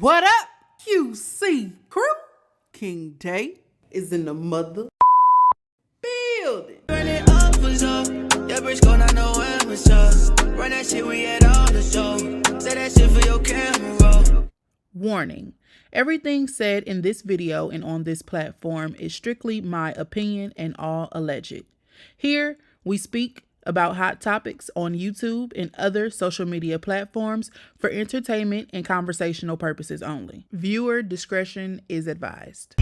What up, QC crew? King Day is in the mother building. Run it up for so. JBRISKO, not know where was up. Run that shit, we had all the show. Say that shit for your camera roll. Warning. Everything said in this video and on this platform is strictly my opinion and all alleged. Here, we speak about hot topics on YouTube and other social media platforms for entertainment and conversational purposes only. Viewer discretion is advised.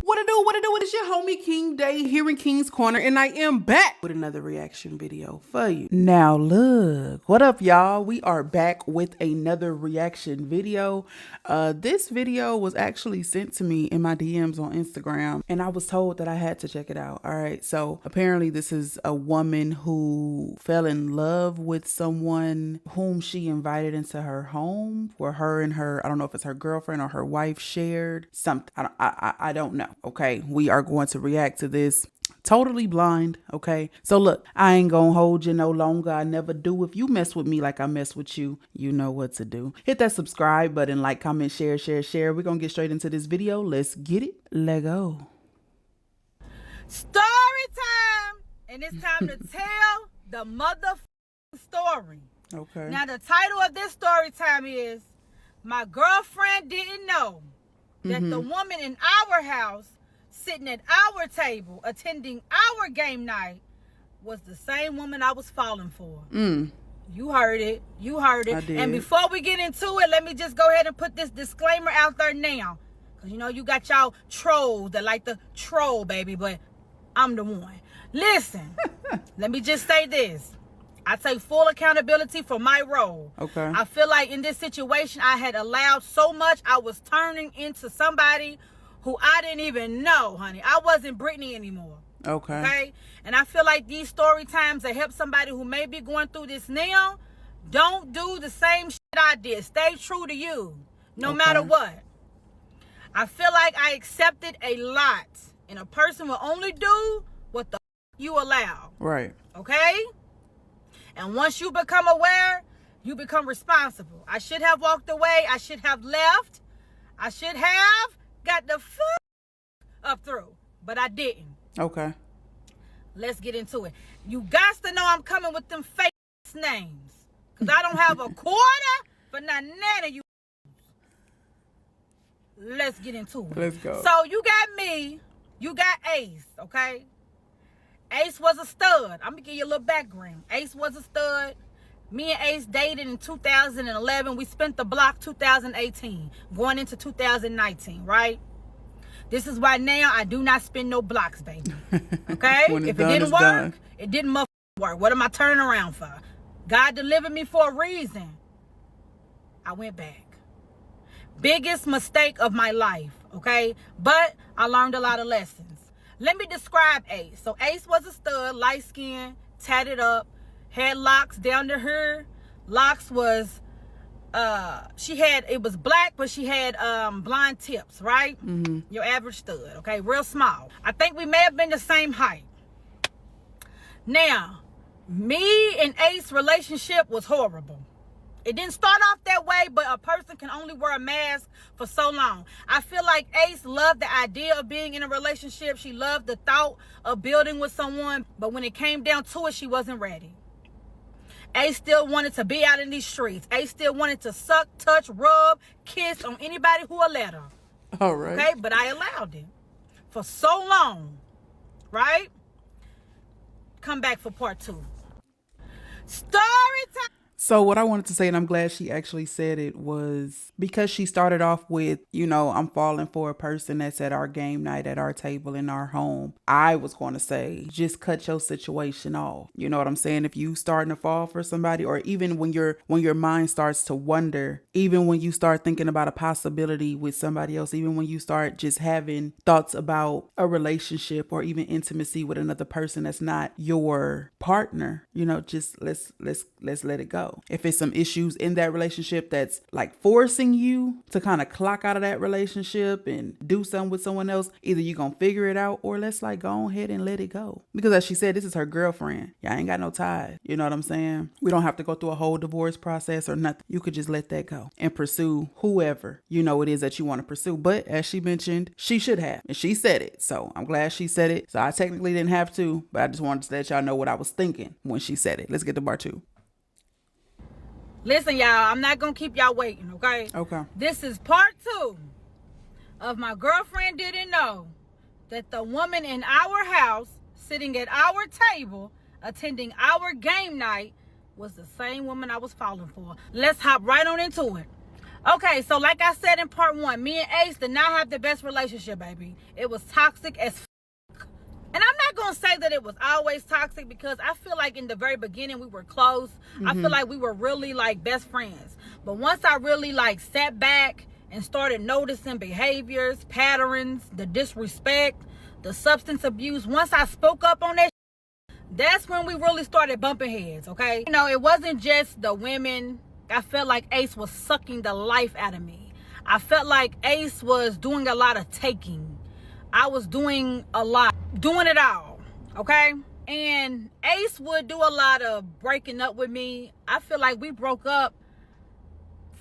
What it do? It's your homie King Day here in King's Corner, and I am back with another reaction video for you. Now look, what up y'all? We are back with another reaction video. This video was actually sent to me in my DMs on Instagram, and I was told that I had to check it out. All right, so apparently this is a woman who fell in love with someone whom she invited into her home, where her and her, I don't know if it's her girlfriend or her wife, shared something. I don't know. Okay, we are going to react to this totally blind. Okay, so look, I ain't gonna hold you no longer. I never do. If you mess with me like I mess with you, you know what to do. Hit that subscribe button, like, comment, share. We're gonna get straight into this video. Let's get it. Let go. Story time, and it's time to tell the motherfucking story. Okay. Now the title of this story time is "My Girlfriend Didn't Know That the Woman in Our House, sitting at our table, attending our game night, was the same woman I was falling for." You heard it. You heard it. I did. And before we get into it, let me just go ahead and put this disclaimer out there now. Because, you know, you got y'all trolls that like to troll, baby, but I'm the one. Listen, let me just say this. I take full accountability for my role. Okay. I feel like in this situation, I had allowed so much. I was turning into somebody who I didn't even know, honey. I wasn't Brittany anymore. Okay. Okay? And I feel like these story times that help somebody who may be going through this now. Don't do the same shit I did. Stay true to you, no matter what. I feel like I accepted a lot. And a person will only do what the you allow. Right. Okay? And once you become aware, you become responsible. I should have walked away. I should have left. I should have got the fuck up through. But I didn't. Okay. Let's get into it. You got to know I'm coming with them fake names. Because I don't have a quarter for none of you. Let's get into it. Let's go. So you got me. You got Ace, okay? Ace was a stud. I'm going to give you a little background. Ace was a stud. Me and Ace dated in 2011. We spent the block 2018, going into 2019, right? This is why now I do not spend no blocks, baby. Okay? When it's if done, it didn't it's work, done. it didn't work. What am I turning around for? God delivered me for a reason. I went back. Biggest mistake of my life, okay? But I learned a lot of lessons. Let me describe Ace. So Ace was a stud, light skin, tatted up, had locks down to her. Locks was, it was black, but she had blonde tips, right? Your average stud, okay? Real small. I think we may have been the same height. Now, me and Ace relationship was horrible. It didn't start off that way, but a person can only wear a mask for so long. I feel like Ace loved the idea of being in a relationship. She loved the thought of building with someone. But when it came down to it, she wasn't ready. Ace still wanted to be out in these streets. Ace still wanted to suck, touch, rub, kiss on anybody who would let her. All right. Okay, but I allowed it for so long, right? Come back for part 2. Story time. So what I wanted to say, and I'm glad she actually said it, was because she started off with, you know, I'm falling for a person that's at our game night, at our table, in our home. I was going to say, just cut your situation off. You know what I'm saying? If you starting to fall for somebody, or even when your mind starts to wonder, even when you start thinking about a possibility with somebody else, even when you start just having thoughts about a relationship or even intimacy with another person that's not your partner, you know, just let's let it go. go. If it's some issues in that relationship that's like forcing you to kind of clock out of that relationship and do something with someone else, either you're going to figure it out or let's like go ahead and let it go. Because as she said, this is her girlfriend. Y'all ain't got no ties. You know what I'm saying? We don't have to go through a whole divorce process or nothing. You could just let that go and pursue whoever you know it is that you want to pursue. But as she mentioned, she should have. And she said it. So I'm glad she said it. So I technically didn't have to, but I just wanted to let y'all know what I was thinking when she said it. Let's get to part 2. Listen, y'all, I'm not going to keep y'all waiting, okay? Okay. This is part 2 of my girlfriend didn't know that the woman in our house, sitting at our table, attending our game night, was the same woman I was falling for. Let's hop right on into it. Okay, so like I said in part 1, me and Ace did not have the best relationship, baby. It was toxic as fuck. And I'm not going to say that it was always toxic because I feel like in the very beginning we were close. I feel like we were really like best friends. But once I really like sat back and started noticing behaviors, patterns, the disrespect, the substance abuse, once I spoke up on that, that's when we really started bumping heads, okay? You know, it wasn't just the women. I felt like Ace was sucking the life out of me. I felt like Ace was doing a lot of taking. I was doing a lot, doing it all, okay? And Ace would do a lot of breaking up with me. I feel like we broke up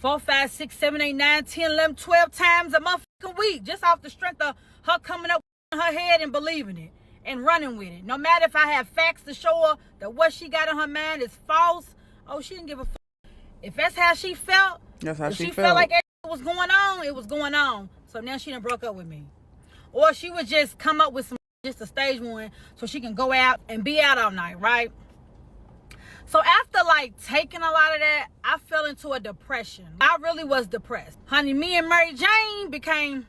4, 5, 6, 7, 8, 9, 10, 11, 12 times a motherfucking week, just off the strength of her coming up in her head and believing it and running with it. No matter if I have facts to show her that what she got in her mind is false, oh, she didn't give a fuck. If that's how she felt, that's how she felt like everything was going on, it was going on. So now she done broke up with me. Or she would just come up with some, just a stage one, so she can go out and be out all night, right? So after like taking a lot of that, I fell into a depression. I really was depressed. Honey, me and Mary Jane became,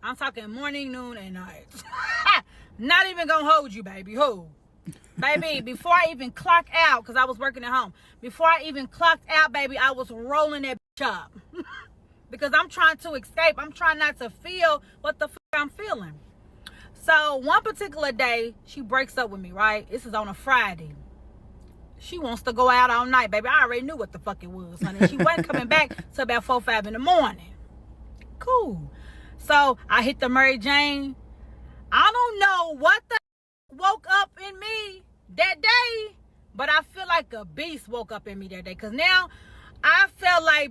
I'm talking morning, noon, and night. Not even gonna hold you, baby. Who? Baby, before I even clocked out, because I was working at home, before I even clocked out, baby, I was rolling that bitch up. Because I'm trying to escape. I'm trying not to feel what the fuck I'm feeling. So one particular day, she breaks up with me, right? This is on a Friday. She wants to go out all night, baby. I already knew what the fuck it was, honey. She wasn't coming back till about 4, 5 in the morning. Cool. So I hit the Mary Jane. I don't know what the woke up in me that day, but I feel like a beast woke up in me that day. Because now I felt like,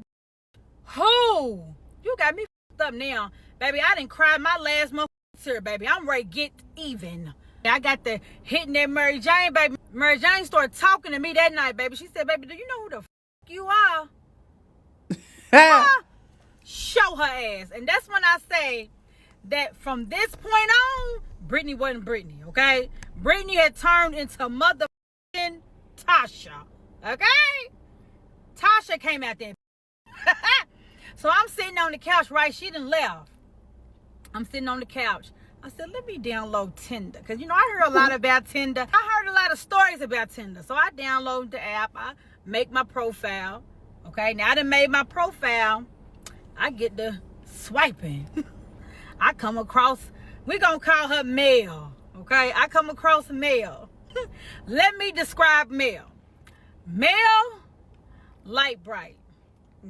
who? You got me fucked up now. Baby, I didn't cry my last motherfucking tear, baby. I'm ready to get even. I got the hitting that Mary Jane, baby. Mary Jane started talking to me that night, baby. She said, baby, do you know who the fuck you are? Show her ass. And that's when I say that from this point on, Brittany wasn't Brittany, okay? Brittany had turned into motherfucking Tasha, okay? Tasha came out there. So I'm sitting on the couch, right? She done left. I'm sitting on the couch. I said, let me download Tinder. Because, you know, I heard a lot about Tinder. I heard a lot of stories about Tinder. So I download the app. I make my profile. Okay, now I done made my profile. I get the swiping. I come across, we're going to call her Mel. Okay, I come across Mel. Let me describe Mel. Mel, light bright.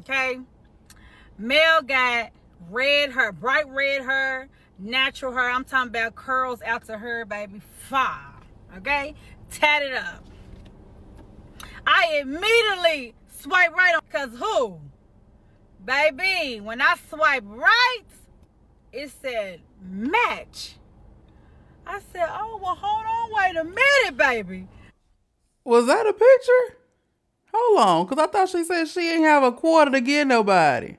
Okay, Mel got red hair, bright red hair, natural hair. I'm talking about curls out to her, baby. Fire. Okay, tatted up. I immediately swipe right on, because who? Baby, when I swipe right, it said match. I said, oh, well, hold on, wait a minute, baby. Was that a picture? Hold on, because I thought she said she ain't have a quarter to give nobody.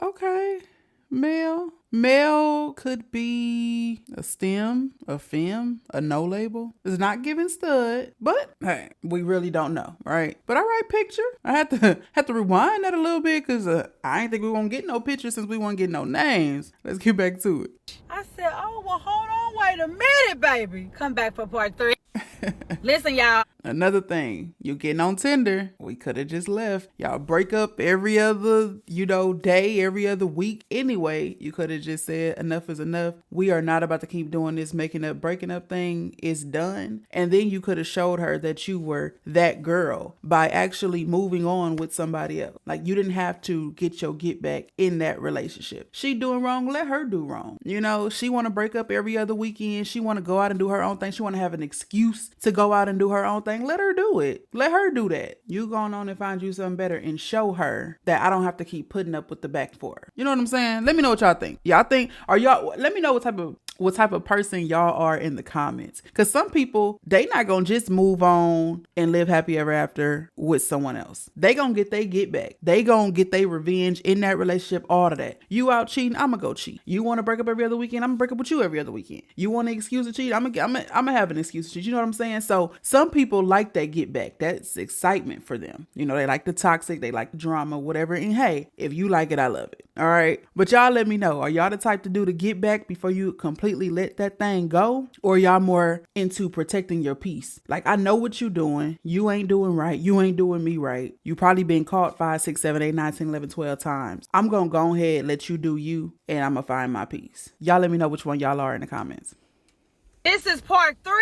Okay, Mel. Mel could be a STEM, a FEM, a no label. It's not giving stud, but hey, we really don't know, right? But all right, picture. I had to rewind that a little bit because I ain't think we were gonna get no pictures since we won't get no names. Let's get back to it. I said, oh, well, hold on, wait a minute, baby. Come back for part 3. Listen, y'all. Another thing, you getting on Tinder, we could have just left. Y'all break up every other, day, every other week. Anyway, you could have just said enough is enough. We are not about to keep doing this breaking up thing. It's done. And then you could have showed her that you were that girl by actually moving on with somebody else. Like, you didn't have to get your get back in that relationship. She doing wrong, let her do wrong. She want to break up every other weekend. She want to go out and do her own thing. She want to have an excuse to go out and do her own thing. Let her do it. Let her do that. You going on and find you something better and show her that I don't have to keep putting up with the back for her. You know what I'm saying? Let me know what y'all think. Let me know what type of person y'all are in the comments. Because some people, they not gonna just move on and live happy ever after with someone else. They gonna get they get back. They gonna get their revenge in that relationship, all of that. You out cheating, I'm gonna go cheat. You want to break up every other weekend, I'm gonna break up with you every other weekend. You want an excuse to cheat, I'm gonna have an excuse to cheat. You know what I'm saying? So some people like that get back. That's excitement for them. They like the toxic, they like the drama, whatever. And hey, if you like it, I love it. All right. But y'all let me know. Are y'all the type to do the get back before you completely let that thing go? Or y'all more into protecting your peace? Like, I know what you doing. You ain't doing right. You ain't doing me right. You probably been caught 5, 6, 7, 8, 9, 10, 11, 12 times. I'm going to go ahead and let you do you, and I'm going to find my peace. Y'all let me know which one y'all are in the comments. This is part 3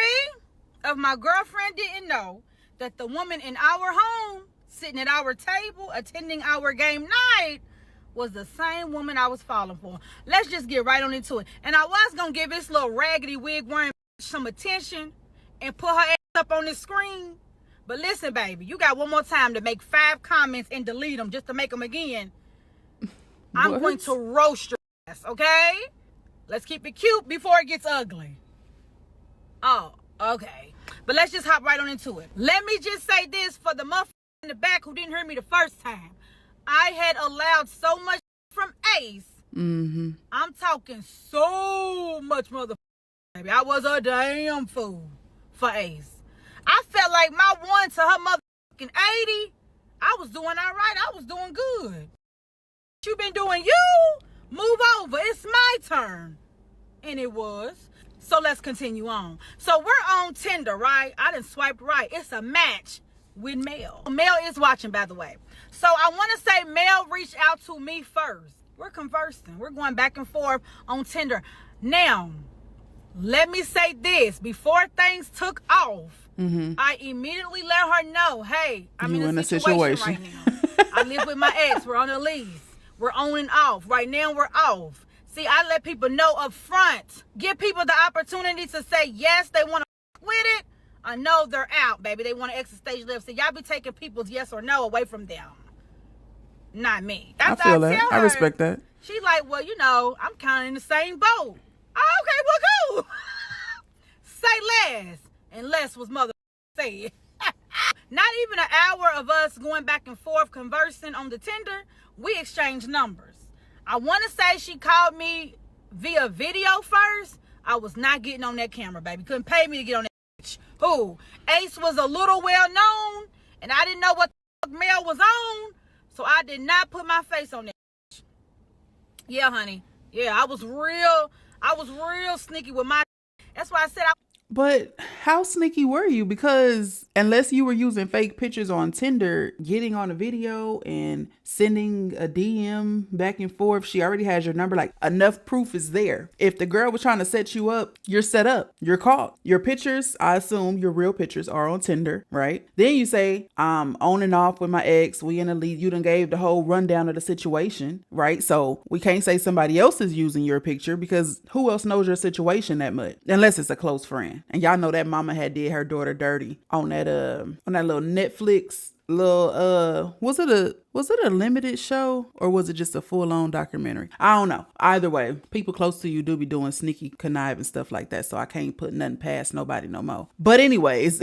of my girlfriend didn't know that the woman in our home, sitting at our table, attending our game night, was the same woman I was falling for. Let's just get right on into it. And I was going to give this little raggedy wig wearing some attention and put her ass up on this screen. But listen, baby, you got one more time to make 5 comments and delete them just to make them again. I'm going to roast your ass, okay? Let's keep it cute before it gets ugly. Oh, okay. But let's just hop right on into it. Let me just say this for the motherfucker in the back who didn't hear me the first time. I had allowed so much from Ace. Mm-hmm. I'm talking so much motherfucker, baby. I was a damn fool for Ace. I felt like my 1 to her motherfucking 80, I was doing all right. I was doing good. You been doing you? Move over. It's my turn. And it was. So let's continue on. So we're on Tinder, right? I done swiped right. It's a match with Mel. Mel is watching, by the way. So I want to say Mel reached out to me first. We're conversing. We're going back and forth on Tinder. Now, let me say this. Before things took off, I immediately let her know, hey, I'm in a situation right now. I live with my ex. We're on a lease. We're on and off. Right now, we're off. See, I let people know up front. Give people the opportunity to say yes, they want to with it. I know they're out, baby. They want to exit stage left. So y'all be taking people's yes or no away from them. Not me. That's I feel that. I respect that. She's like, well, I'm kind of in the same boat. Oh, okay, well, cool. Say less. And less was mother said. Not even an hour of us going back and forth conversing on the Tinder, we exchanged numbers. I want to say she called me via video first. I was not getting on that camera, baby. Couldn't pay me to get on that bitch. Who? Ace was a little well known, and I didn't know what the fuck Mel was on, so I did not put my face on that bitch. Yeah, honey. Yeah, I was real sneaky with my. That's why I said But how sneaky were you? Because unless you were using fake pictures on Tinder, getting on a video and sending a DM back and forth, she already has your number. Like, enough proof is there. If the girl was trying to set you up, you're set up. You're caught. Your pictures, I assume your real pictures, are on Tinder, right? Then you say, I'm on and off with my ex. We in a lead. You done gave the whole rundown of the situation, right? So we can't say somebody else is using your picture because who else knows your situation that much? Unless it's a close friend. And y'all know that mama had did her daughter dirty on that little Netflix little was it a limited show or was it just a full-on documentary? I don't know. Either way, people close to you do be doing sneaky conniving stuff like that, so I can't put nothing past nobody no more. But anyways,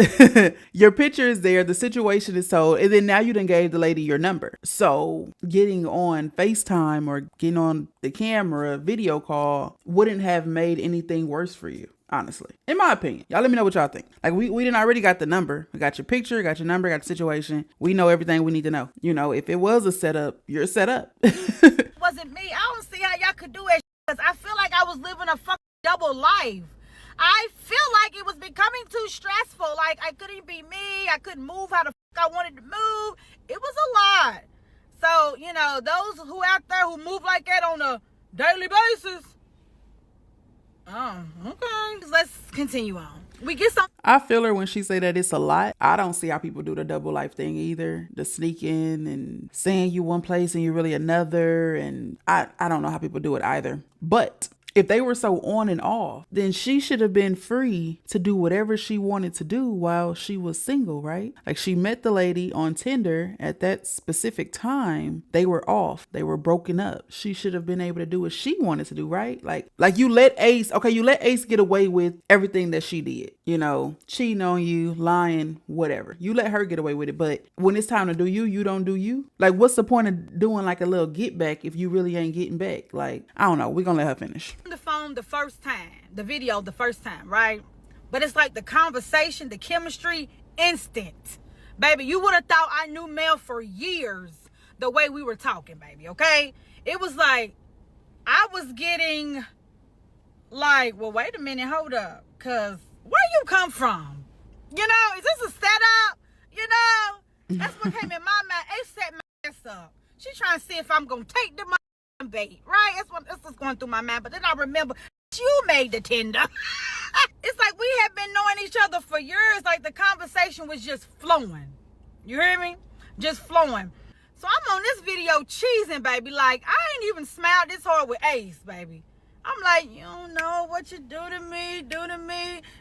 your picture is there, the situation is told, and then now you done gave the lady your number. So getting on FaceTime or getting on the camera video call wouldn't have made anything worse for you. Honestly, in my opinion. Y'all let me know what y'all think. Like, we didn't already got the number. We got your picture, got your number, got the situation. We know everything we need to know. If it was a setup, you're set up. it wasn't me. I don't see how y'all could do it because I feel like I was living a fucking double life. I feel like it was becoming too stressful. Like, I couldn't I couldn't move how the fuck I wanted to move. It was a lot. So, you know, those who out there who move like that on a daily basis. Oh, okay. Let's continue on. We get some. I feel her when she say that it's a lot. I don't see how people do the double life thing either. The sneaking and saying you one place and you're really another. And I don't know how people do it either. But if they were so on and off, then she should have been free to do whatever she wanted to do while she was single, right? Like she met the lady on Tinder at that specific time. They were off. They were broken up. She should have been able to do what she wanted to do, right? Like you let Ace get away with everything that she did, you know, cheating on you, lying, whatever. You let her get away with it. But when it's time to do you, you don't do you. Like, what's the point of doing like a little get back if you really ain't getting back? Like, I don't know. We're going to let her finish. The phone the first time, the video the first time, right? But it's like the conversation, the chemistry, instant. Baby, you would have thought I knew Mel for years the way we were talking, baby, okay? It was like, I was getting like, well, wait a minute, hold up. Because where you come from? You know, is this a setup? You know? That's what came in my mind. It set my ass up. She trying to see if I'm going to take the bait, right? That's what's going through my mind. But then I remember you made the Tinder. It's like we have been knowing each other for years. Like the conversation was just flowing. You hear me? Just flowing. So I'm on this video cheesing, baby. Like I ain't even smiled this hard with Ace, baby. I'm like, you don't know what you do to me.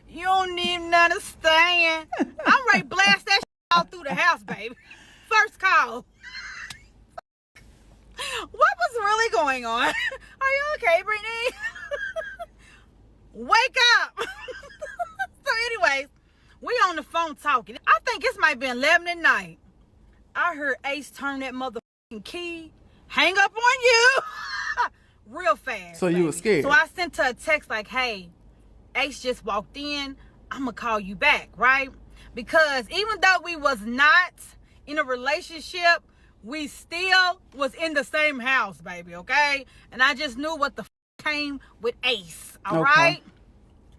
You don't even understand. I'm ready to blast that shit all through the house, baby. First call. What was really going on? Are you okay, Brittany? Wake up. So anyways, we on the phone talking. I think it might be 11 at night. I heard Ace turn that motherfucking key, hang up on you real fast. So you were scared. So I sent her a text like, hey, Ace just walked in. I'm going to call you back, right? Because even though we was not in a relationship, we still was in the same house, baby, okay? And I just knew what the came with Ace, all right?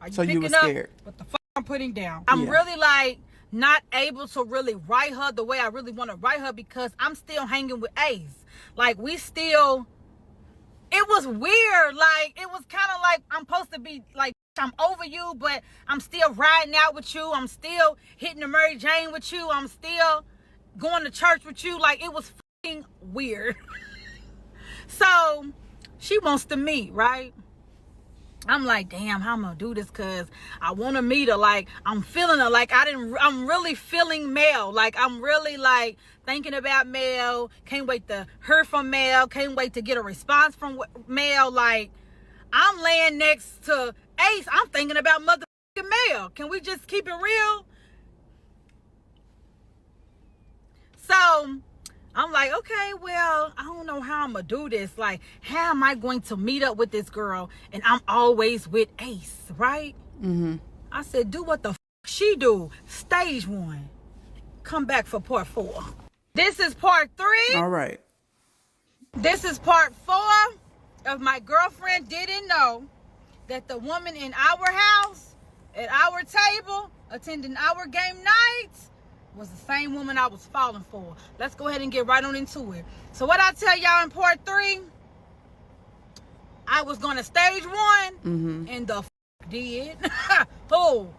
Are you so picking you were scared? Up what the I'm putting down? I'm really like not able to really write her the way I really want to write her because I'm still hanging with Ace. Like we still, it was weird. Like it was kind of like I'm supposed to be like, I'm over you, but I'm still riding out with you. I'm still hitting the Mary Jane with you. I'm still going to church with you. Like it was fucking weird. So she wants to meet, right? I'm like, damn, how I'm gonna do this? Cause I want to meet her. Like I'm feeling her. Like I'm really feeling Mel. Like I'm really like thinking about Mel. Can't wait to hear from Mel. Can't wait to get a response from Mel. Like I'm laying next to Ace. I'm thinking about motherfucking Mel. Can we just keep it real? So I'm like, okay, well, I don't know how I'm going to do this. Like, how am I going to meet up with this girl? And I'm always with Ace, right? Mm-hmm. I said, do what the f she do. Stage 1. Come back for part 4. This is part 3. All right. This is part 4 of my girlfriend didn't know that the woman in our house, at our table, attending our game nights, was the same woman I was falling for. Let's go ahead and get right on into it. So what I tell y'all in part 3, I was going to stage 1, and the did. Oh,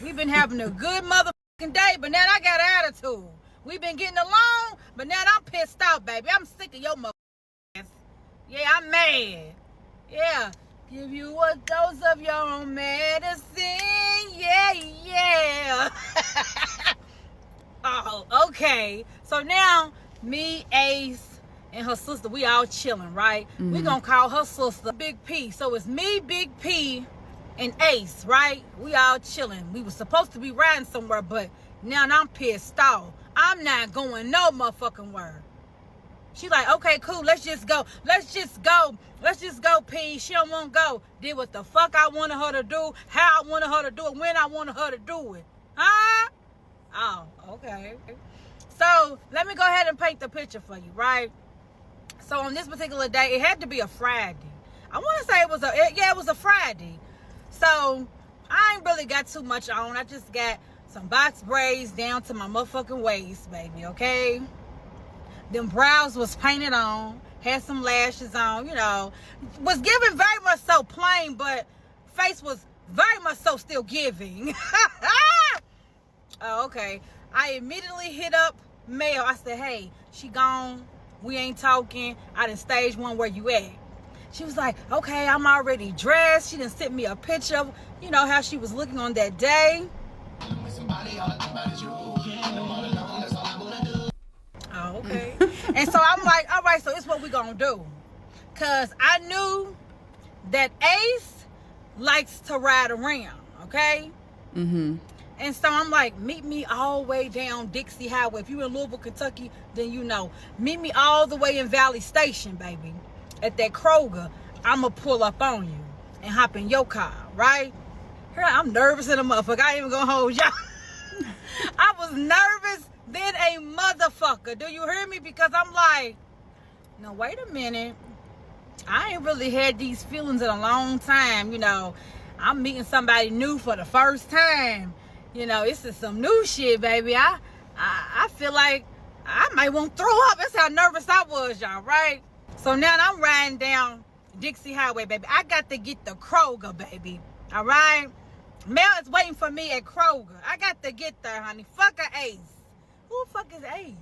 we've been having a good motherfucking day, but now I got attitude. We've been getting along, but now I'm pissed off, baby. I'm sick of your motherfucking ass. Yeah, I'm mad. Yeah. Give you a dose of your own medicine. Yeah, yeah. Oh, okay. So now, me, Ace, and her sister, we all chilling, right? We gonna call her sister Big P. So it's me, Big P, and Ace, right? We all chilling. We were supposed to be riding somewhere, but now I'm pissed off. I'm not going no motherfucking word. She like, okay, cool. Let's just go. Let's just go, P. She don't want to go. Did what the fuck I wanted her to do, how I wanted her to do it, when I wanted her to do it. Huh? Oh, okay. So let me go ahead and paint the picture for you, right? So on this particular day, it had to be a Friday. I want to say it was a Friday. So I ain't really got too much on. I just got some box braids down to my motherfucking waist, baby, okay? Them brows was painted on, had some lashes on, you know. Was giving very much so plain, but face was very much so still giving. Oh, okay. I immediately hit up Mel. I said, hey, she gone. We ain't talking. I done stage one, where you at? She was like, okay, I'm already dressed. She done sent me a picture of, you know, how she was looking on that day. Oh, okay. And so I'm like, all right, so it's what we gonna do. Cause I knew that Ace likes to ride around, okay? Mm-hmm. And so I'm like, meet me all the way down Dixie Highway. If you're in Louisville, Kentucky, then you know. Meet me all the way in Valley Station, baby. At that Kroger, I'ma pull up on you and hop in your car, right? Here, I'm nervous in a motherfucker. I ain't even gonna hold y'all. I was nervous than a motherfucker. Do you hear me? Because I'm like, no, wait a minute. I ain't really had these feelings in a long time, you know. I'm meeting somebody new for the first time. You know, this is some new shit, baby. I feel like I might want to throw up. That's how nervous I was, y'all, right? So now I'm riding down Dixie Highway, baby. I got to get the Kroger, baby. All right? Mel is waiting for me at Kroger. I got to get there, honey. Fuck a Ace. Who the fuck is Ace?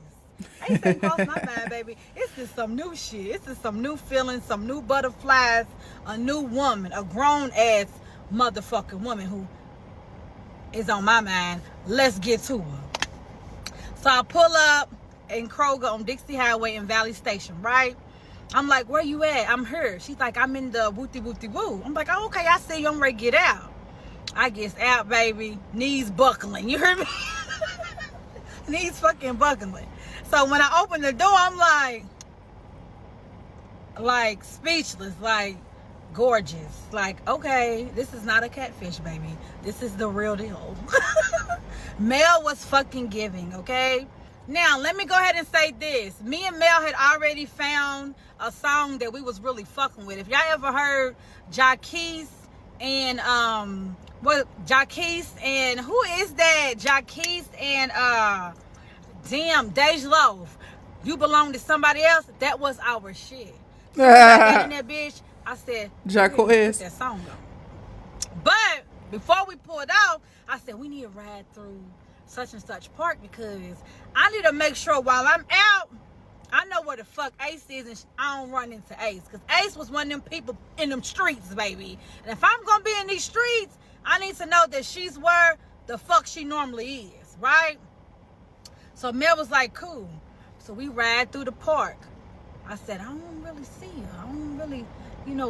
Ace ain't crossed my mind, baby. It's just some new shit. It's just some new feelings, some new butterflies, a new woman, a grown-ass motherfucking woman who is on my mind. Let's get to her. So I pull up in Kroger on Dixie Highway in Valley Station, right? I'm like, where you at? I'm here. She's like, I'm in the wooty wooty woo. I'm like, oh, okay, I see you. I'm ready to get out. I get out, baby. Knees buckling. You hear me? Knees fucking buckling. So when I open the door, I'm like speechless, like gorgeous. Like, okay, this is not a catfish, baby. This is the real deal. Mel was fucking giving, okay? Now, let me go ahead and say this. Me and Mel had already found a song that we was really fucking with. If y'all ever heard Jaquise and, Jaquise and, who is that? Jaquise and, damn, Dej Loaf. You belong to somebody else? That was our shit. So I got in that bitch. I said, Jacquees. put that song on. But before we pulled out, I said, we need to ride through such and such park because I need to make sure while I'm out, I know where the fuck Ace is and I don't run into Ace. Because Ace was one of them people in them streets, baby. And if I'm going to be in these streets, I need to know that she's where the fuck she normally is, right? So Mel was like, cool. So we ride through the park. I said, I don't really see her. I don't really,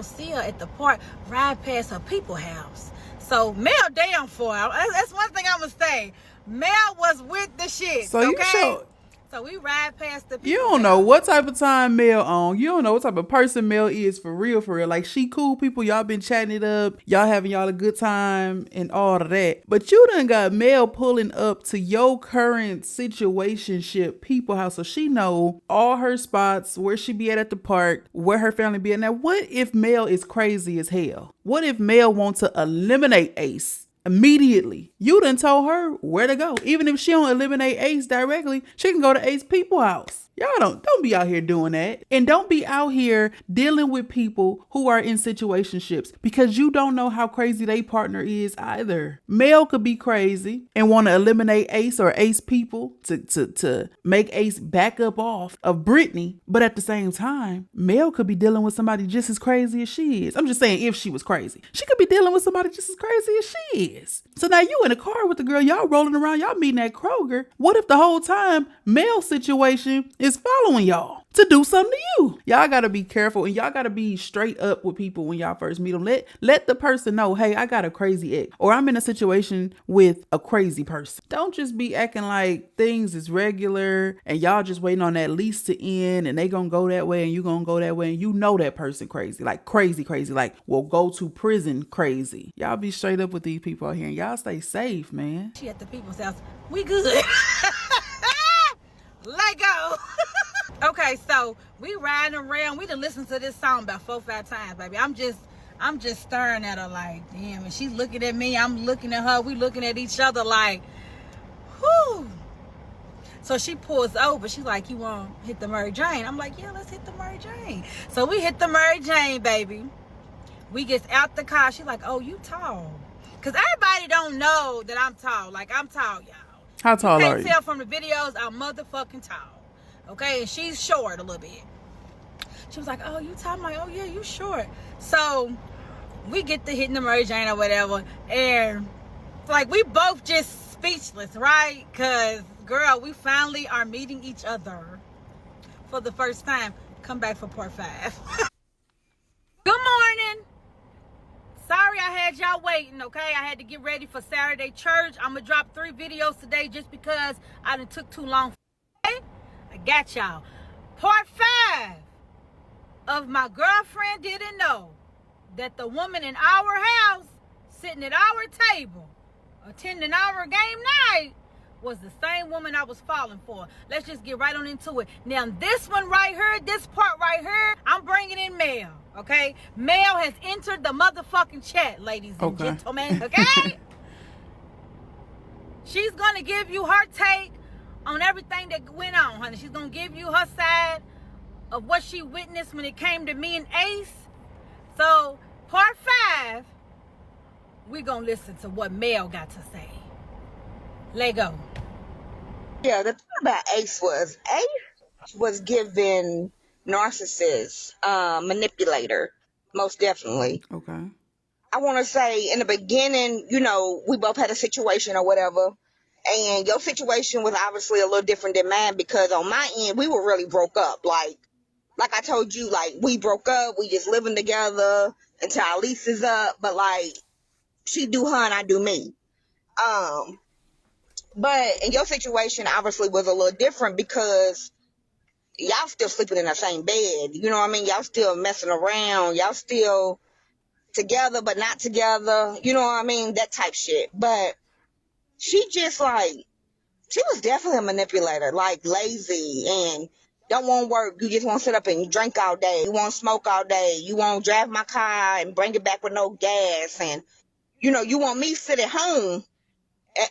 see her at the park. Ride past her people house. So Mel down for her. That's one thing I'm going to say. Mel was with the shit. So okay? you show. So we ride past the people. You don't know what type of time Mel on. You don't know what type of person Mel is for real, for real. Like, she cool people. Y'all been chatting it up. Y'all having y'all a good time and all of that. But you done got Mel pulling up to your current situationship people house. So she know all her spots, where she be at the park, where her family be at. Now, what if Mel is crazy as hell? What if Mel wants to eliminate Ace? Immediately, you done told her where to go. Even if she don't eliminate Ace directly, she can go to Ace people house. Y'all don't be out here doing that. And don't be out here dealing with people who are in situationships because you don't know how crazy their partner is either. Mel could be crazy and want to eliminate Ace or Ace people to make Ace back up off of Brittany. But at the same time, Mel could be dealing with somebody just as crazy as she is. I'm just saying, if she was crazy, she could be dealing with somebody just as crazy as she is. So now you in a car with the girl, y'all rolling around, y'all meeting at Kroger. What if the whole time Mel's situation is following y'all to do something to you? Y'all gotta be careful and y'all gotta be straight up with people when y'all first meet them. Let the person know, hey, I got a crazy ex, or I'm in a situation with a crazy person. Don't just be acting like things is regular and y'all just waiting on that lease to end and they gonna go that way and you gonna go that way and you know that person crazy, like crazy, like will go to prison crazy. Y'all be straight up with these people out here and y'all stay safe, man. She at the people's house. We good. Let go. Okay, so we riding around. We done listened to this song about 4 or 5 times, baby. I'm just staring at her like, damn. And she's looking at me. I'm looking at her. We looking at each other like, Woo! So she pulls over. She's like, you want to hit the Mary Jane? I'm like, yeah, let's hit the Mary Jane. So we hit the Mary Jane, baby. We get out the car. She's like, oh, you tall. Because everybody don't know that I'm tall. Like, I'm tall, y'all. How tall you are can't you? tell from the videos, I'm motherfucking tall. Okay? And she's short a little bit. She was like, oh, you tall? I'm like, oh, yeah, you short. So we get to hitting the Mary Jane or whatever. And, like, we both just speechless, right? Because, girl, we finally are meeting each other for the first time. Come back for part 5. Good morning. Sorry I had y'all waiting, okay? I had to get ready for Saturday church. I'm going to drop 3 videos today just because I done took too long. Okay? I got y'all. Part 5 of my girlfriend didn't know that the woman in our house, sitting at our table, attending our game night, was the same woman I was falling for. Let's just get right on into it. Now, this one right here, this part right here, I'm bringing in Mel, okay? Mel has entered the motherfucking chat, ladies and gentlemen, okay? She's going to give you her take on everything that went on, honey. She's going to give you her side of what she witnessed when it came to me and Ace. So, part 5, we're going to listen to what Mel got to say. Let go. Yeah, the thing about Ace was given narcissist, manipulator, most definitely. Okay. I want to say in the beginning, you know, we both had a situation or whatever, and your situation was obviously a little different than mine because on my end, we were really broke up. Like I told you, like we broke up, we just living together until our lease is up, but like she do her and I do me. But in your situation, obviously, was a little different because y'all still sleeping in the same bed. You know what I mean? Y'all still messing around. Y'all still together, but not together. You know what I mean? That type shit. But she just like, she was definitely a manipulator, like lazy and don't want to work. You just want to sit up and drink all day. You want to smoke all day. You want to drive my car and bring it back with no gas. And, you know, you want me to sit at home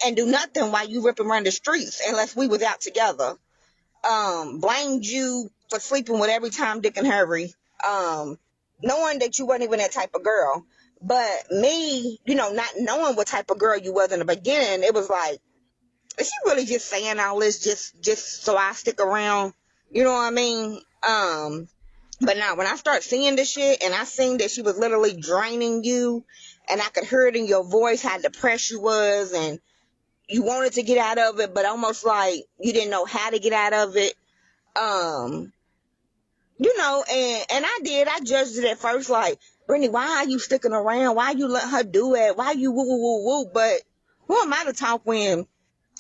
and do nothing while you ripping around the streets unless we was out together. Blamed you for sleeping with every Tom, Dick, and Harry. Knowing that you wasn't even that type of girl. But me, you know, not knowing what type of girl you was in the beginning, it was like, is she really just saying all this just so I stick around? You know what I mean? But now when I start seeing this shit and I seen that she was literally draining you and I could hear it in your voice how depressed you was and you wanted to get out of it, but almost like you didn't know how to get out of it. You know, and I did. I judged it at first like, Brittany, why are you sticking around? Why you let her do it? Why you woo, woo, woo, woo? But who am I to talk when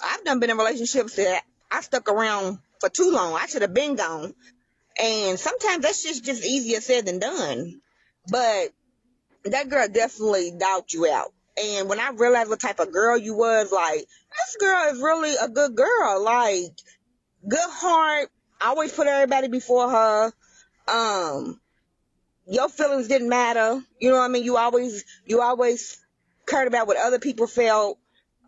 I've done been in relationships that I stuck around for too long? I should have been gone. And sometimes that's just easier said than done. But that girl definitely doubted you out. And when I realized what type of girl you was, like, this girl is really a good girl. Like, good heart. Always put everybody before her. Your feelings didn't matter. You know what I mean? You always cared about what other people felt.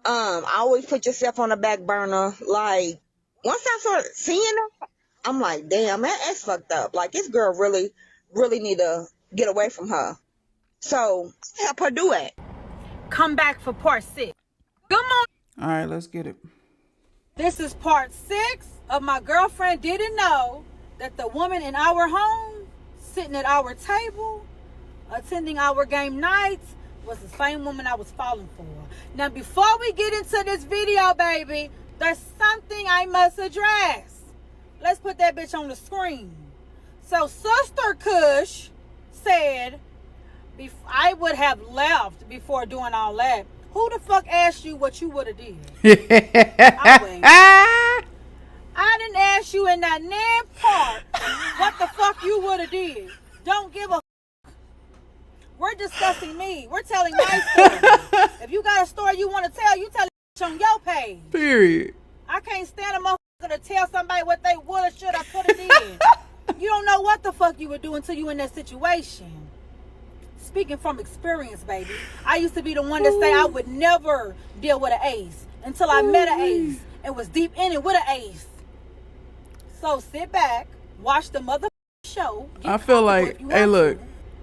Always put yourself on the back burner. Like, once I started seeing that, I'm like, damn, that's fucked up. Like, this girl really need to get away from her. So, help her do it. Come back for part 6. Good morning. All right, let's get it. This is part 6 of my girlfriend didn't know that the woman in our home, sitting at our table, attending our game nights, was the same woman I was falling for. Now, before we get into this video, baby, there's something I must address. Let's put that bitch on the screen. So, Sister Kush said, I would have left before doing all that. Who the fuck asked you what you would have did? I didn't ask you in that damn part what the fuck you would have did. Don't give a fuck. We're discussing me. We're telling my story. If you got a story you want to tell, you tell it on your page. Period. I can't stand a motherfucker to tell somebody what they would or should have put it in. You don't know what the fuck you would do until you in that situation. Speaking from experience, baby. I used to be the one to say I would never deal with an ace until I met an ace. and was deep in it with an ace. So sit back, watch the mother show. I feel like, hey, look,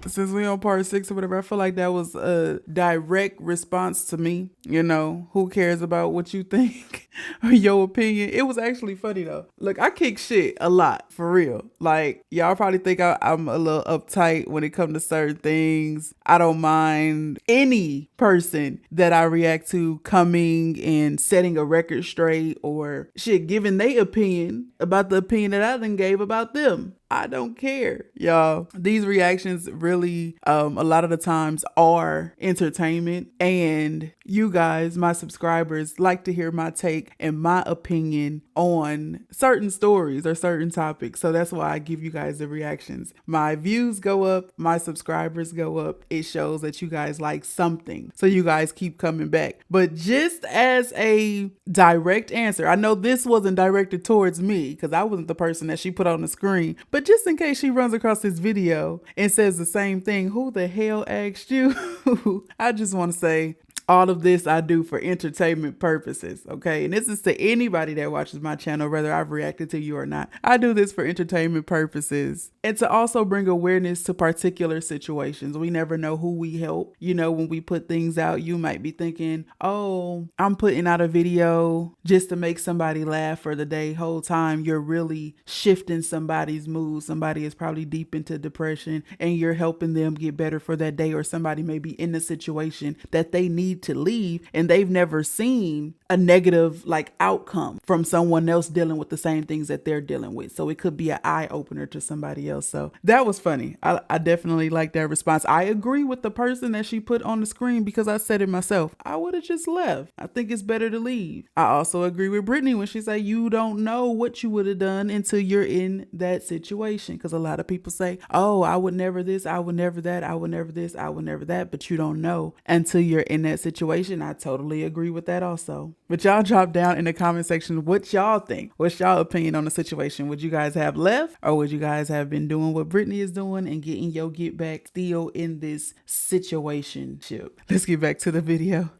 since we on part 6 or whatever, I feel like that was a direct response to me. You know, who cares about what you think or your opinion? It was actually funny though. Look, I kick shit a lot, for real. Like, y'all probably think I'm a little uptight when it comes to certain things. I don't mind any person that I react to coming and setting a record straight or shit, giving their opinion about the opinion that I done gave about them. I don't care, y'all. These reactions really, a lot of the times are entertainment, and you guys, my subscribers, like to hear my take and my opinion on certain stories or certain topics. So that's why I give you guys the reactions. My views go up, my subscribers go up. It shows that you guys like something. So you guys keep coming back. But just as a direct answer, I know this wasn't directed towards me because I wasn't the person that she put on the screen. But just in case she runs across this video and says the same thing, who the hell asked you? I just want to say, all of this I do for entertainment purposes, okay? And this is to anybody that watches my channel, whether I've reacted to you or not. I do this for entertainment purposes and to also bring awareness to particular situations. We never know who we help. You know, when we put things out, you might be thinking, oh, I'm putting out a video just to make somebody laugh for the day. Whole time you're really shifting somebody's mood. Somebody is probably deep into depression and you're helping them get better for that day, or somebody may be in a situation that they need to leave and they've never seen a negative like outcome from someone else dealing with the same things that they're dealing with. So it could be an eye opener to somebody else. So that was funny. I definitely like that response. I agree with the person that she put on the screen because I said it myself. I would have just left. I think it's better to leave. I also agree with Brittany when she said you don't know what you would have done until you're in that situation. Because a lot of people say, oh, I would never this, I would never that, I would never this, I would never that. But you don't know until you're in that situation. I totally agree with that also. But y'all drop down in the comment section what y'all think. What's y'all opinion on the situation? Would you guys have left, or would you guys have been doing what Brittany is doing and getting your get back still in this situationship? Let's get back to the video.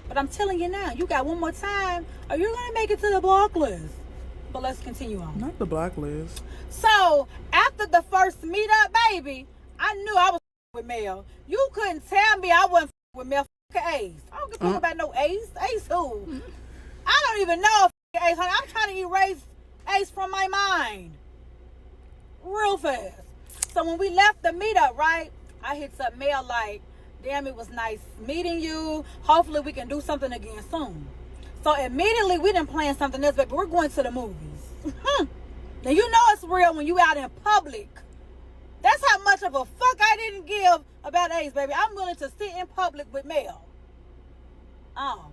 But I'm telling you now, you got one more time or you're going to make it to the block list. But let's continue on. Not the block list. So after the first meetup, baby, I knew I was with Mel. You couldn't tell me I wasn't with Mel. Ace. I don't give a fuck about no Ace. Ace who? I don't even know if Ace, honey. I'm trying to erase Ace from my mind real fast. So when we left the meetup, right, I hit up Mel like, damn, it was nice meeting you. Hopefully we can do something again soon. So immediately we didn't plan something else, but we're going to the movies. Now you know it's real when you out in public. That's how much of a fuck I didn't give about Ace, baby. I'm willing to sit in public with Mel. Oh,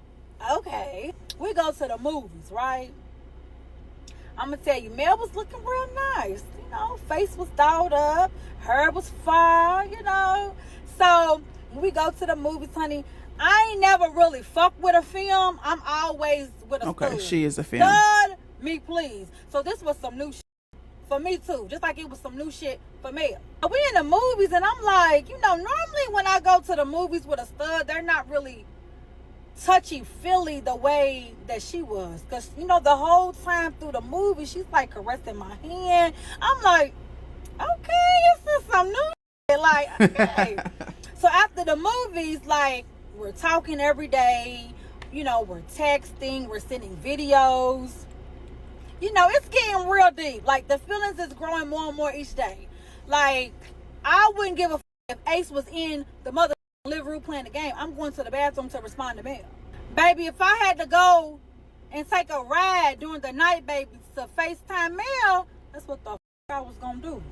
okay. We go to the movies, right? I'm going to tell you, Mel was looking real nice. You know, face was dolled up. Hair was fire, you know. So, when we go to the movies, honey, I ain't never really fucked with a film. I'm always with a Okay, fool. she is a film. God, me please. So, this was some new shit for me too, just like it was some new shit for Mel. We in the movies and I'm like, you know, normally when I go to the movies with a stud, they're not really touchy-feely the way that she was. Because, you know, the whole time through the movie, she's like caressing my hand. I'm like, okay, this is some new shit. Like, okay. So after the movies, like, we're talking every day. You know, we're texting, we're sending videos. You know, it's getting real deep. Like, the feelings is growing more and more each day. Like, I wouldn't give a if Ace was in the mother living room playing the game. I'm going to the bathroom to respond to Mel. Baby, if I had to go and take a ride during the night, baby, to FaceTime Mel, that's what the fuck I was going to do.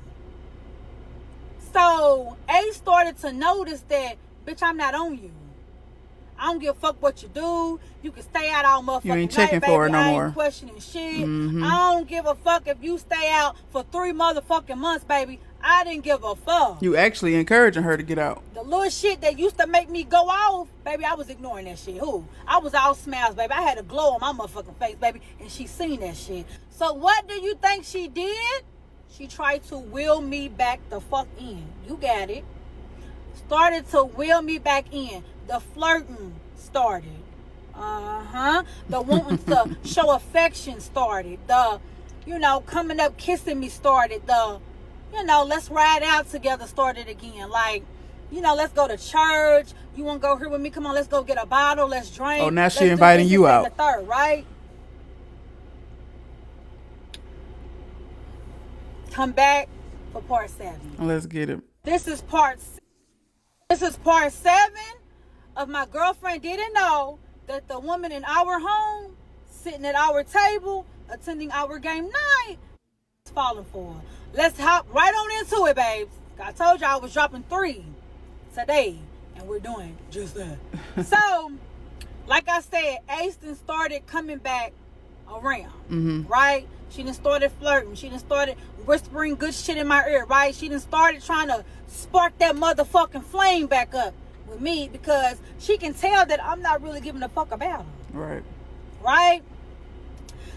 So, Ace started to notice that, bitch, I'm not on you. I don't give a fuck what you do. You can stay out all motherfucking You ain't night, checking baby. for her no I more. ain't questioning shit. I don't give a fuck if you stay out for 3 motherfucking months, baby. I didn't give a fuck. You actually encouraging her to get out. The little shit that used to make me go off, baby, I was ignoring that shit. Who? I was all smiles, baby. I had a glow on my motherfucking face, baby, and she seen that shit. So what do you think she did? She tried to wheel me back the fuck in. You got it. Started to wheel me back in. The flirting started. The wanting to show affection started. The, coming up kissing me started. The, let's ride out together started again. Like, let's go to church. You want to go here with me? Come on, let's go get a bottle. Let's drink. Oh, now she inviting you out. The third, right? Come back for part 7. Let's get it. This is part 7 of my girlfriend didn't know that the woman in our home, sitting at our table, attending our game night, is falling for her. Let's hop right on into it, babes. I told you I was dropping 3 today, and we're doing just that. So, like I said, Ace done started coming back around, right? She done started flirting. She done started whispering good shit in my ear, right? She done started trying to spark that motherfucking flame back up with me because she can tell that I'm not really giving a fuck about her. Right?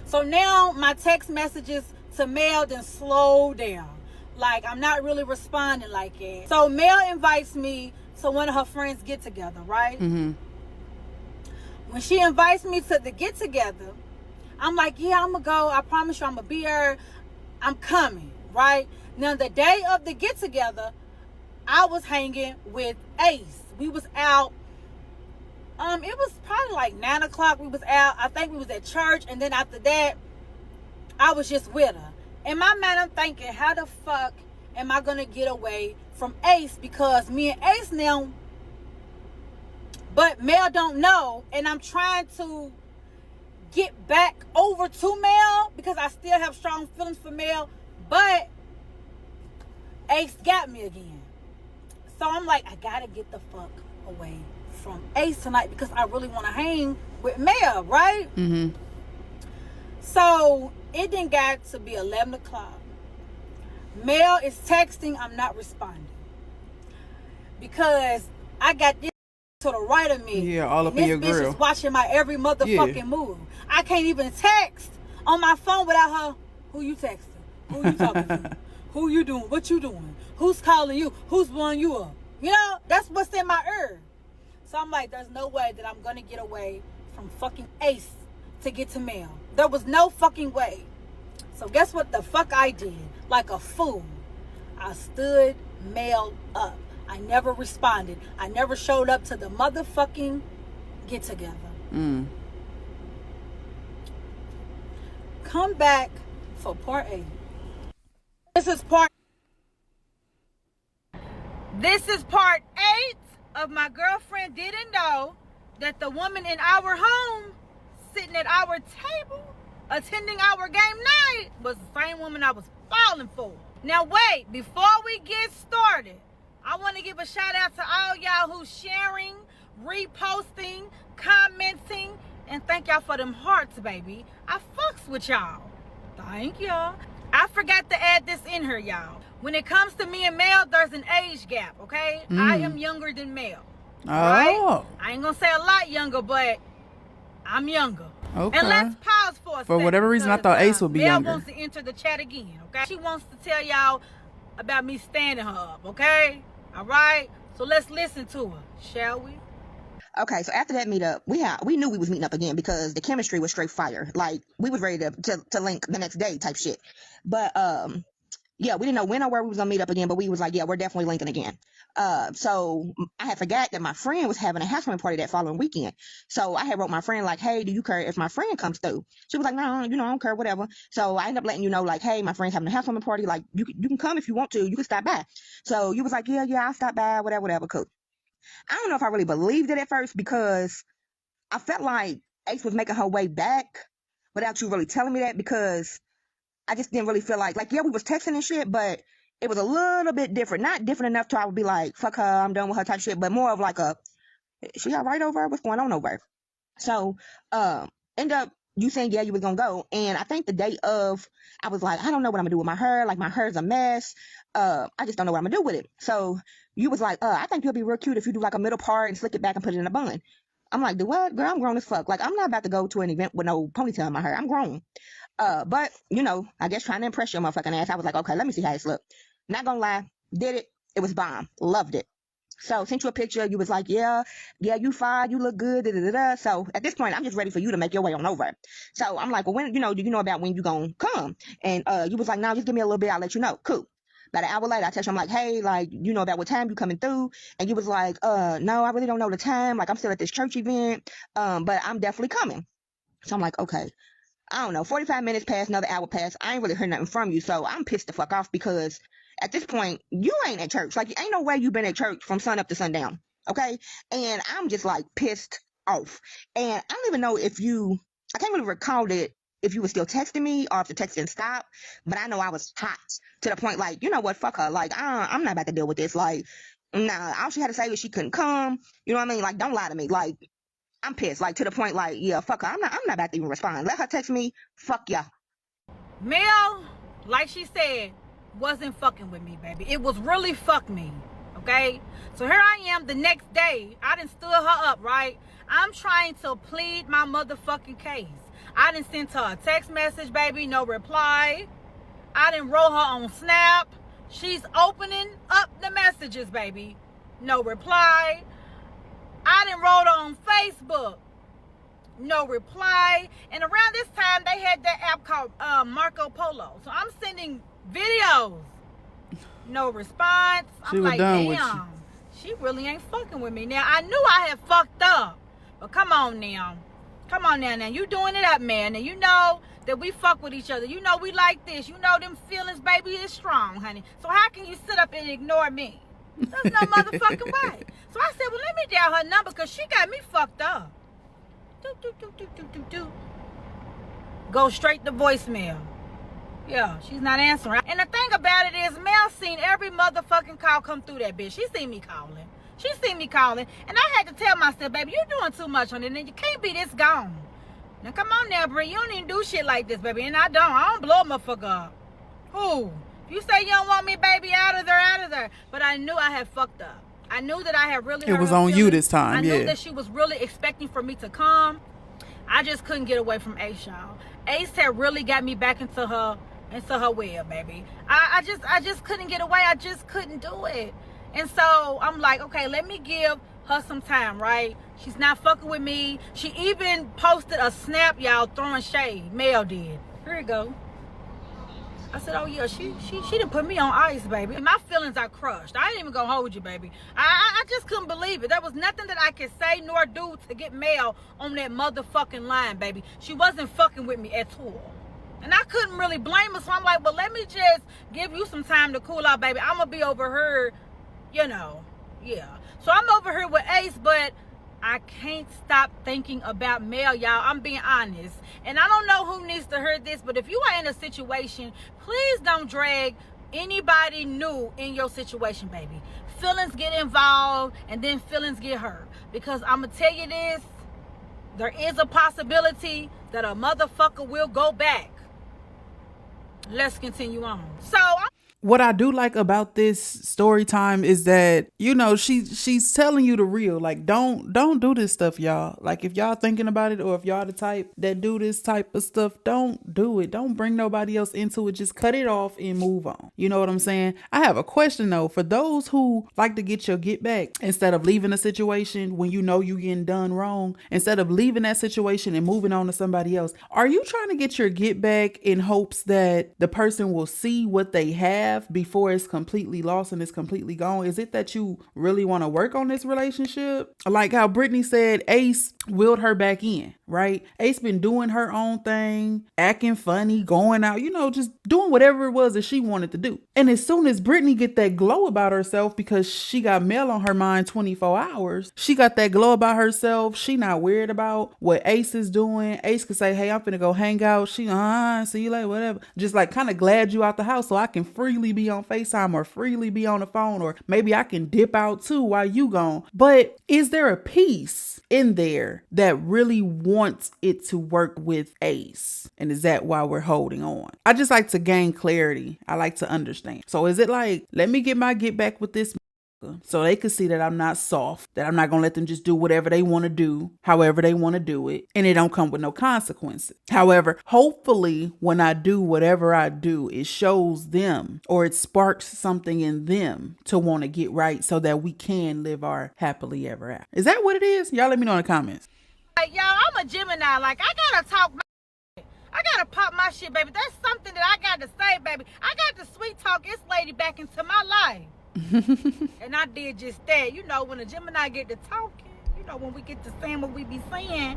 So now my text messages to Mel then slow down. Like, I'm not really responding like it. So Mel invites me to one of her friends' get together, right? When she invites me to the get together, I'm like, yeah, I'm gonna go. I promise you I'm gonna be here. I'm coming, right? Now, the day of the get together, I was hanging with Ace. We was out. It was probably like 9 o'clock. We was out. I think we was at church. And then after that, I was just with her. In my mind, I'm thinking, how the fuck am I going to get away from Ace? Because me and Ace now, but Mel don't know. And I'm trying to get back over to Mel because I still have strong feelings for Mel. But Ace got me again. So I'm like, I got to get the fuck away from Ace tonight because I really want to hang with Mel, right? So it then got to be 11 o'clock. Mel is texting. I'm not responding because I got this to the right of me. Yeah, all up in your grill. This bitch is watching my every motherfucking move. I can't even text on my phone without her. Who you texting? Who you talking to? Who you doing? What you doing? Who's calling you? Who's blowing you up? That's what's in my ear. So I'm like, there's no way that I'm going to get away from fucking Ace to get to Mel. There was no fucking way. So guess what the fuck I did? Like a fool. I stood Mel up. I never responded. I never showed up to the motherfucking get together. Come back for part 8. This is part 8 of my girlfriend didn't know that the woman in our home, sitting at our table, attending our game night, was the same woman I was falling for. Now wait, before we get started, I want to give a shout out to all y'all who's sharing, reposting, commenting, and thank y'all for them hearts, baby. I fucks with y'all. Thank y'all. I forgot to add this in here, y'all. When it comes to me and Mel, there's an age gap, okay? I am younger than Mel. Right? I ain't gonna say a lot younger, but I'm younger. Okay. And let's pause for a second. For whatever reason, I thought Ace would be younger. Mel wants to enter the chat again, okay? She wants to tell y'all about me standing her up, okay? All right? So let's listen to her, shall we? Okay, so after that meetup, we knew we was meeting up again because the chemistry was straight fire. Like, we was ready to link the next day type shit. But yeah, we didn't know when or where we was gonna meet up again, but we was like, yeah, we're definitely linking again. So I had forgot that my friend was having a housewarming party that following weekend. So I had wrote my friend like, hey, do you care if my friend comes through? She was like, no, I don't care, whatever. So I ended up letting you know, like, hey, my friend's having a housewarming party. Like, you can come if you want to. You can stop by. So you was like, yeah, I'll stop by, whatever, cool. I don't know if I really believed it at first because I felt like Ace was making her way back without you really telling me that, because I just didn't really feel like, yeah, we was texting and shit, but it was a little bit different. Not different enough to I would be like, fuck her, I'm done with her type shit, but more of like she all right over her? What's going on over her? So, end up you saying, yeah, you was gonna go. And I think the day of, I was like, I don't know what I'm gonna do with my hair. Like, my hair's a mess. I just don't know what I'm gonna do with it. So you was like, I think you'll be real cute if you do like a middle part and slick it back and put it in a bun. I'm like, do what? Girl, I'm grown as fuck. Like, I'm not about to go to an event with no ponytail in my hair. I'm grown. But, I guess trying to impress your motherfucking ass, I was like, okay, let me see how this look. Not gonna lie, did it. It was bomb. Loved it. So sent you a picture. You was like, yeah, you fine. You look good. Da, da, da, da. So at this point, I'm just ready for you to make your way on over. So I'm like, well, when, do you know about when you gonna come? And you was like, no, just give me a little bit. I'll let you know. Cool. About an hour later, I text you, I'm like, hey, like, you know about what time you coming through? And you was like, no, I really don't know the time. Like, I'm still at this church event, but I'm definitely coming. So I'm like, okay. I don't know, 45 minutes passed, another hour passed. I ain't really heard nothing from you. So I'm pissed the fuck off because at this point, you ain't at church. Like, ain't no way you been at church from sun up to sundown. Okay. And I'm just like pissed off. And I don't even know I can't really recall it if you were still texting me or if the text didn't stop. But I know I was hot to the point, like, you know what, fuck her. Like, I'm not about to deal with this. Like, nah, all she had to say was she couldn't come. You know what I mean? Like, don't lie to me. Like, I'm pissed, like to the point, like, yeah, fuck her. I'm not about to even respond. Let her text me. Fuck y'all. Mel, like she said, wasn't fucking with me, baby. It was really fuck me. Okay? So here I am the next day. I done stood her up, right? I'm trying to plead my motherfucking case. I done sent her a text message, baby, no reply. I done wrote her on Snap. She's opening up the messages, baby. No reply. I done wrote on Facebook. No reply. And around this time, they had that app called Marco Polo. So I'm sending videos. No response. I'm like, damn, she really ain't fucking with me. Now, I knew I had fucked up. But come on now. Come on now. You doing it up, man. And you know that we fuck with each other. You know we like this. You know them feelings, baby, is strong, honey. So how can you sit up and ignore me? There's no motherfucking way. So I said, well, let me dial her number because she got me fucked up. Go straight to voicemail. Yeah, she's not answering. And the thing about it is, Mel seen every motherfucking call come through that bitch. She seen me calling. And I had to tell myself, baby, you're doing too much on it, and you can't be this gone. Now, come on now, Brie. You don't even do shit like this, baby. And I don't blow a motherfucker up. Who? You say you don't want me, baby, out of there. But I knew I had fucked up. I knew that I had really hurt It was her on feelings. you this time, I yeah. knew that she was really expecting for me to come. I just couldn't get away from Ace, y'all. Ace had really got me back into her web, baby. I just couldn't get away. I just couldn't do it. And so I'm like, okay, let me give her some time, right? She's not fucking with me. She even posted a snap, y'all, throwing shade. Mel did. Here you go. I said, oh yeah, she done put me on ice, baby. My feelings are crushed. I ain't even gonna hold you, baby. I just couldn't believe it. There was nothing that I could say nor do to get Mel on that motherfucking line, baby. She wasn't fucking with me at all. And I couldn't really blame her, so I'm like, well, let me just give you some time to cool out, baby. I'm gonna be over here, you know, yeah. So I'm over here with Ace, but I can't stop thinking about Mel, y'all. I'm being honest. And I don't know who needs to hear this, but if you are in a situation, please don't drag anybody new in your situation, baby. Feelings get involved, and then feelings get hurt. Because I'm going to tell you this, there is a possibility that a motherfucker will go back. Let's continue on. So, what I do like about this story time is that, you know, she's telling you the real. Like, don't do this stuff, y'all. Like, if y'all thinking about it, or if y'all the type that do this type of stuff, don't do it. Don't bring nobody else into it. Just cut it off and move on. You know what I'm saying? I have a question though, for those who like to get your get back, instead of leaving a situation when you know you getting done wrong, instead of leaving that situation and moving on to somebody else, are you trying to get your get back in hopes that the person will see what they have before it's completely lost and it's completely gone? Is it that you really want to work on this relationship? Like how Brittany said, Ace willed her back in, right? Ace been doing her own thing, acting funny, going out, you know, just doing whatever it was that she wanted to do. And as soon as Brittany get that glow about herself, because she got Mel on her mind 24 hours, she got that glow about herself. She not worried about what Ace is doing. Ace could say, hey, I'm finna go hang out. She, see you later, whatever. Just like kind of glad you out the house so I can freely be on FaceTime or freely be on the phone, or maybe I can dip out too while you gone. But is there a piece in there that really wants it to work with Ace? And is that why we're holding on? I just like to gain clarity. I like to understand. So is it like, let me get my get back with this, motherfucker. So they could see that I'm not soft, that I'm not going to let them just do whatever they want to do, however they want to do it, and it don't come with no consequences. However, hopefully when I do whatever I do, it shows them or it sparks something in them to want to get right so that we can live our happily ever after. Is that what it is? Y'all let me know in the comments. Like, y'all, I'm a Gemini. Like, I gotta talk my shit. I gotta pop my shit, baby. That's something that I got to say, baby. I got to sweet talk this lady back into my life. And I did just that. You know, when a Gemini get to talking, you know, when we get to saying what we be saying,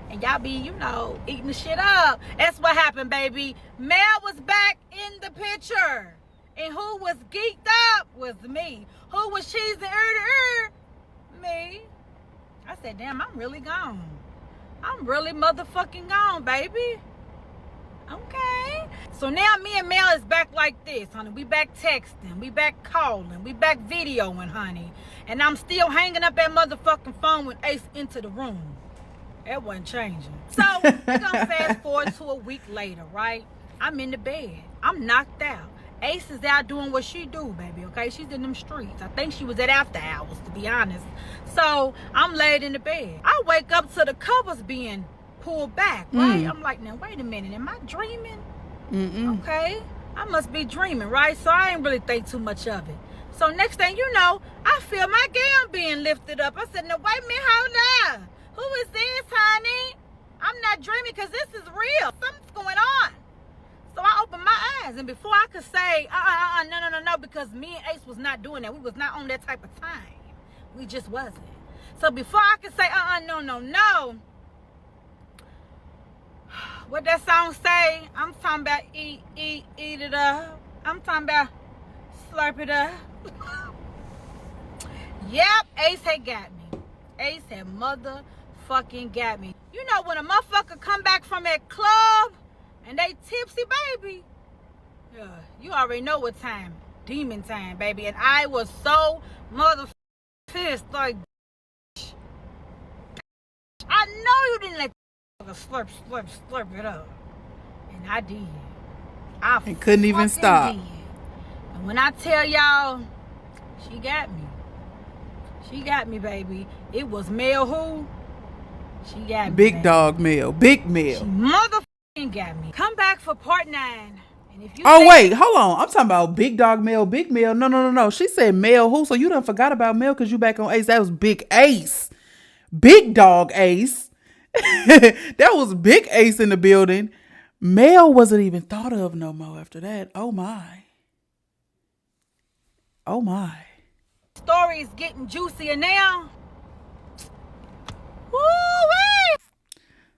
and y'all be, you know, eating the shit up. That's what happened, baby. Mel was back in the picture. And who was geeked up was me. Who was cheesing me. I said, damn, I'm really gone. I'm really motherfucking gone, baby. Okay. So now me and Mel is back like this, honey. We back texting. We back calling. We back videoing, honey. And I'm still hanging up that motherfucking phone when Ace into the room. That wasn't changing. So we're gonna fast forward to a week later, right? I'm in the bed. I'm knocked out. Ace is out doing what she do, baby, okay? She's in them streets. I think she was at after hours, to be honest. So I'm laid in the bed. I wake up to the covers being pulled back, right? I'm like, now, wait a minute. Am I dreaming? Okay. I must be dreaming, right? So I ain't really think too much of it. So next thing you know, I feel my gown being lifted up. I said, no, wait a minute, hold up. Who is this, honey? I'm not dreaming because this is real. Something's going on. So I opened my eyes, and before I could say, no, because me and Ace was not doing that. We was not on that type of time. We just wasn't. So before I could say, no. What that song say? I'm talking about eat it up. I'm talking about slurp it up. Yep, Ace had got me. Ace had motherfucking got me. You know when a motherfucker come back from that club and they tipsy, baby. Yeah, you already know what time. Demon time, baby. And I was so motherfucking pissed. Like, I know you didn't let the slurp it up. And I did. And couldn't even stop. Did. And when I tell y'all, she got me. She got me, baby. It was Mel who? She got me. Big dog Mel. Big Mel. She motherfucking got me. Come back for part 9. And if you wait, hold on. I'm talking about Big Dog Mel, Big Mel. No. She said Mel who? So you done forgot about Mel because you back on Ace. That was Big Ace. Big Dog Ace. That was Big Ace in the building. Mel wasn't even thought of no more after that. Oh my. Story is getting juicier now. Woo-wee!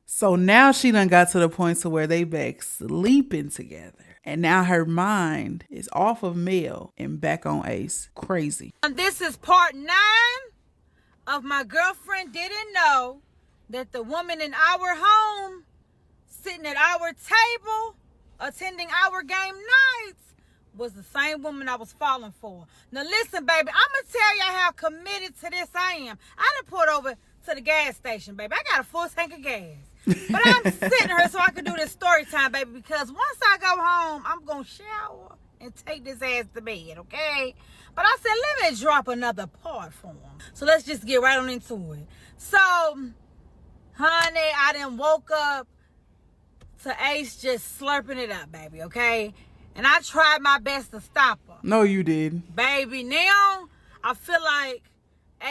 So now she done got to the point to where they back sleeping together. And now her mind is off of Mel and back on Ace. Crazy. And this is part 9 of My Girlfriend Didn't Know That the Woman in Our Home, sitting at our table, attending our game nights, was the same woman I was falling for. Now listen, baby, I'm going to tell y'all how committed to this I am. I done pulled over to the gas station, baby. I got a full tank of gas. But I'm sitting here so I can do this story time, baby, because once I go home, I'm going to shower and take this ass to bed, okay? But I said, let me drop another part for him. So let's just get right on into it. So, honey, I done woke up to Ace just slurping it up, baby, okay? And I tried my best to stop her. No, you didn't. Baby, now I feel like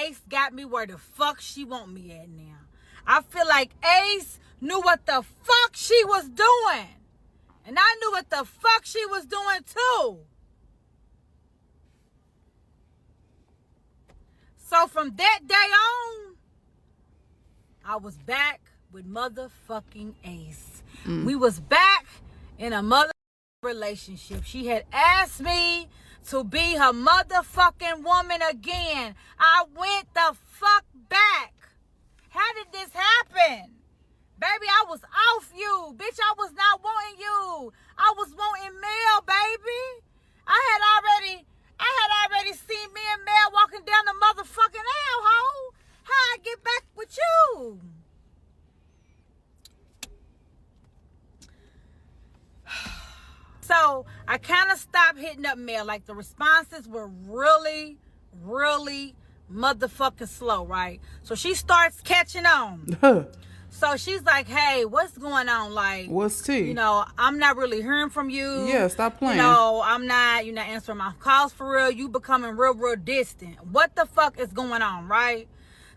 Ace got me where the fuck she want me at now. I feel like Ace knew what the fuck she was doing. And I knew what the fuck she was doing too. So from that day on, I was back with motherfucking Ace. We was back in a mother relationship. She had asked me to be her motherfucking woman again. I went the fuck back. How did this happen? Baby, I was off you. Bitch, I was not wanting you. I was wanting Mel, baby. I had already seen me and Mel walking down the motherfucking aisle, ho. How I get back with you? So I kind of stopped hitting up Mel. Like the responses were really, really motherfucking slow, right? So she starts catching on. So she's like, hey, what's going on? Like, what's tea? You know, I'm not really hearing from you. Yeah, stop playing. You know, you're not answering my calls for real. You becoming real distant. What the fuck is going on, right?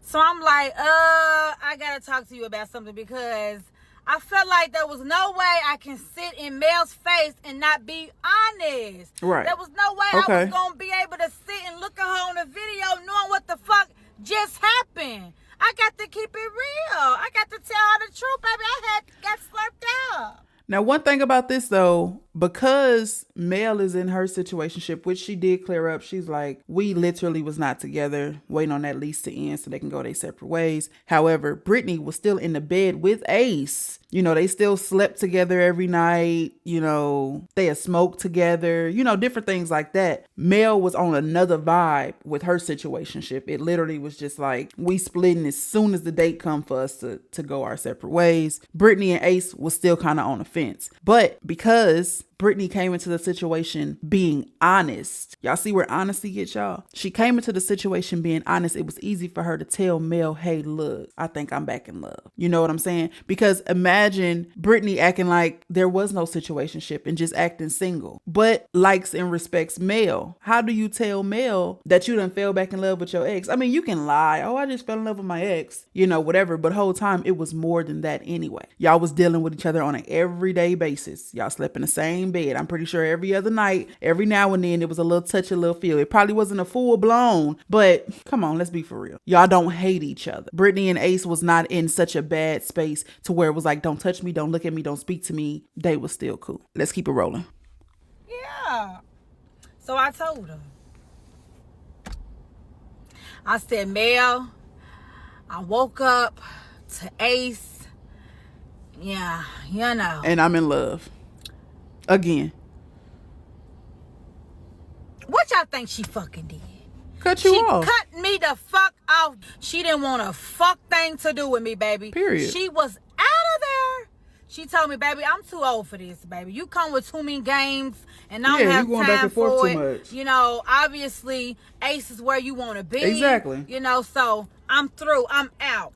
So I'm like, I gotta talk to you about something, because I felt like there was no way I can sit in Mel's face and not be honest. Right. There was no way I was gonna be able to sit and look at her on the video knowing what the fuck just happened. I got to keep it real. I got to tell her the truth, baby. I got slurped out. Now, one thing about this, though, because Mel is in her situationship, which she did clear up, she's like, we literally was not together, waiting on that lease to end so they can go their separate ways. However, Brittany was still in the bed with Ace. You know, they still slept together every night. You know, they had smoked together, you know, different things like that. Mel was on another vibe with her situationship. It literally was just like, we splitting as soon as the date come for us to go our separate ways. Brittany and Ace was still kind of on the fence. But because Brittany came into the situation being honest. Y'all see where honesty gets y'all? She came into the situation being honest. It was easy for her to tell Mel, hey, look, I think I'm back in love. You know what I'm saying? Because imagine Brittany acting like there was no situationship and just acting single, but likes and respects Mel. How do you tell Mel that you done fell back in love with your ex? I mean, you can lie. Oh, I just fell in love with my ex, you know, whatever. But whole time it was more than that anyway. Y'all was dealing with each other on an everyday basis. Y'all slept in the same bed. I'm pretty sure every other night, every now and then, it was a little touch, a little feel. It probably wasn't a full blown, but come on, let's be for real. Y'all don't hate each other. Brittany and Ace was not in such a bad space to where it was like, don't touch me, don't look at me, don't speak to me. They was still cool. Let's keep it rolling. Yeah. So I told her. I said, Mel, I woke up to Ace. Yeah, you know. And I'm in love. Again. What y'all think she fucking did? Cut you off. She cut me the fuck off. She didn't want a fuck thing to do with me, baby. Period. She was out of there. She told me, baby, I'm too old for this, baby. You come with too many games, and I don't have you going time back and forth for too it. much. You know, obviously, Ace is where you want to be. Exactly. You know, so I'm through. I'm out.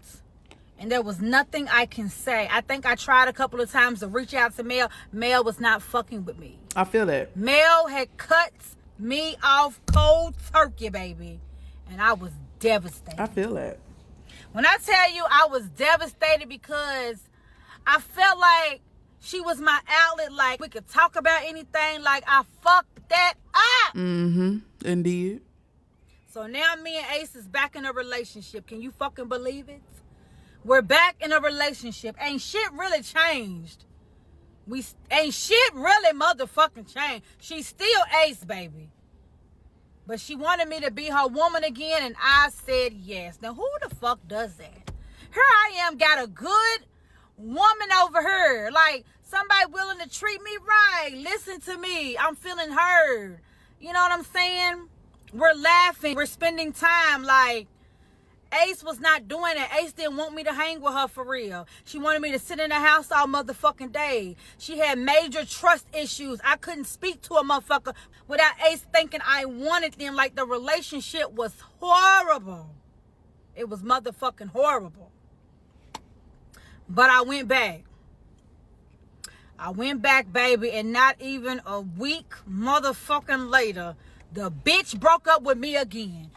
And there was nothing I can say. I think I tried a couple of times to reach out to Mel. Mel was not fucking with me. I feel that. Mel had cut me off cold turkey, baby. And I was devastated. I feel that. When I tell you I was devastated, because I felt like she was my outlet. Like, we could talk about anything. Like, I fucked that up. Mm-hmm. Indeed. So now me and Ace is back in a relationship. Can you fucking believe it? We're back in a relationship. Ain't shit really changed. Ain't shit really motherfucking changed. She's still Ace, baby. But she wanted me to be her woman again, and I said yes. Now, who the fuck does that? Here I am, got a good woman over here. Like, somebody willing to treat me right. Listen to me. I'm feeling heard. You know what I'm saying? We're laughing. We're spending time. Like, Ace was not doing it. Ace didn't want me to hang with her for real. She wanted me to sit in the house all motherfucking day. She had major trust issues. I couldn't speak to a motherfucker without Ace thinking I wanted them. Like, the relationship was horrible. It was motherfucking horrible. But I went back. I went back, baby, and not even a week motherfucking later, the bitch broke up with me again.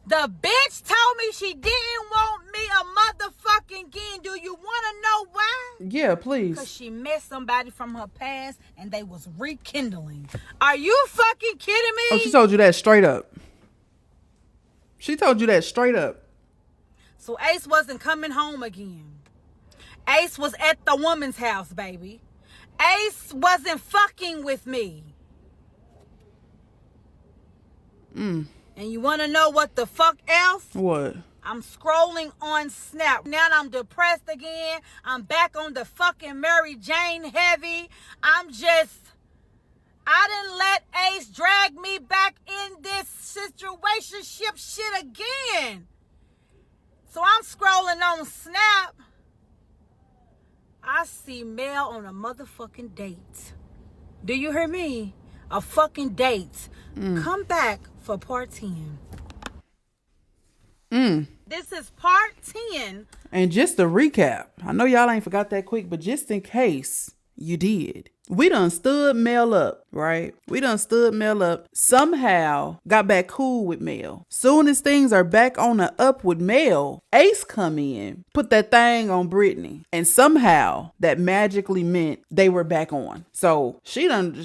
The bitch told me she didn't want me a motherfucking again. Do you want to know why? Yeah, please. Because she met somebody from her past and they was rekindling. Are you fucking kidding me? Oh, she told you that straight up. She told you that straight up. So Ace wasn't coming home again. Ace was at the woman's house, baby. Ace wasn't fucking with me. And you want to know what the fuck else? What? I'm scrolling on Snap. Now I'm depressed again. I'm back on the fucking Mary Jane heavy. I didn't let Ace drag me back in this situationship shit again. So I'm scrolling on Snap. I see Mel on a motherfucking date. Do you hear me? A fucking date. Come back for part 10. This is part 10. And just to recap, I know y'all ain't forgot that quick, but just in case you did, we done stood Mel up, right? We done stood Mel up, somehow got back cool with Mel. Soon as things are back on the up with Mel, Ace come in, put that thing on Brittany, and somehow that magically meant they were back on. So she done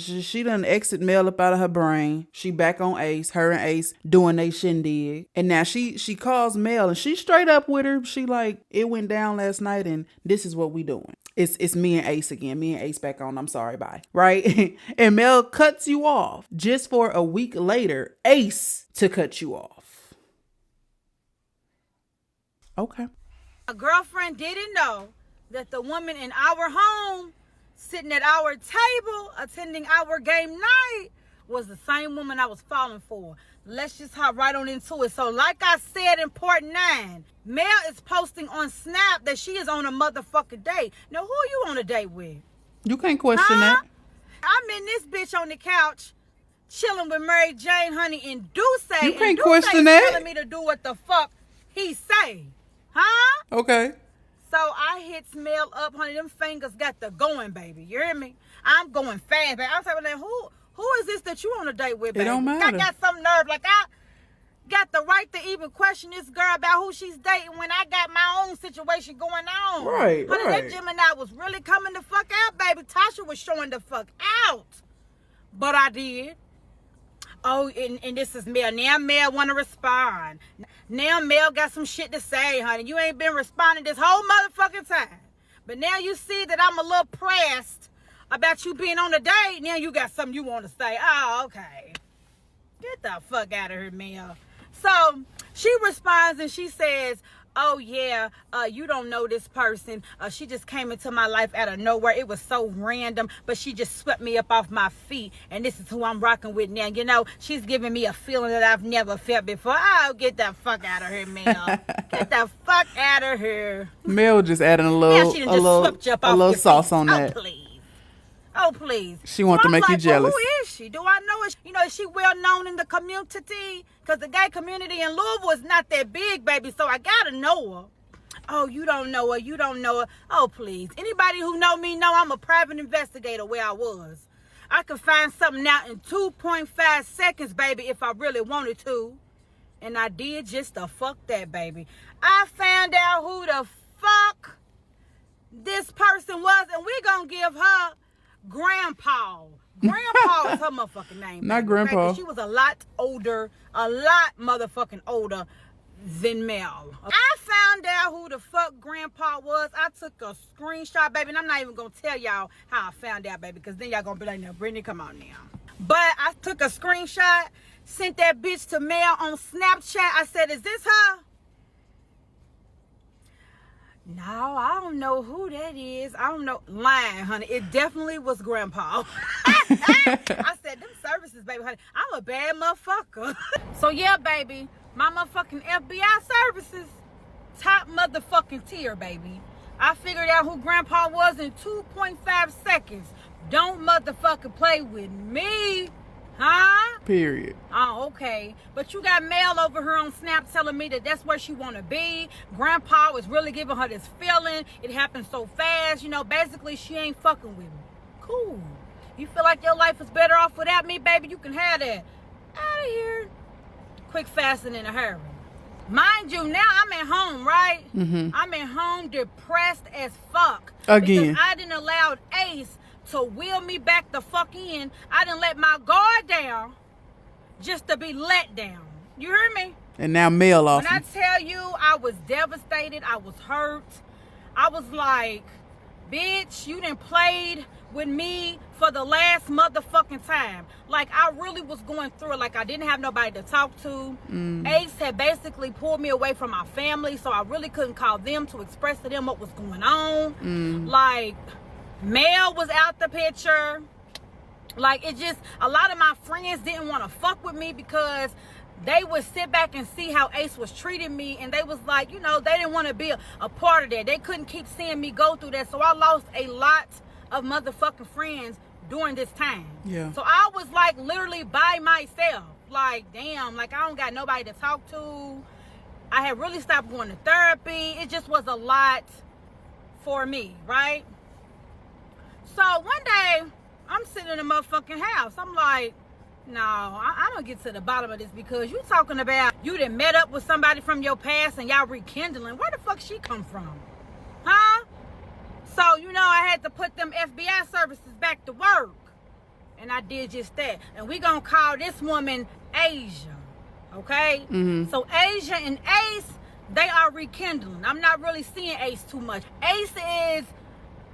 exit Mel up out of her brain. She back on Ace, her and Ace doing they shindig. And now she calls Mel and she straight up with her. She like, it went down last night and this is what we doing. It's me and Ace again. Me and Ace back on. I'm sorry, bye. Right? And Mel cuts you off just for a week later, Ace to cut you off. Okay. A girlfriend didn't know that the woman in our home, sitting at our table, attending our game night, was the same woman I was falling for. Let's just hop right on into it. So like I said in part 9, Mel is posting on Snap that she is on a motherfucking date. Now, who are you on a date with? You can't question that. I'm in this bitch on the couch, chilling with Mary Jane, honey, and Duce. You can't and Duce question that. telling me to do what the fuck he say. Huh? Okay. So I hits Mel up, honey. Them fingers got the going, baby. You hear me? I'm going fast, baby. I'm saying, who is this that you on a date with, baby? It don't matter. I got some nerve. Like, I got the right to even question this girl about who she's dating when I got my own situation going on. Right, honey, right. that Gemini was really coming the fuck out, baby. Tasha was showing the fuck out. But I did. Oh, and this is Mel. Now Mel want to respond. Now Mel got some shit to say, honey. You ain't been responding this whole motherfucking time. But now you see that I'm a little pressed about you being on a date. Now you got something you want to say. Oh, okay. Get the fuck out of here, Mel. So she responds and she says, oh yeah, you don't know this person. She just came into my life out of nowhere. It was so random, but she just swept me up off my feet. And this is who I'm rocking with now. You know, she's giving me a feeling that I've never felt before. Oh, get the fuck out of here, Mel. Get the fuck out of here. Mel just adding a little sauce on that. Oh, please. Oh, please. She wants to make you jealous. Well, who is she? Do I know her? You know, is she well known in the community? Because the gay community in Louisville is not that big, baby. So I got to know her. Oh, you don't know her. You don't know her. Oh, please. Anybody who know me know I'm a private investigator where I was. I could find something out in 2.5 seconds, baby, if I really wanted to. And I did just the fuck that, baby. I found out who the fuck this person was, and we're going to give her Grandpa. Grandpa is her motherfucking name. Not Grandpa. She was a lot motherfucking older than Mel. I found out who the fuck Grandpa was. I took a screenshot, baby, and I'm not even gonna tell y'all how I found out, baby, because then y'all gonna be like, now, Brittany, come on now. But I took a screenshot, sent that bitch to Mel on Snapchat. I said, is this her? No, I don't know who that is. I don't know. Lying, honey. It definitely was Grandpa. I said, them services, baby, honey. I'm a bad motherfucker. So, yeah, baby. My motherfucking FBI services. Top motherfucking tier, baby. I figured out who Grandpa was in 2.5 seconds. Don't motherfucking play with me. Huh? Period. Oh, okay. But you got Mel over here on Snap telling me that that's where she want to be. Grandpa was really giving her this feeling. It happened so fast. You know, basically, she ain't fucking with me. Cool. You feel like your life is better off without me, baby? You can have that. Out of here. Quick, fast, and in a hurry. Mind you, now I'm at home, right? Mm-hmm. I'm at home depressed as fuck. Again. Because I didn't allow Ace to wheel me back the fuck in. I didn't let my guard down just to be let down. You hear me? And now Mel off. When I tell you I was devastated, I was hurt. I was like, bitch, you done played with me for the last motherfucking time. Like, I really was going through it. Like, I didn't have nobody to talk to. Ace had basically pulled me away from my family, so I really couldn't call them to express to them what was going on. Like, Mel was out the picture. Like, it just, a lot of my friends didn't want to fuck with me because they would sit back and see how Ace was treating me, and they was like, you know, they didn't want to be a part of that. They couldn't keep seeing me go through that. So I lost a lot of motherfucking friends during this time. Yeah. So I was like literally by myself. Like, damn, like I don't got nobody to talk to. I had really stopped going to therapy. It just was a lot for me, right? So one day, I'm sitting in the motherfucking house. I'm like, no, I'm gonna get to the bottom of this, because you talking about you done met up with somebody from your past and y'all rekindling. Where the fuck she come from? Huh? So, you know, I had to put them FBI services back to work. And I did just that. And we gonna call this woman Asia. Okay? So Asia and Ace, they are rekindling. I'm not really seeing Ace too much. Ace is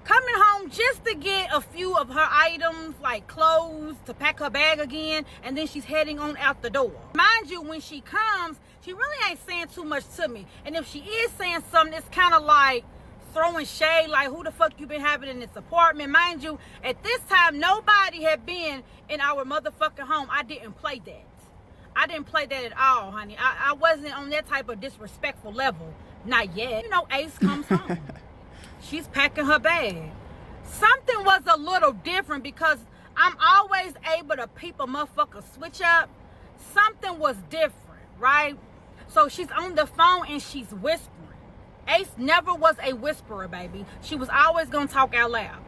coming home just to get a few of her items, like clothes, to pack her bag again, and then she's heading on out the door. Mind you, when she comes, she really ain't saying too much to me. And if she is saying something, it's kind of like throwing shade, like, who the fuck you been having in this apartment? Mind you, at this time, nobody had been in our motherfucking home. I didn't play that. I didn't play that at all, honey. I wasn't on that type of disrespectful level. Not yet. You know, Ace comes home. She's packing her bag. Something was a little different, because I'm always able to peep a motherfucker switch up. Something was different, right? So she's on the phone and she's whispering. Ace never was a whisperer, baby. She was always gonna talk out loud.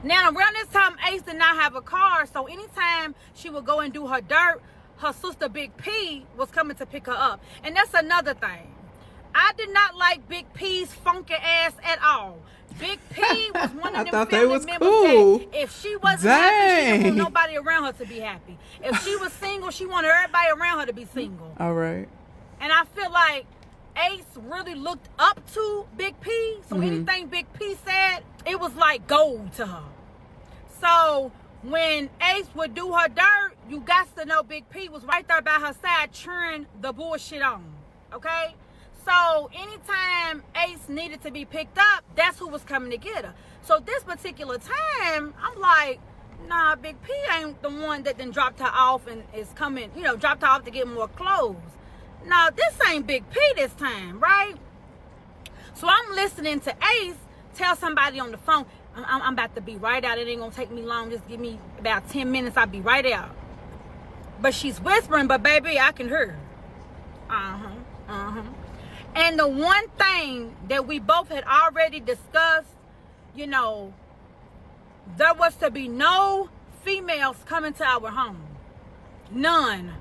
Now, around this time, Ace did not have a car, so anytime she would go and do her dirt, her sister Big P was coming to pick her up. And that's another thing. I did not like Big P's funky ass at all. Big P was one of them family members that if she wasn't happy, she didn't want nobody around her to be happy. If she was single, she wanted everybody around her to be single. All right. And I feel like Ace really looked up to Big P. So anything Big P said, it was like gold to her. So when Ace would do her dirt, you got to know Big P was right there by her side cheering the bullshit on. Okay? So anytime Ace needed to be picked up, that's who was coming to get her. So this particular time, I'm like, nah, Big P ain't the one that then dropped her off and is coming, you know, dropped her off to get more clothes. No, this ain't Big P this time, right? So I'm listening to Ace tell somebody on the phone, I'm about to be right out. It ain't gonna take me long. Just give me about 10 minutes. I'll be right out. But she's whispering, but baby, I can hear her. And the one thing that we both had already discussed, you know, there was to be no females coming to our home. None.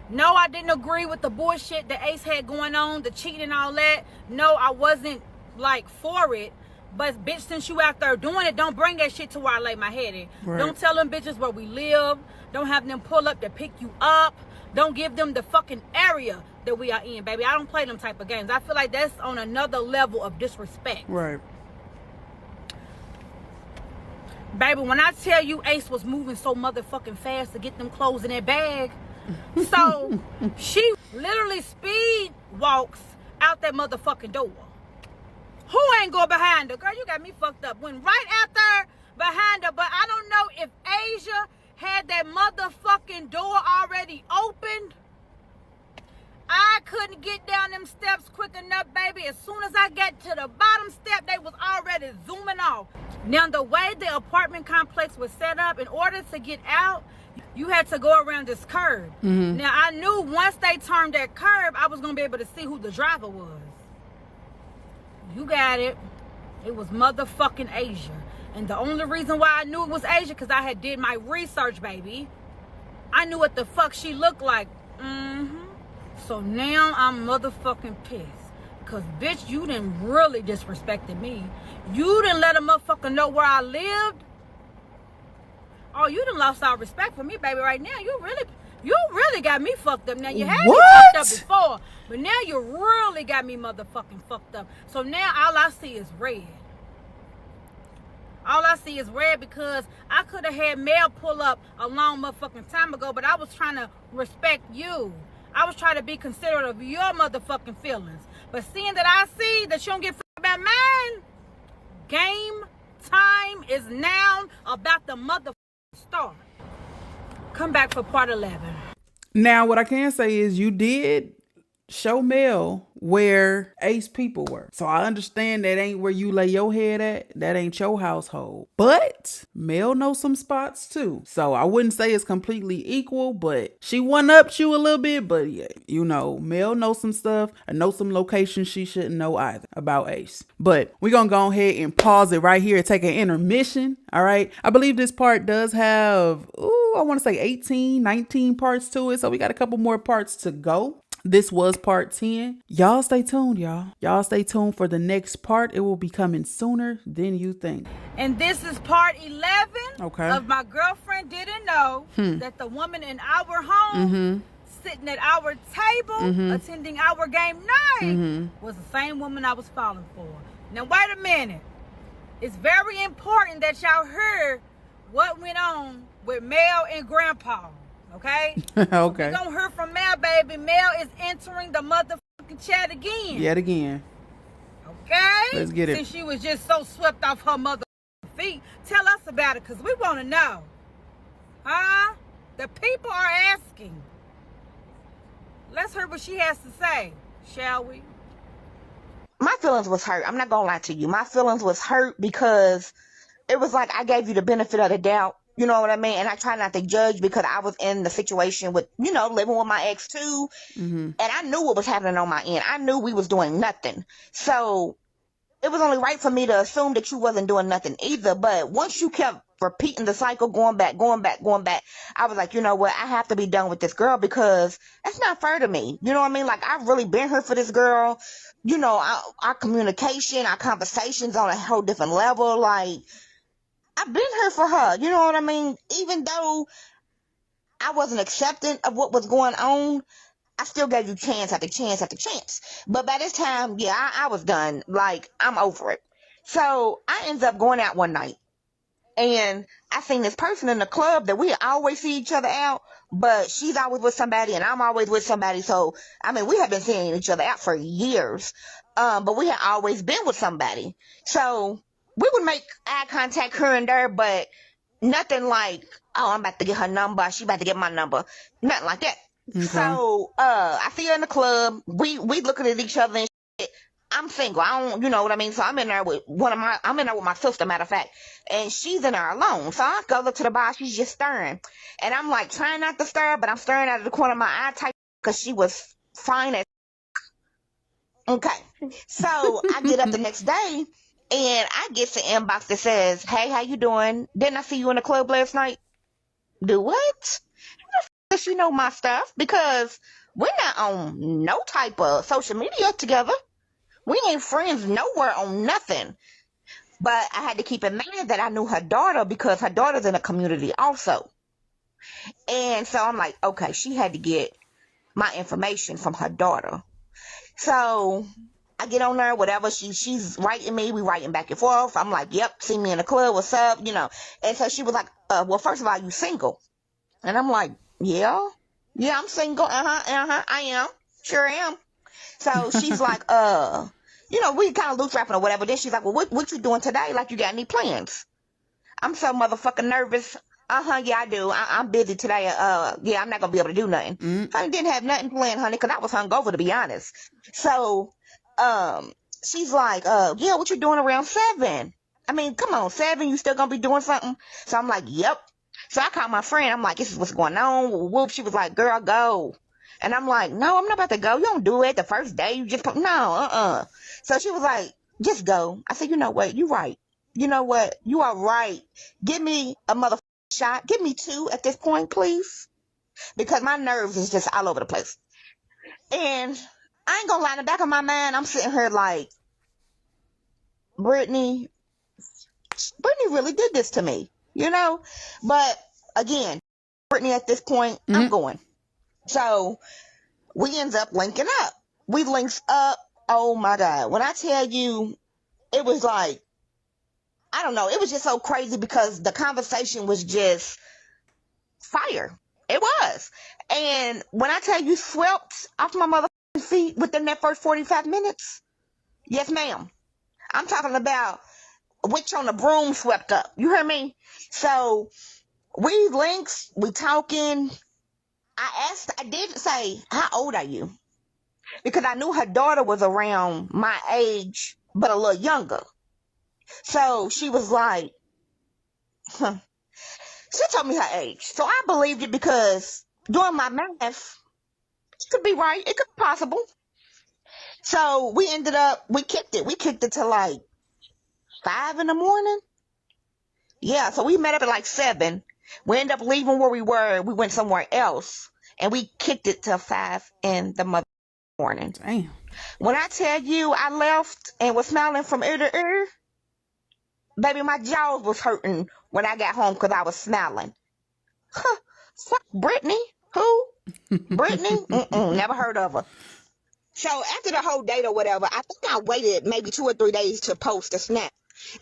No, I didn't agree with the bullshit that Ace had going on, the cheating and all that. No, I wasn't like for it. But bitch, since you out there doing it, don't bring that shit to where I lay my head in. Right. Don't tell them bitches where we live. Don't have them pull up to pick you up. Don't give them the fucking area that we are in, baby. I don't play them type of games. I feel like that's on another level of disrespect. Right. Baby, when I tell you Ace was moving so motherfucking fast to get them clothes in that bag, so she literally speed walks out that motherfucking door. Who ain't go behind her? Girl, you got me fucked up. Went right out there behind her, but I don't know if Asia had that motherfucking door already opened. I couldn't get down them steps quick enough, baby. As soon as I got to the bottom step, they was already zooming off. Now, the way the apartment complex was set up, in order to get out, you had to go around this curb. Now, I knew once they turned that curb, I was going to be able to see who the driver was. You got it. It was motherfucking Asia. And the only reason why I knew it was Asia, because I had did my research, baby. I knew what the fuck she looked like. So now I'm motherfucking pissed. Because, bitch, you done really disrespected me. You done let a motherfucker know where I lived. Oh, you done lost all respect for me, baby, right now. You really got me fucked up. Now, you had me fucked up before. But now you really got me motherfucking fucked up. So now all I see is red. All I see is red, because I could have had mail pull up a long motherfucking time ago, but I was trying to respect you. I was trying to be considerate of your motherfucking feelings. But seeing that I see that you don't get fucked about mine, game time is now about the motherfucking start. Come back for part 11. Now, what I can say is you did show Mel where Ace people were. So I understand that ain't where you lay your head at. That ain't your household. But Mel knows some spots too. So I wouldn't say it's completely equal, but she one-upped you a little bit. But yeah, you know, Mel knows some stuff. I know some locations she shouldn't know either about Ace. But we're going to go ahead and pause it right here and take an intermission. All right. I believe this part does have, I want to say 18, 19 parts to it. So we got a couple more parts to go. This was part 10. Y'all stay tuned, y'all. Y'all stay tuned for the next part. It will be coming sooner than you think. And this is part 11 Okay. of My Girlfriend Didn't Know That the Woman in Our Home sitting at our table attending our game night was the same woman I was falling for. Now wait a minute. It's very important that y'all heard what went on with Mel and Grandpa. Okay? Okay. We're gonna hear from Mel, baby. Mel is entering the motherfucking chat again. Yet again. Okay? Let's get it. Since she was just so swept off her motherfucking feet, tell us about it, because we want to know. Huh? The people are asking. Let's hear what she has to say, shall we? My feelings was hurt. I'm not gonna lie to you. My feelings was hurt because it was like I gave you the benefit of the doubt. You know what I mean? And I try not to judge because I was in the situation with, living with my ex too. And I knew what was happening on my end. I knew we was doing nothing. So it was only right for me to assume that you wasn't doing nothing either. But once you kept repeating the cycle, going back, I was like, you know what? I have to be done with this girl because that's not fair to me. You know what I mean? Like, I've really been here for this girl. Our communication, our conversations on a whole different level. Like, I've been here for her, you know what I mean? Even though I wasn't accepting of what was going on, I still gave you chance after chance after chance. But by this time, I was done. Like, I'm over it. So I ended up going out one night. And I seen this person in the club that we always see each other out, but she's always with somebody and I'm always with somebody. So, I mean, we have been seeing each other out for years. But we had always been with somebody. So we would make eye contact here and there, but nothing like, oh, I'm about to get her number. She about to get my number. Nothing like that. Okay. So, I see her in the club. We looking at each other and shit. I'm single. I don't, you know what I mean? So I'm in there with I'm in there with my sister, matter of fact. And she's in there alone. So I go up to the bar. She's just staring. And I'm like trying not to stare, but I'm staring out of the corner of my eye type because she was fine as okay. So I get up the next day. And I get the inbox that says, hey, how you doing? Didn't I see you in the club last night? Do what? How the does she know my stuff? Because we're not on no type of social media together. We ain't friends nowhere on nothing. But I had to keep in mind that I knew her daughter because her daughter's in a community also. And so I'm like, okay, she had to get my information from her daughter. So I get on there, whatever, she's writing me, we writing back and forth. I'm like, yep, see me in the club, what's up, And so she was like, well, first of all, you single? And I'm like, yeah, I'm single, I am, sure am. So she's like, we kind of loose rapping or whatever. Then she's like, well, what you doing today? Like, you got any plans? I'm so motherfucking nervous. Yeah, I do. I'm busy today. I'm not gonna be able to do nothing. I didn't have nothing planned, honey, because I was hungover, to be honest. So, she's like, what you doing around 7? I mean, come on, 7, you still gonna be doing something? So I'm like, yep. So I called my friend. I'm like, this is what's going on. Whoop. She was like, girl, go. And I'm like, no, I'm not about to go. You don't do it the first day. You just no. So she was like, just go. I said, you know what? You're right. You know what? You are right. Give me a motherfucking shot. Give me 2 at this point, please. Because my nerves is just all over the place. And I ain't gonna lie, in the back of my mind, I'm sitting here like, Brittany really did this to me, But again, Brittany at this point, I'm going. So we ends up linking up. We links up. Oh my God. When I tell you, it was like, I don't know. It was just so crazy because the conversation was just fire. It was. And when I tell you swept off my motherfucking feet within that first 45 minutes, yes, ma'am. I'm talking about witch on the broom swept up. You hear me? So we links, we talking. I did say, how old are you? because I knew her daughter was around my age, but a little younger. So she was like, huh. She told me her age. So I believed it because doing my math, it could be right. It could be possible. So we kicked it. We kicked it till like 5 in the morning. Yeah, so we met up at like 7. We ended up leaving where we were. We went somewhere else. And we kicked it till 5 in the morning. Damn. When I tell you I left and was smiling from ear to ear, baby, my jaws was hurting when I got home because I was smiling. Huh, fuck Brittany. Who? Brittany? Never heard of her. So after the whole date or whatever, I think I waited maybe 2 or 3 days to post a snap.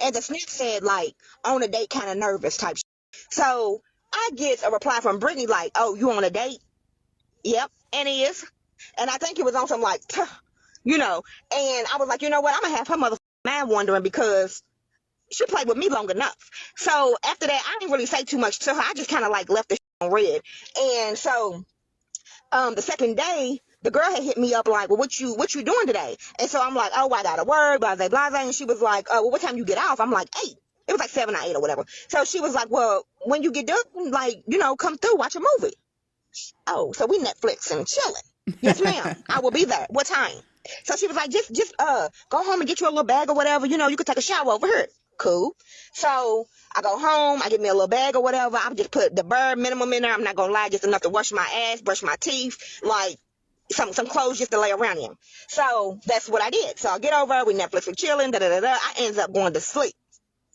And the snap said, like, on a date, kind of nervous type shit. So I get a reply from Brittany like, oh, you on a date? Yep, and he is. And I think it was on some like, you know. And I was like, you know what? I'm going to have her motherfucking mind wondering because she played with me long enough. So after that, I didn't really say too much to her. I just kind of like left the shit on red. And so the second day, the girl had hit me up like, well, what you doing today? And so I'm like, oh, I got a word, blah, blah, blah. And she was like, well, what time you get off? I'm like, 8. It was like 7 or 8 or whatever. So she was like, well, when you get done, like, you know, come through, watch a movie. Oh, so we Netflix and chilling. Yes, ma'am. I will be there. What time? So she was like, just go home and get you a little bag or whatever. You know, you could take a shower over here. Cool. So I go home, I get me a little bag or whatever. I just put the bare minimum in there. I'm not gonna lie, just enough to wash my ass, brush my teeth, like some clothes just to lay around in. So that's what I did. So I get over, we Netflix and chilling, I ends up going to sleep.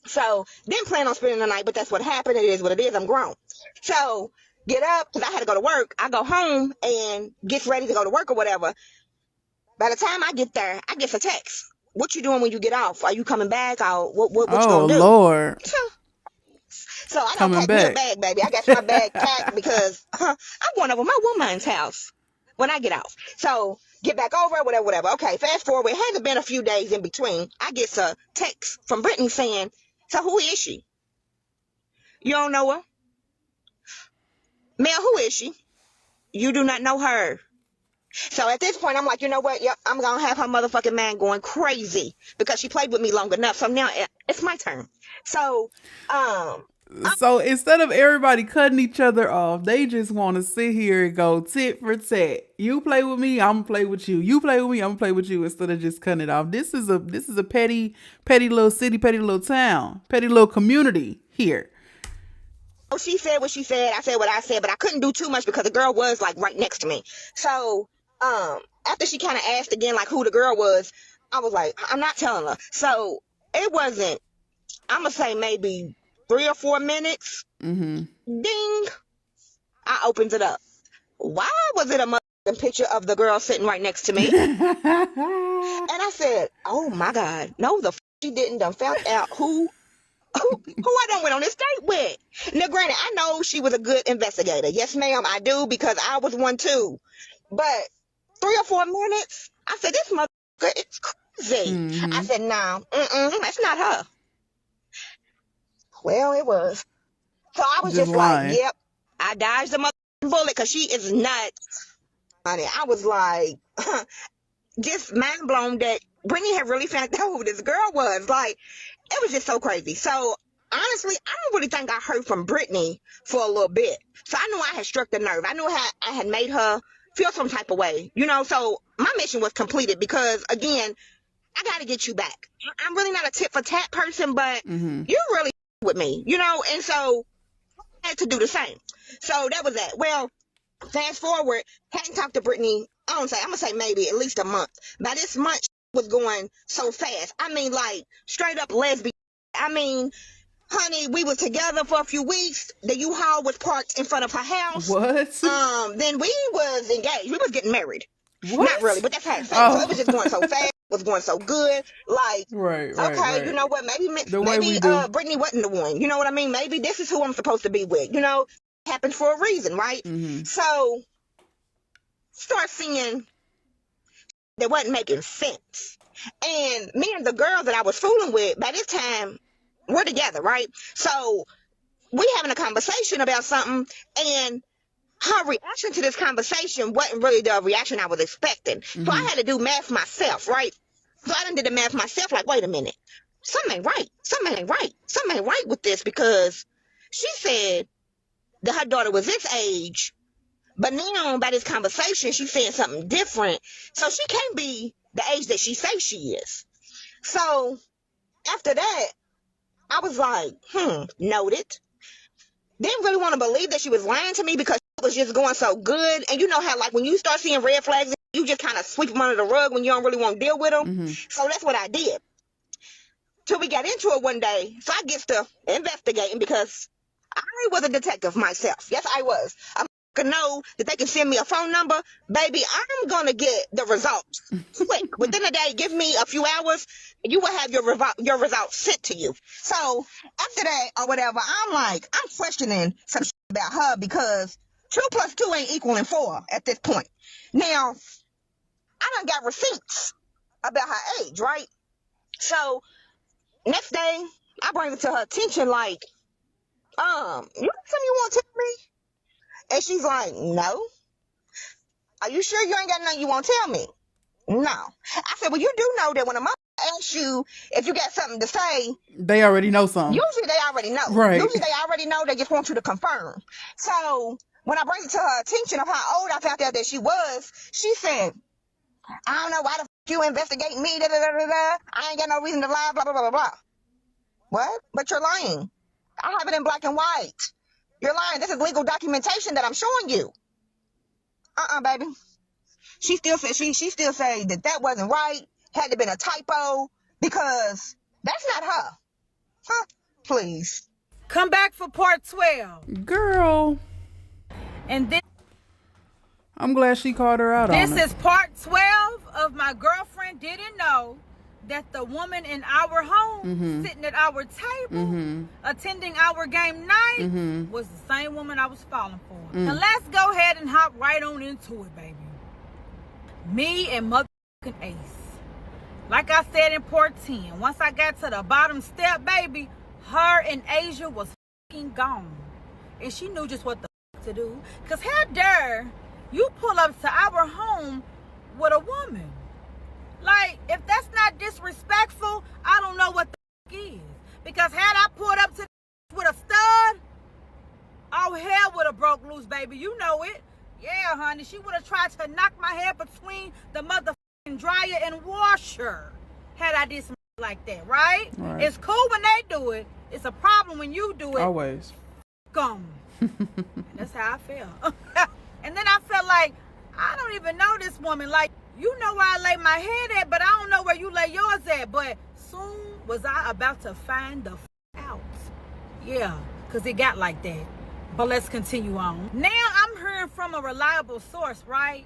So didn't plan on spending the night, but that's what happened. It is what it is. I'm grown. So get up, because I had to go to work. I go home and get ready to go to work or whatever. By the time I get there, I get a text. What you doing when you get off? Are you coming back? Or what you gonna do? Oh, Lord. So I don't pack me a bag, baby. I got my bag packed because I'm going over my woman's house when I get off. So get back over, whatever. Okay, fast forward. It hasn't been a few days in between. I get a text from Brittany saying, so who is she? You don't know her? Mel, who is she? You do not know her. So at this point, I'm like, you know what? Yep, I'm going to have her motherfucking man going crazy because she played with me long enough. So now it's my turn. So, So instead of everybody cutting each other off, they just want to sit here and go tit for tat. You play with me, I'm gonna play with you. You play with me, I'm gonna play with you. Instead of just cutting it off. This is a petty little city, petty little town, petty little community here. She said what she said. I said what I said, but I couldn't do too much because the girl was like right next to me. So after she kind of asked again like who the girl was, I was like, I'm not telling her. So it wasn't, I'm gonna say maybe 3 or 4 minutes. Mm-hmm. Ding. I opened it up. Why was it a motherfucking picture of the girl sitting right next to me? And I said, oh my God, no, she didn't. Done found out who I done went on this date with. Now, granted, I know she was a good investigator. Yes, ma'am, I do, because I was one too. But 3 or 4 minutes, I said, this motherfucker is crazy. Mm-hmm. I said, no, that's not her. Well, it was. So I was just lying. like, yep, I dodged the motherfucking bullet because she is nuts. Honey, I was like, just mind blown that Brittany had really found out who this girl was. Like, it was just so crazy. So honestly, I don't really think I heard from Brittany for a little bit. So I knew I had struck the nerve. I knew I had made her feel some type of way, you know. So my mission was completed because, again, I got to get you back. I'm really not a tit for tat person, but you really with me, you know. And so I had to do the same. So that was that. Well, fast forward, hadn't talked to Brittany, I'm gonna say maybe at least a month. By this month, was going so fast. I mean, like, straight up lesbian. I mean, honey, we were together for a few weeks. The U-Haul was parked in front of her house. What? Then we was engaged. We was getting married. What? Not really, but that's how it Oh. So it was just going so fast. It was going so good. Like, Right. you know what? Maybe we do. Brittany wasn't the one. You know what I mean? Maybe this is who I'm supposed to be with. You know, it happens for a reason, right? Mm-hmm. So, start seeing that wasn't making sense. And me and the girl that I was fooling with, by this time, we're together, right? So we having a conversation about something, and her reaction to this conversation wasn't really the reaction I was expecting. So I had to do math myself, right? So I done did the math myself, like, wait a minute. Something ain't right. Something ain't right. Something ain't right with this, because she said that her daughter was this age, but now by this conversation, she's saying something different. So she can't be the age that she says she is. So after that, I was like, noted. Didn't really want to believe that she was lying to me because it was just going so good. And you know how, like, when you start seeing red flags, you just kind of sweep them under the rug when you don't really want to deal with them. So that's what I did. Till we got into it one day. So I get to investigating because I was a detective myself. Yes, I was. I'm gonna know that they can send me a phone number. Baby, I'm going to get the results quick. Within a day, give me a few hours, you will have your results sent to you. So after that or whatever, I'm questioning some shit about her because 2 + 2 ain't equaling 4 at this point. Now, I done got receipts about her age, right? So next day, I bring it to her attention like, you got something you want to tell me? And she's like, no. Are you sure you ain't got nothing you want to tell me? No. I said, well, you do know that when a mother asks you if you got something to say, They already know something. usually they already know. Right. Usually they already know. They just want you to confirm. So when I bring it to her attention of how old I found out that she was, she said, I don't know why the f*** you investigating me, da-da-da-da-da. I ain't got no reason to lie, blah, blah, blah, blah, blah. What? But you're lying. I have it in black and white. You're lying. This is legal documentation that I'm showing you. Baby. She still said she still say that wasn't right. Had to been a typo because that's not her. Huh? Please. Come back for part 12. Girl, And then I'm glad she called her out on this it. is part 12 of My Girlfriend Didn't Know That the Woman in Our Home, sitting at our table, attending our game night, was the same woman I was falling for. Now let's go ahead and hop right on into it, baby. Me and motherfucking Ace. Like I said in part 10, once I got to the bottom step, baby, her and Asia was fucking gone. And she knew just what the fuck to do. Because how dare you pull up to our home with a woman? Like, if that's not disrespectful, I don't know what the fuck is. Because had I pulled up to with a stud, oh, hell would have broke loose, baby. You know it. Yeah, honey. She would have tried to knock my head between the motherfucking dryer and washer. Had I did some like that, right? It's cool when they do it. It's a problem when you do it. Always. Come. That's how I felt. And then I felt like, I don't even know this woman. Like, you know where I lay my head at, but I don't know where you lay yours at. But soon was I about to find the out. Yeah, because it got like that. But let's continue on. Now I'm hearing from a reliable source, right?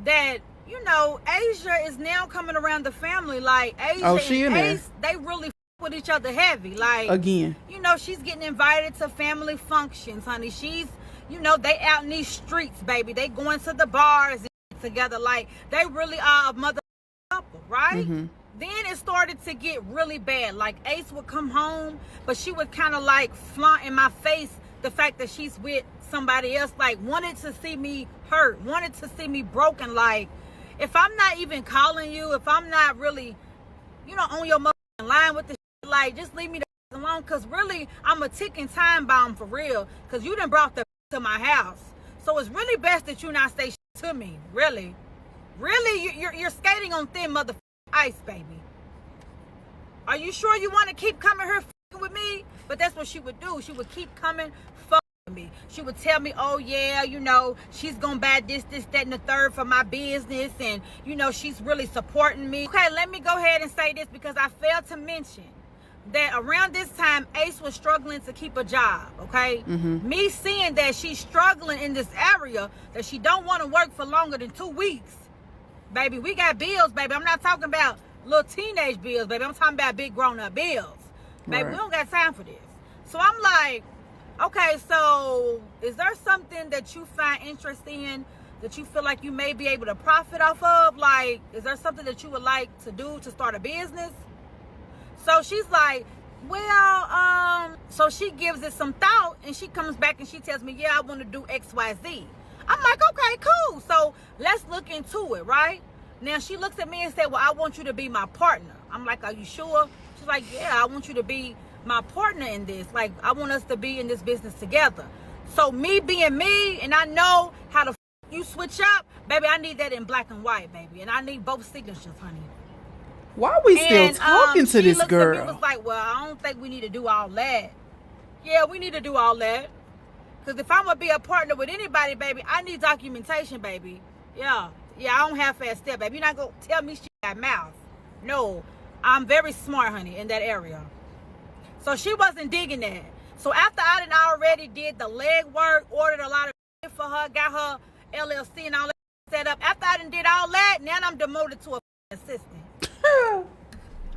That, you know, Asia is now coming around the family. Like, Asia and Ace, they really with each other heavy. Like, again, you know, she's getting invited to family functions, honey. She's, you know, they out in these streets, baby. They going to the bars together. Like, they really are a mother couple, right? Then it started to get really bad. Like, Ace would come home, but she would kind of like flaunt in my face the fact that she's with somebody else. Like, wanted to see me hurt, wanted to see me broken. Like, if I'm not even calling you, if I'm not really, you know, on your motherfucking line with the shit, like, just leave me the alone. Because really, I'm a ticking time bomb for real. Because you done brought the to my house. So it's really best that you not say shit to me. Really. Really, you're skating on thin motherfucking ice, baby. Are you sure you want to keep coming here with me? But that's what she would do. She would keep coming with me. She would tell me, oh yeah, you know, she's gonna buy this, that, and the third for my business, and you know, she's really supporting me. Okay, let me go ahead and say this because I failed to mention that around this time, Ace was struggling to keep a job, okay? Me seeing that she's struggling in this area, that she don't want to work for longer than 2 weeks. Baby, we got bills, baby. I'm not talking about little teenage bills, baby. I'm talking about big grown-up bills. Baby, we don't got time for this. So I'm like, okay, so is there something that you find interesting in that you feel like you may be able to profit off of? Like, is there something that you would like to do to start a business? So she's like, Well, so she gives it some thought, and she comes back and she tells me, yeah, I want to do XYZ. I'm like, okay, cool. So let's look into it, right? Now she looks at me and said, well, I want you to be my partner. I'm like, are you sure? She's like, yeah, I want you to be my partner in this. Like, I want us to be in this business together. So me being me, and I know how to you switch up, baby, I need that in black and white, baby. And I need both signatures, honey. Why are we still talking to this girl? She was like, well, I don't think we need to do all that. Yeah, we need to do all that. Because if I'm going to be a partner with anybody, baby, I need documentation, baby. Yeah, I don't have fast step, baby. You're not going to tell me she got mouth. No, I'm very smart, honey, in that area. So she wasn't digging that. So after I done already did the leg work, ordered a lot of shit for her, got her LLC and all that set up. After I done did all that, now I'm demoted to a assistant.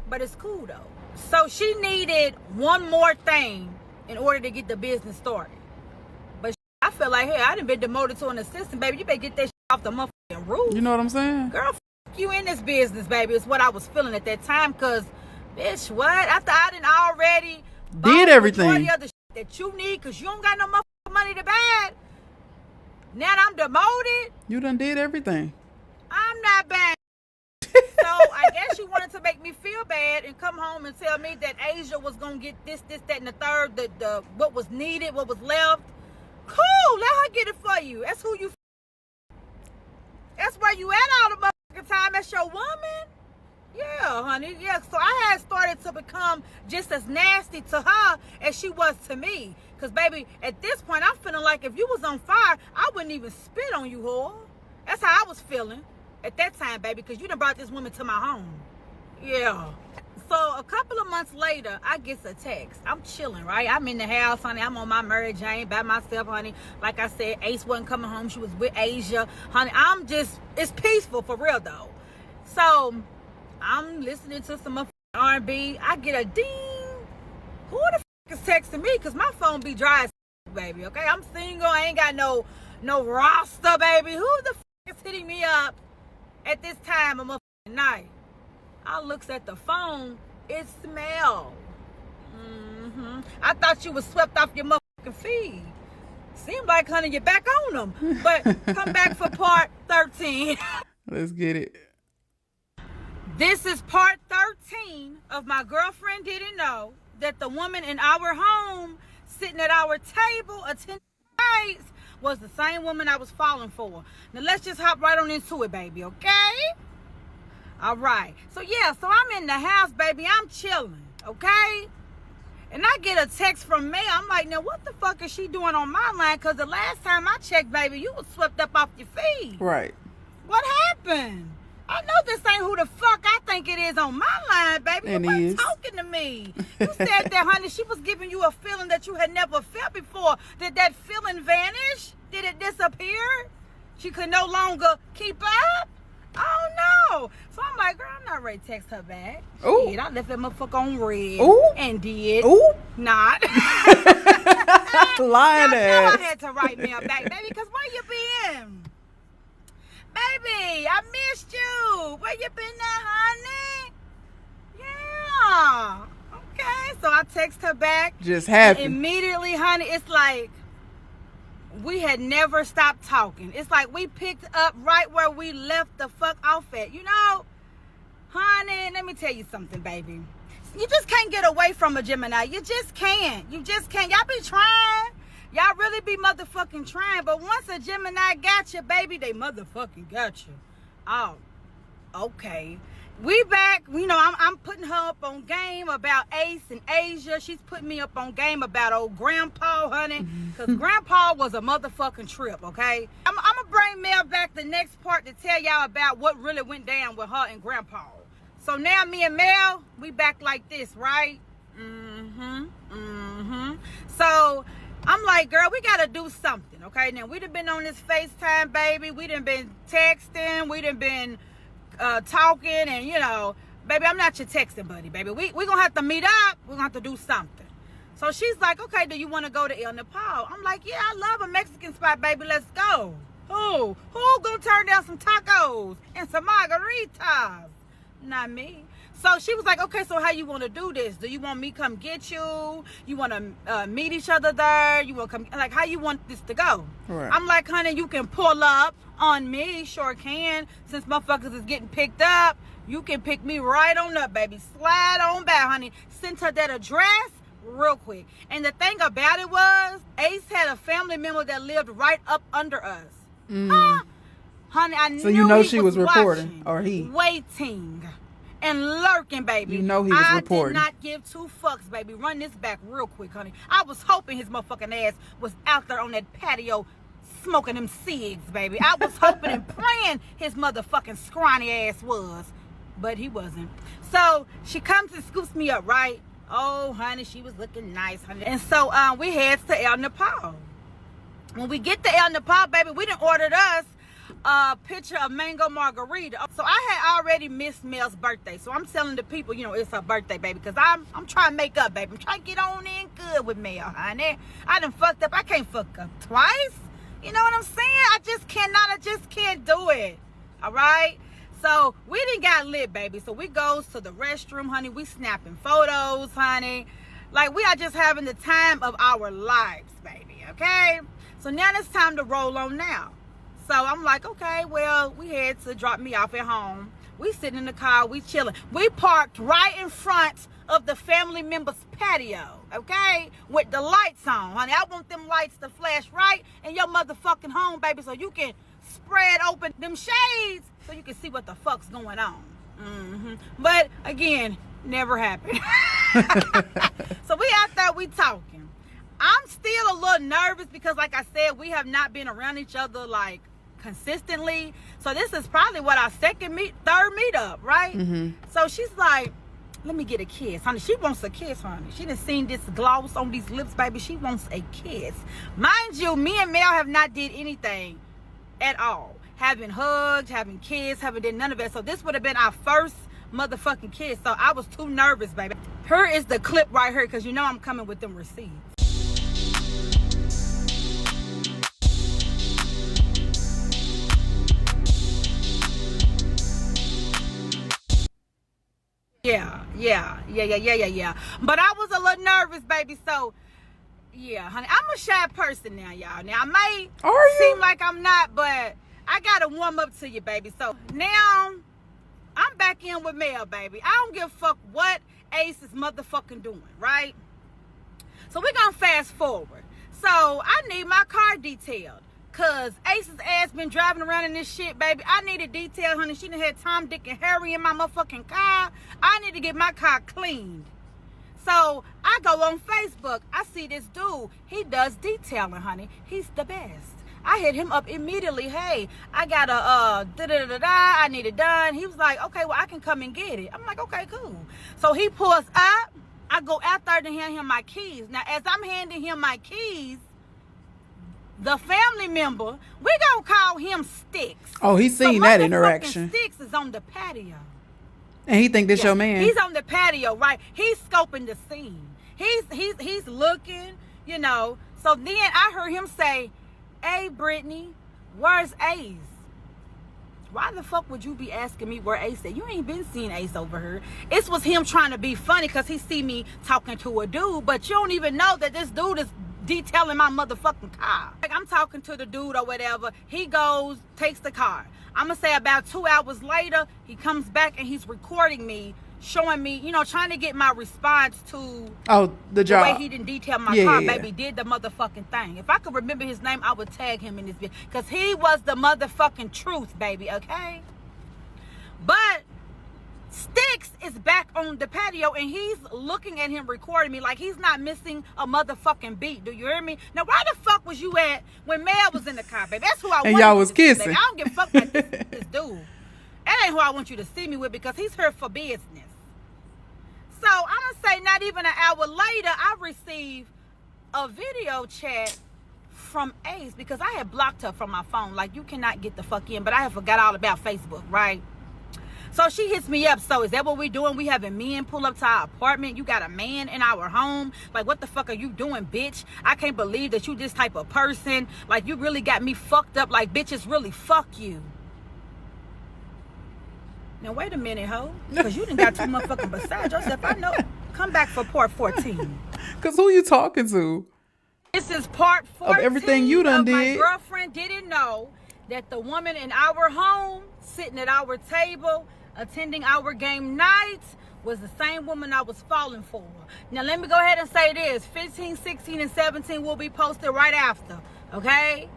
But it's cool though. So she needed one more thing in order to get the business started. But I feel like, hey, I done been demoted to an assistant, baby. You better get that shit off the motherfucking roof. You know what I'm saying? Girl, you in this business, baby. It's what I was feeling at that time. Cause, bitch, what? After I done already did everything the other shit that you need, cause you don't got no motherfucking money to buy. Now I'm demoted. You done did everything. I'm not bad. So I guess she wanted to make me feel bad and come home and tell me that Asia was gonna get this, that, and the third, the what was needed, what was left. Cool, let her get it for you. That's who you. That's where you at all the motherfucking time. That's your woman. Yeah, honey. Yeah. So I had started to become just as nasty to her as she was to me. Cause baby, at this point, I'm feeling like if you was on fire, I wouldn't even spit on you, whore. That's how I was feeling at that time, baby, because you done brought this woman to my home. Yeah. So a couple of months later, I get a text. I'm chilling, right? I'm in the house, honey. I'm on my Mary Jane by myself, honey. Like I said, Ace wasn't coming home. She was with Asia. Honey, it's peaceful for real, though. So I'm listening to some R&B. I get a ding. Who the f*** is texting me? Because my phone be dry as baby, okay? I'm single. I ain't got no roster, baby. Who the f*** is hitting me up at this time of motherfucking night? I looks at the phone. It smell. I thought you was swept off your motherfucking feed. Seemed like, honey, you're back on them. But come back for part 13. Let's get it. This is part 13 of My Girlfriend Didn't Know That the Woman in Our Home sitting at our table attending nights was the same woman I was falling for. Now let's just hop right on into it, baby, okay? All right. So yeah, so I'm in the house, baby. I'm chilling, okay? And I get a text from May. I'm like, now what the fuck is she doing on my line? Because the last time I checked, baby, you was swept up off your feet. Right. What happened? I know this ain't who the fuck I think it is on my line, baby. And you weren't talking to me. You said that, honey, she was giving you a feeling that you had never felt before. Did that feeling vanish? Did it disappear? She could no longer keep up? Oh, no. So I'm like, girl, I'm not ready to text her back. Ooh. Shit, I left that motherfucker on red. Ooh. And did. Ooh. Not. Lying ass. I had to write mail back, baby, because where you been? Baby, I missed you. Where you been at, honey? Yeah. Okay. So I text her back. Just happened. Immediately, honey, it's like we had never stopped talking. It's like we picked up right where we left the fuck off at. You know, honey, let me tell you something, baby. You just can't get away from a Gemini. You just can't. You just can't. Y'all be trying. Y'all really be motherfucking trying, but once a Gemini got you, baby, they motherfucking got you. Oh, okay. We back. You know, I'm putting her up on game about Ace and Asia. She's putting me up on game about old Grandpa, honey, because Grandpa was a motherfucking trip, okay? I'm going to bring Mel back the next part to tell y'all about what really went down with her and Grandpa. So now me and Mel, we back like this, right? So I'm like, girl, we got to do something, okay? Now, we done been on this FaceTime, baby. We done been texting. We done been talking. And, you know, baby, I'm not your texting buddy, baby. We going to have to meet up. We're going to have to do something. So she's like, okay, do you want to go to El Nepal? I'm like, yeah, I love a Mexican spot, baby. Let's go. Who going to turn down some tacos and some margaritas? Not me. So she was like, okay, so how you want to do this? Do you want me come get you? You want to meet each other there? You want to come, like, how you want this to go? Right. I'm like, honey, you can pull up on me, sure can. Since motherfuckers is getting picked up, you can pick me right on up, baby. Slide on back, honey. Sent her that address real quick. And the thing about it was, Ace had a family member that lived right up under us. Honey, I knew So you know he she was reporting, watching, or he? Waiting and lurking, baby. You know he was reporting. I did not give two fucks, baby. Run this back real quick, honey. I was hoping his motherfucking ass was out there on that patio smoking them cigs, baby. I was hoping and praying his motherfucking scrawny ass was. But he wasn't. So she comes and scoops me up, right? Oh, honey, she was looking nice, honey. And so we heads to El Nepal. When we get to El Nepal, baby, we done ordered us a picture of mango margarita. So I had already missed Mel's birthday. So I'm telling the people, you know, it's her birthday, baby. Because I'm trying to make up, baby. I'm trying to get on in good with Mel, honey. I done fucked up. I can't fuck up twice. You know what I'm saying? I just can't do it. All right? So we done got lit, baby. So we goes to the restroom, honey. We snapping photos, honey. Like, we are just having the time of our lives, baby, okay? So now it's time to roll on now. So I'm like, okay, well, we had to drop me off at home. We sitting in the car, we chilling. We parked right in front of the family member's patio, okay? With the lights on, honey. I want them lights to flash right in your motherfucking home, baby, so you can spread open them shades so you can see what the fuck's going on. But again, never happened. So we out there, we talking. I'm still a little nervous because, like I said, we have not been around each other like consistently. So this is probably what our third meetup, right? So she's like, let me get a kiss, honey. She wants a kiss, honey. She done seen this gloss on these lips, baby. She wants a kiss. Mind you, me and Mel have not did anything at all. Haven't hugged, haven't kissed, haven't done none of that. So this would have been our first motherfucking kiss. So I was too nervous, baby. Here is the clip right here, because you know I'm coming with them receipts. Yeah. But I was a little nervous, baby. So yeah, honey, I'm a shy person now, y'all. Now I may seem like I'm not, but I gotta warm up to you, baby. So now I'm back in with Mel, baby. I don't give a fuck what Ace is motherfucking doing, right? So we're gonna fast forward. So I need my car detailed, cause Ace's ass been driving around in this shit, baby. I need it detailed, honey. She done had Tom, Dick, and Harry in my motherfucking car. I need to get my car cleaned. So I go on Facebook. I see this dude. He does detailing, honey. He's the best. I hit him up immediately. Hey, I got a I need it done. He was like, okay, well, I can come and get it. I'm like, okay, cool. So he pulls up. I go out there to hand him my keys. Now, as I'm handing him my keys, the family member, we gonna call him Sticks. Oh, he's seen that interaction. Sticks is on the patio. And he think this your man. He's on the patio, right? He's scoping the scene. He's looking, you know. So then I heard him say, hey, Brittany, where's Ace? Why the fuck would you be asking me where Ace at? You ain't been seeing Ace over here. It was him trying to be funny because he see me talking to a dude, but you don't even know that this dude is detailing my motherfucking car. Like, I'm talking to the dude or whatever. He goes, takes the car. I'm gonna say about 2 hours later, he comes back and he's recording me, showing me, you know, trying to get my response to the job. The way he didn't detail my car, baby. Did the motherfucking thing. If I could remember his name, I would tag him in this video, because he was the motherfucking truth, baby, okay? But Sticks is back on the patio and he's looking at him recording me like he's not missing a motherfucking beat. Do you hear me? Now, why the fuck was you at when Mel was in the car, baby? That's who I want. And y'all was kissing. I don't give a fuck about this dude. That ain't who I want you to see me with, because he's here for business. So I'm gonna say not even an hour later, I received a video chat from Ace, because I had blocked her from my phone. Like, you cannot get the fuck in, but I had forgot all about Facebook, right? So she hits me up. So is that what we doing? We having men pull up to our apartment? You got a man in our home? Like, what the fuck are you doing, bitch? I can't believe that you this type of person. Like, you really got me fucked up. Like, bitches really fuck you. Now wait a minute, ho, because you done got too motherfucking beside yourself. I know. Come back for part 14. Cause who you talking to? This is part 14 Of everything you done of my did. girlfriend didn't know that the woman in our home, sitting at our table, attending our game nights, was the same woman I was falling for. Now let me go ahead and say this. 15, 16, and 17 will be posted right after. Okay?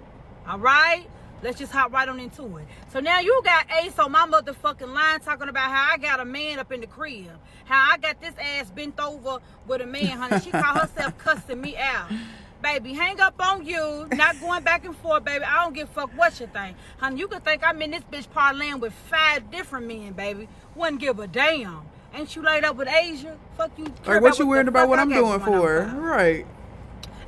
All right? Let's just hop right on into it. So now you got Ace on my motherfucking line talking about how I got a man up in the crib. How I got this ass bent over with a man, honey. She called herself cussing me out. Baby, hang up on you. Not going back and forth, baby. I don't give a fuck what you think. Honey, you could think I'm in this bitch parlaying with 5 different men, baby. Wouldn't give a damn. Ain't you laid up with Asia? Fuck you. Like, what you worried about what I'm doing for? Right.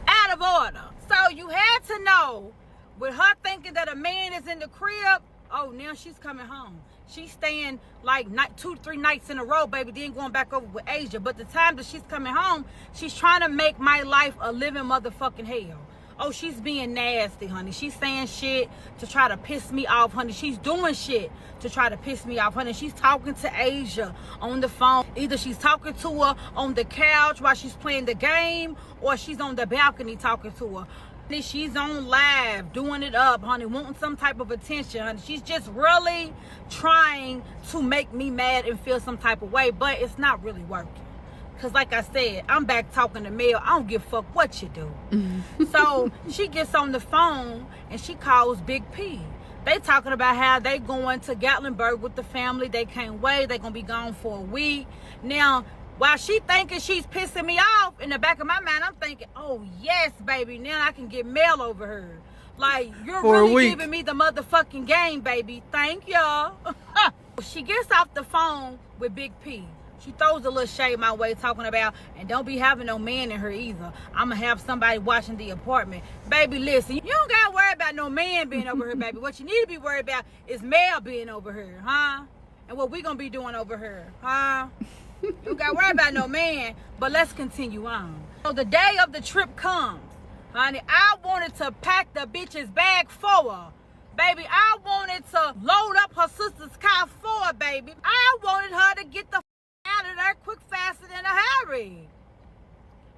Out of order. So you had to know, with her thinking that a man is in the crib, oh, now she's coming home. She's staying like 2-3 nights in a row, baby, then going back over with Asia. But the time that she's coming home, she's trying to make my life a living motherfucking hell. Oh, she's being nasty, honey. She's saying shit to try to piss me off, honey. She's doing shit to try to piss me off, honey. She's talking to Asia on the phone. Either she's talking to her on the couch while she's playing the game, or she's on the balcony talking to her. She's on live, doing it up, honey, wanting some type of attention, honey. She's just really trying to make me mad and feel some type of way, but it's not really working. Because like I said, I'm back talking to Mel. I don't give a fuck what you do. So she gets on the phone and she calls Big P. They talking about how they going to Gatlinburg with the family. They can't wait. They going to be gone for a week. Now, while she thinking she's pissing me off, in the back of my mind, I'm thinking, oh, yes, baby. Now I can get Mel over her. Like, you're for really giving me the motherfucking game, baby. Thank y'all. She gets off the phone with Big P. She throws a little shade my way, talking about, and don't be having no man in her either. I'm going to have somebody watching the apartment. Baby, listen, you don't got to worry about no man being over her, baby. What you need to be worried about is Mel being over her, huh? And what we going to be doing over her, huh? You don't got to worry about no man, but let's continue on. So the day of the trip comes, honey. I wanted to pack the bitch's bag for her. Baby, I wanted to load up her sister's car for her, baby. I wanted her to get the out of there quick, faster than a hurry.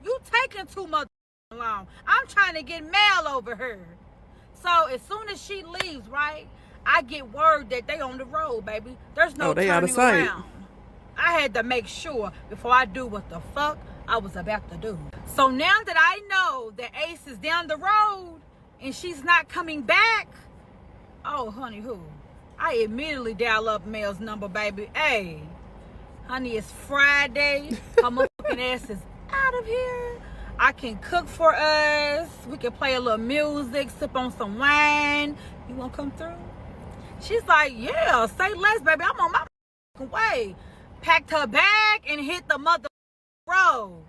You taking too much long. I'm trying to get Mel over her. So as soon as she leaves, right, I get word that they on the road, baby. There's no they turning out of sight. around. I had to make sure before I do what the fuck I was about to do. So now that I know that Ace is down the road and she's not coming back, oh, honey, who? I immediately dial up Mel's number, baby. Hey, honey, it's Friday. Her motherfucking ass is out of here. I can cook for us. We can play a little music, sip on some wine. You want to come through? She's like, yeah, say less, baby. I'm on my way. Packed her bag and hit the mother road.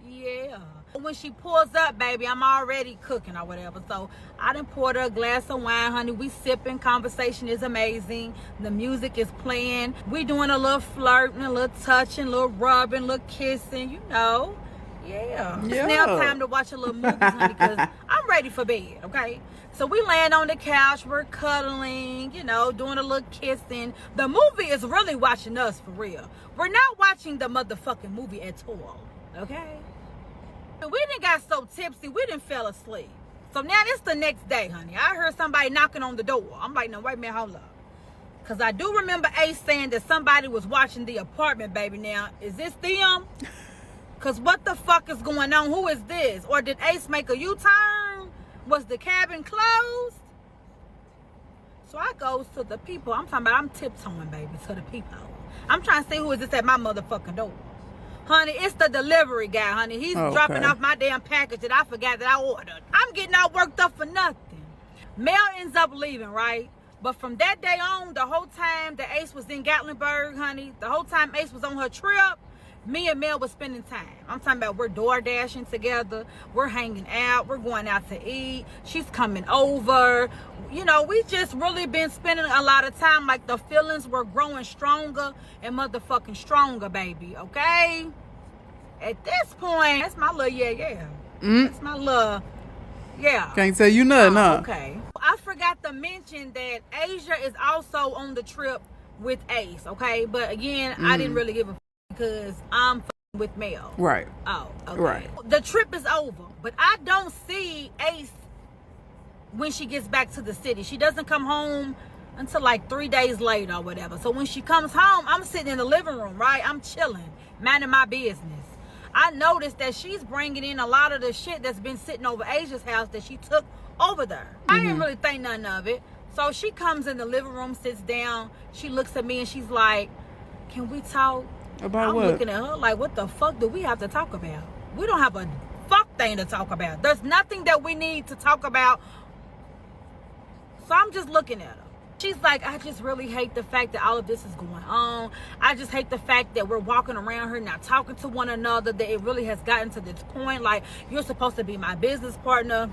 Yeah. When she pulls up, baby, I'm already cooking or whatever. So I done poured her a glass of wine, honey. We sipping. Conversation is amazing. The music is playing. We doing a little flirting, a little touching, a little rubbing, a little kissing, you know. Yeah. It's now time to watch a little movie, honey, because I'm ready for bed, okay? So we land on the couch. We're cuddling, you know, doing a little kissing. The movie is really watching us, for real. We're not watching the motherfucking movie at all, okay? We done got so tipsy, we done fell asleep. So now it's the next day, honey. I heard somebody knocking on the door. I'm like, no, wait a minute, hold up. Because I do remember Ace saying that somebody was watching the apartment, baby. Now, is this them? Because what the fuck is going on? Who is this? Or did Ace make a U-turn? Was the cabin closed? So I goes to the people. I'm talking about I'm tiptoeing, baby, to the people. I'm trying to see who is this at my motherfucking door. Honey, it's the delivery guy, honey. He's dropping off my damn package that I forgot that I ordered. I'm getting all worked up for nothing. Mel ends up leaving, right? But from that day on, the whole time that Ace was in Gatlinburg, honey, the whole time Ace was on her trip, me and Mel was spending time. I'm talking about we're door dashing together. We're hanging out. We're going out to eat. She's coming over. You know, we just really been spending a lot of time. Like, the feelings were growing stronger and motherfucking stronger, baby. Okay? At this point, that's my little yeah. That's my little yeah. Can't tell you nothing, huh? Okay. I forgot to mention that Asia is also on the trip with Ace, okay? But again, I didn't really give a because I'm with Mel. Right. Oh, okay. Right. The trip is over, but I don't see Ace when she gets back to the city. She doesn't come home until like 3 days later or whatever. So when she comes home, I'm sitting in the living room, right? I'm chilling, minding my business. I noticed that she's bringing in a lot of the shit that's been sitting over Asia's house that she took over there. I didn't really think nothing of it. So she comes in the living room, sits down. She looks at me and she's like, can we talk? About I'm what? looking at her like, what the fuck do we have to talk about? We don't have a fuck thing to talk about. There's nothing that we need to talk about. So I'm just looking at her. She's like, I just really hate the fact that all of this is going on. I just hate the fact that we're walking around here not talking to one another, that it really has gotten to this point. Like, you're supposed to be my business partner.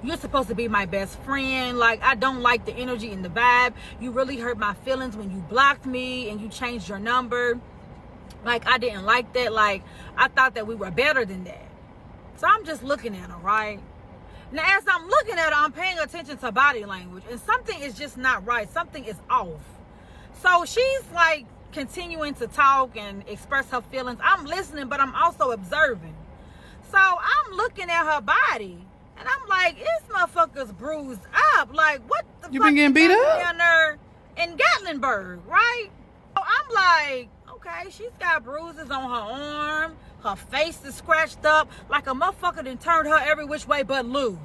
You're supposed to be my best friend. Like, I don't like the energy and the vibe. You really hurt my feelings when you blocked me and you changed your number. Like, I didn't like that. Like, I thought that we were better than that. So I'm just looking at her, right? Now, as I'm looking at her, I'm paying attention to body language. And something is just not right. Something is off. So she's like continuing to talk and express her feelings. I'm listening, but I'm also observing. So I'm looking at her body. And I'm like, this motherfucker's bruised up. Like, what the fuck? You been getting beat up? Down there in Gatlinburg, right? So I'm like, okay, she's got bruises on her arm. Her face is scratched up. Like a motherfucker done turned her every which way but loose.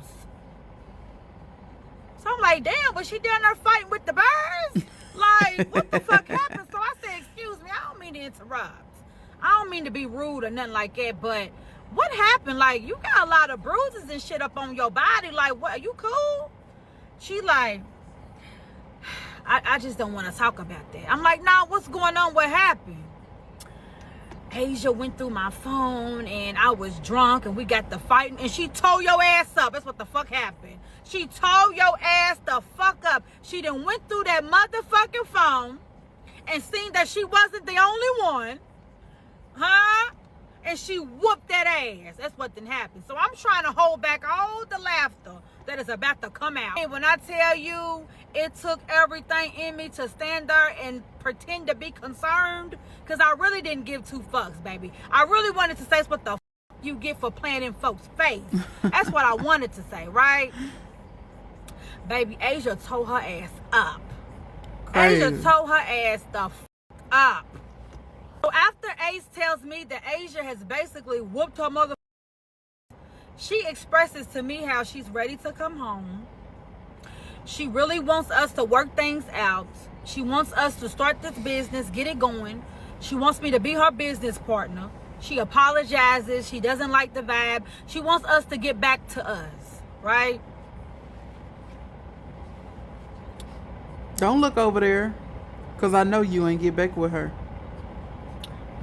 So I'm like, damn, was she down there fighting with the birds? Like, what the fuck happened? So I said, excuse me, I don't mean to interrupt. I don't mean to be rude or nothing like that, but what happened? Like, you got a lot of bruises and shit up on your body. Like, what, are you cool? She like, I just don't want to talk about that. I'm like, nah, what's going on? What happened? Asia went through my phone and I was drunk and we got the fighting and she tore your ass up. That's what the fuck happened. She tore your ass the fuck up. She done went through that motherfucking phone and seen that she wasn't the only one. Huh? And she whooped that ass. That's what done happened. So I'm trying to hold back all the laughter that is about to come out. And when I tell you, it took everything in me to stand there and pretend to be concerned, because I really didn't give two fucks, baby. I really wanted to say, what the fuck you get for playing in folks' face. That's what I wanted to say, right? Baby, Asia tore her ass up. Crazy. Asia tore her ass the fuck up. So after Ace tells me that Asia has basically whooped her mother, she expresses to me how she's ready to come home. She really wants us to work things out. She wants us to start this business, get it going. She wants me to be her business partner. She apologizes. She doesn't like the vibe. She wants us to get back to us, right? Don't look over there, because I know you ain't get back with her.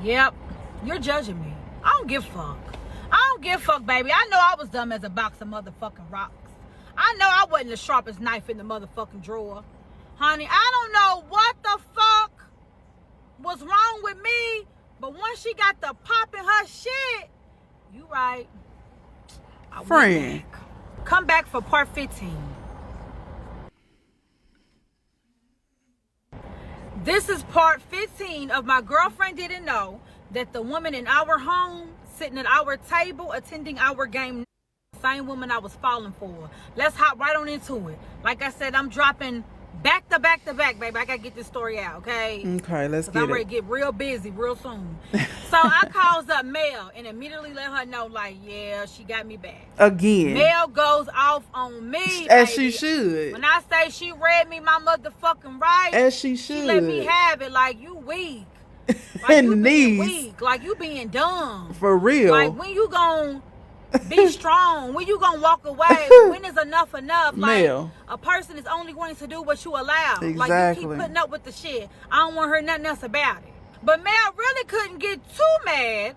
Yep, you're judging me. I don't give a fuck. I don't give a fuck, baby. I know I was dumb as a box of motherfucking rocks. I know I wasn't the sharpest knife in the motherfucking drawer. Honey, I don't know what the fuck was wrong with me, but once she got the pop in her shit, you right. I Friend. went back. Come back for part 15. This is part 15 of My Girlfriend Didn't Know That the Woman in Our Home, sitting at our table, attending our game, same woman I was falling for. Let's hop right on into it. Like I said, I'm dropping back to back to back, baby. I gotta get this story out, okay? Okay, let's get I'm ready it. to get real busy real soon. So I calls up Mel and immediately let her know, like, yeah, she got me back. Again. Mel goes off on me, As baby. she should. When I say she read me my motherfucking rights, As she should. she let me have it. Like, you weak. Like, In you the being knees. weak. Like, you being dumb. For real. Like, when you gon' be strong? When you gonna walk away? When is enough enough? Like, Mel. a person is only going to do what you allow. Like, you Exactly. keep putting up with the shit. I don't want to hear nothing else about it. But Mel really couldn't get too mad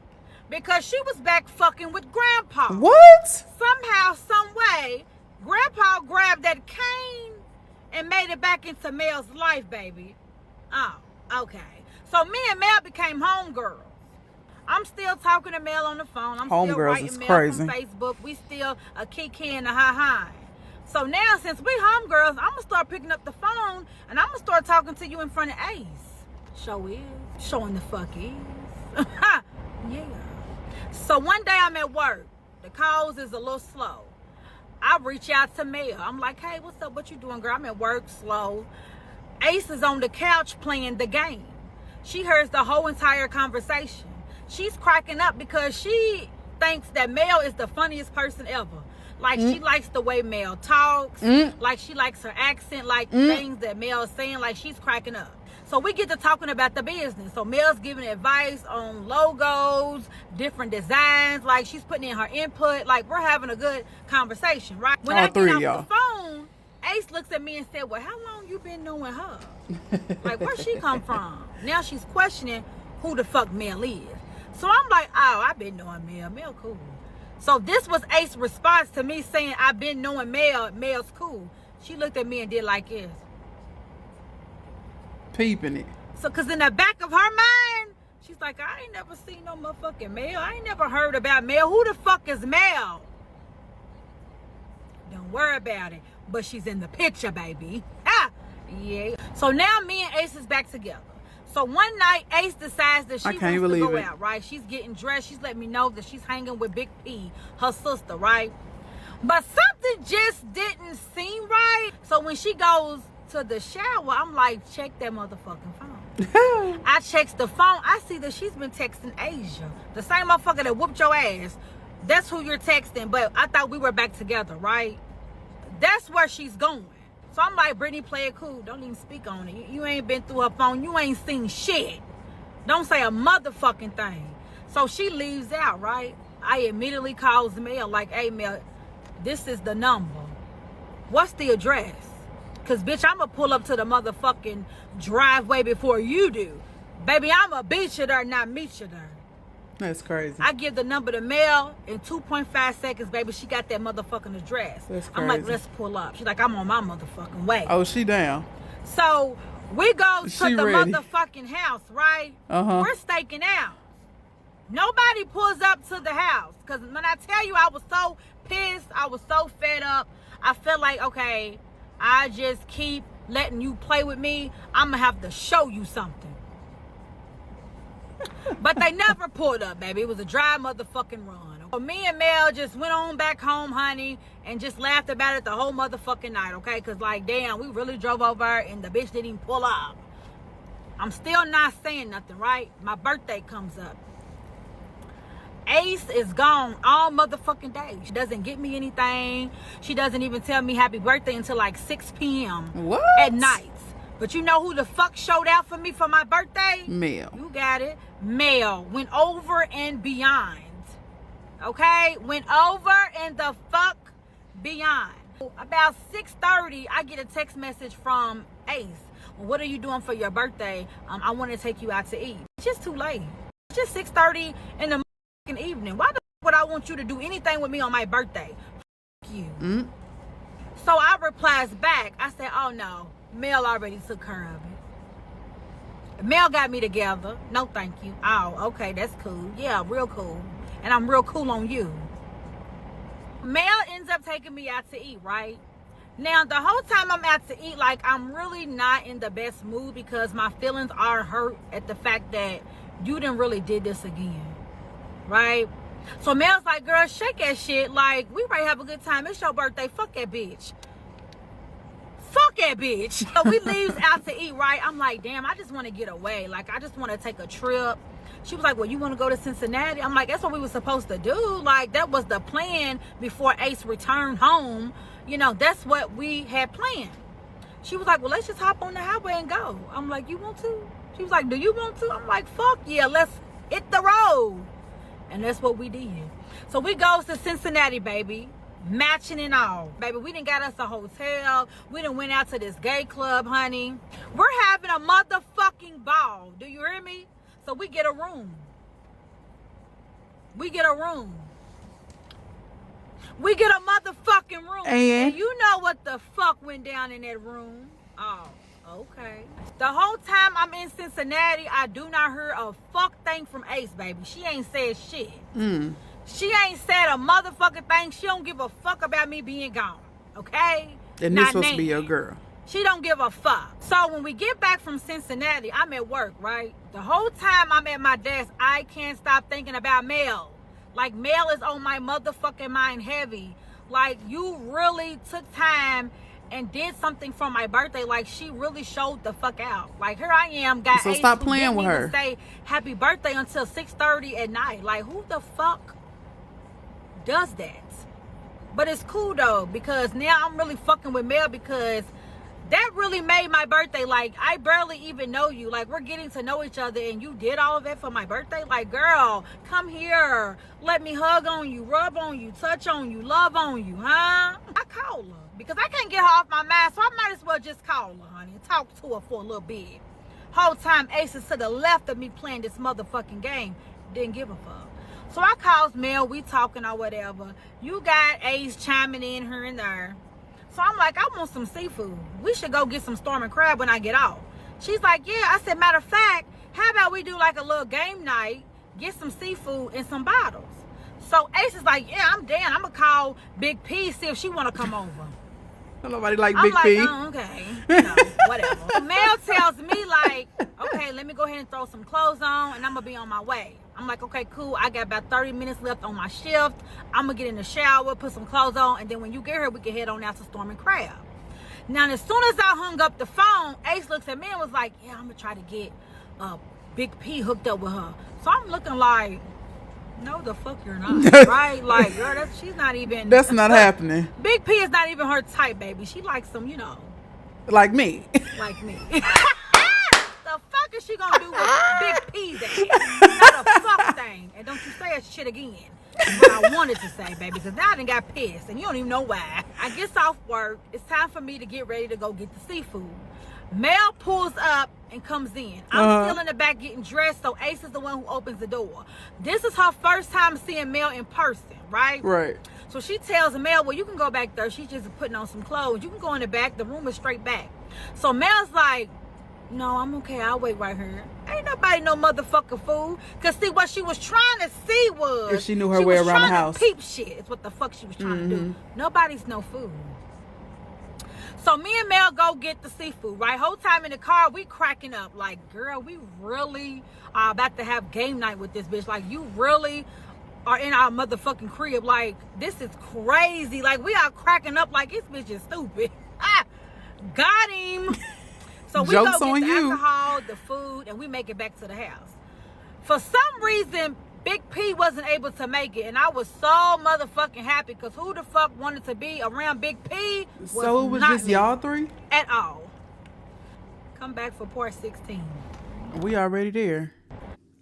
because she was back fucking with Grandpa. What? Somehow, some way, Grandpa grabbed that cane and made it back into Mel's life, baby. Oh, okay. So me and Mel became homegirls. I'm still talking to Mel on the phone. I'm still Homegirls writing is Mel crazy. from Facebook. We still a kiki and a hi-hi. So now, since we homegirls, I'm gonna start picking up the phone and I'm gonna start talking to you in front of Ace. Show is. Showing the fuck is. Yeah. So one day I'm at work. The calls is a little slow. I reach out to Mel. I'm like, hey, what's up? What you doing, girl? I'm at work, slow. Ace is on the couch playing the game. She hears the whole entire conversation. She's cracking up because she thinks that Mel is the funniest person ever. Like, she likes the way Mel talks. Like, she likes her accent. Like, things that Mel's saying. Like, she's cracking up. So we get to talking about the business. So Mel's giving advice on logos, different designs. Like, she's putting in her input. Like, we're having a good conversation, right? When I get off the phone, Ace looks at me and said, well, how long you been knowing her? Like, where she come from? Now she's questioning who the fuck Mel is. So I'm like, oh, I've been knowing Mel. Mel cool. So this was Ace's response to me saying, I've been knowing Mel. Mel's cool. She looked at me and did like this. Peeping it. So, because in the back of her mind, she's like, I ain't never seen no motherfucking Mel. I ain't never heard about Mel. Who the fuck is Mel? Don't worry about it. But she's in the picture, baby. Ah, yeah. So now me and Ace is back together. So one night, Ace decides that she wants to go out, right? She's getting dressed. She's letting me know that she's hanging with Big P, her sister, right? But something just didn't seem right. So when she goes to the shower, I'm like, check that motherfucking phone. I checks the phone. I see that she's been texting Asia, the same motherfucker that whooped your ass. That's who you're texting. But I thought we were back together, right? That's where she's going. So I'm like, Brittany, play it cool. Don't even speak on it. You ain't been through her phone. You ain't seen shit. Don't say a motherfucking thing. So she leaves out, right? I immediately calls Mel like, hey, Mel, this is the number. What's the address? Because, bitch, I'm going to pull up to the motherfucking driveway before you do. Baby, I'm going to beat you there, not meet you there. That's crazy. I give the number to Mel in 2.5 seconds, baby. She got that motherfucking address. That's crazy. I'm like, let's pull up. She's like, I'm on my motherfucking way. Oh, she down. So we go to the ready. motherfucking house, right? We're staking out. Nobody pulls up to the house. Because when I tell you I was so pissed, I was so fed up, I felt like, okay, I just keep letting you play with me. I'm going to have to show you something. But they never pulled up, baby. It was a dry motherfucking run. So me and Mel just went on back home, honey, and just laughed about it the whole motherfucking night, okay? Because, like, damn, we really drove over and the bitch didn't even pull up. I'm still not saying nothing, right? My birthday comes up. Ace is gone all motherfucking day. She doesn't get me anything. She doesn't even tell me happy birthday until like 6 p.m. What? At night. But you know who the fuck showed out for me for my birthday? Mel. You got it. Mel went over and beyond. Okay? Went over and the fuck beyond. About 6:30, I get a text message from Ace. Well, what are you doing for your birthday? I want to take you out to eat. It's just too late. It's just 6:30 in the evening. Why the fuck would I want you to do anything with me on my birthday? Fuck you. So I replies back. I said, oh no. Mel already took care of it. Mel got me together. No, thank you. Oh, okay, that's cool. Yeah, real cool. And I'm real cool on you. Mel ends up taking me out to eat, right? Now, the whole time I'm out to eat, like, I'm really not in the best mood because my feelings are hurt at the fact that you didn't really did this again, right? So Mel's like, girl, shake that shit. Like, we ready to have a good time. It's your birthday. Fuck that bitch. Fuck that bitch. So we leaves out to eat, right? I'm like, damn, I just want to get away. Like, I just want to take a trip. She was like, well, you want to go to Cincinnati? I'm like, that's what we were supposed to do. Like, that was the plan before Ace returned home. You know, that's what we had planned. She was like, well, let's just hop on the highway and go. I'm like, you want to? She was like, do you want to? I'm like, fuck yeah, let's hit the road. And that's what we did. So we goes to Cincinnati, baby. Matching and all. Baby, we done got us a hotel. We done went out to this gay club, honey. We're having a motherfucking ball. Do you hear me? So we get a room. We get a room. We get a motherfucking room. And you know what the fuck went down in that room? Oh, okay. The whole time I'm in Cincinnati, I do not hear a fuck thing from Ace, baby. She ain't said shit. She ain't said a motherfucking thing. She don't give a fuck about me being gone. okay? And this supposed to be your girl. She don't give a fuck. So when we get back from Cincinnati, I'm at work, right? The whole time I'm at my desk, I can't stop thinking about Mel. Like, Mel is on my motherfucking mind heavy. Like, you really took time and did something for my birthday. Like, she really showed the fuck out. Like, here I am, got So Ace stop who playing didn't with even her. say happy birthday until 6:30 at night. Like, who the fuck does that? But it's cool though, because now I'm really fucking with Mel, because that really made my birthday. Like, I barely even know you. Like, we're getting to know each other, and you did all of that for my birthday? Like, girl, come here. Let me hug on you, rub on you, touch on you, love on you, huh? I call her because I can't get her off my mind, so I might as well just call her, honey, and talk to her for a little bit. Whole time, Ace is to the left of me playing this motherfucking game. Didn't give a fuck. So I calls Mel, we talking or whatever. You got Ace chiming in here and there. So I'm like, I want some seafood. We should go get some storm and crab when I get off. She's like, yeah. I said, matter of fact, how about we do like a little game night, get some seafood and some bottles. So Ace is like, yeah, I'm down. I'm going to call Big P, see if she want to come over. Nobody like I'm Big like, P. oh, okay. You know, whatever. Mel tells me like, okay, let me go ahead and throw some clothes on and I'm going to be on my way. I'm like, okay, cool. I got about 30 minutes left on my shift. I'm going to get in the shower, put some clothes on, and then when you get here, we can head on out to Storm and Crab. Now, as soon as I hung up the phone, Ace looks at me and was like, yeah, I'm going to try to get Big P hooked up with her. So I'm looking like, no, the fuck you're not, right? Like, girl, she's not even. That's not happening. Big P is not even her type, baby. She likes some, you know. Like me. Like me. The fuck is she gonna do with Big P's ass? Not a fuck thing. And don't you say that shit again. What I wanted to say, baby, because now I done got pissed and you don't even know why. I get off work. It's time for me to get ready to go get the seafood. Mel pulls up and comes in. I'm still in the back getting dressed, so Ace is the one who opens the door. This is her first time seeing Mel in person, right? Right. So she tells Mel, well, you can go back there. She's just putting on some clothes. You can go in the back. The room is straight back. So Mel's like, no, I'm okay. I'll wait right here. Ain't nobody no motherfucking fool. Because see, what she was trying to see was... If she knew her way around the house. Peep shit is what the fuck she was trying to do. Nobody's no fool. So me and Mel go get the seafood, right? Whole time in the car, we cracking up. Like, girl, we really are about to have game night with this bitch. Like, you really are in our motherfucking crib. Like, this is crazy. Like, we are cracking up like this bitch is stupid. Got him. So we Joke's go on get the you. alcohol, the food, and we make it back to the house. For some reason, Big P wasn't able to make it, and I was so motherfucking happy, because who the fuck wanted to be around Big P? So it was not just me y'all three? at all. Come back for part 16. We already there.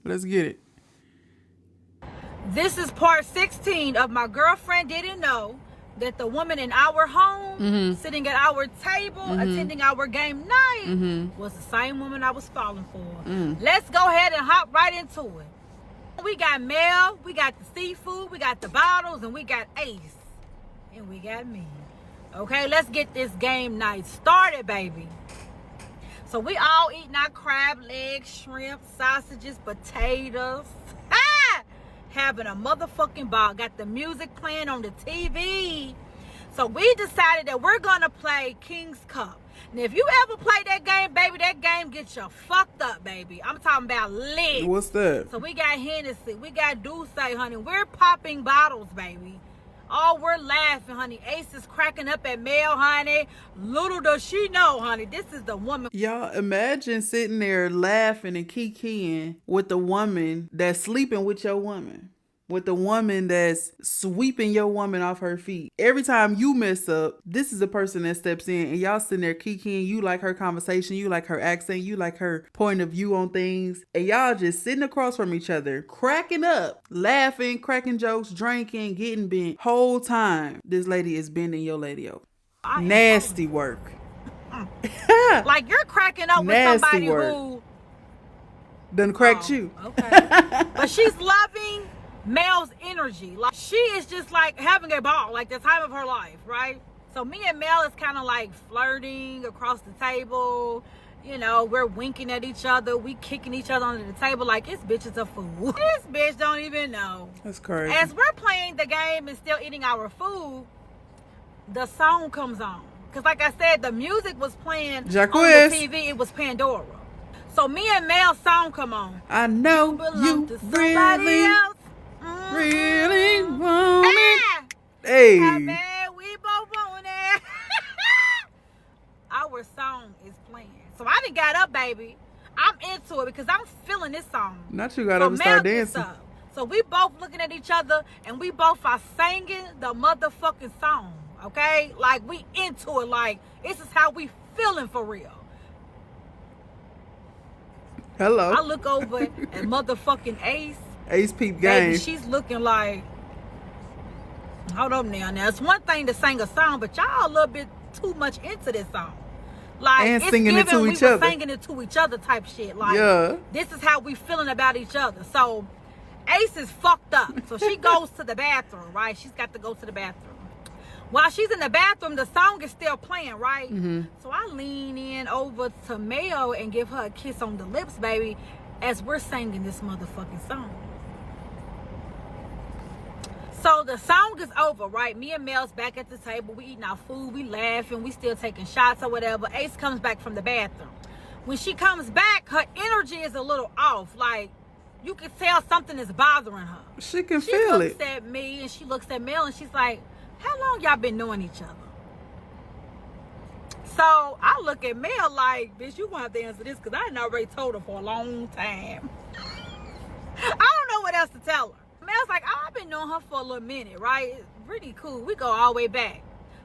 Let's get it. This is part 16 of My Girlfriend Didn't Know That the Woman in Our Home, sitting at our table, attending our game night, was the same woman I was falling for. Let's go ahead and hop right into it. We got Mel, we got the seafood, we got the bottles, and we got Ace. And we got me. Okay, let's get this game night started, baby. So we all eating our crab legs, shrimp, sausages, potatoes. Having a motherfucking ball. Got the music playing on the TV. So we decided that we're gonna play King's Cup. Now, if you ever play that game, baby, that game gets you fucked up, baby. I'm talking about lit. What's that? So we got Hennessy, we got Douce, honey. We're popping bottles, baby. Oh, we're laughing, honey. Ace is cracking up at Mel, honey. Little does she know, honey, this is the woman. Y'all imagine sitting there laughing and kikiing with the woman that's sleeping with your woman. With the woman that's sweeping your woman off her feet. Every time you mess up, this is the person that steps in, and y'all sitting there kikiing. You like her conversation, you like her accent, you like her point of view on things, and y'all just sitting across from each other, cracking up, laughing, cracking jokes, drinking, getting bent. Whole time, this lady is bending your lady over. Nasty work. Like, you're cracking up with Nasty somebody work. who Done cracked you. Okay. But she's loving Mel's energy. Like, she is just like having a ball, like the time of her life, right? So me and Mel is kind of like flirting across the table. You know, we're winking at each other. We kicking each other under the table like this bitch is a fool. This bitch don't even know. That's crazy. As we're playing the game and still eating our food, the song comes on. Because like I said, the music was playing on the TV. It was Pandora. So me and Mel's song come on. I know you really, really want it. Hey. I bet we both want it. Our song is playing. So I done got up, baby. I'm into it because I'm feeling this song. Not you got up and start dancing. So we both looking at each other and we both are singing the motherfucking song. Okay? Like we into it. Like this is how we feeling for real. Hello. I look over at motherfucking Ace. Ace peep game. Baby, she's looking like, hold up now. Now it's one thing to sing a song, but y'all a little bit too much into this song. Like and it's singing it to each other. Singing it to each other type shit. Like yeah. This is how we feeling about each other. So Ace is fucked up. So she goes to the bathroom, right? She's got to go to the bathroom. While she's in the bathroom, the song is still playing, right? Mm-hmm. So I lean in over to Mel and give her a kiss on the lips, baby, as we're singing this motherfucking song. So the song is over, right? Me and Mel's back at the table. We eating our food. We laughing. We still taking shots or whatever. Ace comes back from the bathroom. When she comes back, her energy is a little off. Like, you can tell something is bothering her. She can feel it. She looks at me and she looks at Mel and she's like, how long y'all been knowing each other? So I look at Mel like, bitch, you gonna have to answer this because I done already told her for a long time. I don't know what else to tell her. Mel's like, oh, I've been knowing her for a little minute, right? It's pretty cool. We go all the way back.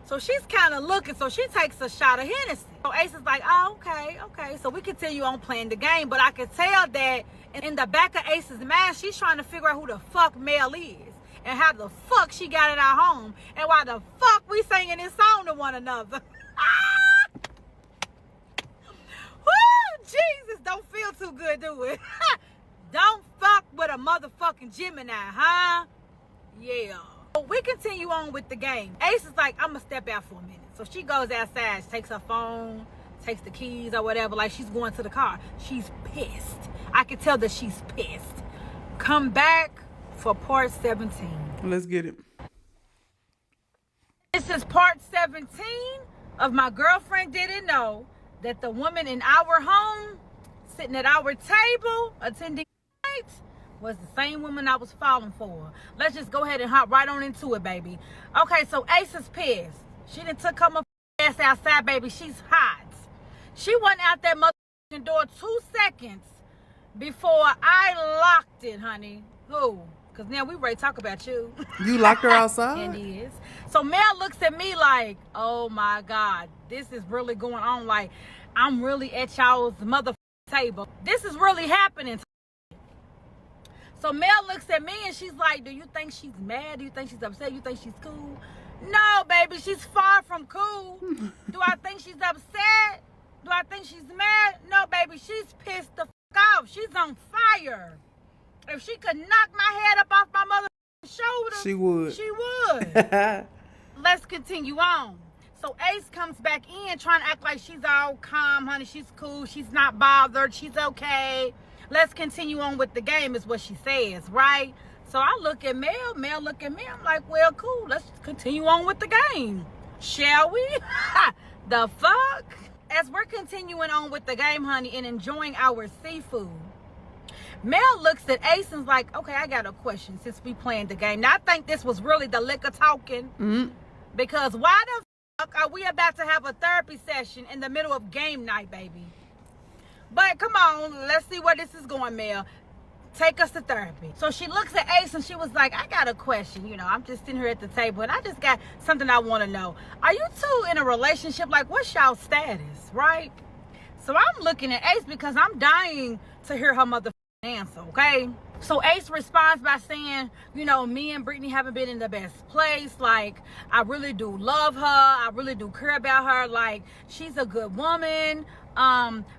So she's kind of looking, so she takes a shot of Hennessy. So Ace is like, oh, okay. So we continue on playing the game, but I could tell that in the back of Ace's mind, she's trying to figure out who the fuck Mel is. And how the fuck she got in our home. And why the fuck we singing this song to one another. Woo, Jesus, don't feel too good, do it? Don't fuck with a motherfucking Gemini, huh? Yeah. So we continue on with the game. Ace is like, I'm gonna step out for a minute. So she goes outside, she takes her phone, takes the keys or whatever, like she's going to the car. She's pissed. I can tell that she's pissed. Come back for part 17. Let's get it. This is part 17 of My Girlfriend Didn't Know That the Woman in Our Home, sitting at our table, attending night, was the same woman I was falling for. Let's just go ahead and hop right on into it, baby. Okay, so Ace is pissed. She done took her ass outside, baby. She's hot. She went out that motherfucking door 2 seconds before I locked it, honey. Who? Because now we ready to talk about you. You locked her outside? And is. So Mel looks at me like, oh my God, this is really going on. Like, I'm really at y'all's motherfucking table. This is really happening. So Mel looks at me and she's like, do you think she's mad? Do you think she's upset? You think she's cool? No, baby, she's far from cool. Do I think she's upset? Do I think she's mad? No, baby, she's pissed the fuck off. She's on fire. If she could knock my head up off my mother's shoulder, she would. She would. Let's continue on. So Ace comes back in trying to act like she's all calm, honey. She's cool. She's not bothered. She's okay. Let's continue on with the game is what she says, right? So I look at Mel. Mel look at me. I'm like, well, cool. Let's continue on with the game. Shall we? The fuck? As we're continuing on with the game, honey, and enjoying our seafood, Mel looks at Ace and's like, okay, I got a question since we playing the game. Now, I think this was really the liquor talking. Mm-hmm. Because why the fuck are we about to have a therapy session in the middle of game night, baby? But come on, let's see where this is going, Mel. Take us to therapy. So she looks at Ace and she was like, I got a question. You know, I'm just sitting here at the table and I just got something I want to know. Are you two in a relationship? Like, what's y'all status, right? So I'm looking at Ace because I'm dying to hear her mother answer, okay? So Ace responds by saying, you know, me and Brittany haven't been in the best place. Like, I really do love her. I really do care about her. Like, she's a good woman.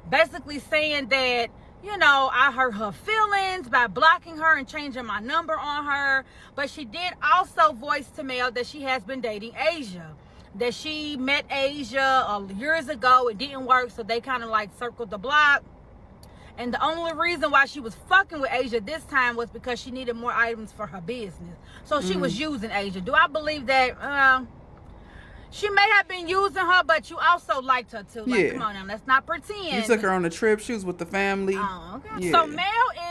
Basically saying that, you know, I hurt her feelings by blocking her and changing my number on her. But she did also voice to Mel that she has been dating Asia. That she met Asia years ago. It didn't work, so they kind of like circled the block. And the only reason why she was fucking with Asia this time was because she needed more items for her business. So she was using Asia. Do I believe that? She may have been using her, but you also liked her too. Like, Yeah. come on now, let's not pretend. You took her on a trip. She was with the family. Oh, okay. Yeah. So Mel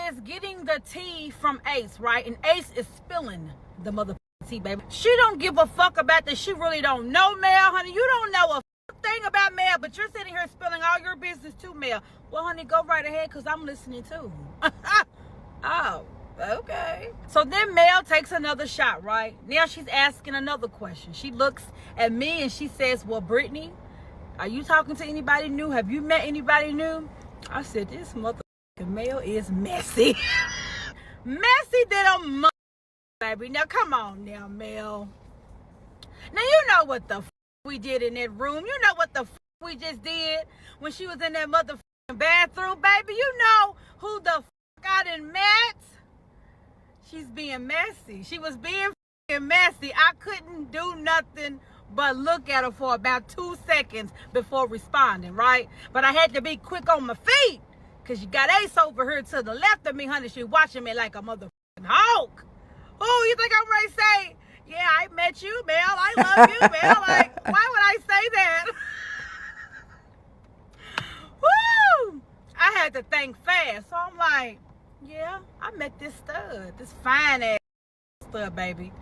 is getting the tea from Ace, right? And Ace is spilling the motherfucking tea, baby. She don't give a fuck about this. She really don't know Mel, honey. You don't know a thing about Mel, but you're sitting here spilling all your business to Mel. Well, honey, go right ahead, because I'm listening too. Oh, okay. So then Mel takes another shot, right? Now she's asking another question. She looks at me and she says, well, Brittany, are you talking to anybody new? Have you met anybody new? I said, this motherfucking Mel is messy. Messy than a mother, baby. Now, come on now, Mel. Now, you know what the f we did in that room. You know what the f we just did when she was in that motherfucking bathroom, baby. You know who the f I done met. She's being messy. She was being f***ing messy. I couldn't do nothing but look at her for about 2 seconds before responding, right? But I had to be quick on my feet, because you got Ace over here to the left of me, honey. She watching me like a motherfucking hawk. Oh, you think I'm ready to say, yeah, I met you, Mel. I love you, Mel. Like, why would I say that? Woo! I had to think fast. So I'm like, yeah, I met this stud, this fine ass stud, baby.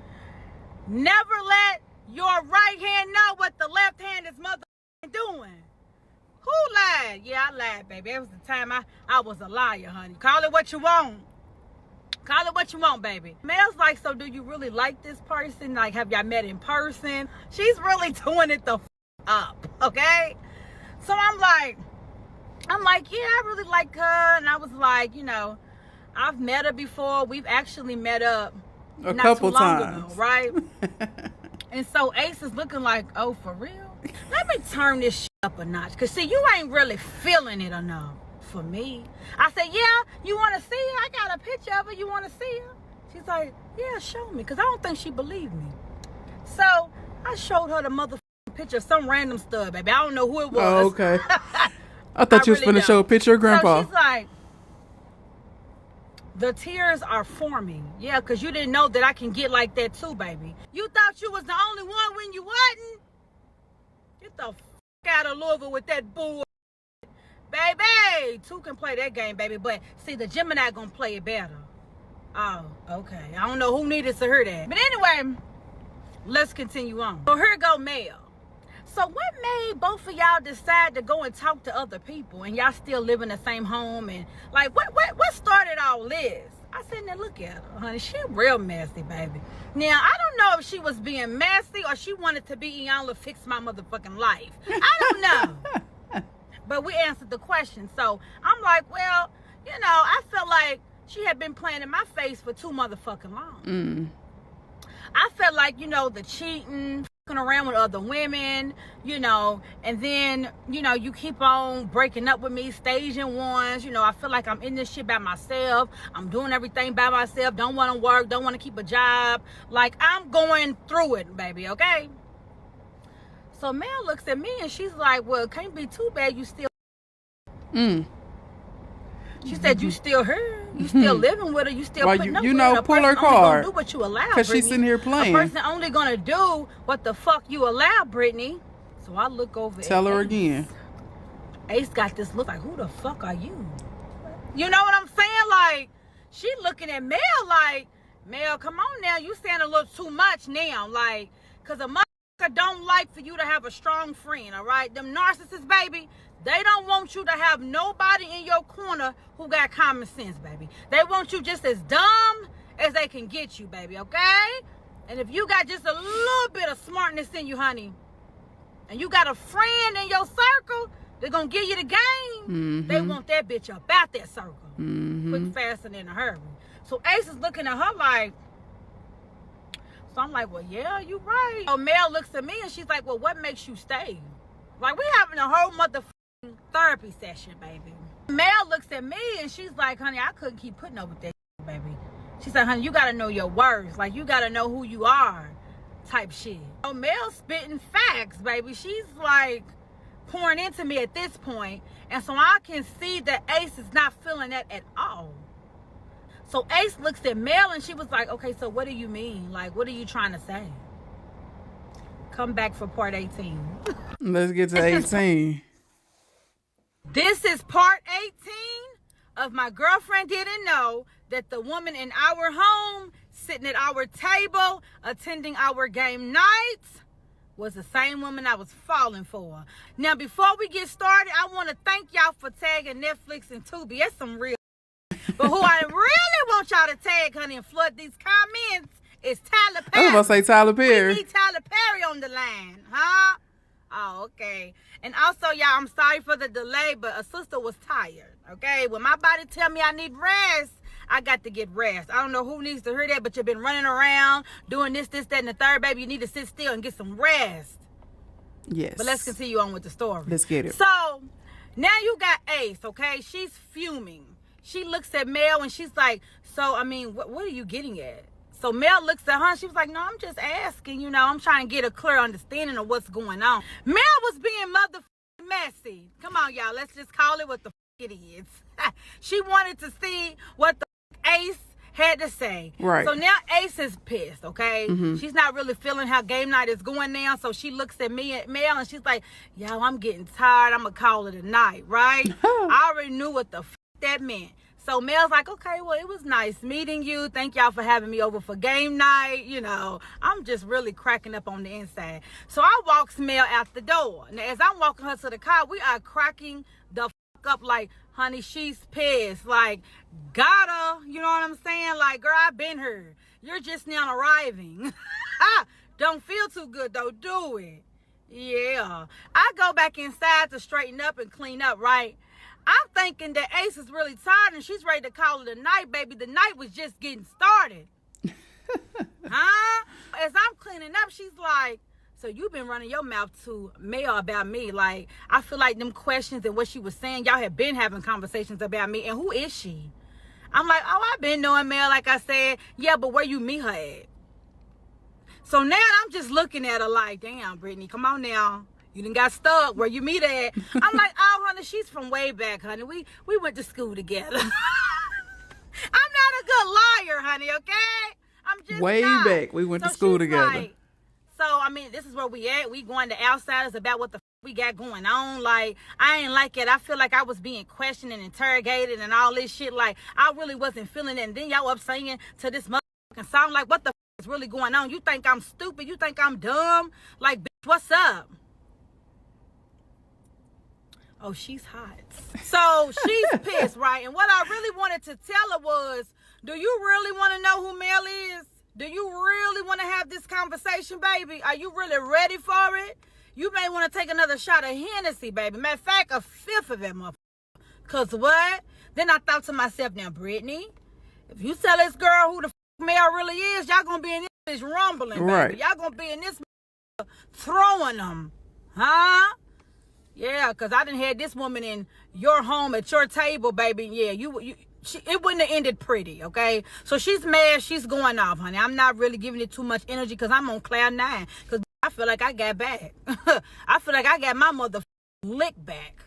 Never let your right hand know what the left hand is motherfucking doing. Who lied? Yeah, I lied, baby. That was the time I was a liar, honey. Call it what you want. Call it what you want, baby. Mel's like, so do you really like this person? Like, have y'all met in person? She's really doing it the f up, okay? So I'm like, yeah, I really like her. And I was like, you know, I've met her before. We've actually met up A not couple too long times. ago, right? And so Ace is looking like, oh, for real? Let me turn this shit up a notch. Because, see, you ain't really feeling it enough for me. I said, yeah, you want to see her? I got a picture of her. You want to see her? She's like, yeah, show me. Because I don't think she believed me. So I showed her the motherfucking picture of some random stud, baby. I don't know who it was. Oh, okay. I thought you was really finna show a picture of Grandpa. So she's like, the tears are forming. Yeah, because you didn't know that I can get like that too, baby. You thought you was the only one when you wasn't. Get the f out of Louisville with that bull. Baby, two can play that game, baby. But see, the Gemini gonna play it better. Oh, okay. I don't know who needed to hear that. But anyway, let's continue on. So here go Mel. So what made both of y'all decide to go and talk to other people, and y'all still live in the same home? And like, what started all this? I said, now look at her, honey. She real messy, baby. Now, I don't know if she was being messy or she wanted to be Iyanla fix my motherfucking life. I don't know. But we answered the question. So I'm like, well, you know, I felt like she had been playing in my face for too motherfucking long. I felt like, you know, the cheating, around with other women, you know, and then, you know, you keep on breaking up with me, staging ones. You know, I feel like I'm in this shit by myself. I'm doing everything by myself. Don't want to work. Don't want to keep a job. Like, I'm going through it, baby, okay? So Mel looks at me and she's like, well, it can't be too bad. You still She said, you still her. You still living with her. You still putting up with her. Pull her card. Do what you allow, because she's sitting here playing. A person only gonna do what the fuck you allow, Brittany. So I look over. Tell her again. Ace got this look like, who the fuck are you? You know what I'm saying? Like, she looking at Mel like, Mel, come on now. You saying a little too much now. Like, because a motherfucker don't like for you to have a strong friend, all right? Them narcissists, baby, they don't want you to have nobody in your corner who got common sense, baby. They want you just as dumb as they can get you, baby, okay? And if you got just a little bit of smartness in you, honey, and you got a friend in your circle, they're going to give you the game. They want that bitch up out that circle. Quick, fast, and in a hurry. So Ace is looking at her like, so I'm like, well, yeah, you right. So Mel looks at me and she's like, well, what makes you stay? Like, we having a whole motherfucking therapy session, baby. Mel looks at me and she's like, honey, I couldn't keep putting up with that shit, baby. She said, honey, you got to know your words. Like, you got to know who you are type shit. So Mel spitting facts, baby. She's like pouring into me at this point. And so I can see that Ace is not feeling that at all. So Ace looks at Mel and she was like, okay, so what do you mean? Like, what are you trying to say? come back for part 18. Let's get to 18. This is part 18 of My Girlfriend Didn't Know That the Woman in Our Home, sitting at our table, attending our game nights, was the same woman I was falling for. Now, before we get started, I want to thank y'all for tagging Netflix and Tubi. That's some real. But who I really want y'all to tag, honey, and flood these comments is Tyler Perry. I was going to say Tyler Perry. We need Tyler Perry on the line, huh? Oh, okay. And also, y'all, I'm sorry for the delay, but a sister was tired, okay? When my body tell me I need rest, I got to get rest. I don't know who needs to hear that, but you've been running around doing this, that, and the third, baby. You need to sit still and get some rest. Yes. But let's continue on with the story. Let's get it. So, now you got Ace, okay? She's fuming. She looks at Mel and she's like, so, I mean, what are you getting at? So Mel looks at her and she was like, no, I'm just asking, you know, I'm trying to get a clear understanding of what's going on. Mel was being motherfucking messy. Come on, y'all. Let's just call it what the it is. She wanted to see what the Ace had to say. Right. So now Ace is pissed, okay? She's not really feeling how game night is going now. So she looks at me and Mel and she's like, yo, I'm getting tired. I'm going to call it a night, right? I already knew what the that meant. So Mel's like, okay, well, it was nice meeting you. Thank y'all for having me over for game night. You know, I'm just really cracking up on the inside. So I walks Mel out the door. Now, as I'm walking her to the car, we are cracking the up like, honey, she's pissed. Like, got her. You know what I'm saying? Like, girl, I've been here. You're just now arriving. Don't feel too good, though, do it? Yeah. I go back inside to straighten up and clean up, right? I'm thinking that Ace is really tired and she's ready to call it a night, baby. The night was just getting started. Huh? As I'm cleaning up, she's like, so you've been running your mouth to Mel about me. Like, I feel like them questions and what she was saying, y'all have been having conversations about me. And who is she? I'm like, oh, I've been knowing Mel, like I said. Yeah, but where you meet her at? So now I'm just looking at her like, damn, Brittany, come on now. You done got stuck where you meet at. I'm like, oh, honey, she's from way back, honey. We went to school together. I'm not a good liar, honey, okay? I'm just way not. Back. We went to school together. Like, so, I mean, this is where we at. We going to outsiders about what the we got going on. Like, I ain't like it. I feel like I was being questioned and interrogated and all this shit. Like, I really wasn't feeling it. And then y'all up singing to this motherfucking song. Like, what the is really going on? You think I'm stupid? You think I'm dumb? Like, bitch, what's up? Oh, she's hot. So she's pissed, right? And what I really wanted to tell her was, do you really want to know who Mel is? Do you really want to have this conversation, baby? Are you really ready for it? You may want to take another shot of Hennessy, baby. Matter of fact, a fifth of that motherfucker. Because what? Then I thought to myself, now, Brittany, if you tell this girl who the Mel really is, y'all going to be in this rumbling, baby. Right. Y'all going to be in this throwing them. Huh? Yeah, because I done had this woman in your home at your table, baby. Yeah, it wouldn't have ended pretty, okay? So she's mad. She's going off, honey. I'm not really giving it too much energy because I'm on cloud 9. Because I feel like I got back. I feel like I got my mother lick back.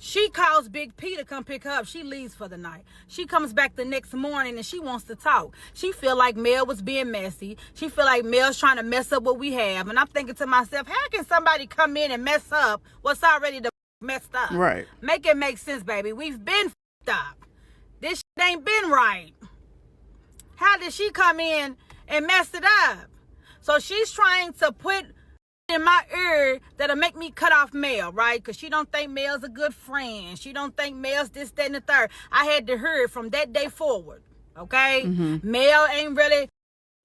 She calls Big P to come pick her up. She leaves for the night. She comes back the next morning and she wants to talk. She feel like Mel was being messy. She feel like Mel's trying to mess up what we have. And I'm thinking to myself, how can somebody come in and mess up what's already messed up? Right. Make it make sense, baby. We've been f***ed up. This shit ain't been right. How did she come in and mess it up? So she's trying to put in my ear that'll make me cut off Mel, right? Because she don't think Mel's a good friend. She don't think Mel's this, that, and the third. I had to hear it from that day forward, okay? Mel ain't really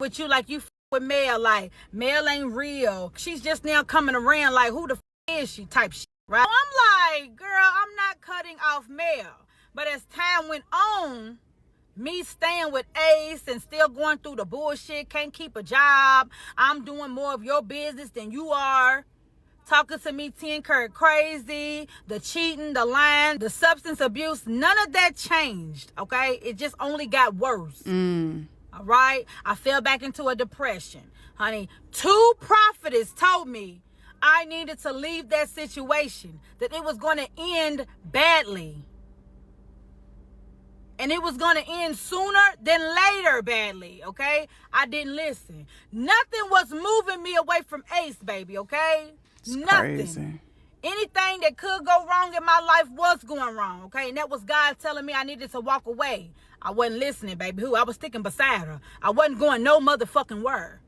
with you like you with Mel. Like, Mel ain't real. She's just now coming around like, who the is she type shit, right? So I'm like, girl, I'm not cutting off Mel. But as time went on, me staying with Ace and still going through the bullshit, can't keep a job. I'm doing more of your business than you are. Talking to me 10 Kurt crazy, the cheating, the lying, the substance abuse, none of that changed, okay? It just only got worse. All right? I fell back into a depression. Honey, 2 prophetess told me I needed to leave that situation, that it was going to end badly. and it was going to end sooner than later badly, okay? I didn't listen. Nothing was moving me away from Ace, baby, okay? Nothing. Crazy. Anything that could go wrong in my life was going wrong, okay? And that was God telling me I needed to walk away. I wasn't listening, baby. I was sticking beside her. I wasn't going no motherfucking word.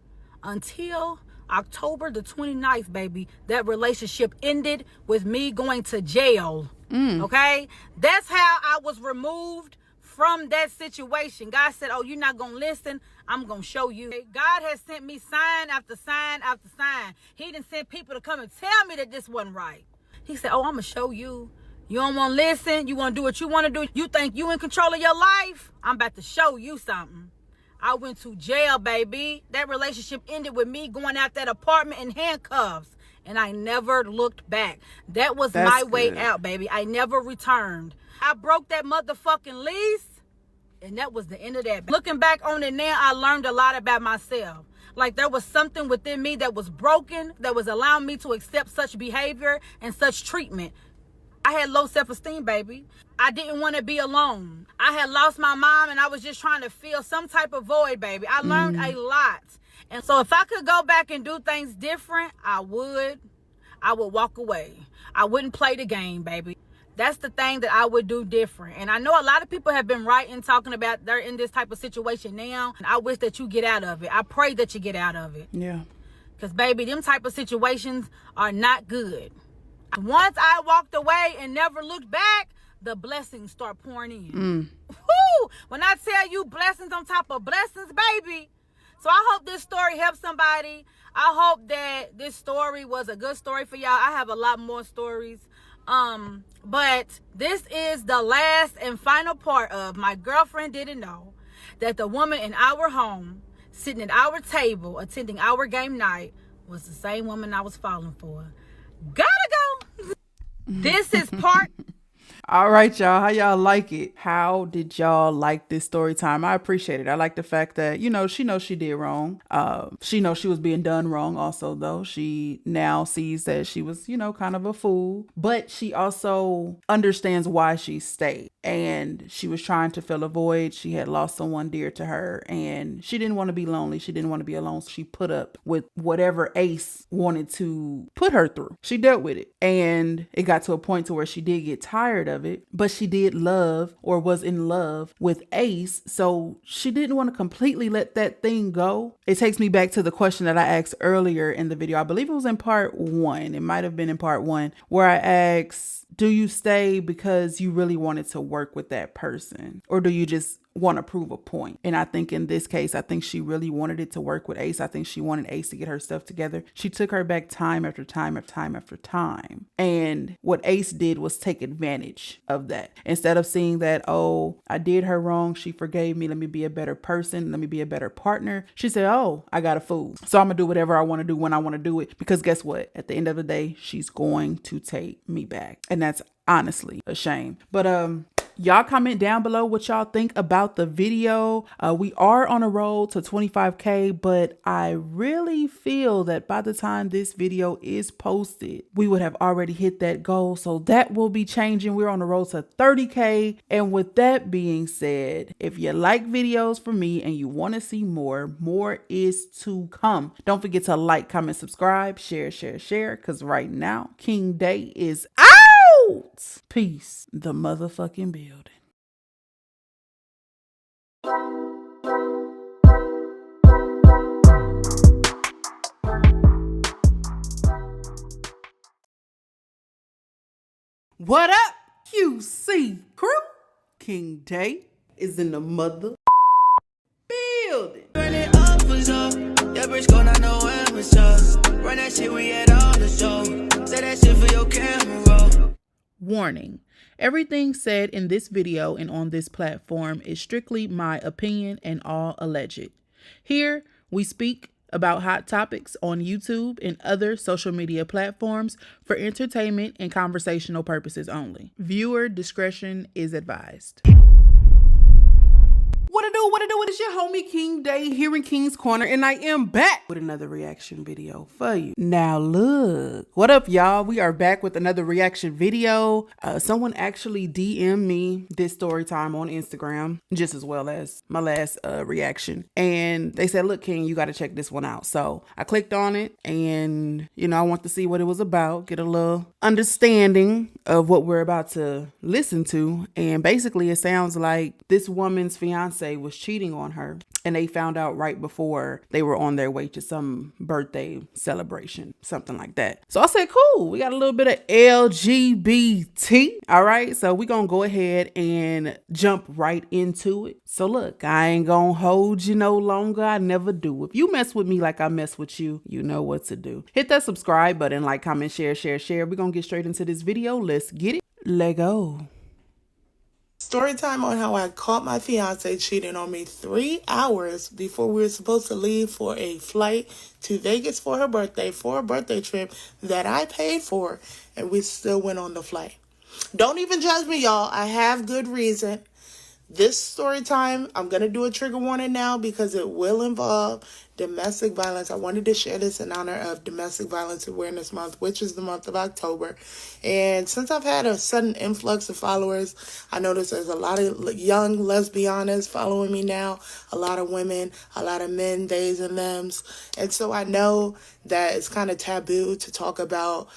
Until October the 29th, baby, that relationship ended with me going to jail, okay? That's how I was removed from that situation. God said, oh, you're not going to listen? I'm going to show you. God has sent me sign after sign after sign. He didn't send people to come and tell me that this wasn't right. He said, oh, I'm going to show you. You don't want to listen. You want to do what you want to do. You think you in control of your life? I'm about to show you something. I went to jail, baby. That relationship ended with me going out that apartment in handcuffs. And I never looked back. That was my way out, baby. I never returned. I broke that motherfucking lease. And that was the end of that. Looking back on it now, I learned a lot about myself. Like there was something within me that was broken, that was allowing me to accept such behavior and such treatment. I had low self-esteem, baby. I didn't want to be alone. I had lost my mom and I was just trying to fill some type of void, baby. I learned a lot. And so if I could go back and do things different, I would walk away. I wouldn't play the game, baby. That's the thing that I would do different. And I know a lot of people have been writing, talking about they're in this type of situation now. And I wish that you get out of it. I pray that you get out of it. Yeah. Because, baby, them type of situations are not good. Once I walked away and never looked back, the blessings start pouring in. Woo! When I tell you blessings on top of blessings, baby. So I hope this story helps somebody. I hope that this story was a good story for y'all. I have a lot more stories. But this is the last and final part of my girlfriend didn't know that the woman in our home, sitting at our table, attending our game night, was the same woman I was falling for. Gotta go. This is part. All right, y'all. How y'all like it? How did y'all like this story time? I appreciate it. I like the fact that, she knows she did wrong. She knows she was being done wrong also, though. She now sees that she was, kind of a fool. But she also understands why she stayed. And she was trying to fill a void. She had lost someone dear to her. And she didn't want to be lonely. She didn't want to be alone. So she put up with whatever Ace wanted to put her through. She dealt with it. And it got to a point to where she did get tired of it, but she did love or was in love with Ace. So she didn't want to completely let that thing go. It takes me back to the question that I asked earlier in the video. I believe it was in part 1. It might have been in part 1 where I asked, do you stay because you really wanted to work with that person? Or do you just want to prove a point? And I think in this case, I think she really wanted it to work with Ace. I think she wanted Ace to get her stuff together. She took her back time after time after time after time. And what Ace did was take advantage of that. Instead of seeing that, oh, I did her wrong, she forgave me, let me be a better person, let me be a better partner, she said, oh, I got a fool, so I'm gonna do whatever I want to do when I want to do it. Because guess what? At the end of the day, she's going to take me back. And that's honestly a shame. But y'all comment down below what y'all think about the video. We are on a roll to 25K, but I really feel that by the time this video is posted, we would have already hit that goal. So that will be changing. We're on the road to 30K. And with that being said, if you like videos from me and you want to see more is to come. Don't forget to like, comment, subscribe, share, because right now, King Day is out. Peace, the motherfucking building. What up, QC crew? King Day is in the mother building. Run it up was up. JBRISKO not know when was up. Run that shit, we had all the show. Say that shit for your camera. Warning. Everything said in this video and on this platform is strictly my opinion and all alleged. Here, we speak about hot topics on YouTube and other social media platforms for entertainment and conversational purposes only. Viewer discretion is advised. What it do? What it do? It is your homie King Day here in King's Corner, and I am back with another reaction video for you. Now look, what up y'all? We are back with another reaction video. Someone actually DM'd me this story time on Instagram, just as well as my last reaction. And they said, look King, you got to check this one out. So I clicked on it and, you know, I want to see what it was about, get a little understanding of what we're about to listen to. And basically it sounds like this woman's fiance was cheating on her, and they found out right before they were on their way to some birthday celebration, something like that. So I said, cool, we got a little bit of LGBT. All right, so we're gonna go ahead and jump right into it. So look, I ain't gonna hold you no longer. I never do. If you mess with me like I mess with you, you know what to do. Hit that subscribe button, like, comment, share. We're gonna get straight into this video. Let's get it. Let go. Story time on how I caught my fiance cheating on me 3 hours before we were supposed to leave for a flight to Vegas for her birthday, for a birthday trip that I paid for, and we still went on the flight. Don't even judge me, y'all. I have good reason. This story time, I'm going to do a trigger warning now because it will involve domestic violence. I wanted to share this in honor of Domestic Violence Awareness Month, which is the month of October. And since I've had a sudden influx of followers, I noticed there's a lot of young lesbianas following me now, a lot of women, a lot of men, theys and thems. And so I know that it's kind of taboo to talk about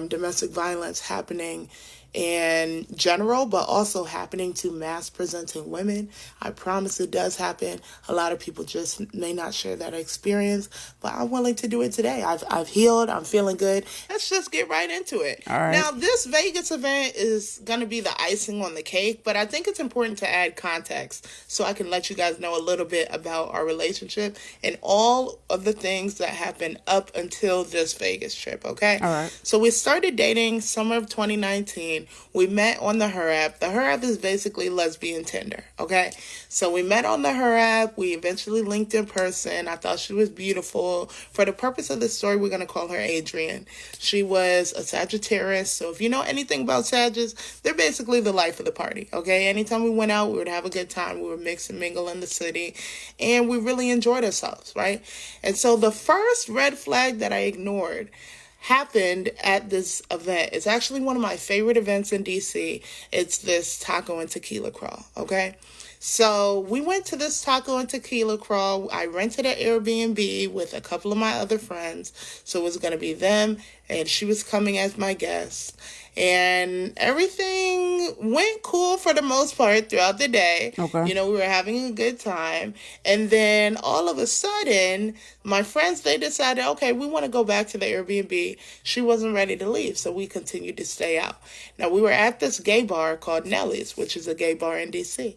domestic violence happening in general, but also happening to mass presenting women. I promise it does happen. A lot of people just may not share that experience, but I'm willing to do it today. I've healed. I'm feeling good. Let's just get right into it. All right. Now, this Vegas event is going to be the icing on the cake, but I think it's important to add context so I can let you guys know a little bit about our relationship and all of the things that happened up until this Vegas trip, okay? All right. So we started dating summer of 2019. We met on the Her app. The Her app is basically lesbian Tinder, okay? So we met on the Her app. We eventually linked in person. I thought she was beautiful. For the purpose of this story, we're going to call her Adrian. She was a Sagittarius. So if you know anything about Sagittarius, they're basically the life of the party, okay? Anytime we went out, we would have a good time. We would mix and mingle in the city. And we really enjoyed ourselves, right? And so the first red flag that I ignored happened at this event. It's actually one of my favorite events in DC. It's this taco and tequila crawl, okay? So we went to this taco and tequila crawl. I rented an Airbnb with a couple of my other friends. So it was going to be them, and she was coming as my guest. And everything went cool for the most part throughout the day. Okay. You know, we were having a good time. And then all of a sudden, my friends, they decided, okay, we want to go back to the Airbnb. She wasn't ready to leave, so we continued to stay out. Now, we were at this gay bar called Nelly's, which is a gay bar in D.C.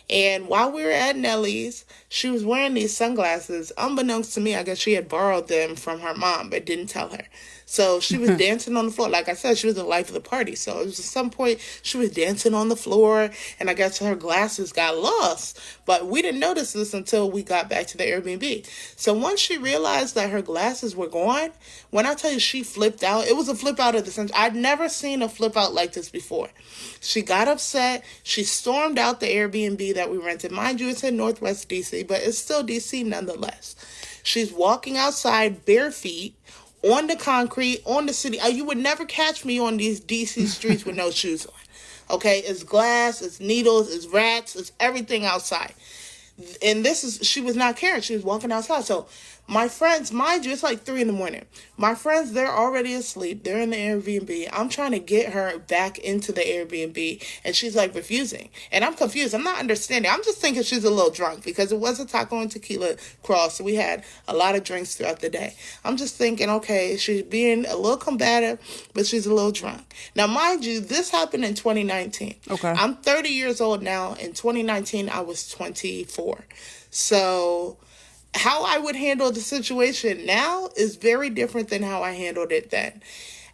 And while we were at Nelly's, she was wearing these sunglasses. Unbeknownst to me, I guess she had borrowed them from her mom, but didn't tell her. So she was dancing on the floor. Like I said, she was the life of the party. So it was at some point she was dancing on the floor, and I guess her glasses got lost. But we didn't notice this until we got back to the Airbnb. So once she realized that her glasses were gone, when I tell you she flipped out, it was a flip out of the sense. I'd never seen a flip out like this before. She got upset. She stormed out the Airbnb that we rented. Mind you, it's in Northwest DC, but it's still DC nonetheless. She's walking outside bare feet, on the concrete, on the city. You would never catch me on these DC streets with no shoes on. Okay, it's glass, it's needles, it's rats, it's everything outside. And she was not caring. She was walking outside. So my friends, mind you, it's like 3 a.m. My friends, they're already asleep. They're in the Airbnb. I'm trying to get her back into the Airbnb, and she's like refusing. And I'm confused. I'm not understanding. I'm just thinking she's a little drunk because it was a taco and tequila crawl. So we had a lot of drinks throughout the day. I'm just thinking, okay, she's being a little combative, but she's a little drunk. Now, mind you, this happened in 2019. Okay. I'm 30 years old now. In 2019, I was 24. So how I would handle the situation now is very different than how I handled it then.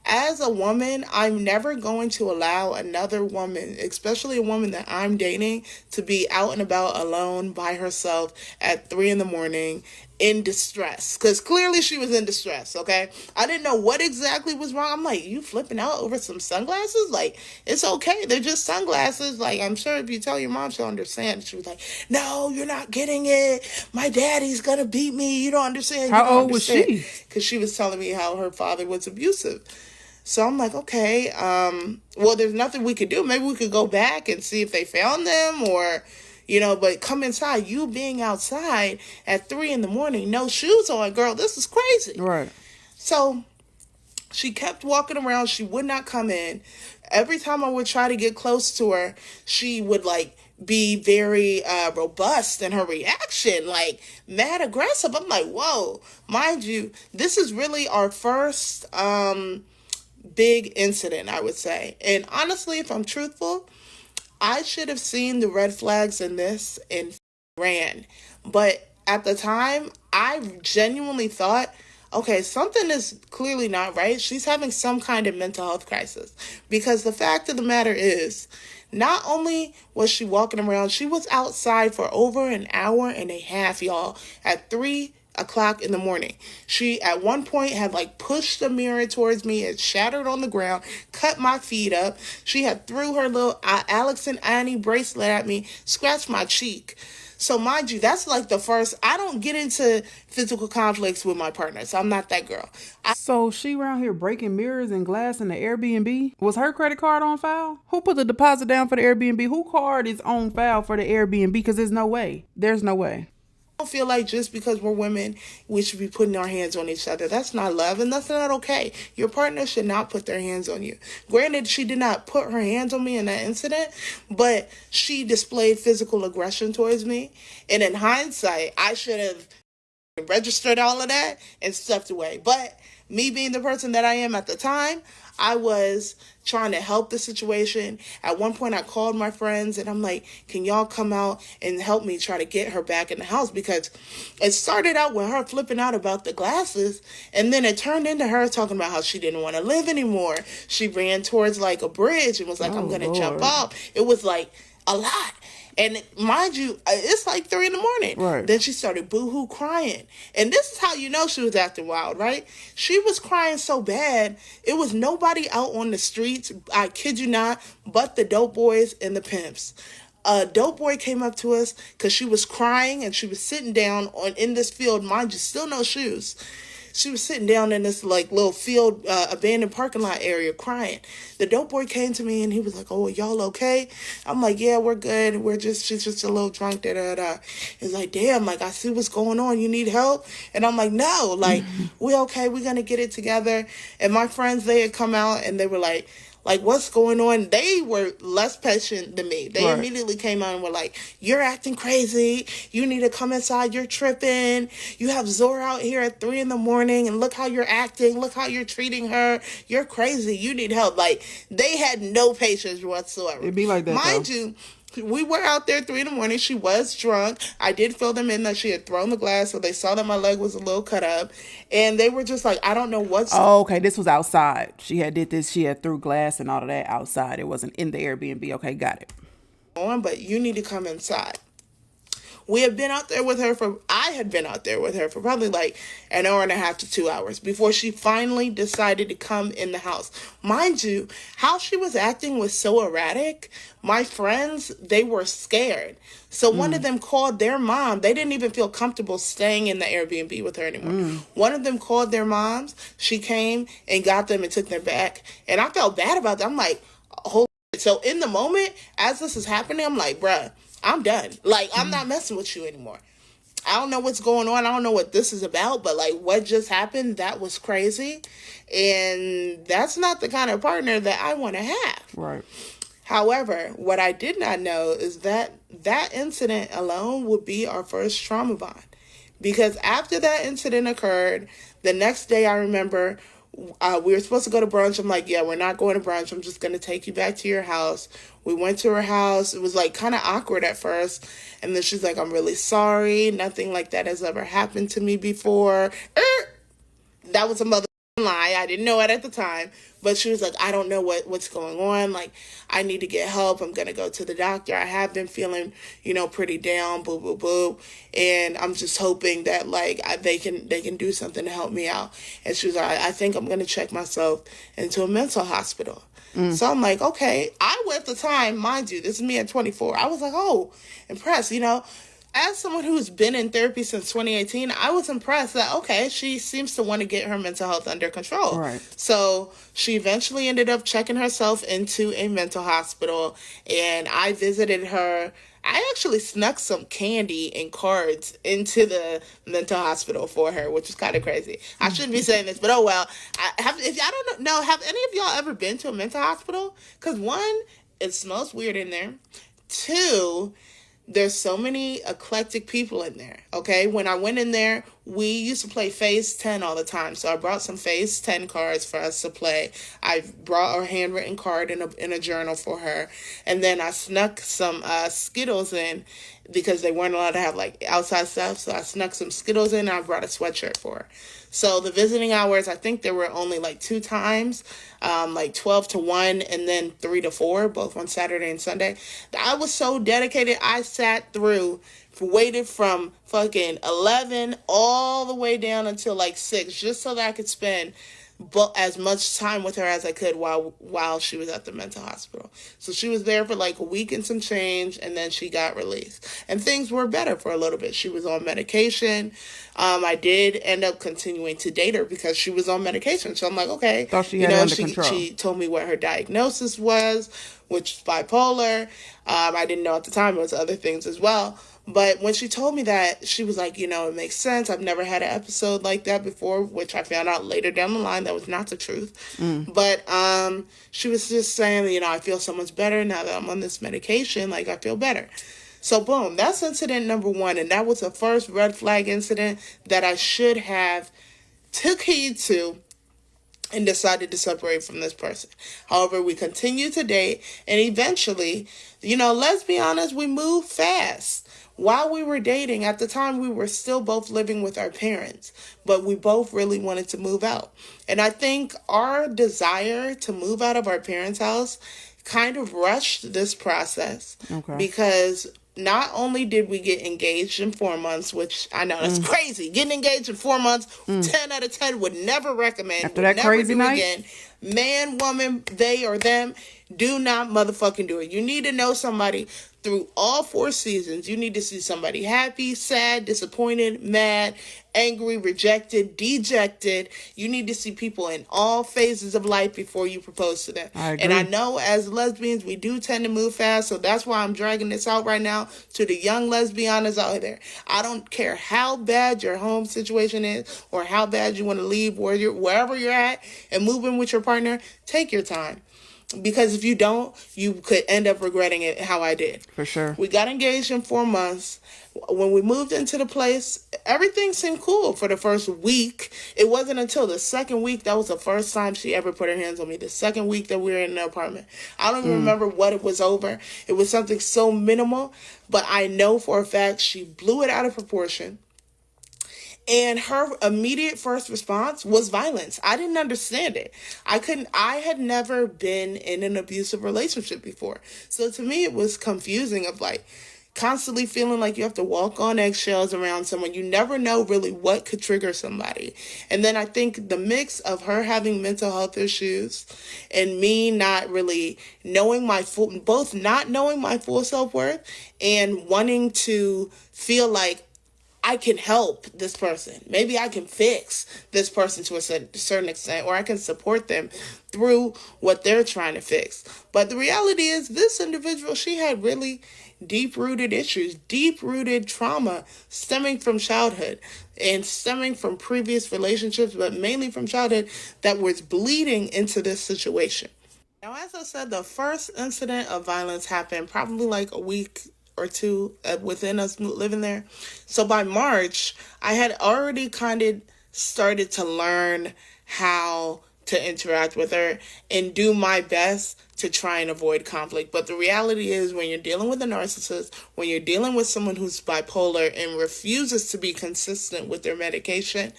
As a woman, I'm never going to allow another woman, especially a woman that I'm dating, to be out and about alone by herself at 3 a.m. in distress, because clearly she was in distress. Okay, I didn't know what exactly was wrong. I'm like, you flipping out over some sunglasses? Like, it's okay, they're just sunglasses. Like, I'm sure if you tell your mom, she'll understand. She was like, no, you're not getting it, my daddy's gonna beat me, you don't understand. How old was she? Because she was telling me how her father was abusive. So I'm like, okay, well, there's nothing we could do. Maybe we could go back and see if they found them, or, you know, but come inside. You being outside at 3 a.m, no shoes on, girl, this is crazy. Right. So she kept walking around. She would not come in. Every time I would try to get close to her, she would, like, be very robust in her reaction, like mad aggressive. I'm like, whoa, mind you, this is really our first big incident, I would say. And honestly, if I'm truthful, I should have seen the red flags in this and ran. But at the time, I genuinely thought, okay, something is clearly not right. She's having some kind of mental health crisis. Because the fact of the matter is, not only was she walking around, she was outside for over an hour and a half, y'all, at 3 o'clock in the morning. She at one point had like pushed the mirror towards me, it shattered on the ground, cut my feet up. She had threw her little Alex and Annie bracelet at me, scratched my cheek. So mind you, that's like the first. I don't get into physical conflicts with my partners. I'm not that girl. So she around here breaking mirrors and glass in the Airbnb? Was her credit card on file? Who put the deposit down for the Airbnb? Who card is on file for the Airbnb? Because there's no way. There's no way. I don't feel like just because we're women, we should be putting our hands on each other. That's not love, and that's not okay. Your partner should not put their hands on you. Granted, she did not put her hands on me in that incident, but she displayed physical aggression towards me. And in hindsight, I should have registered all of that and stepped away. But me being the person that I am at the time, I was trying to help the situation. At one point, I called my friends and I'm like, can y'all come out and help me try to get her back in the house? Because it started out with her flipping out about the glasses, and then it turned into her talking about how she didn't want to live anymore. She ran towards like a bridge and was like, I'm going to jump off. It was like a lot. And mind you, it's like 3 a.m. Right. Then she started boo-hoo crying. And this is how you know she was acting wild, right? She was crying so bad, it was nobody out on the streets, I kid you not, but the dope boys and the pimps. A dope boy came up to us because she was crying and she was sitting down in this field, mind you, still no shoes. She was sitting down in this like little field, abandoned parking lot area crying. The dope boy came to me and he was like, oh, y'all okay? I'm like, yeah, we're good. She's just a little drunk. He's like, damn, like I see what's going on. You need help? And I'm like, no, like we okay. We're going to get it together. And my friends, they had come out and they were like, what's going on? They were less patient than me. They immediately came out and were like, you're acting crazy. You need to come inside. You're tripping. You have Zora out here at 3 a.m. and look how you're acting. Look how you're treating her. You're crazy. You need help. Like, they had no patience whatsoever. It'd be like that, Mind though. you, we were out there 3 a.m. She was drunk. I did fill them in that she had thrown the glass, so they saw that my leg was a little cut up. And they were just like, I don't know what's... Oh, okay. This was outside. She had did this. She had threw glass and all of that outside. It wasn't in the Airbnb. Okay, got it. But you need to come inside. I had been out there with her for probably like an hour and a half to 2 hours before she finally decided to come in the house. Mind you, how she was acting was so erratic. My friends, they were scared. So one of them called their mom. They didn't even feel comfortable staying in the Airbnb with her anymore. One of them called their moms. She came and got them and took them back. And I felt bad about that. I'm like, holy shit. So in the moment, as this is happening, I'm like, bruh, I'm done. Like, I'm not messing with you anymore. I don't know what's going on. I don't know what this is about, but like what just happened, that was crazy. And that's not the kind of partner that I want to have. Right. However, what I did not know is that that incident alone would be our first trauma bond. Because after that incident occurred, the next day I remember we were supposed to go to brunch. I'm like, yeah, we're not going to brunch. I'm just going to take you back to your house. We went to her house. It was like kind of awkward at first. And then she's like, I'm really sorry. Nothing like that has ever happened to me before. That was a mother lie. I didn't know it at the time, but she was like, I don't know what's going on. Like, I need to get help. I'm going to go to the doctor. I have been feeling, pretty down, boo, boo, boo. And I'm just hoping that they can do something to help me out. And she was like, I think I'm going to check myself into a mental hospital. So I'm like, okay. I at the time, mind you, this is me at 24. I was like, oh, impressed, As someone who's been in therapy since 2018, I was impressed that, okay, she seems to want to get her mental health under control. Right. So she eventually ended up checking herself into a mental hospital, and I visited her. I actually snuck some candy and cards into the mental hospital for her, which is kind of crazy. I shouldn't be saying this, but oh well. Have any of y'all ever been to a mental hospital? Because one, it smells weird in there. Two, there's so many eclectic people in there, okay? When I went in there, we used to play Phase 10 all the time. So I brought some Phase 10 cards for us to play. I brought a handwritten card in a journal for her. And then I snuck some Skittles in because they weren't allowed to have outside stuff. So I snuck some Skittles in and I brought a sweatshirt for her. So the visiting hours, I think there were only 2 times, 12 to 1 and then 3 to 4, both on Saturday and Sunday. I was so dedicated. I sat through, waited from fucking 11 all the way down until 6, just so that I could spend as much time with her as I could while she was at the mental hospital. So she was there for a week and some change, and then she got released. And things were better for a little bit. She was on medication. I did end up continuing to date her because she was on medication. So I'm like, okay. Thought she had it under control. She told me what her diagnosis was, which is bipolar. I didn't know at the time it was other things as well. But when she told me that, she was like, it makes sense. I've never had an episode like that before, which I found out later down the line that was not the truth. But she was just saying, I feel so much better now that I'm on this medication. I feel better. So boom, that's incident number 1. And that was the first red flag incident that I should have took heed to and decided to separate from this person. However, we continued to date, and eventually, let's be honest, we moved fast. While we were dating, at the time, we were still both living with our parents, but we both really wanted to move out. And I think our desire to move out of our parents' house kind of rushed this process. Okay. Because not only did we get engaged in 4 months, which I know that's crazy. Getting engaged in 4 months, 10 out of 10 would never recommend. After that crazy night? Again. Man, woman, they or them, do not motherfucking do it. You need to know somebody through all 4 seasons. You need to see somebody happy, sad, disappointed, mad, angry, rejected, dejected. You need to see people in all phases of life before you propose to them. And I know as lesbians, we do tend to move fast. So that's why I'm dragging this out right now to the young lesbianas out there. I don't care how bad your home situation is or how bad you want to leave wherever you're at and move in with your partner. Take your time. Because if you don't, you could end up regretting it how I did. For sure. We got engaged in 4 months. When we moved into the place, everything seemed cool for the first week. It wasn't until the second week, that was the first time she ever put her hands on me. The second week that we were in the apartment. I don't even remember what it was over. It was something so minimal. But I know for a fact she blew it out of proportion. And her immediate first response was violence. I didn't understand it. I had never been in an abusive relationship before. So to me, it was confusing of constantly feeling like you have to walk on eggshells around someone. You never know really what could trigger somebody. And then I think the mix of her having mental health issues and me not really knowing both not knowing my full self-worth and wanting to feel like I can help this person. Maybe I can fix this person to a certain extent, or I can support them through what they're trying to fix. But the reality is this individual, she had really deep-rooted issues, deep-rooted trauma stemming from childhood and stemming from previous relationships, but mainly from childhood that was bleeding into this situation. Now, as I said, the first incident of violence happened probably a week or 2 within us living there. So by March, I had already kind of started to learn how to interact with her and do my best to try and avoid conflict. But the reality is when you're dealing with a narcissist, when you're dealing with someone who's bipolar and refuses to be consistent with their medication,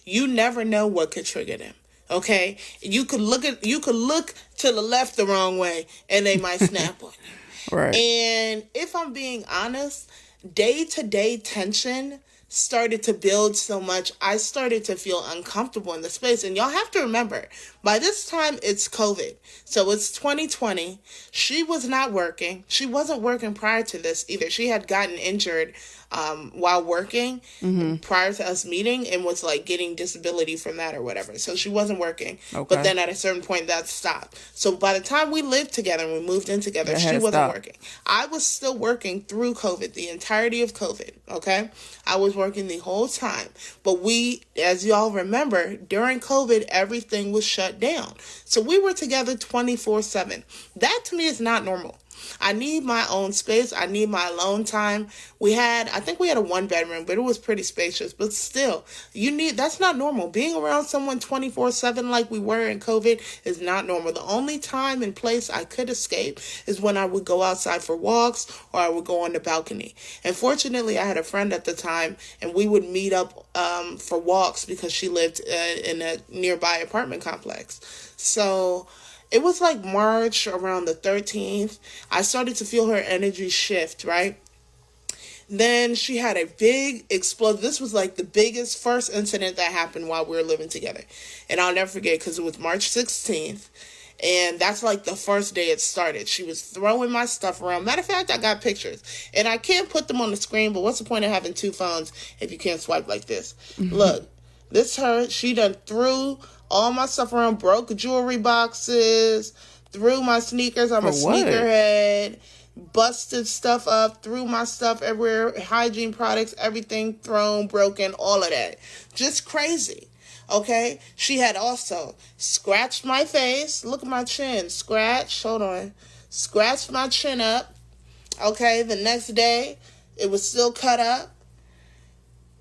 you never know what could trigger them. Okay, you could look to the left the wrong way and they might snap on you. Right. And if I'm being honest, day-to-day tension started to build so much, I started to feel uncomfortable in the space. And y'all have to remember, by this time it's COVID. So it's 2020. She was not working. She wasn't working prior to this either. She had gotten injured while working prior to us meeting and was like getting disability from that or whatever. So she wasn't working. Okay. But then at a certain point that stopped. So by the time we lived together and we moved in together, she wasn't working. I was still working through COVID, the entirety of COVID. Okay. I was working the whole time. But we, as y'all remember, during COVID, everything was shut down. So we were together 24/7. That to me is not normal. I need my own space. I need my alone time. I think we had a 1-bedroom, but it was pretty spacious. But still, that's not normal. Being around someone 24/7 like we were in COVID is not normal. The only time and place I could escape is when I would go outside for walks or I would go on the balcony. And fortunately, I had a friend at the time, and we would meet up for walks because she lived in a nearby apartment complex. So it was like March around the 13th. I started to feel her energy shift, right? Then she had a big explosion. This was like the biggest first incident that happened while we were living together. And I'll never forget because it was March 16th. And that's like the first day it started. She was throwing my stuff around. Matter of fact, I got pictures. And I can't put them on the screen, but what's the point of having two phones if you can't swipe like this? Look, this her. She done threw all my stuff around, broke jewelry boxes, threw my sneakers. I'm a sneakerhead. Busted stuff up, threw my stuff everywhere, hygiene products, everything thrown, broken, all of that. Just crazy. Okay? She had also scratched my face. Look at my chin. Hold on. Scratched my chin up. Okay? The next day, it was still cut up.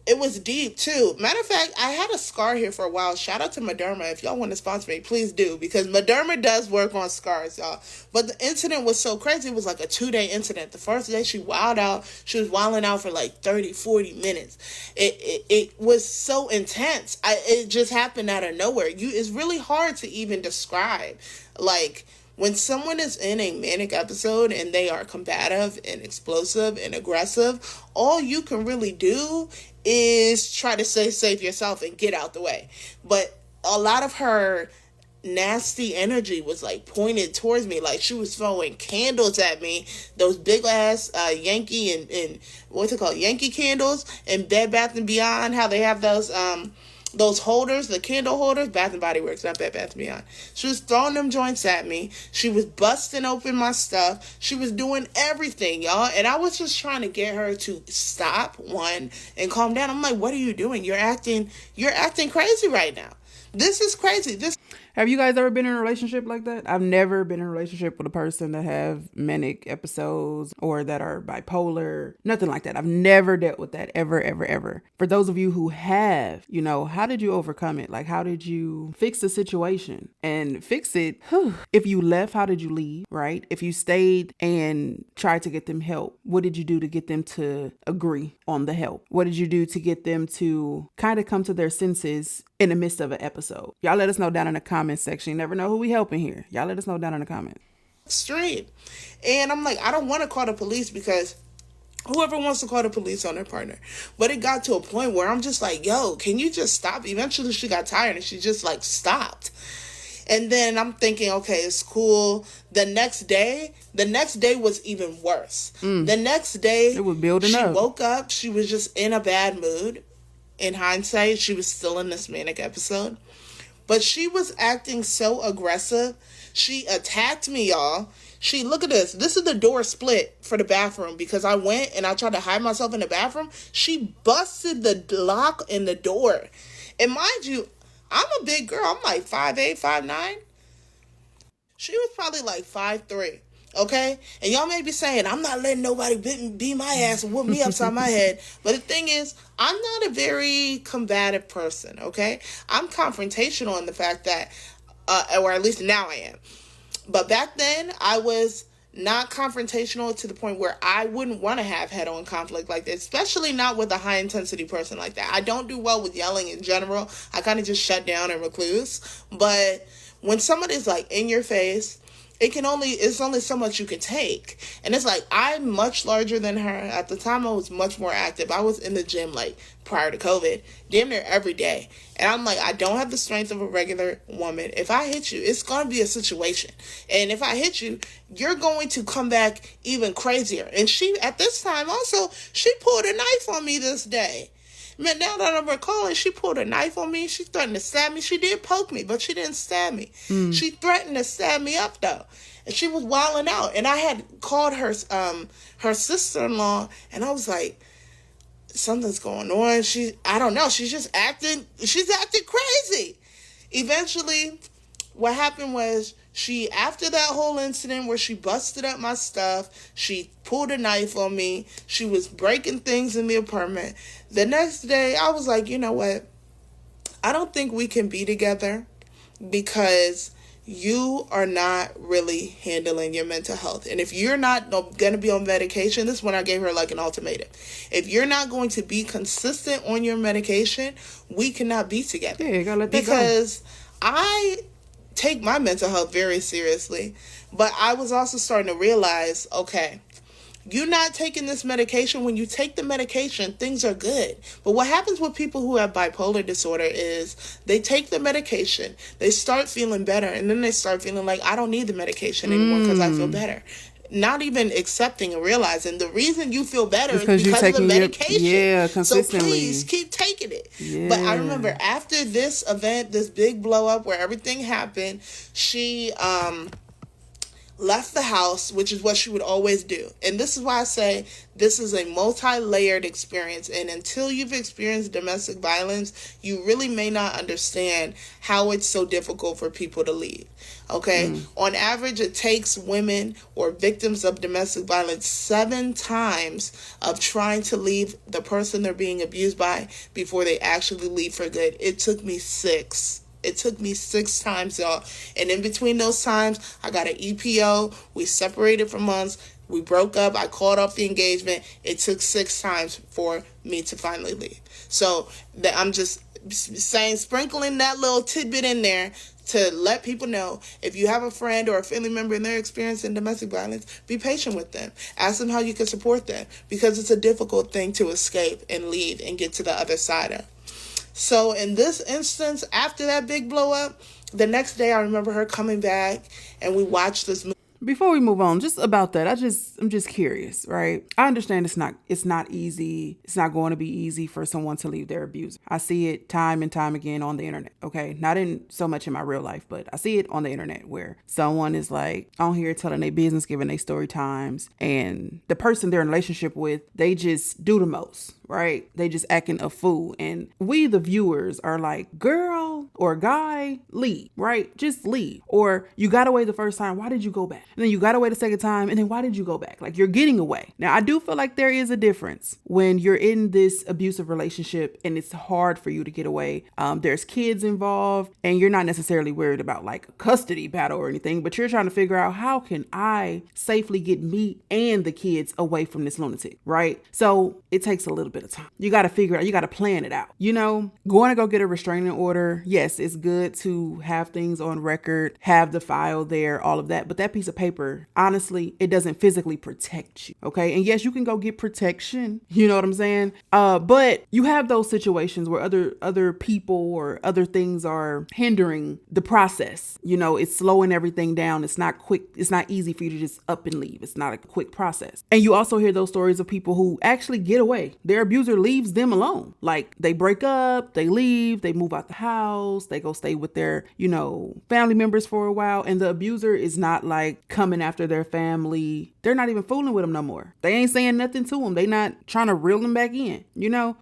It was deep, too. Matter of fact, I had a scar here for a while. Shout out to Mederma. If y'all want to sponsor me, please do. Because Mederma does work on scars, y'all. But the incident was so crazy. It was like a 2-day incident. The first day, she wilded out. She was wilding out for like 30, 40 minutes. It was so intense. It just happened out of nowhere. It's really hard to even describe. Like, when someone is in a manic episode and they are combative and explosive and aggressive, all you can really do is try to stay safe yourself and get out the way. But a lot of her nasty energy was like pointed towards me. Like she was throwing candles at me, those big ass Yankee and what's it called, Yankee candles and Bed Bath & Beyond, how they have those holders, the candle holders, Bath and Body Works, not Bed Bath & Beyond. She was throwing them joints at me. She was busting open my stuff. She was doing everything, y'all. And I was just trying to get her to stop, one, and calm down. I'm like, what are you doing? You're acting crazy right now. This is crazy. Have you guys ever been in a relationship like that? I've never been in a relationship with a person that have manic episodes or that are bipolar. Nothing like that. I've never dealt with that ever, ever, ever. For those of you who have, how did you overcome it? Like, how did you fix the situation and fix it? If you left, how did you leave? Right? If you stayed and tried to get them help, what did you do to get them to agree on the help? What did you do to get them to kind of come to their senses in the midst of an episode? Y'all let us know down in the comment section. You never know who we helping here. Y'all let us know down in the comments. Straight. And I'm like, I don't want to call the police because whoever wants to call the police on their partner. But it got to a point where I'm just like, yo, can you just stop? Eventually she got tired and she just like stopped. And then I'm thinking, okay, it's cool. The next day was even worse. The next day, it was building up. She woke up. She was just in a bad mood. In hindsight, she was still in this manic episode. But she was acting so aggressive. She attacked me, y'all. Look at this. This is the door split for the bathroom because I went and I tried to hide myself in the bathroom. She busted the lock in the door. And mind you, I'm a big girl. I'm like 5'8", 5'9". She was probably like 5'3". Okay? And y'all may be saying, I'm not letting nobody beat my ass and whoop me upside my head. But the thing is, I'm not a very combative person, okay? I'm confrontational in the fact that, or at least now I am. But back then, I was not confrontational to the point where I wouldn't want to have head-on conflict like that, especially not with a high-intensity person like that. I don't do well with yelling in general. I kind of just shut down and recluse. But when somebody's like in your face, it's only so much you can take. And it's like, I'm much larger than her. At the time, I was much more active. I was in the gym, like, prior to COVID, damn near every day. And I'm like, I don't have the strength of a regular woman. If I hit you, it's going to be a situation. And if I hit you, you're going to come back even crazier. And she, at this time also, she pulled a knife on me this day. Man, now that I'm recalling, she pulled a knife on me. She threatened to stab me. She did poke me, but she didn't stab me. She threatened to stab me up, though. And she was wilding out. And I had called her sister-in-law, and I was like, something's going on. I don't know. She's acting crazy. Eventually, what happened was, after that whole incident where she busted up my stuff, she pulled a knife on me, she was breaking things in the apartment. The next day, I was like, you know what? I don't think we can be together because you are not really handling your mental health. And if you're not going to be on medication, this is when I gave her like an ultimatum. If you're not going to be consistent on your medication, we cannot be together. Yeah, you gotta let that go. Because I take my mental health very seriously, but I was also starting to realize, okay, you're not taking this medication. When you take the medication, things are good. But what happens with people who have bipolar disorder is they take the medication, they start feeling better, and then they start feeling like, I don't need the medication anymore because I feel better. Not even accepting and realizing the reason you feel better is because of the medication. Consistently. So please keep taking it. Yeah. But I remember after this event, this big blow up where everything happened, she left the house, which is what she would always do. And this is why I say this is a multi-layered experience. And until you've experienced domestic violence, you really may not understand how it's so difficult for people to leave. Okay? On average, it takes women or victims of domestic violence 7 times of trying to leave the person they're being abused by before they actually leave for good. It took me 6. It took me 6 times, y'all. And in between those times, I got an EPO. We separated for months. We broke up. I called off the engagement. It took 6 times for me to finally leave. So I'm just saying, sprinkling that little tidbit in there to let people know, if you have a friend or a family member and they're experiencing domestic violence, be patient with them. Ask them how you can support them, because it's a difficult thing to escape and leave and get to the other side of. So in this instance, after that big blow up, the next day I remember her coming back and we watched this movie. Before we move on, just about that, I'm just curious, right? I understand it's not easy. It's not going to be easy for someone to leave their abuser. I see it time and time again on the internet, okay? Not in so much in my real life, but I see it on the internet where someone is like on here telling their business, giving their story times, and the person they're in a relationship with, they just do the most, right? They just acting a fool. And we, the viewers, are like, girl or guy, leave, right? Just leave. Or you got away the first time. Why did you go back? And then you got away the second time. And then why did you go back? Like, you're getting away. Now, I do feel like there is a difference when you're in this abusive relationship and it's hard for you to get away. There's kids involved and you're not necessarily worried about like a custody battle or anything, but you're trying to figure out, how can I safely get me and the kids away from this lunatic, right? So it takes a little bit of time. You got to figure out, you got to plan it out. You know, going to go get a restraining order. Yes, it's good to have things on record, have the file there, all of that. But that piece of paper, honestly, it doesn't physically protect you. Okay. And yes, you can go get protection. You know what I'm saying? But you have those situations where other people or other things are hindering the process. You know, it's slowing everything down. It's not quick. It's not easy for you to just up and leave. It's not a quick process. And you also hear those stories of people who actually get away. Their abuser leaves them alone. Like, they break up, they leave, they move out the house, they go stay with their, family members for a while. And the abuser is not like coming after their family. They're not even fooling with them no more. They ain't saying nothing to them. They not trying to reel them back in,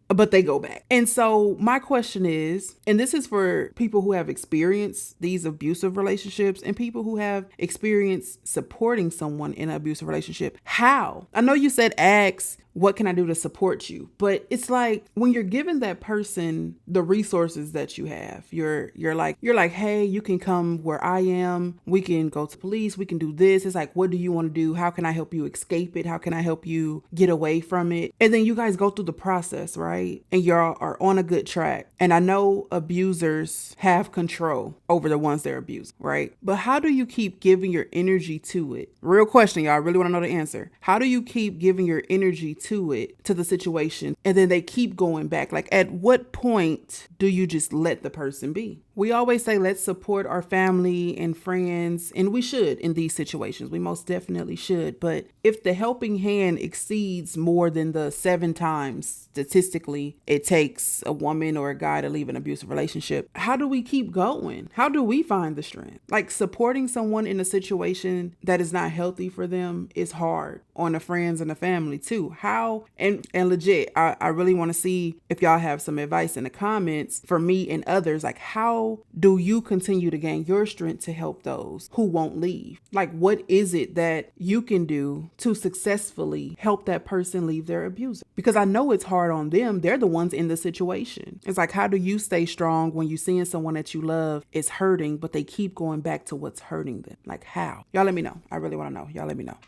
but they go back. And so my question is, and this is for people who have experienced these abusive relationships and people who have experienced supporting someone in an abusive relationship. How? I know you said ask what can I do to support you? But it's like when you're giving that person the resources that you have, you're like, hey, you can come where I am. We can go to police. We can do this. It's like, what do you want to do? How can I help you escape it? How can I help you get away from it? And then you guys go through the process, right? And y'all are on a good track. And I know abusers have control over the ones they're abusing, right? But how do you keep giving your energy to it? Real question, y'all. I really want to know the answer. How do you keep giving your energy to it, to the situation, and then they keep going back? Like, at what point do you just let the person be? We always say, let's support our family and friends, and we should in these situations. We most definitely should. But if the helping hand exceeds more than the 7 times statistically it takes a woman or a guy to leave an abusive relationship, how do we keep going? How do we find the strength? Like, supporting someone in a situation that is not healthy for them is hard on the friends and the family too. How, and legit, I really want to see if y'all have some advice in the comments for me and others. Like, how do you continue to gain your strength to help those who won't leave? Like, what is it that you can do to successfully help that person leave their abuser? Because I know it's hard on them. They're the ones in the situation. It's like, how do you stay strong when you're seeing someone that you love is hurting, but they keep going back to what's hurting them? Like, how? Y'all let me know. I really want to know. Y'all let me know.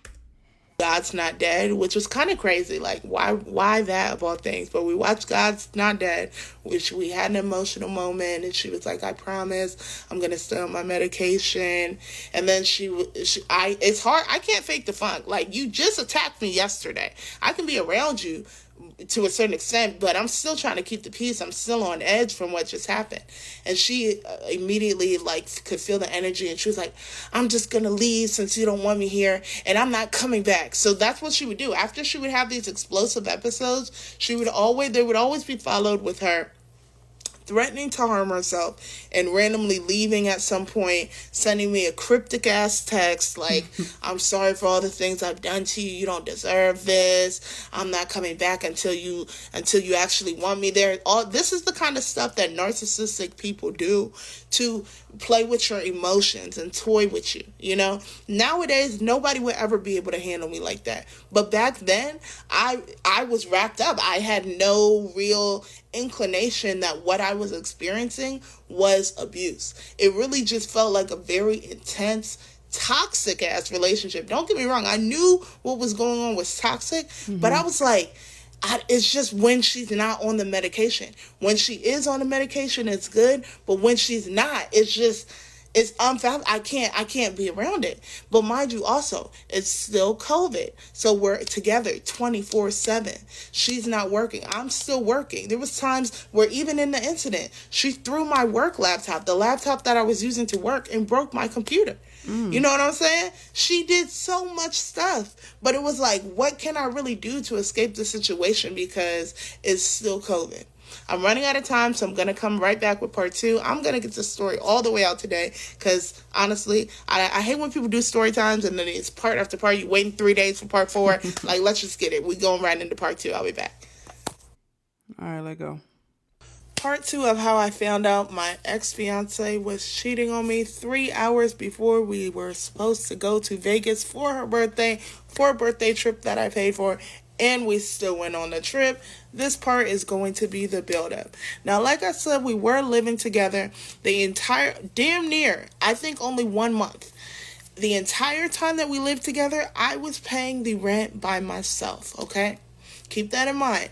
God's Not Dead, which was kind of crazy. Like, why that of all things? But we watched God's Not Dead, which we had an emotional moment, and she was like, I promise I'm gonna stay on my medication. And then it's hard. I can't fake the funk. Like, you just attacked me yesterday. I can be around you to a certain extent, but I'm still trying to keep the peace. I'm still on edge from what just happened. And she immediately could feel the energy, and she was like, I'm just gonna leave since you don't want me here, and I'm not coming back. So that's what she would do. After she would have these explosive episodes, they would always be followed with her threatening to harm herself and randomly leaving at some point, sending me a cryptic ass text like, I'm sorry for all the things I've done to you. You don't deserve this. I'm not coming back until you actually want me there. This is the kind of stuff that narcissistic people do to play with your emotions and toy with you, you know? Nowadays, nobody would ever be able to handle me like that. But back then, I was wrapped up. I had no real inclination that what I was experiencing was abuse. It really just felt like a very intense, toxic ass relationship. Don't get me wrong. I knew what was going on was toxic, but I was like, it's just when she's not on the medication. When she is on the medication, it's good. But when she's not, it's unfathomable. I can't be around it. But mind you, also, it's still COVID. So we're together 24/7. She's not working. I'm still working. There was times where even in the incident, she threw my work laptop, the laptop that I was using to work, and broke my computer. You know what I'm saying? She did so much stuff. But it was like, what can I really do to escape the situation? Because it's still COVID. I'm running out of time, so I'm going to come right back with part 2. I'm going to get this story all the way out today because, honestly, I hate when people do story times and then it's part after part. You're waiting 3 days for part 4. Like, let's just get it. We're going right into part 2. I'll be back. All right, let go. Part 2 of how I found out my ex-fiance was cheating on me 3 hours before we were supposed to go to Vegas for her birthday, for a birthday trip that I paid for, and we still went on the trip. This part is going to be the build-up. Now, like I said, we were living together the entire, damn near, I think only 1 month. The entire time that we lived together, I was paying the rent by myself, okay? Keep that in mind.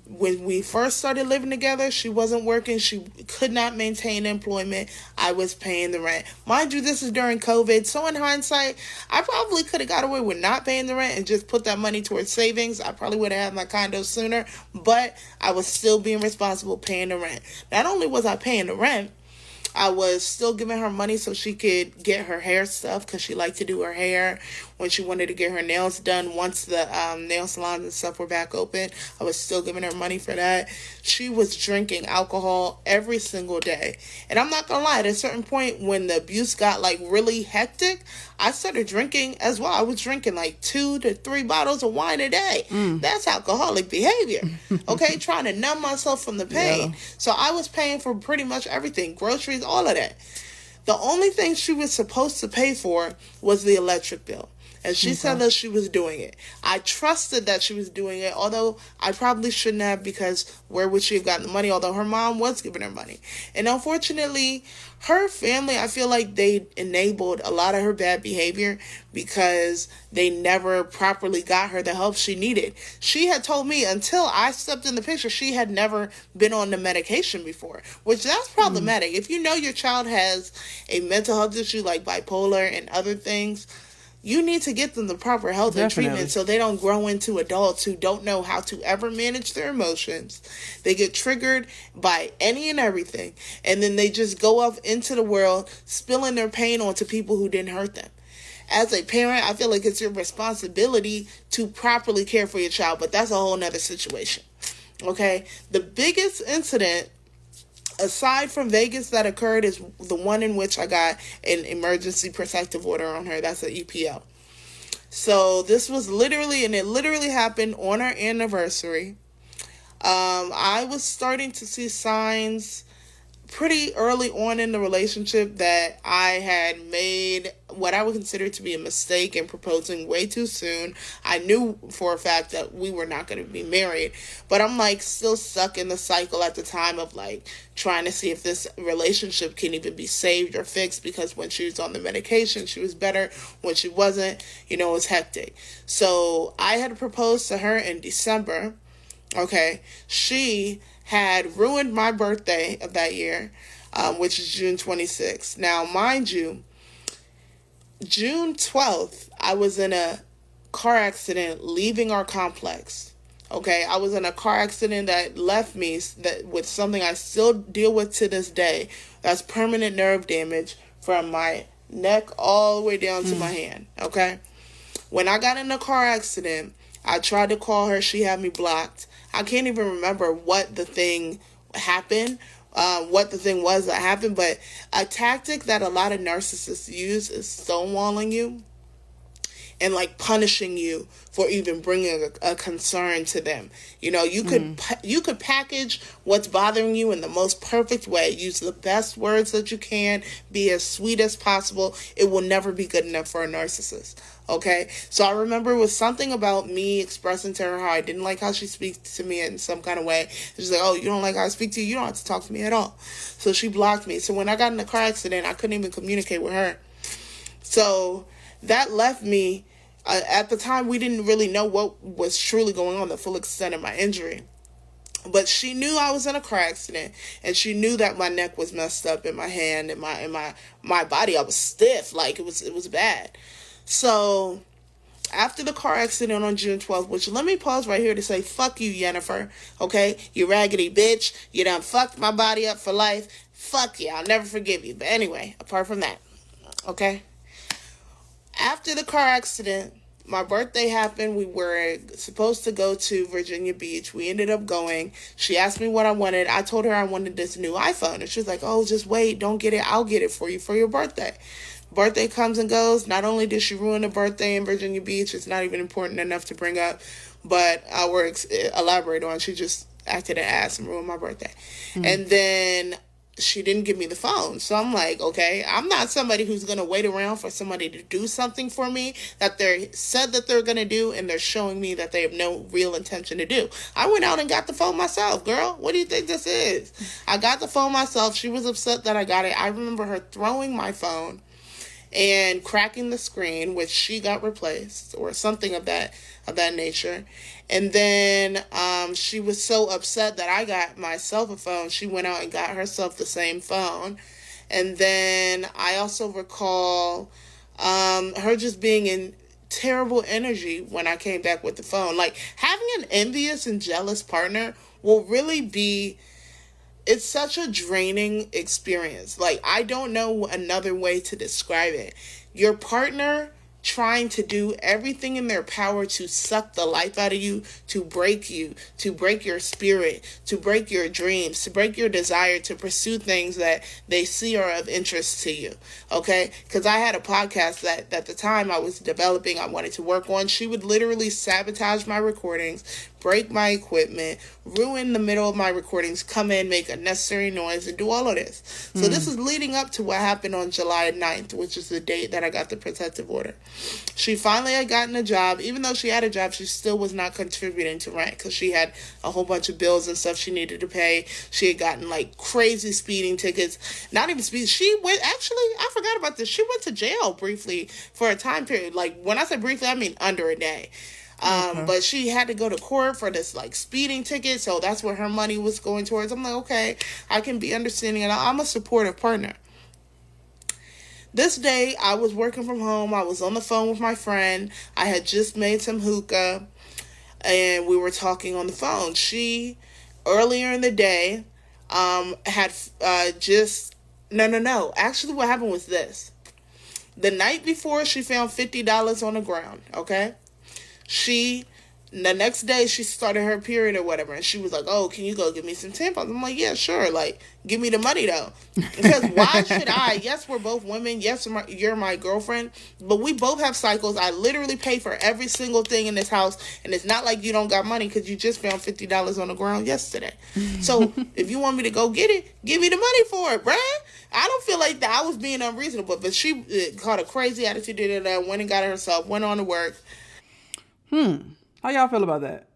When we first started living together, she wasn't working. She could not maintain employment. I was paying the rent. Mind you, this is during COVID. So in hindsight, I probably could have got away with not paying the rent and just put that money towards savings. I probably would have had my condo sooner, but I was still being responsible paying the rent. Not only was I paying the rent, I was still giving her money so she could get her hair stuff because she liked to do her hair when she wanted to get her nails done. Once the nail salons and stuff were back open, I was still giving her money for that. She was drinking alcohol every single day. And I'm not going to lie, at a certain point when the abuse got really hectic, I started drinking as well. I was drinking 2 to 3 bottles of wine a day. That's alcoholic behavior. Okay, trying to numb myself from the pain. Yeah. So I was paying for pretty much everything, groceries, all of that. The only thing she was supposed to pay for was the electric bill. And she said that she was doing it. I trusted that she was doing it, although I probably shouldn't have, because where would she have gotten the money? Although her mom was giving her money. And unfortunately, her family, I feel like they enabled a lot of her bad behavior because they never properly got her the help she needed. She had told me until I stepped in the picture, she had never been on the medication before, which that's problematic. If you know your child has a mental health issue like bipolar and other things, you need to get them the proper health and treatment so they don't grow into adults who don't know how to ever manage their emotions. They get triggered by any and everything, and then they just go off into the world, spilling their pain onto people who didn't hurt them. As a parent, I feel like it's your responsibility to properly care for your child, but that's a whole nother situation. Okay? The biggest incident aside from Vegas that occurred is the one in which I got an emergency protective order on her. That's an EPO. So this was literally, and it literally happened on our anniversary. I was starting to see signs pretty early on in the relationship that I had made what I would consider to be a mistake in proposing way too soon. I knew for a fact that we were not going to be married, but I'm like still stuck in the cycle at the time of like trying to see if this relationship can even be saved or fixed, because when she was on the medication, she was better. When she wasn't, it was hectic. So I had proposed to her in December. Okay, she had ruined my birthday of that year, which is June 26th. Now, mind you, June 12th, I was in a car accident leaving our complex. Okay, I was in a car accident that left me with something I still deal with to this day. That's permanent nerve damage from my neck all the way down to my hand. Okay, when I got in the car accident, I tried to call her. She had me blocked. I can't even remember what the thing happened, what the thing was that happened, but a tactic that a lot of narcissists use is stonewalling you and like punishing you for even bringing a concern to them. You could package what's bothering you in the most perfect way. Use the best words that you can. Be as sweet as possible. It will never be good enough for a narcissist. Okay? So I remember it was something about me expressing to her how I didn't like how she speaks to me in some kind of way. She's like, oh, you don't like how I speak to you? You don't have to talk to me at all. So she blocked me. So when I got in the car accident, I couldn't even communicate with her. So that left me, at the time, we didn't really know what was truly going on, the full extent of my injury. But she knew I was in a car accident, and she knew that my neck was messed up in my hand and my body. I was stiff, like it was bad. So after the car accident on June 12th, which let me pause right here to say, fuck you, Jennifer. Okay, you raggedy bitch. You done fucked my body up for life. Fuck you. I'll never forgive you. But anyway, apart from that, okay. After the car accident, my birthday happened. We were supposed to go to Virginia Beach. We ended up going. She asked me what I wanted. I told her I wanted this new iPhone. And she was like, oh, just wait. Don't get it. I'll get it for you for your birthday. Birthday comes and goes. Not only did she ruin a birthday in Virginia Beach, it's not even important enough to bring up, but I will elaborate on. She just acted an ass and ruined my birthday. And then she didn't give me the phone. So I'm like, okay, I'm not somebody who's going to wait around for somebody to do something for me that they said that they're going to do, and they're showing me that they have no real intention to do. I went out and got the phone myself, girl. What do you think this is? I got the phone myself. She was upset that I got it. I remember her throwing my phone and cracking the screen, which she got replaced or something of that nature. And then she was so upset that I got myself a phone, she went out and got herself the same phone. And then I also recall her just being in terrible energy when I came back with the phone. Like, having an envious and jealous partner will really be, it's such a draining experience. Like, I don't know another way to describe it. Your partner trying to do everything in their power to suck the life out of you, to break your spirit, to break your dreams, to break your desire to pursue things that they see are of interest to you. Okay? Because I had a podcast that at the time I was developing, I wanted to work on. She would literally sabotage my recordings, break my equipment, ruin the middle of my recordings, come in, make unnecessary noise, and do all of this. So this is leading up to what happened on July 9th, which is the date that I got the protective order. She finally had gotten a job. Even though she had a job, she still was not contributing to rent because she had a whole bunch of bills and stuff she needed to pay. She had gotten like crazy speeding tickets. Not even speeding. She went, actually, I forgot about this. She went to jail briefly for a time period. Like, when I say briefly, I mean under a day. But she had to go to court for this like speeding ticket, so that's where her money was going towards. I'm like, okay, I can be understanding, and I'm a supportive partner. This day, I was working from home. I was on the phone with my friend. I had just made some hookah, and we were talking on the phone. She, earlier in the day, had No. Actually, what happened was this. The night before, she found $50 on the ground, okay? The next day, she started her period or whatever, and she was like, oh, can you go get me some tampons? I'm like, yeah, sure. Like, give me the money, though. Because why should I? Yes, we're both women. Yes, you're my girlfriend. But we both have cycles. I literally pay for every single thing in this house, and it's not like you don't got money because you just found $50 on the ground yesterday. So, if you want me to go get it, give me the money for it, bruh. I don't feel like that I was being unreasonable, but she caught a crazy attitude in that, went and got it herself, went on to work. How y'all feel about that?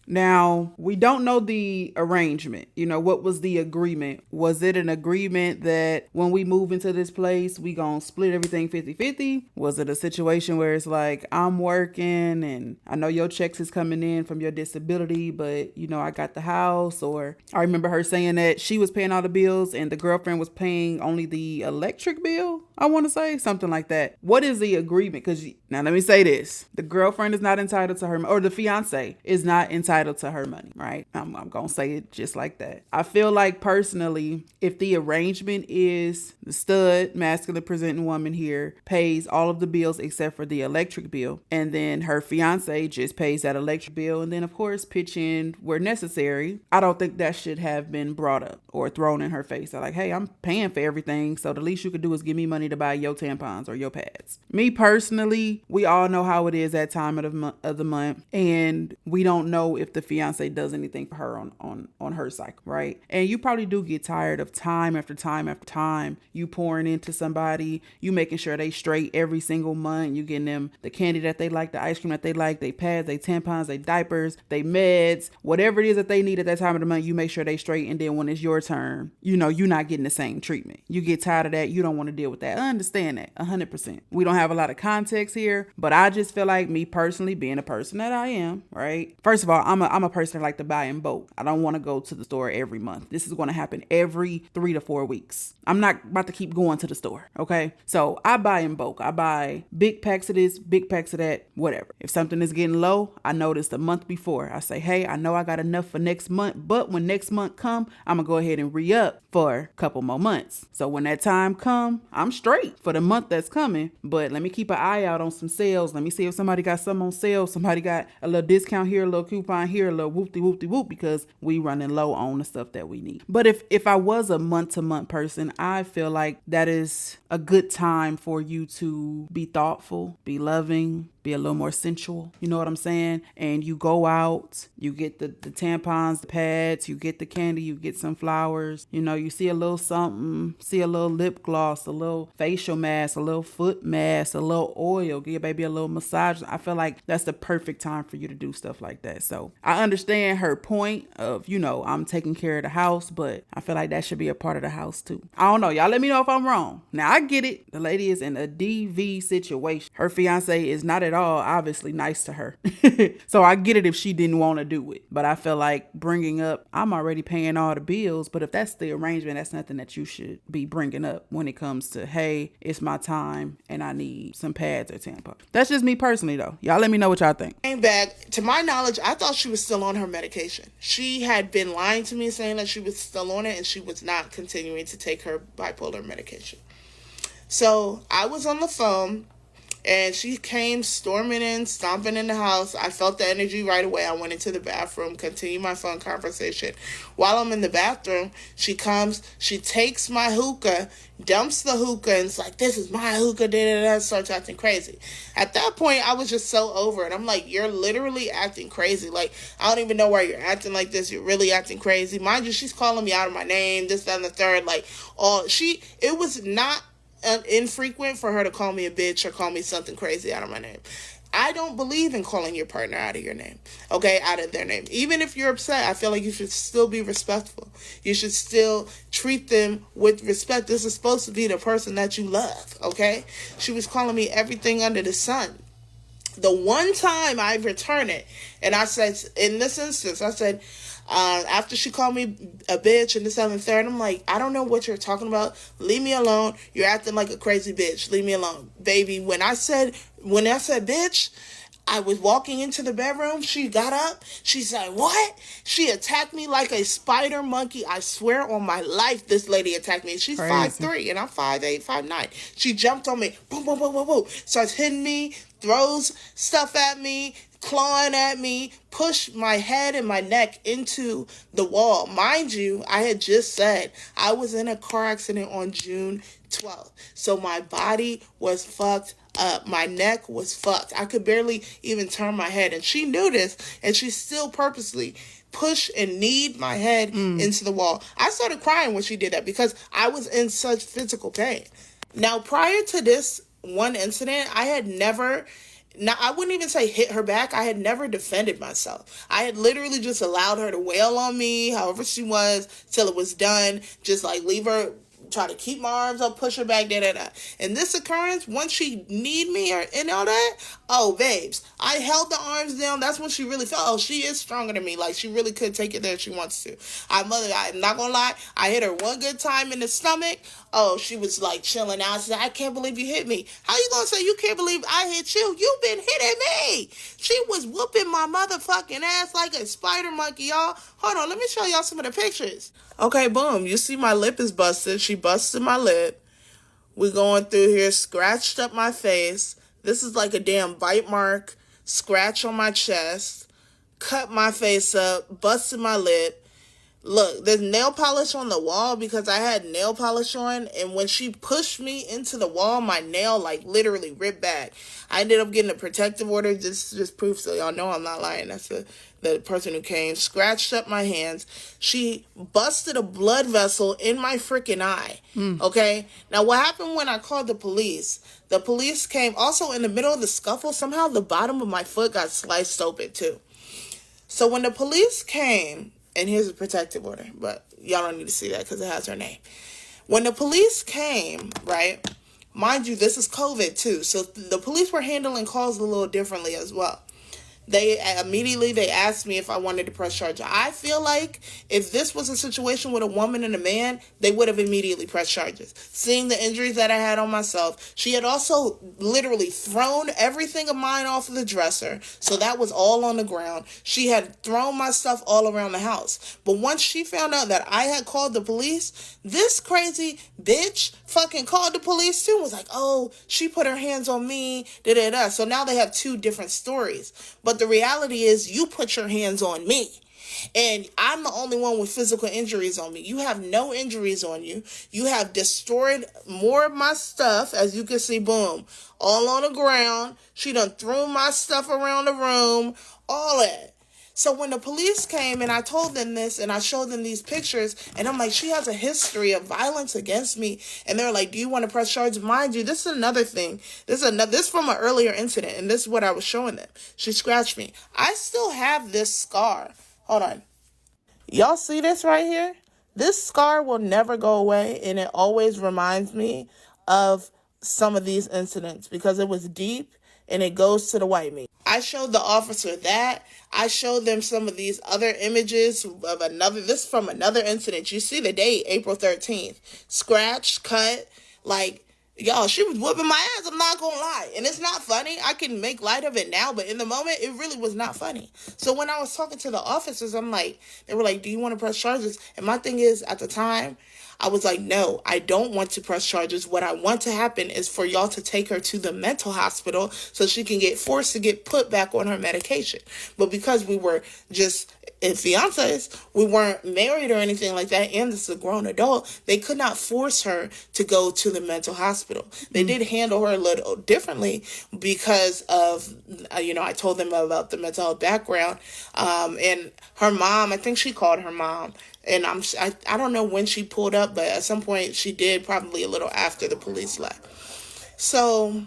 Now, we don't know the arrangement. You know, what was the agreement? Was it an agreement that when we move into this place, we gonna split everything 50-50? Was it a situation where it's like, I'm working and I know your checks is coming in from your disability, but, you know, I got the house? Or I remember her saying that she was paying all the bills and the girlfriend was paying only the electric bill, I want to say. Something like that. What is the agreement? Because now let me say this. The girlfriend is not entitled to her, or the fiance is not entitled to her money, right? I'm going to say it just like that. I feel like personally, if the arrangement is the stud, masculine presenting woman here pays all of the bills except for the electric bill, and then her fiance just pays that electric bill, and then of course pitch in where necessary, I don't think that should have been brought up or thrown in her face. I'm like, hey, I'm paying for everything, so the least you could do is give me money to buy your tampons or your pads. Me personally, we all know how it is that time of the month, and we don't know if the fiance does anything for her on her cycle, right? And you probably do get tired of time after time after time you pouring into somebody, you making sure they straight every single month, you getting them the candy that they like, the ice cream that they like, they pads, they tampons, they diapers, they meds, whatever it is that they need at that time of the month, you make sure they straight. And then when it's your turn, you know, you're not getting the same treatment. You get tired of that. You don't want to deal with that. I understand that 100%. We don't have a lot of context here, but I just feel like, me personally, being a person that I am, right? First of all, I'm a person that like to buy in bulk. I don't want to go to the store every month. This is going to happen every 3 to 4 weeks. I'm not about to keep going to the store. Okay. So I buy in bulk. I buy big packs of this, big packs of that, whatever. If something is getting low, I notice the month before. I say, hey, I know I got enough for next month, but when next month come, I'm going to go ahead and re-up for a couple more months. So when that time come, I'm straight for the month that's coming, but let me keep an eye out on some sales. Let me see if somebody got some on sale. Somebody got a little discount here, a little coupon here, a little whoop-de-whoop-de-whoop, because we running low on the stuff that we need. But if I was a month-to-month person, I feel like that is a good time for you to be thoughtful, be loving, be a little more sensual. You know what I'm saying? And you go out, you get the tampons, the pads, you get the candy, you get some flowers, you know, you see a little something, see a little lip gloss, a little facial mask, a little foot mask, a little oil, give your baby a little massage. I feel like that's the perfect time for you to do stuff like that. So I understand her point of, you know, I'm taking care of the house, but I feel like that should be a part of the house too. I don't know. Y'all let me know if I'm wrong. Now I get it. The lady is in a DV situation. Her fiance is not at all obviously nice to her. So I get it if she didn't want to do it. But I feel like bringing up, I'm already paying all the bills, but if that's the arrangement, that's nothing that you should be bringing up when it comes to, hey, it's my time and I need some pads or tampons. That's just me personally though. Y'all let me know what y'all think. Came back, to my knowledge, I thought she was still on her medication. She had been lying to me saying that she was still on it and she was not continuing to take her bipolar medication. So I was on the phone And she came storming in, stomping in the house. I felt the energy right away. I went into the bathroom, continued my phone conversation. While I'm in the bathroom, she comes, she takes my hookah, dumps the hookah, and it's like, this is my hookah, da-da-da, starts acting crazy. At that point, I was just so over it. I'm like, you're literally acting crazy. Like, I don't even know why you're acting like this. You're really acting crazy. Mind you, she's calling me out of my name, this, that, and the third. Like, it was not infrequent for her to call me a bitch or call me something crazy out of my name. I don't believe in calling your partner out of your name, okay, out of their name. Even if you're upset, I feel like you should still be respectful. You should still treat them with respect. This is supposed to be the person that you love, okay? She was calling me everything under the sun. The one time I returned it, and I said, in this instance, I said, after she called me a bitch and this, that, and the third, I'm like, I don't know what you're talking about. Leave me alone. You're acting like a crazy bitch. Leave me alone. Baby, when I said bitch, I was walking into the bedroom. She got up. She said, what? She attacked me like a spider monkey. I swear on my life, this lady attacked me. She's 5'3", and I'm 5'8", 5'9". She jumped on me. Boom, boom, boom, boom, boom. Starts hitting me, throws stuff at me, clawing at me, pushed my head and my neck into the wall. Mind you, I had just said I was in a car accident on June 12th. So my body was fucked up. My neck was fucked. I could barely even turn my head. And she knew this, and she still purposely pushed and kneed my head into the wall. I started crying when she did that because I was in such physical pain. Now, prior to this one incident, I had never... Now, I wouldn't even say hit her back. I had never defended myself. I had literally just allowed her to wail on me, however she was, till it was done. Just like leave her, try to keep my arms up, push her back, da-da-da. In this occurrence, once she need me and all that, oh, babes, I held the arms down. That's when she really felt, oh, she is stronger than me. Like, she really could take it there if she wants to. I'm not gonna lie, I hit her one good time in the stomach. Oh, she was like chilling out. She said, I can't believe you hit me. How you gonna say you can't believe I hit you? You've been hitting me. She was whooping my motherfucking ass like a spider monkey, y'all. Hold on, let me show y'all some of the pictures. Okay, boom. You see my lip is busted. She busted my lip. We going through here, scratched up my face. This is like a damn bite mark. Scratch on my chest. Cut my face up. Busted my lip. Look, there's nail polish on the wall because I had nail polish on, and when she pushed me into the wall, my nail like literally ripped back. I ended up getting a protective order. This is just proof, so y'all know I'm not lying. That's the person who came, scratched up my hands. She busted a blood vessel in my freaking eye. Okay? Now, what happened when I called the police? The police came also in the middle of the scuffle. Somehow the bottom of my foot got sliced open too. So when the police came, and here's a protective order, but y'all don't need to see that because it has her name. When the police came, right, mind you, this is COVID too, so the police were handling calls a little differently as well. They asked me if I wanted to press charges. I feel like if this was a situation with a woman and a man, they would have immediately pressed charges. Seeing the injuries that I had on myself, she had also literally thrown everything of mine off of the dresser, so that was all on the ground. She had thrown my stuff all around the house. But once she found out that I had called the police, this crazy bitch fucking called the police too. Was like, oh, she put her hands on me, da-da-da. So now they have two different stories. But the reality is you put your hands on me. And I'm the only one with physical injuries on me. You have no injuries on you. You have destroyed more of my stuff. As you can see, boom, all on the ground. She done threw my stuff around the room, all that. So when the police came and I told them this and I showed them these pictures and I'm like, she has a history of violence against me. And they're like, do you want to press charges? Mind you, this is another thing. This is from an earlier incident. And this is what I was showing them. She scratched me. I still have this scar. Hold on. Y'all see this right here? This scar will never go away. And it always reminds me of some of these incidents because it was deep and it goes to the white meat. I showed the officer that. I showed them some of these other images of this from another incident. You see the date, April 13th. Scratched, cut, like, y'all, she was whooping my ass, I'm not gonna lie. And it's not funny. I can make light of it now, but in the moment, it really was not funny. So when I was talking to the officers, they were like, do you want to press charges? And my thing is, at the time, I was like, no, I don't want to press charges. What I want to happen is for y'all to take her to the mental hospital so she can get forced to get put back on her medication. But because we were just fiancés, we weren't married or anything like that, and this is a grown adult, they could not force her to go to the mental hospital. They did handle her a little differently because of, I told them about the mental health background, and her mom, I think she called her mom, and I don't know when she pulled up, but at some point she did, probably a little after the police left. So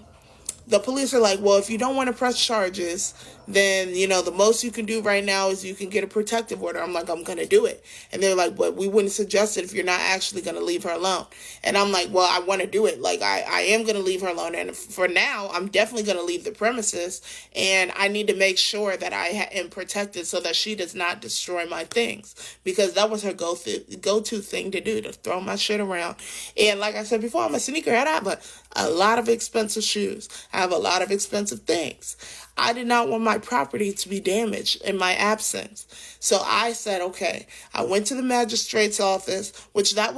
the police are like, well, if you don't want to press charges, then, the most you can do right now is you can get a protective order. I'm like, I'm going to do it. And they're like, but we wouldn't suggest it if you're not actually going to leave her alone. And I'm like, well, I want to do it. Like, I am going to leave her alone. And for now, I'm definitely going to leave the premises. And I need to make sure that I am protected so that she does not destroy my things. Because that was her go-to thing to do, to throw my shit around. And like I said before, I'm a sneakerhead. I have a lot of expensive shoes. I have a lot of expensive things. I did not want my property to be damaged in my absence. So I said, okay, I went to the magistrate's office, which that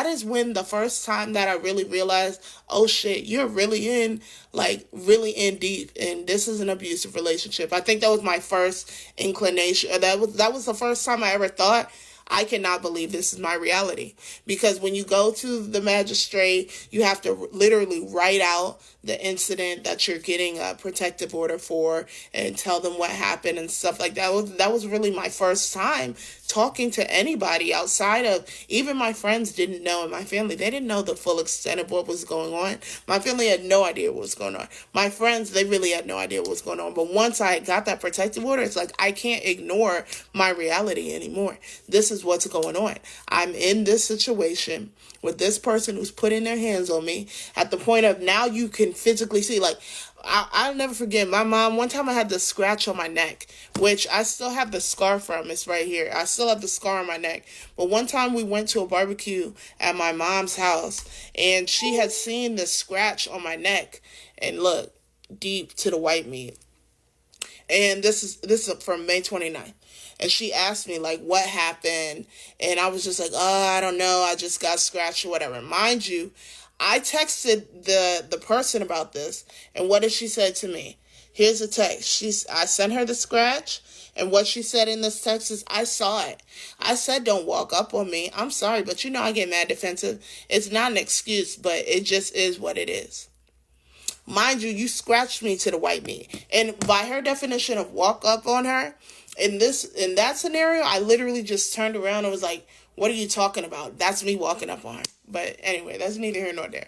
is when the first time that I really realized, oh shit, you're really in deep, and this is an abusive relationship. I think that was my first inclination. That was the first time I ever thought, I cannot believe this is my reality. Because when you go to the magistrate, you have to literally write out the incident that you're getting a protective order for and tell them what happened and stuff like that. That was really my first time talking to anybody outside of, even my friends didn't know, and my family, they didn't know the full extent of what was going on. My family had no idea what was going on. My friends, they really had no idea what was going on. But once I got that protective order, it's like, I can't ignore my reality anymore. This is what's going on. I'm in this situation with this person who's putting their hands on me at the point of now you can physically see. Like, I'll never forget my mom. One time I had this scratch on my neck, which I still have the scar from. It's right here. I still have the scar on my neck. But one time we went to a barbecue at my mom's house, and she had seen this scratch on my neck, and look, deep to the white meat. And this is from May 29th. And she asked me, like, what happened? And I was just like, oh, I don't know. I just got scratched or whatever. Mind you, I texted the person about this. And what did she say to me? Here's a text. I sent her the scratch. And what she said in this text is, I saw it. I said, don't walk up on me. I'm sorry, but I get mad defensive. It's not an excuse, but it just is what it is. Mind you, you scratched me to the white meat. And by her definition of walk up on her, in that scenario, I literally just turned around and was like, what are you talking about? That's me walking up on her. But anyway, that's neither here nor there.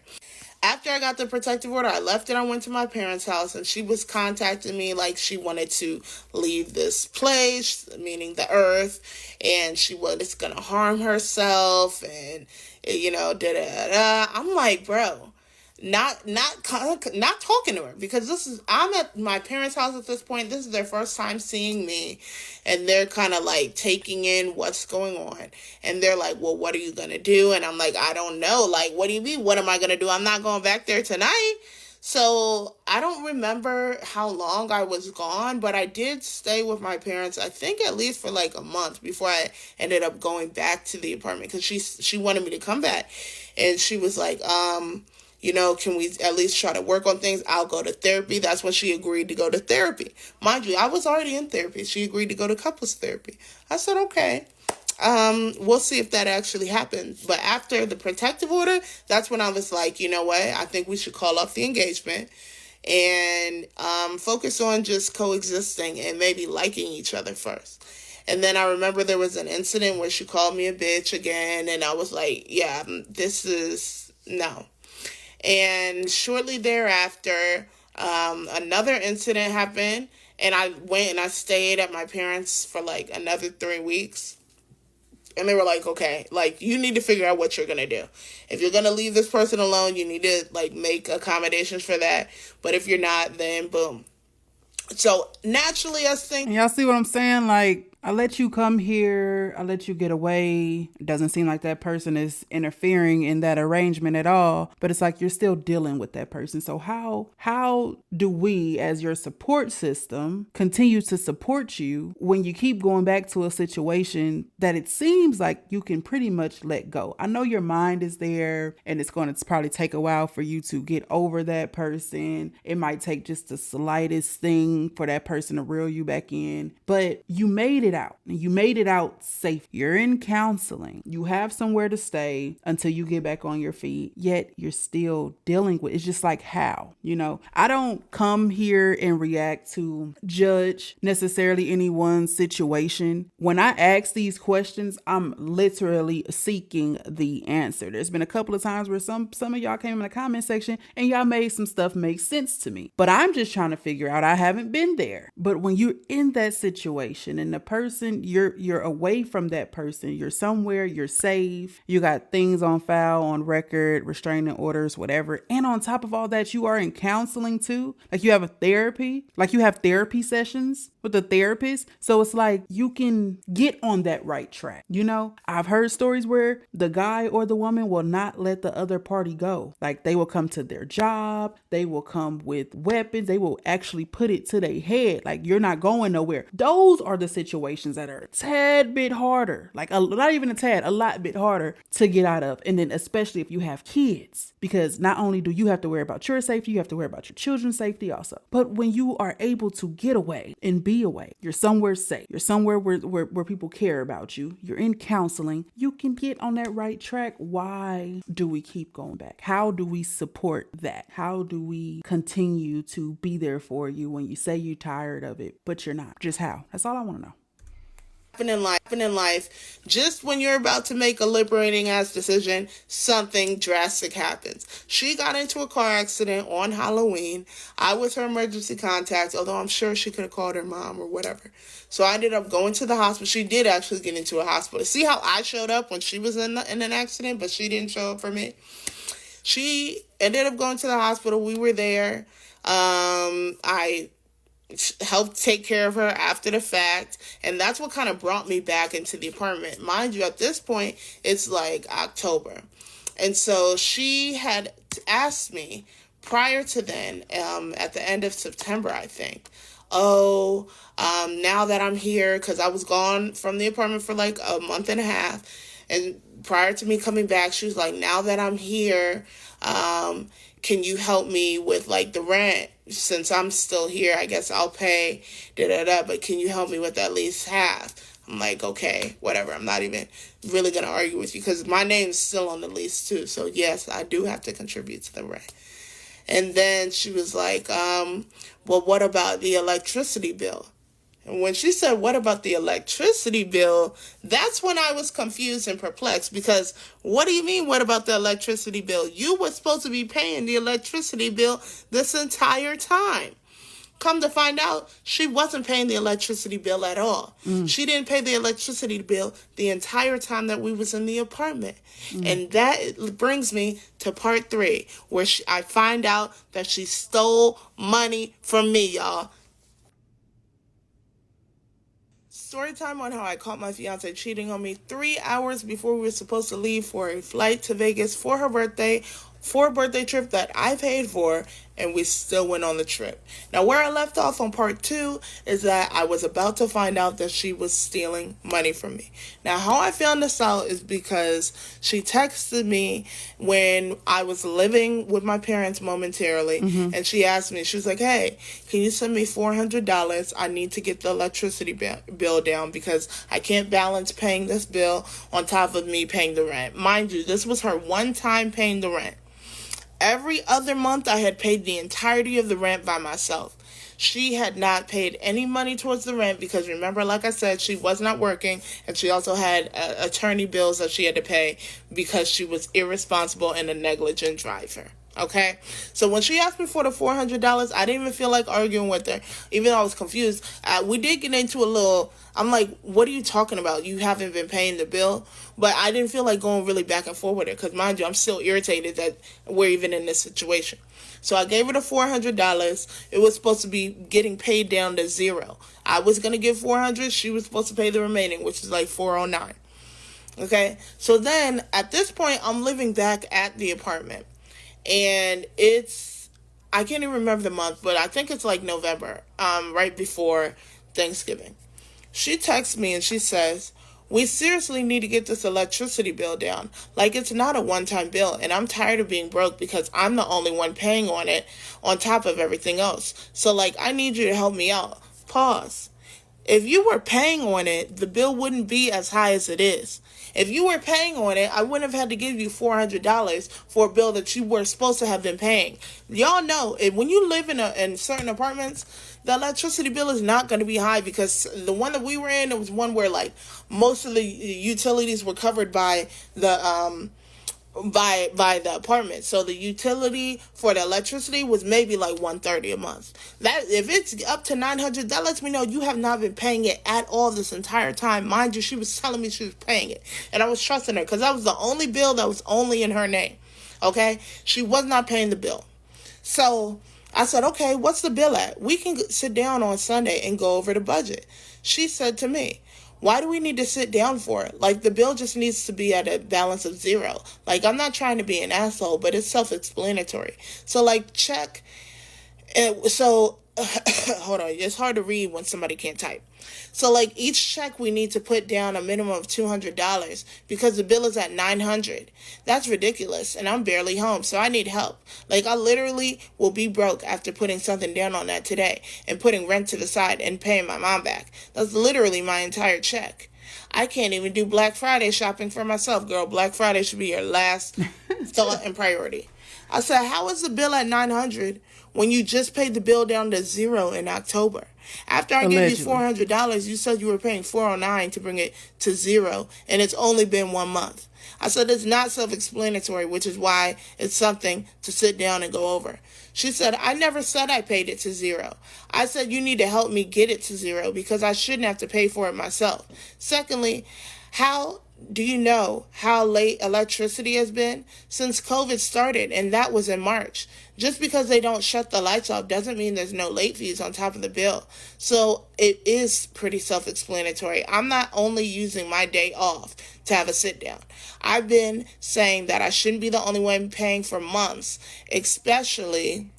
After I got the protective order, I left and I went to my parents' house, and she was contacting me like she wanted to leave this place, meaning the earth, and she was going to harm herself, and, da-da-da. I'm like, bro, not talking to her, because I'm at my parents' house at this point. This is their first time seeing me, and they're kind of like taking in what's going on, and they're like, well, what are you gonna do? And I'm like, I don't know. Like, what do you mean, what am I gonna do? I'm not going back there tonight. So I don't remember how long I was gone, but I did stay with my parents, I think at least for like a month before I ended up going back to the apartment, because she wanted me to come back, and she was like, can we at least try to work on things? I'll go to therapy. That's when she agreed to go to therapy. Mind you, I was already in therapy. She agreed to go to couples therapy. I said, okay. We'll see if that actually happens. But after the protective order, that's when I was like, you know what? I think we should call off the engagement and focus on just coexisting and maybe liking each other first. And then I remember there was an incident where she called me a bitch again, and I was like, yeah, this is no. And shortly thereafter, another incident happened, and I went and I stayed at my parents for like another 3 weeks. And they were like, okay, like, you need to figure out what you're going to do. If you're going to leave this person alone, you need to like make accommodations for that. But if you're not, then boom. So naturally, I think. Y'all see what I'm saying? Like, I let you come here, I let you get away. It doesn't seem like that person is interfering in that arrangement at all, but it's like you're still dealing with that person. So how do we as your support system continue to support you when you keep going back to a situation that it seems like you can pretty much let go? I know your mind is there and it's going to probably take a while for you to get over that person. It might take just the slightest thing for that person to reel you back in, but you made it out and you made it out safe. You're in counseling. You have somewhere to stay until you get back on your feet, yet you're still dealing with, it's just like how, I don't come here and react to judge necessarily anyone's situation. When I ask these questions, I'm literally seeking the answer. There's been a couple of times where some of y'all came in the comment section and y'all made some stuff make sense to me, but I'm just trying to figure out, I haven't been there. But when you're in that situation and the person, you're away from that person, you're somewhere, you're safe, you got things on file, on record, restraining orders, whatever. And on top of all that, you are in counseling too. Like you have therapy sessions with the therapist. So it's like you can get on that right track. I've heard stories where the guy or the woman will not let the other party go. Like they will come to their job, they will come with weapons, they will actually put it to their head. Like you're not going nowhere. Those are the situations that are a tad bit harder, like not even a tad, a lot bit harder to get out of. And then especially if you have kids, because not only do you have to worry about your safety, you have to worry about your children's safety also. But when you are able to get away and be away, you're somewhere safe, you're somewhere where people care about you, you're in counseling, you can get on that right track. Why do we keep going back? How do we support that? How do we continue to be there for you when you say you're tired of it, but you're not? Just how? That's all I want to know. In life, just when you're about to make a liberating ass decision, something drastic happens. She got into a car accident on Halloween. I was her emergency contact, although I'm sure she could have called her mom or whatever. So I ended up going to the hospital. She did actually get into a hospital. See how I showed up when she was in an accident, but she didn't show up for me? She ended up going to the hospital. We were there. I helped take care of her after the fact, and that's what kind of brought me back into the apartment. Mind you, at this point it's like October, and so she had asked me prior to then, at the end of September, I think, now that I'm here, because I was gone from the apartment for like a month and a half, and prior to me coming back, she was like, now that I'm here, can you help me with like the rent? Since I'm still here, I guess I'll pay, but can you help me with at least half? I'm like, okay, whatever. I'm not even really going to argue with you because my name's still on the lease too. So yes, I do have to contribute to the rent. And then she was like, well, what about the electricity bill? And when she said, what about the electricity bill? That's when I was confused and perplexed, because what do you mean, what about the electricity bill? You were supposed to be paying the electricity bill this entire time. Come to find out, she wasn't paying the electricity bill at all. She didn't pay the electricity bill the entire time that we was in the apartment. And that brings me to part 3, where I find out that she stole money from me, y'all. Story time on how I caught my fiance cheating on me 3 hours before we were supposed to leave for a flight to Vegas for her birthday, for a birthday trip that I paid for, and we still went on the trip. Now, where I left off on part 2 is that I was about to find out that she was stealing money from me. Now, how I found this out is because she texted me when I was living with my parents momentarily, and she asked me, she was like, hey, can you send me $400? I need to get the electricity bill down because I can't balance paying this bill on top of me paying the rent. Mind you, this was her one time paying the rent. Every other month, I had paid the entirety of the rent by myself. She had not paid any money towards the rent because, remember, like I said, she was not working, and she also had attorney bills that she had to pay because she was irresponsible and a negligent driver. Okay, so when she asked me for the $400, I didn't even feel like arguing with her, even though I was confused. We did get into a little, I'm like, what are you talking about? You haven't been paying the bill? But I didn't feel like going really back and forth with her, because mind you, I'm still irritated that we're even in this situation. So I gave her the $400. It was supposed to be getting paid down to zero. I was going to give $400. She was supposed to pay the remaining, which is like $409. Okay, so then at this point, I'm living back at the apartment. And I can't even remember the month, but I think it's like November, right before Thanksgiving. She texts me and she says, we seriously need to get this electricity bill down. Like, it's not a one-time bill, and I'm tired of being broke because I'm the only one paying on it on top of everything else. So, like, I need you to help me out. Pause. If you were paying on it, the bill wouldn't be as high as it is. If you were paying on it, I wouldn't have had to give you $400 for a bill that you were supposed to have been paying. Y'all know, when you live in certain apartments, the electricity bill is not going to be high, because the one that we were in, it was one where like most of the utilities were covered by the by the apartment. So the utility for the electricity was maybe like $130 a month. That if it's up to $900, that lets me know you have not been paying it at all this entire time. Mind you, she was telling me she was paying it, and I was trusting her because that was the only bill that was only in her name. Okay, she was not paying the bill. So I said, okay, what's the bill at? We can sit down on Sunday and go over the budget. She said to me, why do we need to sit down for it? Like, the bill just needs to be at a balance of zero. Like, I'm not trying to be an asshole, but it's self-explanatory. So, like, check. Hold on. It's hard to read when somebody can't type. So, like, each check we need to put down a minimum of $200 because the bill is at $900. That's ridiculous, and I'm barely home, so I need help. Like, I literally will be broke after putting something down on that today and putting rent to the side and paying my mom back. That's literally my entire check. I can't even do Black Friday shopping for myself, girl. Black Friday should be your last thought and priority. I said, how is the bill at $900 when you just paid the bill down to zero in October? After I gave you $400, you said you were paying $409 to bring it to zero, and it's only been 1 month. I said it's not self-explanatory, which is why it's something to sit down and go over. She said, I never said I paid it to zero. I said you need to help me get it to zero because I shouldn't have to pay for it myself. Secondly, how do you know how late electricity has been? Since COVID started, and that was in March. Just because they don't shut the lights off doesn't mean there's no late fees on top of the bill. So it is pretty self-explanatory. I'm not only using my day off to have a sit down. I've been saying that I shouldn't be the only one paying for months, especially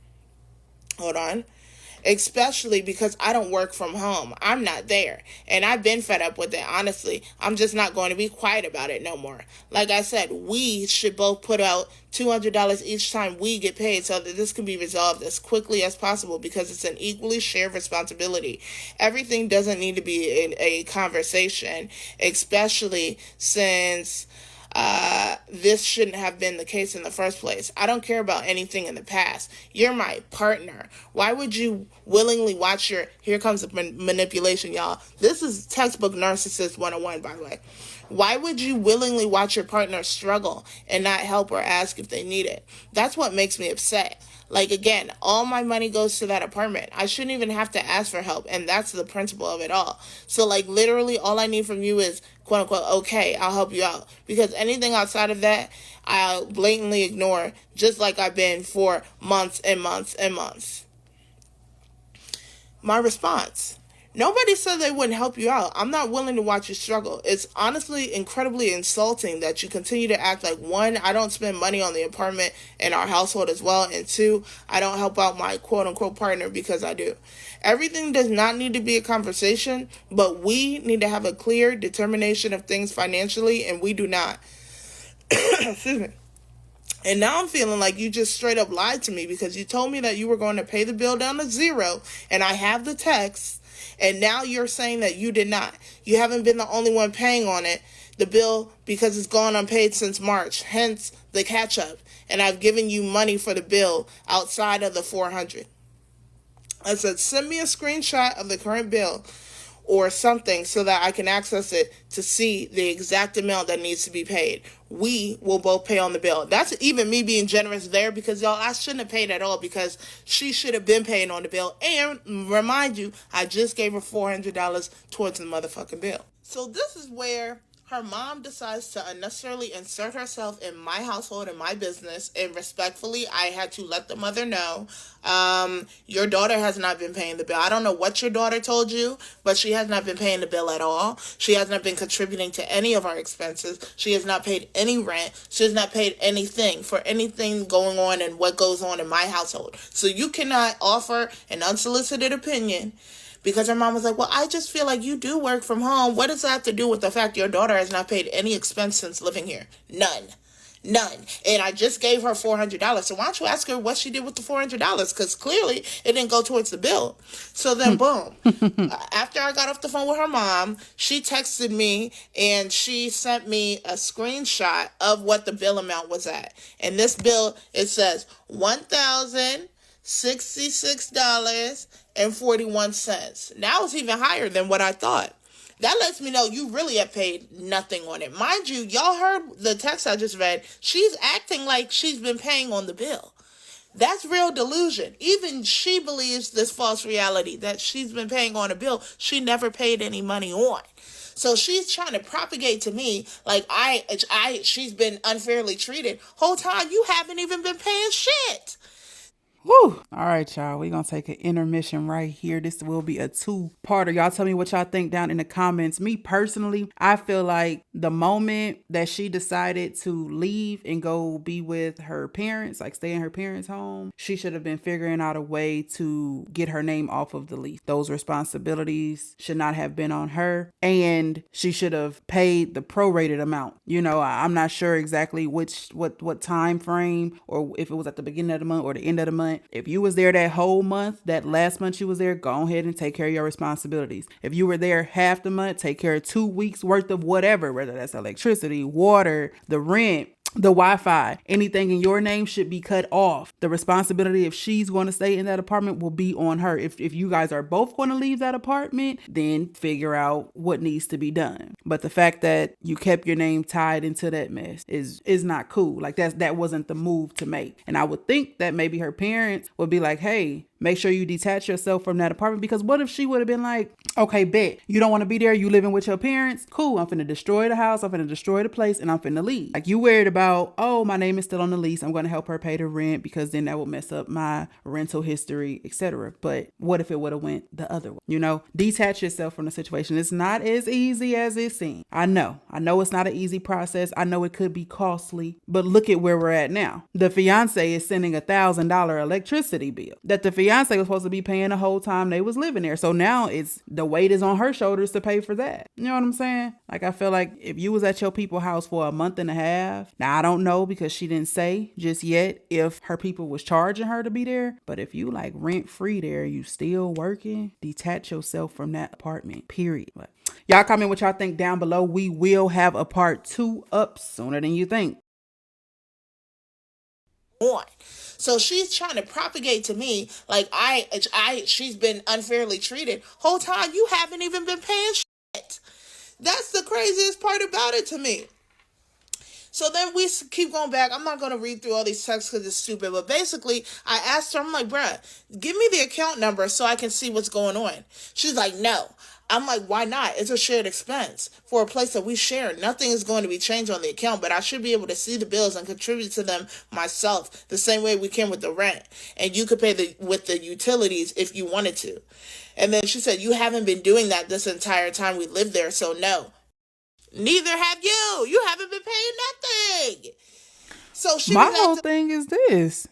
because I don't work from home. I'm not there. And I've been fed up with it, honestly. I'm just not going to be quiet about it no more. Like I said, we should both put out $200 each time we get paid so that this can be resolved as quickly as possible because it's an equally shared responsibility. Everything doesn't need to be in a conversation, especially since this shouldn't have been the case in the first place. I don't care about anything in the past. You're my partner. Why would you willingly watch here comes the manipulation, y'all. This is textbook Narcissist 101, by the way. Why would you willingly watch your partner struggle and not help or ask if they need it? That's what makes me upset. Like, again, all my money goes to that apartment. I shouldn't even have to ask for help, and that's the principle of it all. So, like, literally all I need from you is, quote-unquote, okay, I'll help you out. Because anything outside of that, I'll blatantly ignore, just like I've been for months and months and months. My response: nobody said they wouldn't help you out. I'm not willing to watch you struggle. It's honestly incredibly insulting that you continue to act like, one, I don't spend money on the apartment and our household as well, and two, I don't help out my quote-unquote partner because I do. Everything does not need to be a conversation, but we need to have a clear determination of things financially, and we do not. Excuse me. And now I'm feeling like you just straight up lied to me because you told me that you were going to pay the bill down to zero, and I have the text, and now you're saying that you did not. You haven't been the only one paying on it, the bill, because it's gone unpaid since March, hence the catch-up, and I've given you money for the bill outside of the $400. I said, send me a screenshot of the current bill or something so that I can access it to see the exact amount that needs to be paid. We will both pay on the bill. That's even me being generous there, because y'all, I shouldn't have paid at all, because she should have been paying on the bill. And remind you, I just gave her $400 towards the motherfucking bill. So this is where her mom decides to unnecessarily insert herself in my household and my business, and respectfully, I had to let the mother know, your daughter has not been paying the bill. I don't know what your daughter told you, but she has not been paying the bill at all. She has not been contributing to any of our expenses. She has not paid any rent. She has not paid anything for anything going on and what goes on in my household. So you cannot offer an unsolicited opinion. Because her mom was like, well, I just feel like you do work from home. What does that have to do with the fact your daughter has not paid any expense since living here? None. And I just gave her $400. So why don't you ask her what she did with the $400? Because clearly it didn't go towards the bill. So then boom. After I got off the phone with her mom, she texted me and she sent me a screenshot of what the bill amount was at. And this bill, it says $1,066.41. Now it's even higher than what I thought. That lets me know you really have paid nothing on it. Mind you, y'all heard the text I just read. She's acting like she's been paying on the bill. That's real delusion. Even she believes this false reality that she's been paying on a bill she never paid any money on. So she's trying to propagate to me like she's been unfairly treated. Whole time you haven't even been paying shit. Woo. All right, y'all. We're going to take an intermission right here. This will be a two-parter. Y'all tell me what y'all think down in the comments. Me personally, I feel like the moment that she decided to leave and go be with her parents, like stay in her parents' home, she should have been figuring out a way to get her name off of the lease. Those responsibilities should not have been on her, and she should have paid the prorated amount. You know, I'm not sure exactly what time frame, or if it was at the beginning of the month or the end of the month. If you was there that whole month, that last month you was there, go ahead and take care of your responsibilities. If you were there half the month, take care of 2 weeks worth of whatever, whether that's electricity, water, the rent, the Wi-Fi, anything in your name should be cut off. The responsibility, if she's going to stay in that apartment, will be on her. If you guys are both going to leave that apartment, then figure out what needs to be done. But the fact that you kept your name tied into that mess is not cool. Like that wasn't the move to make. And I would think that maybe her parents would be like, hey, make sure you detach yourself from that apartment. Because what if she would have been like, okay, bet you don't want to be there. You living with your parents. Cool. I'm finna destroy the house. I'm finna destroy the place, and I'm finna leave. Like, you worried about, oh, my name is still on the lease. I'm going to help her pay the rent because then that will mess up my rental history, etc. But what if it would have went the other way? You know, detach yourself from the situation. It's not as easy as it seems. I know it's not an easy process. I know it could be costly, but look at where we're at now. The fiance is sending $1,000 electricity bill that the fiance was supposed to be paying the whole time they was living there. So now it's the weight is on her shoulders to pay for that. You know what I'm saying? Like, I feel like if you was at your people's house for a month and a half, now I don't know because she didn't say just yet if her people was charging her to be there. But if you like rent free there, you still working, detach yourself from that apartment, period. But y'all comment what y'all think down below. We will have a part 2 up sooner than you think. On. So she's trying to propagate to me like she's been unfairly treated. Whole time you haven't even been paying shit. That's the craziest part about it to me. So then we keep going back. I'm not going to read through all these texts because it's stupid. But basically, I asked her, I'm like, bruh, give me the account number so I can see what's going on. She's like, no. I'm like, why not? It's a shared expense for a place that we share. Nothing is going to be changed on the account, but I should be able to see the bills and contribute to them myself the same way we can with the rent. And you could pay with the utilities if you wanted to. And then she said, you haven't been doing that this entire time we lived there, so no. Neither have you. You haven't been paying nothing. So she My whole thing is this.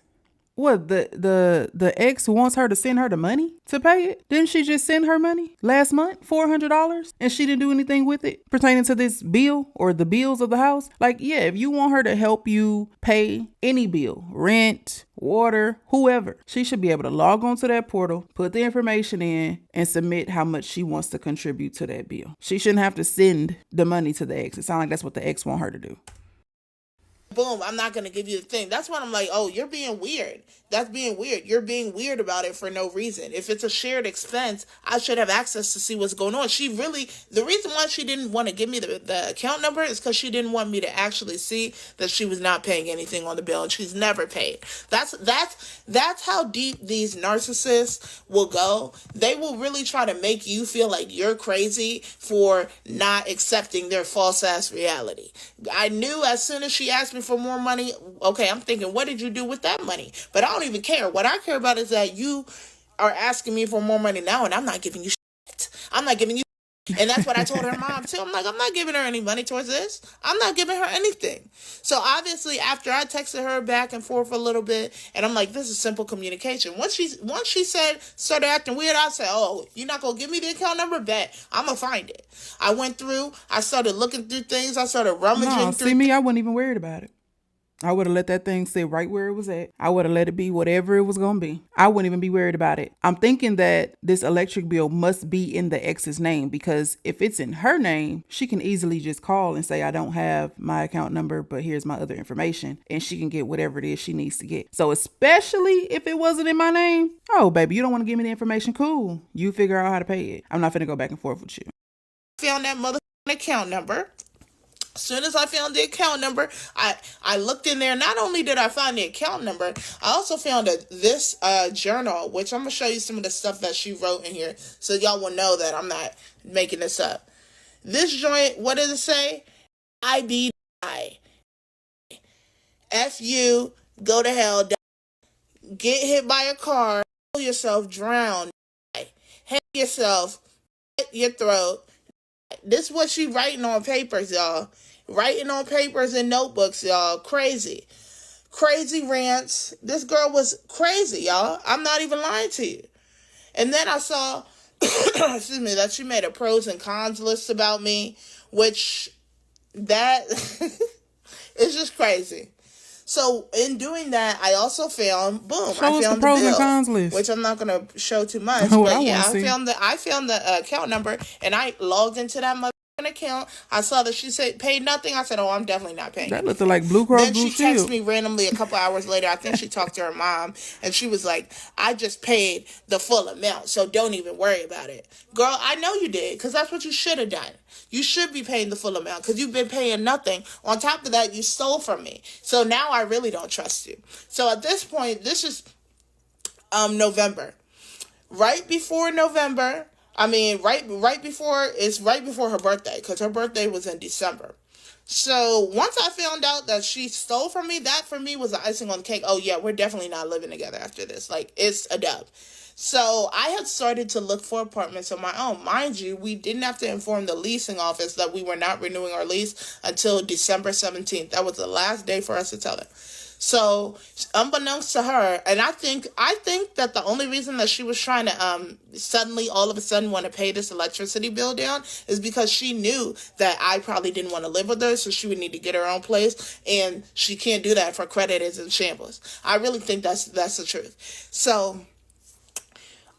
What, the ex wants her to send her the money to pay it? Didn't she just send her money last month, $400, and she didn't do anything with it pertaining to this bill or the bills of the house? Like, yeah, if you want her to help you pay any bill, rent, water, whoever, she should be able to log on to that portal, put the information in, and submit how much she wants to contribute to that bill. She shouldn't have to send the money to the ex. It sounds like that's what the ex want her to do. boom, I'm not going to give you the thing. That's when I'm like, oh, you're being weird. That's being weird. You're being weird about it for no reason. If it's a shared expense, I should have access to see what's going on. The reason why she didn't want to give me the account number is because she didn't want me to actually see that she was not paying anything on the bill, and she's never paid. That's how deep these narcissists will go. They will really try to make you feel like you're crazy for not accepting their false ass reality. I knew as soon as she asked me for more money, okay, I'm thinking, what did you do with that money? But I don't even care. What I care about is that you are asking me for more money now, and I'm not giving you shit. I'm not giving you shit. And that's what I told her mom too. I'm like, I'm not giving her any money towards this. I'm not giving her anything. So obviously, after I texted her back and forth a little bit, and I'm like, this is simple communication. Once she started acting weird, I said, oh, you're not gonna give me the account number? Bet I'm gonna find it. I went through. I started looking through things. I started rummaging through. See me, I wasn't even worried about it. I would have let that thing sit right where it was at. I would have let it be whatever it was going to be. I wouldn't even be worried about it. I'm thinking that this electric bill must be in the ex's name, because if it's in her name, she can easily just call and say, I don't have my account number, but here's my other information. And she can get whatever it is she needs to get. So especially if it wasn't in my name, oh, baby, you don't want to give me the information? Cool. You figure out how to pay it. I'm not finna go back and forth with you. Found that motherfucking account number. As soon as I found the account number, I looked in there. Not only did I find the account number, I also found this journal, which I'm going to show you some of the stuff that she wrote in here so y'all will know that I'm not making this up. This joint, what does it say? IBI. F you, go to hell, die. Get hit by a car, kill yourself, drown, die. Hang yourself, cut your throat. This is what she writing on papers, y'all. Writing on papers and notebooks, y'all. Crazy. Crazy rants. This girl was crazy, y'all. I'm not even lying to you. And then I saw, excuse me, that she made a pros and cons list about me, which that is just crazy. So in doing that, I also found, boom, I found the pros bill, and cons list, which I'm not gonna show too much. Oh, but yeah, I found the account number, and I logged into that motherfucking account. I saw that she said paid nothing. I said, oh, I'm definitely not paying. That looked like Blue Cross Then Blue she texted Shield. me randomly a couple hours later. I think she talked to her mom, and she was like, I just paid the full amount, so don't even worry about it. Girl, I know you did, because that's what you should have done. You should be paying the full amount, because you've been paying nothing. On top of that, you stole from me. So now I really don't trust you. So at this point, this is November. Right before November, right before her birthday, because her birthday was in December. So once I found out that she stole from me, that for me was the icing on the cake. Oh yeah, we're definitely not living together after this. Like, it's a dub. So I had started to look for apartments of my own. Mind you, we didn't have to inform the leasing office that we were not renewing our lease until December 17th. That was the last day for us to tell them. So unbeknownst to her, and I think that the only reason that she was trying to suddenly all of a sudden want to pay this electricity bill down is because she knew that I probably didn't want to live with her, so she would need to get her own place, and she can't do that if her credit is in shambles. I really think that's the truth. So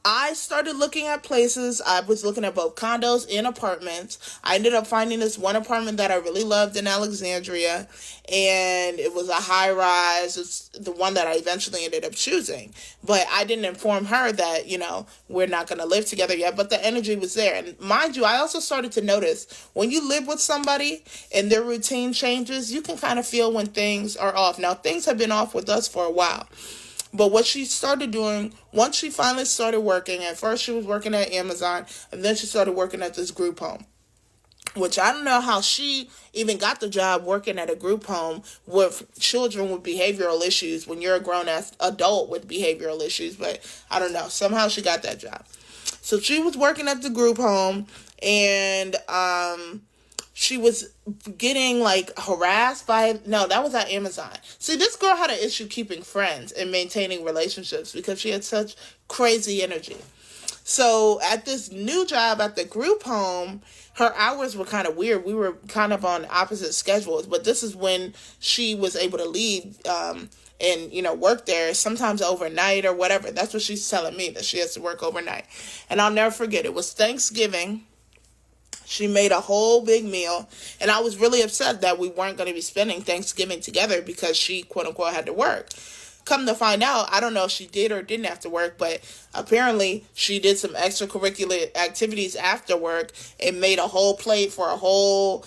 I started looking at places. I was looking at both condos and apartments. I ended up finding this one apartment that I really loved in Alexandria, and it was a high rise. It's the one that I eventually ended up choosing. But I didn't inform her that, we're not going to live together yet, but the energy was there. And mind you, I also started to notice when you live with somebody and their routine changes, you can kind of feel when things are off. Now, things have been off with us for a while. But what she started doing, once she finally started working, at first she was working at Amazon, and then she started working at this group home, which I don't know how she even got the job working at a group home with children with behavioral issues when you're a grown-ass adult with behavioral issues, but I don't know. Somehow she got that job. So she was working at the group home, and she was getting harassed by, no, that was at Amazon. See, this girl had an issue keeping friends and maintaining relationships because she had such crazy energy. So at this new job at the group home, her hours were kind of weird. We were kind of on opposite schedules, but this is when she was able to leave and work there, sometimes overnight or whatever. That's what she's telling me, that she has to work overnight. And I'll never forget, it was Thanksgiving. She made a whole big meal, and I was really upset that we weren't going to be spending Thanksgiving together because she, quote unquote, had to work. Come to find out, I don't know if she did or didn't have to work, but apparently she did some extracurricular activities after work and made a whole plate for a whole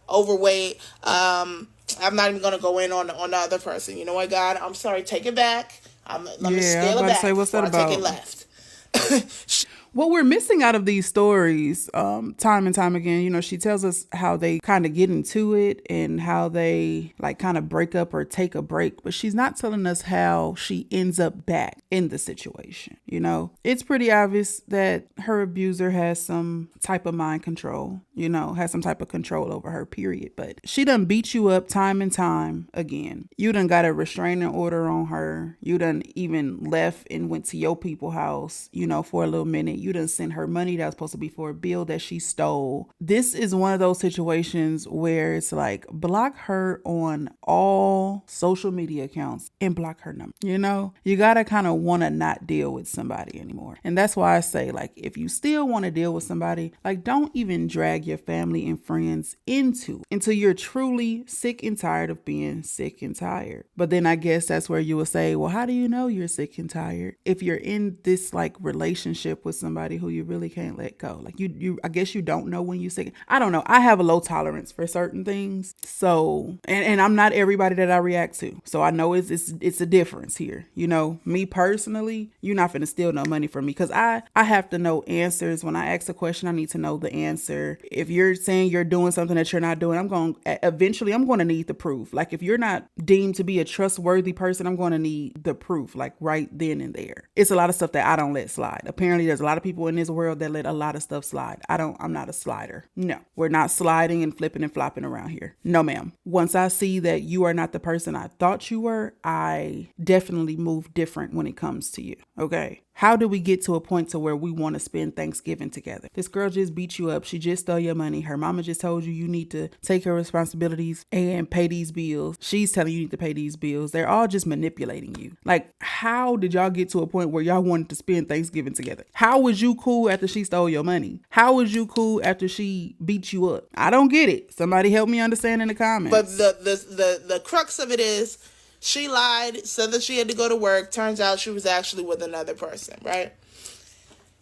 overweight. I'm not even going to go in on the other person. You know what, God? I'm sorry. Take it back. Let me scale it back. Say, what's that about? Take it left. What we're missing out of these stories, time and time again, you know, she tells us how they kind of get into it and how they like kind of break up or take a break, but she's not telling us how she ends up back in the situation. You know, it's pretty obvious that her abuser has some type of mind control, you know, has some type of control over her, period. But she done beat you up time and time again. You done got a restraining order on her. You done even left and went to your people's house, you know, for a little minute. You done sent her money that was supposed to be for a bill that she stole. This is one of those situations where it's like, block her on all social media accounts and block her number. You know, you gotta kind of want to not deal with somebody anymore. And that's why I say, like, if you still want to deal with somebody, like, don't even drag your family and friends into until you're truly sick and tired of being sick and tired. But then I guess that's where you will say, well, how do you know you're sick and tired if you're in this like relationship with somebody who you really can't let go? Like you I guess you don't know when you're sick. I don't know. I have a low tolerance for certain things. So, and I'm not everybody that I react to. So I know it's a difference here. You know, me personally, you're not finna steal no money from me because I have to know answers. When I ask a question, I need to know the answer. If you're saying you're doing something that you're not doing, I'm going to need the proof. Like if you're not deemed to be a trustworthy person, I'm going to need the proof like right then and there. It's a lot of stuff that I don't let slide. Apparently there's a lot of people in this world that let a lot of stuff slide. I'm not a slider. No, we're not sliding and flipping and flopping around here. No, ma'am. Once I see that you are not the person I thought you were, I definitely move different when it comes to you. Okay. How do we get to a point to where we want to spend Thanksgiving together? This girl just beat you up. She just stole your money. Her mama just told you need to take her responsibilities and pay these bills. She's telling you need to pay these bills. They're all just manipulating you. Like, how did y'all get to a point where y'all wanted to spend Thanksgiving together? How was you cool after she stole your money? How was you cool after she beat you up? I don't get it. Somebody help me understand in the comments. But the crux of it is, she lied, said that she had to go to work. Turns out she was actually with another person, right?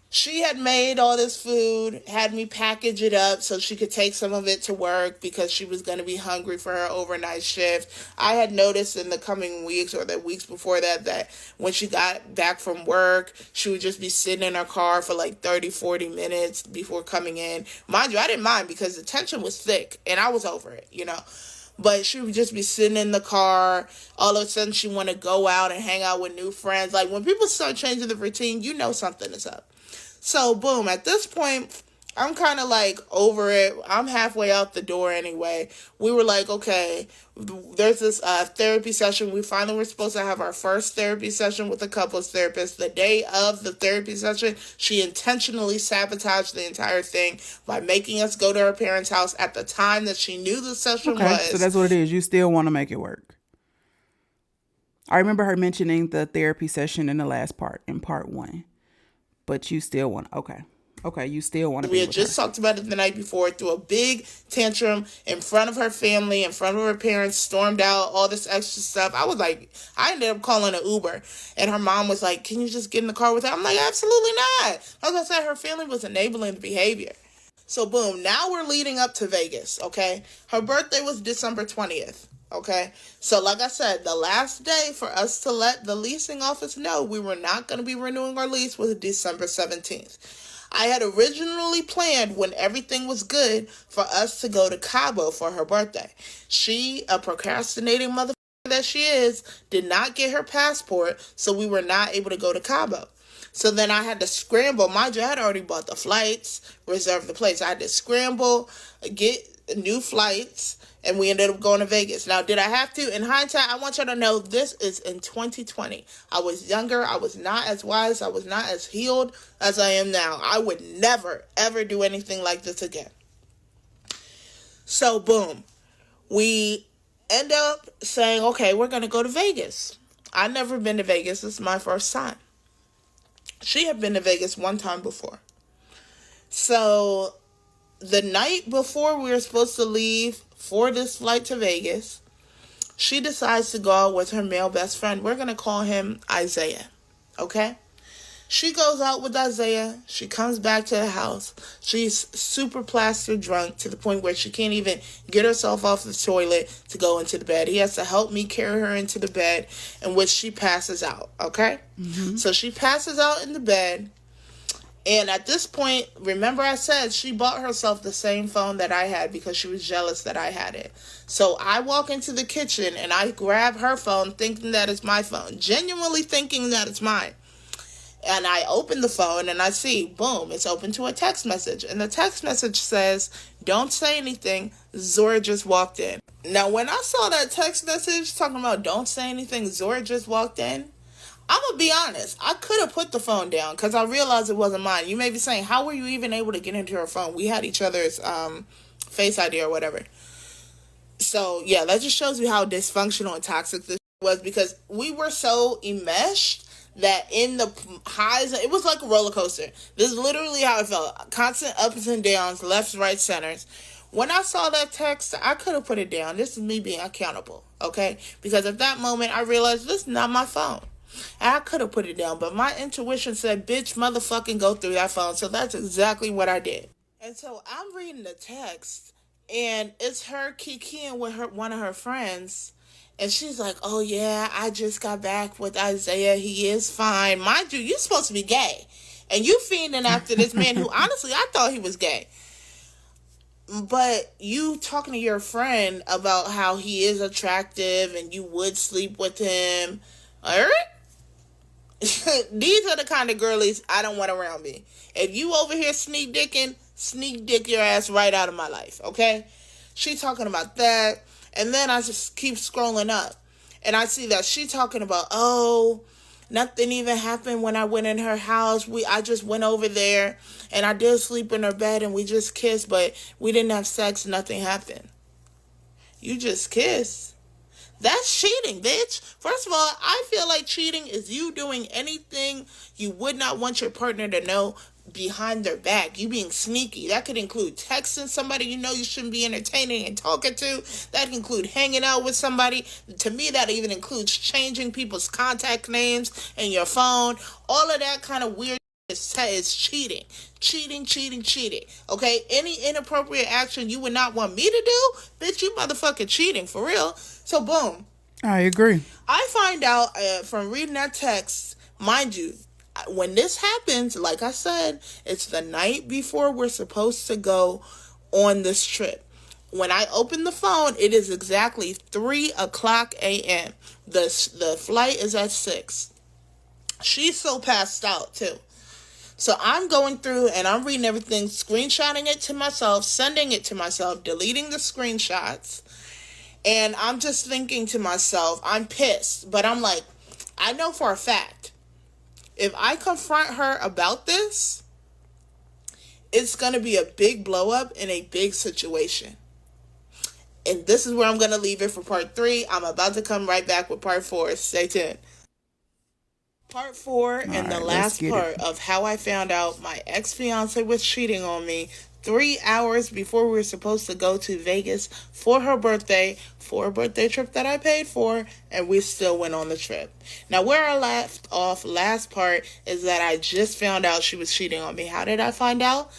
She had made all this food, had me package it up so she could take some of it to work because she was going to be hungry for her overnight shift. I had noticed in the coming weeks or the weeks before that when she got back from work, she would just be sitting in her car for like 30, 40 minutes before coming in. Mind you, I didn't mind because the tension was thick and I was over it, you know. But she would just be sitting in the car. All of a sudden, she want to go out and hang out with new friends. Like, when people start changing the routine, you know something is up. So, boom, at this point, I'm kind of like over it. I'm halfway out the door anyway. We were like, okay, there's this therapy session. We finally were supposed to have our first therapy session with a couples therapist. The day of the therapy session, she intentionally sabotaged the entire thing by making us go to her parents' house at the time that she knew the session was. So that's what it is. You still want to make it work. I remember her mentioning the therapy session in the last part, in part 1. But you still want, okay, you still want to be with her. We had just talked about it the night before, threw a big tantrum in front of her family, in front of her parents, stormed out, all this extra stuff. I was like, I ended up calling an Uber, and her mom was like, can you just get in the car with her? I'm like, absolutely not. Like I said, her family was enabling the behavior. So boom, now we're leading up to Vegas, okay? Her birthday was December 20th. Okay, so like I said, the last day for us to let the leasing office know we were not going to be renewing our lease was December 17th. I had originally planned, when everything was good, for us to go to Cabo for her birthday. She, a procrastinating motherfucker that she is, did not get her passport, so we were not able to go to Cabo. So then I had to scramble. Mind you, I had already bought the flights, reserved the place. I had to scramble, get new flights, and we ended up going to Vegas. Now, did I have to? In hindsight, I want you to know this is in 2020. I was younger. I was not as wise. I was not as healed as I am now. I would never, ever do anything like this again. So, boom. We end up saying, okay, we're going to go to Vegas. I've never been to Vegas. This is my first time. She had been to Vegas one time before. So the night before we were supposed to leave for this flight to Vegas, she decides to go out with her male best friend. We're going to call him Isaiah. Okay? She goes out with Isaiah. She comes back to the house. She's super plastered drunk to the point where she can't even get herself off the toilet to go into the bed. He has to help me carry her into the bed, in which she passes out. Okay? So she passes out in the bed. And at this point, remember I said she bought herself the same phone that I had because she was jealous that I had it. So I walk into the kitchen and I grab her phone thinking that it's my phone. Genuinely thinking that it's mine. And I open the phone and I see, boom, it's open to a text message. And the text message says, don't say anything, Zora just walked in. Now, when I saw that text message talking about don't say anything, Zora just walked in, I'm going to be honest, I could have put the phone down because I realized it wasn't mine. You may be saying, how were you even able to get into her phone? We had each other's Face ID or whatever. So, yeah, that just shows you how dysfunctional and toxic this was, because we were so enmeshed that in the highs, it was like a roller coaster. This is literally how it felt. Constant ups and downs, lefts, right, centers. When I saw that text, I could have put it down. This is me being accountable, okay? Because at that moment, I realized this is not my phone. And I could have put it down, but my intuition said, bitch, motherfucking go through that phone. So that's exactly what I did. And so I'm reading the text, and it's her kikiing with one of her friends. And she's like, oh, yeah, I just got back with Isaiah. He is fine. Mind you, you're supposed to be gay. And you fiending after this man who, honestly, I thought he was gay. But you talking to your friend about how he is attractive and you would sleep with him. All right? These are the kind of girlies I don't want around me. If you over here sneak dick your ass right out of my life, okay? She talking about that. And then I just keep scrolling up. And I see that she talking about, oh, nothing even happened when I went in her house. I just went over there and I did sleep in her bed and we just kissed, but we didn't have sex. Nothing happened. You just kissed. That's cheating, bitch. First of all, I feel like cheating is you doing anything you would not want your partner to know behind their back. You being sneaky. That could include texting somebody you know you shouldn't be entertaining and talking to. That could include hanging out with somebody. To me, that even includes changing people's contact names in your phone. All of that kind of weird is cheating. Cheating. Okay? Any inappropriate action you would not want me to do, bitch, you motherfucking cheating, for real. So, boom. I agree. I find out from reading that text, mind you, when this happens, like I said, it's the night before we're supposed to go on this trip. When I open the phone, it is exactly 3:00 a.m. The flight is at 6. She's so passed out, too. So I'm going through and I'm reading everything, screenshotting it to myself, sending it to myself, deleting the screenshots. And I'm just thinking to myself, I'm pissed. But I'm like, I know for a fact, if I confront her about this, it's going to be a big blow up in a big situation. And this is where I'm going to leave it for part 3. I'm about to come right back with part 4. Stay tuned. Part 4 and the last part of how I found out my ex-fiance was cheating on me 3 hours before we were supposed to go to Vegas for her birthday, for a birthday trip that I paid for, and we still went on the trip. Now, where I left off last part is that I just found out she was cheating on me. How did I find out?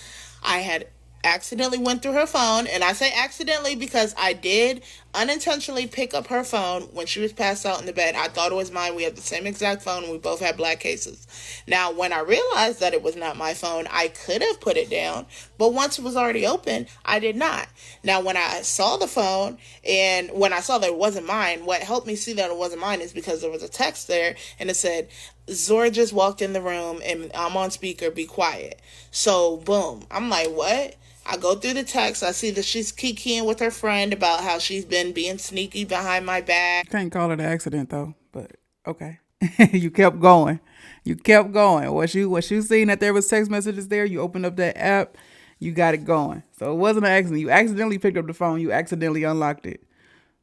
I had accidentally went through her phone, and I say accidentally because I did unintentionally pick up her phone when she was passed out in the bed. I thought it was mine. We had the same exact phone, and we both had black cases. Now, when I realized that it was not my phone, I could have put it down, but once it was already open, I did not. Now, when I saw the phone, and when I saw that it wasn't mine, what helped me see that it wasn't mine is because there was a text there, and it said, Zora just walked in the room, and I'm on speaker, be quiet. So, boom. I'm like, what? I go through the text. I see that she's kikiing with her friend about how she's been being sneaky behind my back. Can't call it an accident though, but okay. You kept going. Once you seen that there was text messages there, you opened up that app, you got it going. So it wasn't an accident. You accidentally picked up the phone. You accidentally unlocked it.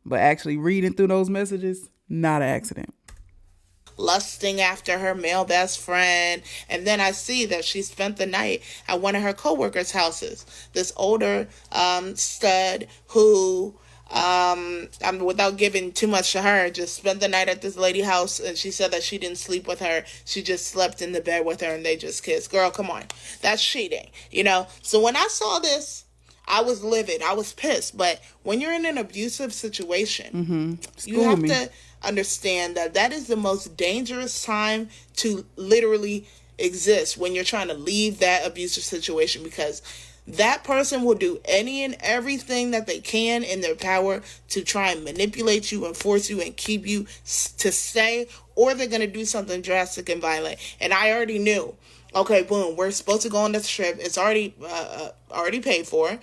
But actually reading through those messages, not an accident. lusting after her male best friend. And then I see that she spent the night at one of her coworkers' houses. This older stud who, without giving too much to her, just spent the night at this lady house, and she said that she didn't sleep with her. She just slept in the bed with her and they just kissed. Girl, come on. That's cheating, you know? So when I saw this, I was livid. I was pissed. But when you're in an abusive situation, you have to understand that that is the most dangerous time to literally exist when you're trying to leave that abusive situation, because that person will do any and everything that they can in their power to try and manipulate you and force you and keep you to stay, or they're going to do something drastic and violent. And I already knew, okay, boom, we're supposed to go on this trip. It's already paid for.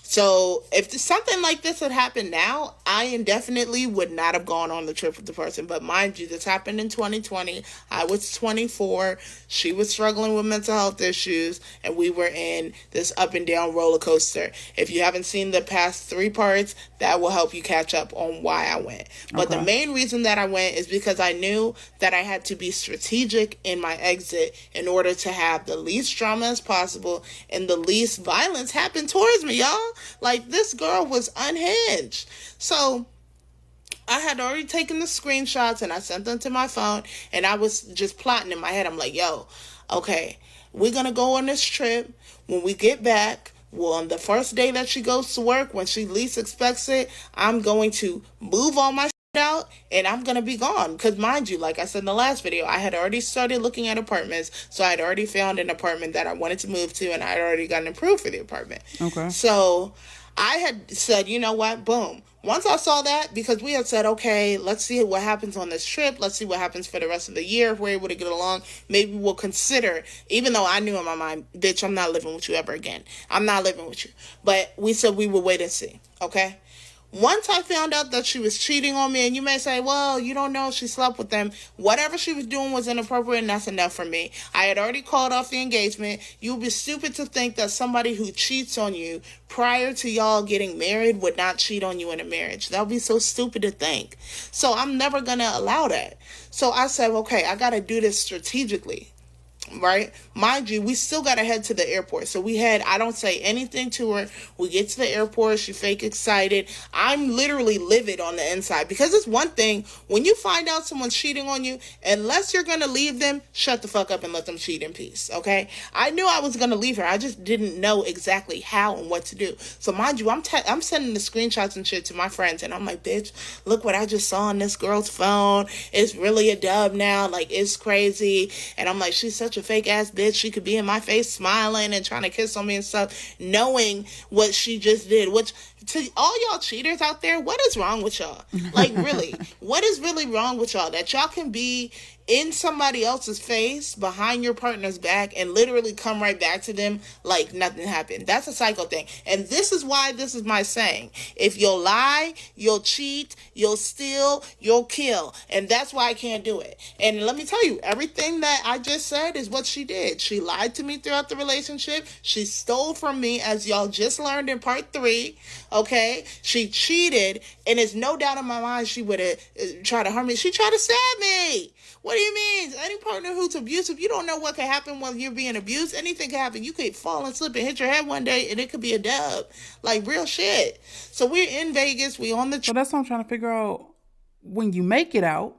So if something like this had happened now, I indefinitely would not have gone on the trip with the person. But mind you, this happened in 2020. I was 24. She was struggling with mental health issues, and we were in this up and down roller coaster. If you haven't seen the past 3 parts, that will help you catch up on why I went. But the main reason that I went is because I knew that I had to be strategic in my exit in order to have the least drama as possible and the least violence happen towards me, y'all. Like, this girl was unhinged. So I had already taken the screenshots and I sent them to my phone, and I was just plotting in my head. I'm like, yo, okay, we're going to go on this trip. When we get back, well, on the first day that she goes to work, when she least expects it, I'm going to move all my shit out and I'm going to be gone. Because mind you, like I said in the last video, I had already started looking at apartments. So I had already found an apartment that I wanted to move to, and I had already gotten approved for the apartment. Okay. So I had said, you know what, boom. Once I saw that, because we had said, okay, let's see what happens on this trip. Let's see what happens for the rest of the year. If we're able to get along, maybe we'll consider, even though I knew in my mind, bitch, I'm not living with you ever again. I'm not living with you. But we said we would wait and see, okay? Once I found out that she was cheating on me, and you may say, well, you don't know if she slept with them. Whatever she was doing was inappropriate, and that's enough for me. I had already called off the engagement. You would be stupid to think that somebody who cheats on you prior to y'all getting married would not cheat on you in a marriage. That would be so stupid to think. So I'm never going to allow that. So I said, okay, I got to do this strategically. Right? Mind you, we still got to head to the airport. So we head, I don't say anything to her. We get to the airport. She fake excited. I'm literally livid on the inside, because it's one thing when you find out someone's cheating on you, unless you're going to leave them, shut the fuck up and let them cheat in peace. Okay? I knew I was going to leave her. I just didn't know exactly how and what to do. So mind you, I'm sending the screenshots and shit to my friends, and I'm like, bitch, look what I just saw on this girl's phone. It's really a dub now. Like, it's crazy. And I'm like, she's such a fake ass bitch. She could be in my face smiling and trying to kiss on me and stuff, knowing what she just did. Which, to all y'all cheaters out there, what is wrong with y'all? Like, really, what is really wrong with y'all that y'all can be in somebody else's face behind your partner's back and literally come right back to them like nothing happened? That's a psycho thing. And this is why this is my saying: if you'll lie, you'll cheat, you'll steal, you'll kill. And that's why I can't do it. And let me tell you, everything that I just said is what she did. She lied to me throughout the relationship. She stole from me, as y'all just learned in part 3. Okay? She cheated, and there's no doubt in my mind she would have tried to harm me. She tried to stab me. What do you mean? Any partner who's abusive, you don't know what can happen when you're being abused. Anything can happen. You could fall and slip and hit your head one day, and it could be a dub. Like, real shit. So we're in Vegas. We on the So that's what I'm trying to figure out. When you make it out,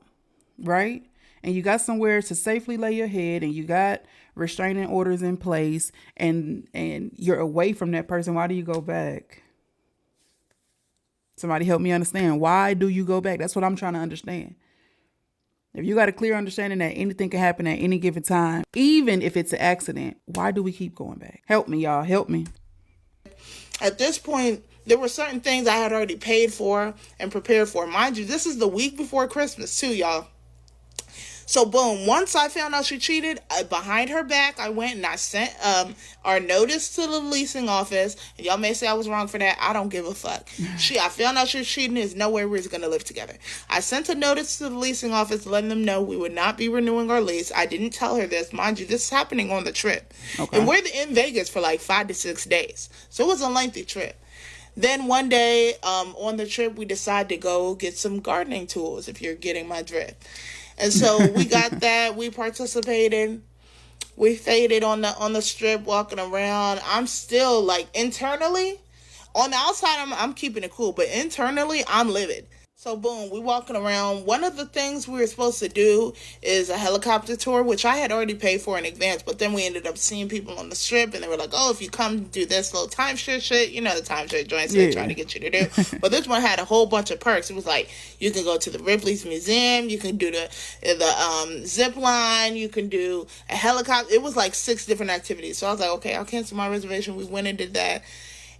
right, and you got somewhere to safely lay your head, and you got restraining orders in place, and you're away from that person, why do you go back? Somebody help me understand. Why do you go back? That's what I'm trying to understand. If you got a clear understanding that anything can happen at any given time, even if it's an accident, why do we keep going back? Help me, y'all. Help me. At this point, there were certain things I had already paid for and prepared for. Mind you, this is the week before Christmas too, y'all. So boom, once I found out she cheated, behind her back, I went and I sent our notice to the leasing office. And y'all may say I was wrong for that. I don't give a fuck. I found out she was cheating. There's no way we're going to live together. I sent a notice to the leasing office letting them know we would not be renewing our lease. I didn't tell her this. Mind you, this is happening on the trip. Okay. And we're in Vegas for like 5 to 6 days. So it was a lengthy trip. Then one day, on the trip, we decided to go get some gardening tools, if you're getting my drift. And so we got that. We participated. We faded on the strip, walking around. I'm still, like, internally, on the outside, I'm keeping it cool, but internally, I'm livid. So boom, we walking around. One of the things we were supposed to do is a helicopter tour, which I had already paid for in advance, but then we ended up seeing people on the strip, and they were like, oh, if you come do this little timeshare shit, you know the timeshare joints they're trying to get you to do. But this one had a whole bunch of perks. It was like, you can go to the Ripley's Museum, you can do the zip line, you can do a helicopter. It was like 6 different activities. So I was like, okay, I'll cancel my reservation. We went and did that.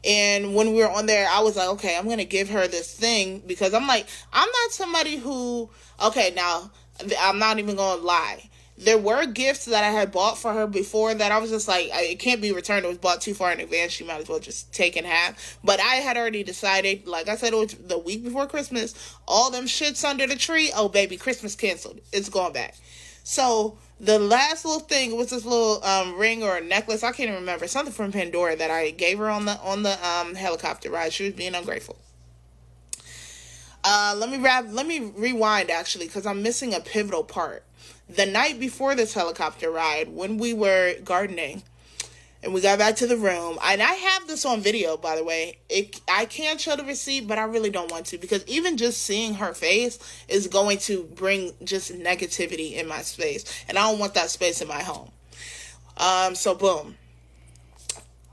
And when we were on there, I was like, okay, I'm going to give her this thing, because I'm like, I'm not somebody who, okay, now, I'm not even going to lie. There were gifts that I had bought for her before that I was just like, it can't be returned. It was bought too far in advance. She might as well just take in half. But I had already decided, like I said, it was the week before Christmas, all them shits under the tree. Oh, baby, Christmas canceled. It's going back. So the last little thing was this little ring or a necklace. I can't even remember. Something from Pandora that I gave her on the helicopter ride. She was being ungrateful. Let me rewind, actually, because I'm missing a pivotal part. The night before this helicopter ride, when we were gardening, and we got back to the room, and I have this on video, by the way. I can't show the receipt, but I really don't want to, because even just seeing her face is going to bring just negativity in my space, and I don't want that space in my home. So boom.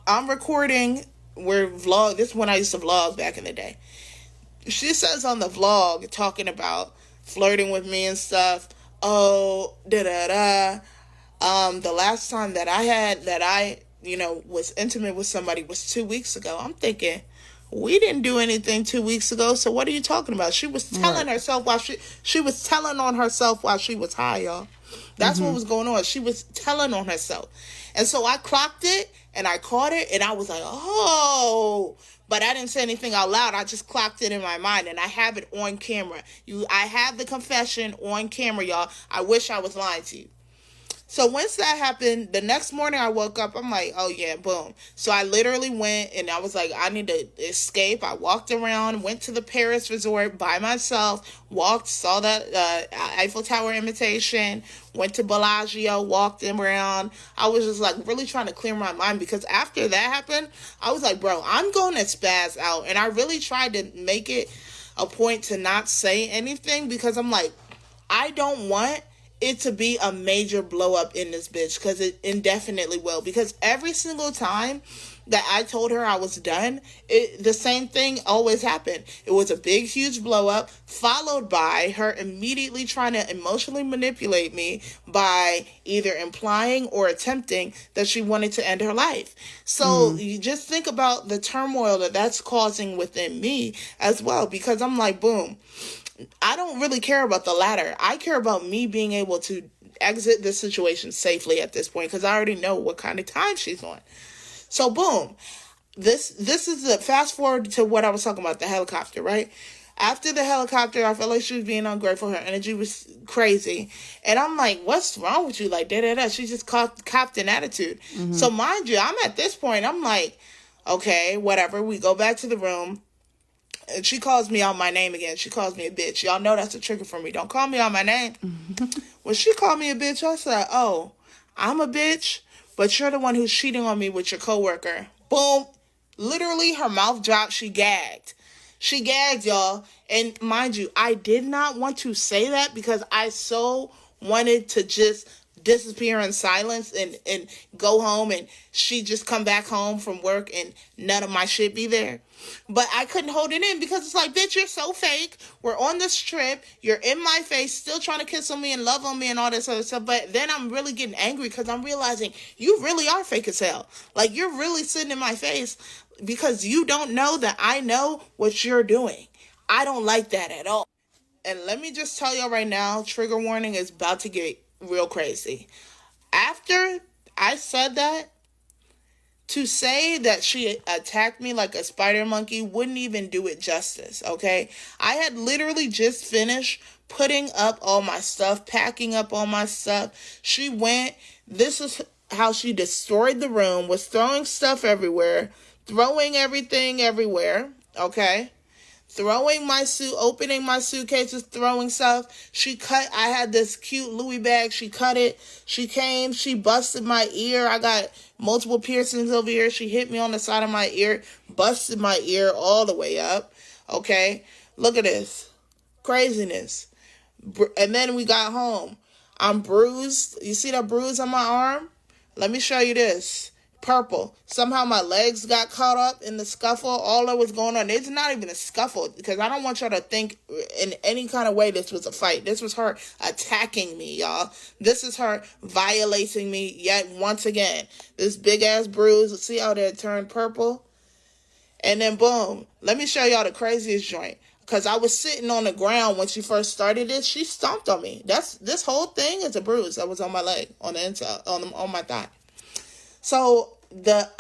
I'm recording, this is when I used to vlog back in the day. She says on the vlog, talking about flirting with me and stuff, oh, the last time that I was intimate with somebody was 2 weeks ago. I'm thinking, we didn't do anything 2 weeks ago, so what are you talking about? She was telling herself while she was telling on herself while she was high, y'all. That's what was going on. She was telling on herself. And so I clocked it, and I caught it, and I was like, oh, but I didn't say anything out loud. I just clocked it in my mind, and I have it on camera. I have the confession on camera, y'all. I wish I was lying to you. So once that happened, the next morning I woke up, I'm like, oh yeah, boom. So I literally went, and I was like, I need to escape. I walked around, went to the Paris resort by myself, saw that Eiffel Tower imitation, went to Bellagio, walked around. I was just like really trying to clear my mind, because after that happened, I was like, bro, I'm going to spaz out. And I really tried to make it a point to not say anything, because I'm like, I don't want it to be a major blow up in this bitch, because it indefinitely will. Because every single time that I told her I was done, the same thing always happened. It was a big, huge blow up, followed by her immediately trying to emotionally manipulate me by either implying or attempting that she wanted to end her life. So you just think about the turmoil that's causing within me as well, because I'm like, boom, I don't really care about the latter. I care about me being able to exit this situation safely at this point, because I already know what kind of time she's on. So boom, this is the fast forward to what I was talking about, the helicopter, right? After the helicopter, I felt like she was being ungrateful. Her energy was crazy. And I'm like, what's wrong with you? Like, da-da-da. She just copped an attitude. So mind you, I'm at this point, I'm like, okay, whatever. We go back to the room. And she calls me out my name again. She calls me a bitch. Y'all know that's a trigger for me. Don't call me out my name. When she called me a bitch, I said, oh, I'm a bitch, but you're the one who's cheating on me with your coworker. Boom. Literally, her mouth dropped. She gagged. She gagged, y'all. And mind you, I did not want to say that, because I so wanted to just disappear in silence and go home, and she just come back home from work and none of my shit be there. But I couldn't hold it in, because it's like, bitch, you're so fake. We're on this trip. You're in my face, still trying to kiss on me and love on me and all this other stuff. But then I'm really getting angry, because I'm realizing you really are fake as hell. Like, you're really sitting in my face because you don't know that I know what you're doing. I don't like that at all. And let me just tell y'all right now, trigger warning is about to get real crazy. After I said that, to say that she attacked me like a spider monkey wouldn't even do it justice, okay? I had literally just finished putting up all my stuff, packing up all my stuff. She went, this is how she destroyed the room, was throwing stuff everywhere, throwing everything everywhere, okay? Throwing my suit, opening my suitcases, throwing stuff. I had this cute Louis bag. She cut it. She came, she busted my ear. I got multiple piercings over here. She hit me on the side of my ear, busted my ear all the way up. Okay? Look at this. Craziness. And then we got home. I'm bruised. You see that bruise on my arm? Let me show you this. Purple. Somehow my legs got caught up in the scuffle. All that was going on. It's not even a scuffle, because I don't want y'all to think in any kind of way this was a fight. This was her attacking me, y'all. This is her violating me yet once again. This big ass bruise. See how that turned purple? And then boom. Let me show y'all the craziest joint. Because I was sitting on the ground when she first started this. She stomped on me. This whole thing is a bruise that was on my leg, on the inside, on my thigh. So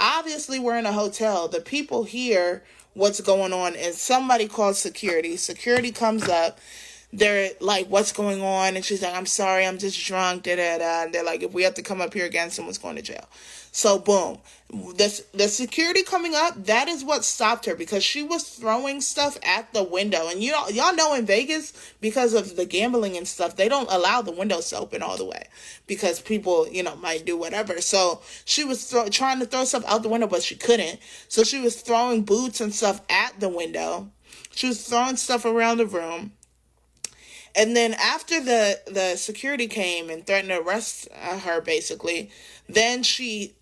obviously we're in a hotel. The people hear what's going on, and somebody calls security. Security comes up. They're like, what's going on? And she's like, I'm sorry, I'm just drunk. Da-da-da. And they're like, if we have to come up here again, someone's going to jail. So boom, the security coming up, that is what stopped her, because she was throwing stuff at the window. And y'all know in Vegas, because of the gambling and stuff, they don't allow the windows to open all the way, because people, might do whatever. So she was trying to throw stuff out the window, but she couldn't. So she was throwing boots and stuff at the window. She was throwing stuff around the room. And then after the security came and threatened to arrest her, basically, then she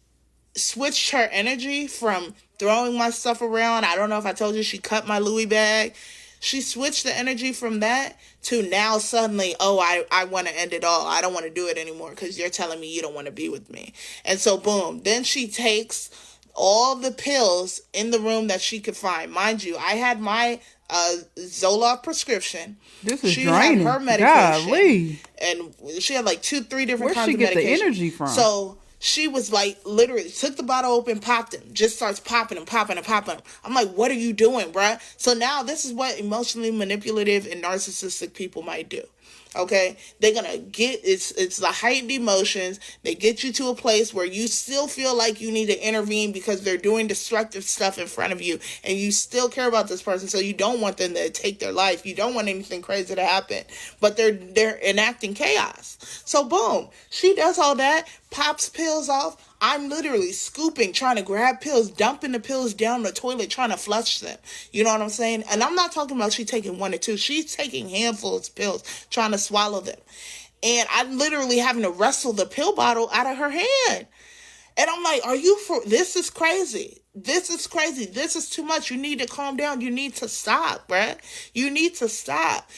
switched her energy from throwing my stuff around. I don't know if I told you she cut my Louis bag. She switched the energy from that to now suddenly, I want to end it all. I don't want to do it anymore because you're telling me you don't want to be with me. And so boom, then she takes all the pills in the room that she could find. Mind you, I had my Zoloft prescription. This is she draining. Had her medication. Golly. And she had like 2-3 different Where'd kinds she of get medication. the energy from? So she was like, literally took the bottle open, popped him, just starts popping him, popping him, popping him. I'm like, what are you doing, bruh? So now this is what emotionally manipulative and narcissistic people might do. Okay, they're gonna get it's the heightened emotions. They get you to a place where you still feel like you need to intervene because they're doing destructive stuff in front of you, and you still care about this person, so you don't want them to take their life. You don't want anything crazy to happen, but they're enacting chaos. So boom, she does all that, pops pills off. I'm literally scooping, trying to grab pills, dumping the pills down the toilet, trying to flush them. You know what I'm saying? And I'm not talking about she taking 1 or 2. She's taking handfuls of pills, trying to swallow them. And I'm literally having to wrestle the pill bottle out of her hand. And I'm like, this is crazy. This is crazy. This is too much. You need to calm down. You need to stop, bruh. You need to stop.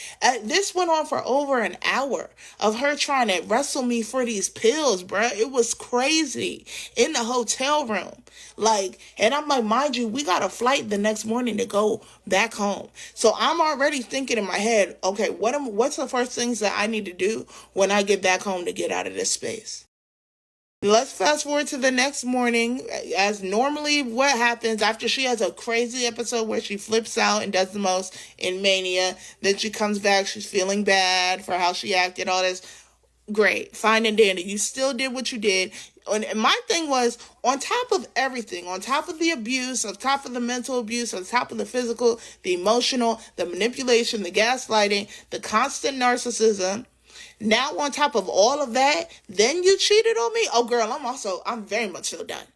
This went on for over an hour of her trying to wrestle me for these pills, bruh. It was crazy in the hotel room. And I'm like, mind you, we got a flight the next morning to go back home. So I'm already thinking in my head, okay, what's the first things that I need to do when I get back home to get out of this space? Let's fast forward to the next morning. As normally what happens after she has a crazy episode where she flips out and does the most in mania. Then she comes back. She's feeling bad for how she acted, all this. Great. Fine and dandy. You still did what you did. And my thing was, on top of everything, on top of the abuse, on top of the mental abuse, on top of the physical, the emotional, the manipulation, the gaslighting, the constant narcissism, now on top of all of that, then you cheated on me? Oh, girl, I'm very much so done.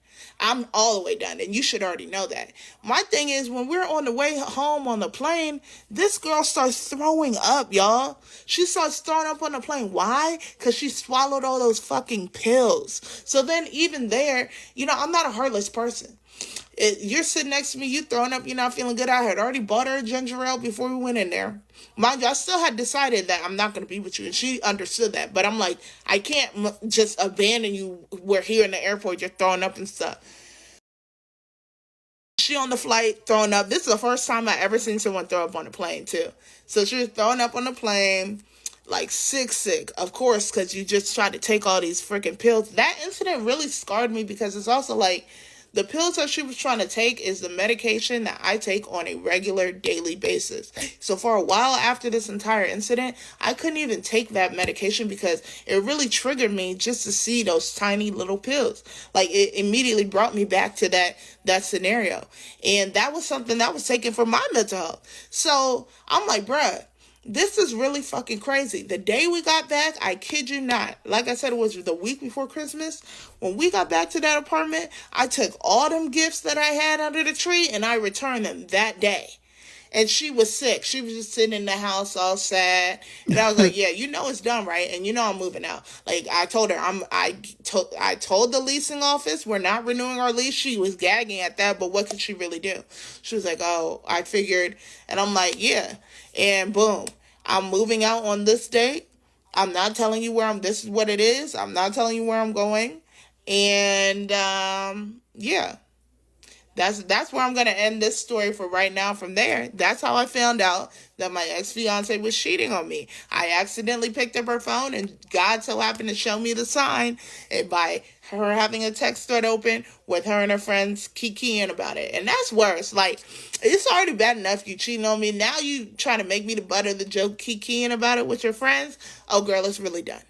I'm all the way done, and you should already know that. My thing is, when we're on the way home on the plane, this girl starts throwing up, y'all. She starts throwing up on the plane. Why? Because she swallowed all those fucking pills. So then even there, I'm not a heartless person. You're sitting next to me, you throwing up, you're not feeling good. I had already bought her a ginger ale before we went in there. Mind you, I still had decided that I'm not going to be with you, and she understood that. But I'm like, I can't just abandon you. We're here in the airport, you're throwing up and stuff. She on the flight throwing up. This is the first time I ever seen someone throw up on a plane, too. So she was throwing up on the plane, like sick, of course, because you just tried to take all these freaking pills. That incident really scarred me, because it's also like, The pills that she was trying to take is the medication that I take on a regular daily basis. So for a while after this entire incident, I couldn't even take that medication because it really triggered me just to see those tiny little pills. Like, it immediately brought me back to that scenario. And that was something that was taken for my mental health. So I'm like, bruh, this is really fucking crazy. The day we got back, I kid you not, like I said, it was the week before Christmas. When we got back to that apartment, I took all them gifts that I had under the tree and I returned them that day. And she was sick. She was just sitting in the house all sad. And I was like, yeah, you know it's done, right? And you know I'm moving out. Like, I told her, I told the leasing office we're not renewing our lease. She was gagging at that, but what could she really do? She was like, oh, I figured. And I'm like, yeah. And boom, I'm moving out on this date. I'm not telling you this is what it is. I'm not telling you where I'm going. And, yeah. That's where I'm going to end this story for right now. From there, that's how I found out that my ex-fiance was cheating on me. I accidentally picked up her phone, and God so happened to show me the sign, and by her having a text thread open with her and her friends kikiing about it. And that's worse. Like, it's already bad enough you cheating on me. Now you trying to make me the butt of the joke kikiing about it with your friends. Oh, girl, it's really done.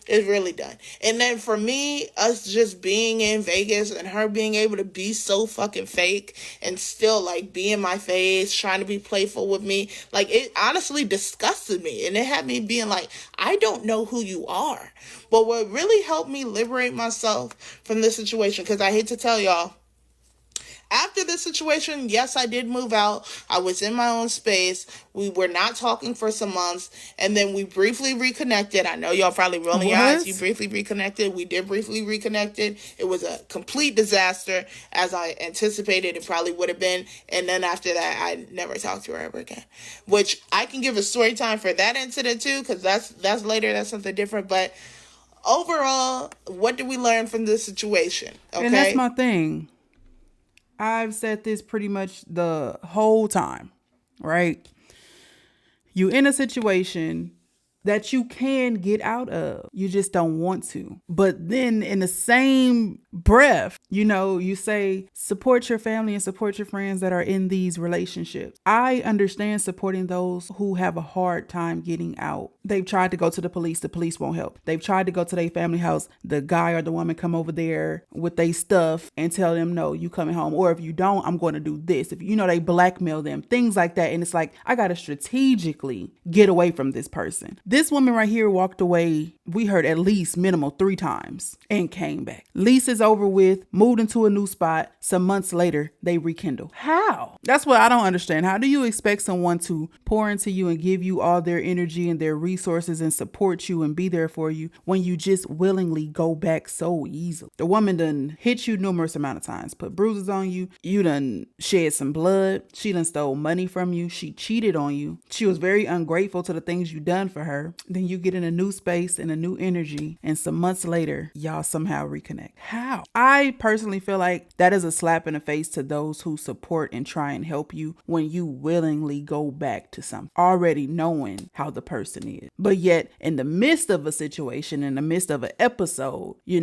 It's really done. And then for me, us just being in Vegas and her being able to be so fucking fake and still like be in my face, trying to be playful with me, like, it honestly disgusted me. And it had me being like, I don't know who you are. But what really helped me liberate myself from this situation, because I hate to tell y'all, after this situation, yes, I did move out. I was in my own space. We were not talking for some months. And then we briefly reconnected. I know y'all probably rolling your eyes. You briefly reconnected. We did briefly reconnected. It was a complete disaster, as I anticipated it probably would have been. And then after that, I never talked to her ever again. Which I can give a story time for that incident too, because that's later. That's something different. But overall, what did we learn from this situation? Okay? And that's my thing. I've said this pretty much the whole time, right? You in a situation that you can get out of. You just don't want to. But then in the same breath, you say support your family and support your friends that are in these relationships. I understand supporting those who have a hard time getting out. They've tried to go to the police won't help. They've tried to go to their family house, the guy or the woman come over there with their stuff and tell them, no, you coming home. Or if you don't, I'm going to do this. If they blackmail them, things like that. And it's like, I got to strategically get away from this person. This woman right here walked away, we heard at least minimal 3 times and came back. Lease is over with, moved into a new spot. Some months later, they rekindle. How? That's what I don't understand. How do you expect someone to pour into you and give you all their energy and their resources and support you and be there for you when you just willingly go back so easily? The woman done hit you numerous amount of times, put bruises on you. You done shed some blood. She done stole money from you. She cheated on you. She was very ungrateful to the things you done for her. Then you get in a new space and a new energy, and some months later, y'all somehow reconnect. How? I personally feel like that is a slap in the face to those who support and try and help you when you willingly go back to something, already knowing how the person is. But yet, in the midst of a situation, in the midst of an episode, you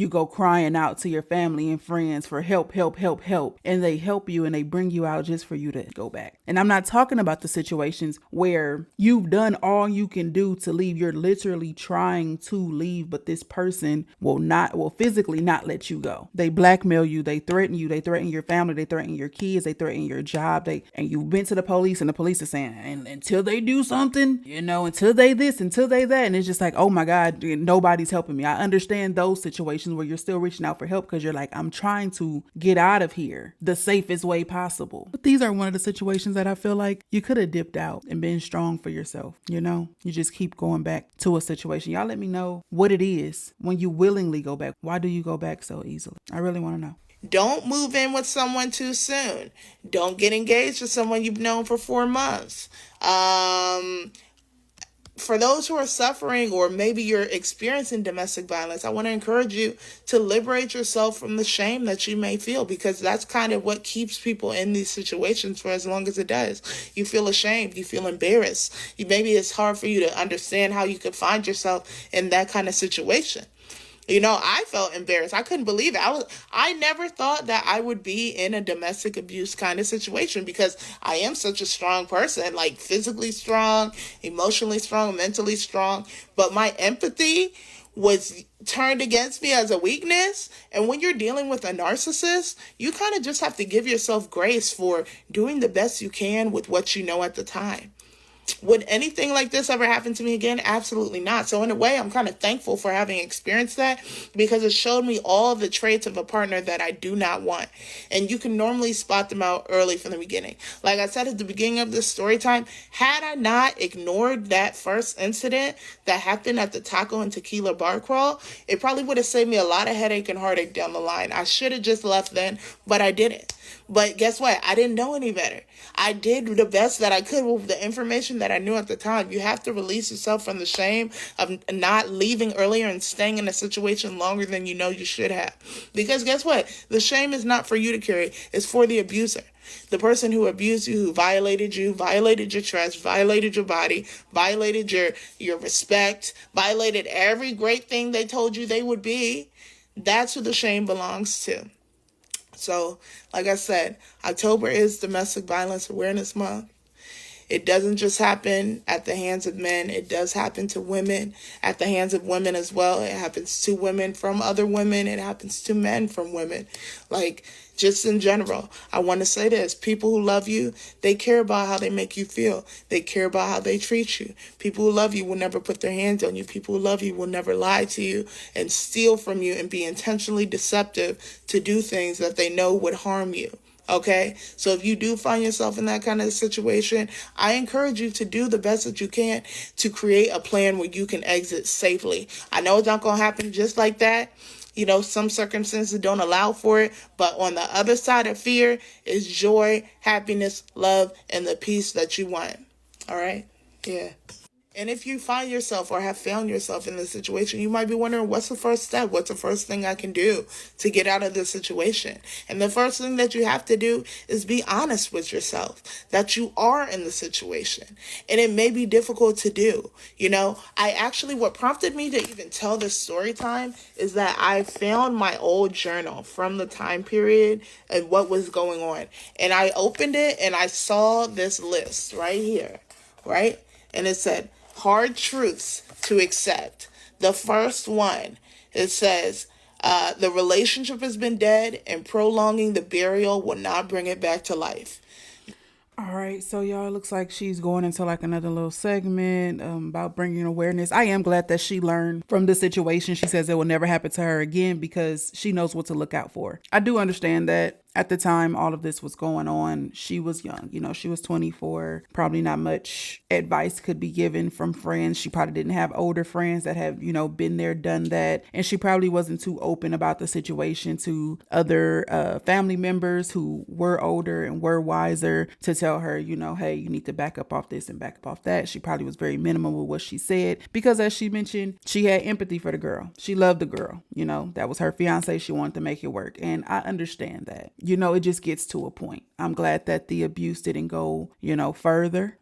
go crying out to your family and friends for help, and they help you and they bring you out just for you to go back. And I'm not talking about the situations where you've done all you can do to leave. You're literally trying to leave, but this person will physically not let you go. They blackmail you. They threaten you. They threaten your family. They threaten your kids. They threaten your job. And you've been to the police, and the police are saying, and until they do something, until they this, until they that. And it's just like, oh my God, nobody's helping me. I understand those situations where you're still reaching out for help because you're like, I'm trying to get out of here the safest way possible. But these are one of the situations that I feel like you could have dipped out and been strong for yourself. You just keep going back to a situation. Y'all let me know what it is when you willingly go back. Why do you go back so easily? I really want to know. Don't move in with someone too soon. Don't get engaged with someone you've known for 4 months. For those who are suffering, or maybe you're experiencing domestic violence, I want to encourage you to liberate yourself from the shame that you may feel, because that's kind of what keeps people in these situations for as long as it does. You feel ashamed. You feel embarrassed. Maybe it's hard for you to understand how you could find yourself in that kind of situation. You know, I felt embarrassed. I couldn't believe it. I never thought that I would be in a domestic abuse kind of situation because I am such a strong person, like physically strong, emotionally strong, mentally strong. But my empathy was turned against me as a weakness. And when you're dealing with a narcissist, you kind of just have to give yourself grace for doing the best you can with what you know at the time. Would anything like this ever happen to me again? Absolutely not. So in a way, I'm kind of thankful for having experienced that because it showed me all the traits of a partner that I do not want. And you can normally spot them out early from the beginning. Like I said at the beginning of this story time, had I not ignored that first incident that happened at the taco and tequila bar crawl, it probably would have saved me a lot of headache and heartache down the line. I should have just left then, but I didn't. But guess what? I didn't know any better. I did the best that I could with the information that I knew at the time. You have to release yourself from the shame of not leaving earlier and staying in a situation longer than you know you should have. Because guess what? The shame is not for you to carry. It's for the abuser. The person who abused you, who violated you, violated your trust, violated your body, violated your respect, violated every great thing they told you they would be. That's who the shame belongs to. So, like I said, October is Domestic Violence Awareness Month. It doesn't just happen at the hands of men. It does happen to women, at the hands of women as well. It happens to women from other women. It happens to men from women. Like, just in general, I want to say this. People who love you, they care about how they make you feel. They care about how they treat you. People who love you will never put their hands on you. People who love you will never lie to you and steal from you and be intentionally deceptive to do things that they know would harm you. Okay, so if you do find yourself in that kind of situation, I encourage you to do the best that you can to create a plan where you can exit safely. I know it's not going to happen just like that. You know, some circumstances don't allow for it, but on the other side of fear is joy, happiness, love, and the peace that you want. All right? Yeah. And if you find yourself or have found yourself in this situation, you might be wondering, what's the first step? What's the first thing I can do to get out of this situation? And the first thing that you have to do is be honest with yourself that you are in the situation. And it may be difficult to do. You know, what prompted me to even tell this story time is that I found my old journal from the time period and what was going on. And I opened it and I saw this list right here, right? And it said, hard truths to accept. The first one, it says, the relationship has been dead and prolonging the burial will not bring it back to life. All right, so y'all, it looks like she's going into like another little segment about bringing awareness. I am glad that she learned from the situation. She says it will never happen to her again because she knows what to look out for. I do understand that at the time all of this was going on, she was young. You know, she was 24. Probably not much advice could be given from friends. She probably didn't have older friends that have, you know, been there, done that. And she probably wasn't too open about the situation to other family members who were older and were wiser to tell her, you know, hey, you need to back up off this and back up off that. She probably was very minimal with what she said because, as she mentioned, she had empathy for the girl. She loved the girl. You know, that was her fiance. She wanted to make it work. And I understand that. You know, it just gets to a point. I'm glad that the abuse didn't go, you know, further,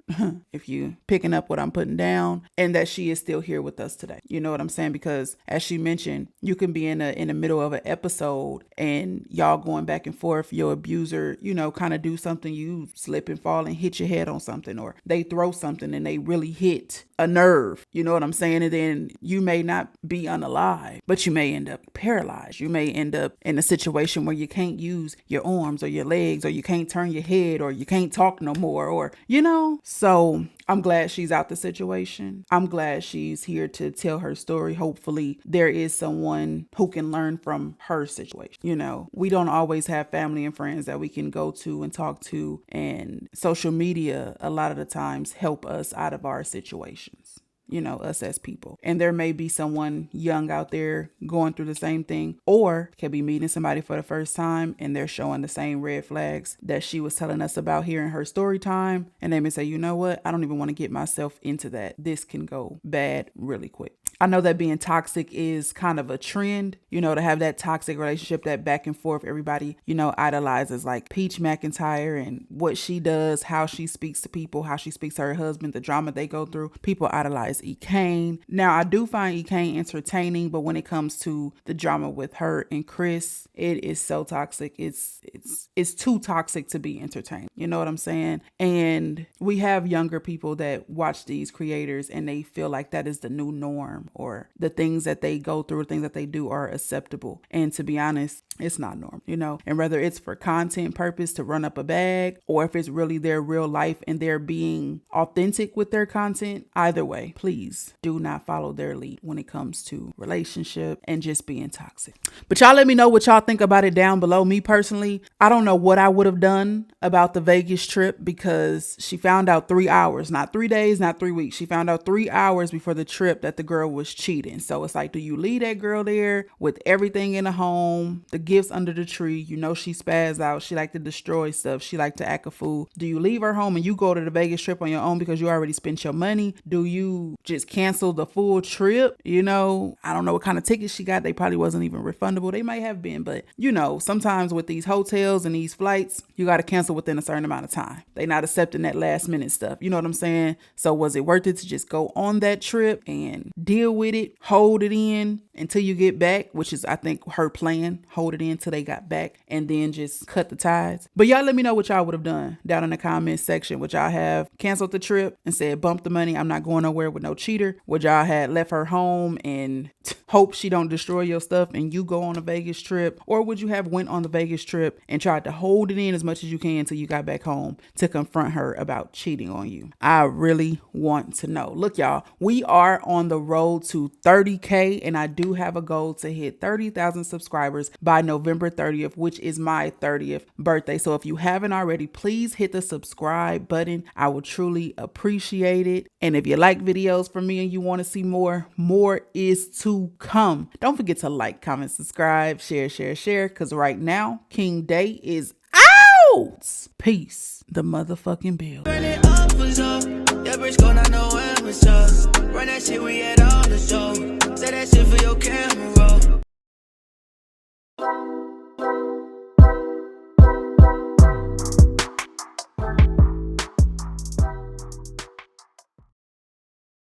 if you picking up what I'm putting down, and that she is still here with us today. You know what I'm saying? Because as she mentioned, you can be in the middle of an episode and y'all going back and forth. Your abuser, you know, kind of do something, you slip and fall and hit your head on something, or they throw something and they really hit a nerve. You know what I'm saying? And then you may not be unalive, but you may end up paralyzed. You may end up in a situation where you can't use your arms or your legs, or you can't turn your head, or you can't talk no more, or, you know. So I'm glad she's out the situation. I'm glad she's here to tell her story. Hopefully there is someone who can learn from her situation. You know, we don't always have family and friends that we can go to and talk to, and social media a lot of the times help us out of our situations. You know, us as people. And there may be someone young out there going through the same thing, or can be meeting somebody for the first time and they're showing the same red flags that she was telling us about here in her story time. And they may say, you know what? I don't even want to get myself into that. This can go bad really quick. I know that being toxic is kind of a trend, you know, to have that toxic relationship, that back and forth. Everybody, you know, idolizes like Peach McIntyre and what she does, how she speaks to people, how she speaks to her husband, the drama they go through. People idolize Kane. Now, I do find Kane entertaining, but when it comes to the drama with her and Chris, it is so toxic. It's too toxic to be entertained. You know what I'm saying? And we have younger people that watch these creators and they feel like that is the new norm, or the things that they go through, things that they do are acceptable. And to be honest, it's not normal, you know, and whether it's for content purpose to run up a bag, or if it's really their real life and they're being authentic with their content, either way, please do not follow their lead when it comes to relationship and just being toxic. But y'all let me know what y'all think about it down below. Me personally, I don't know what I would have done about the Vegas trip, because she found out 3 hours, not 3 days, not 3 weeks. She found out 3 hours before the trip that the girl was cheating. So it's like, do you leave that girl there with everything in the home, the gifts under the tree? You know, she spazzed out. She liked to destroy stuff. She liked to act a fool. Do you leave her home and you go to the Vegas trip on your own because you already spent your money? Do you just cancel the full trip? You know, I don't know what kind of tickets she got. They probably wasn't even refundable. They might have been, but you know, sometimes with these hotels and these flights, you got to cancel within a certain amount of time. They not accepting that last minute stuff. You know what I'm saying? So was it worth it to just go on that trip and deal with it, hold it in until you get back, which is, I think, her plan, hold it in till they got back and then just cut the ties? But y'all let me know what y'all would have done down in the comments section. Would y'all have canceled the trip and said, bump the money, I'm not going nowhere with no cheater? Would y'all had left her home and hope she don't destroy your stuff and you go on a Vegas trip? Or would you have went on the Vegas trip and tried to hold it in as much as you can until you got back home to confront her about cheating on you? I really want to know. Look, y'all, we are on the road to 30K, and I do have a goal to hit 30,000 subscribers by November 30th, which is my 30th birthday. So if you haven't already, please hit the subscribe button. I would truly appreciate it. And if you like videos from me and you want to see more is to come. Don't forget to like, comment, subscribe, share, because right now, King Day is out. Peace. The motherfucking bill. Run it up, was up. Yeah, BRISKO, not know when was up. Run that shit, we had all the show. Say that shit for your camera.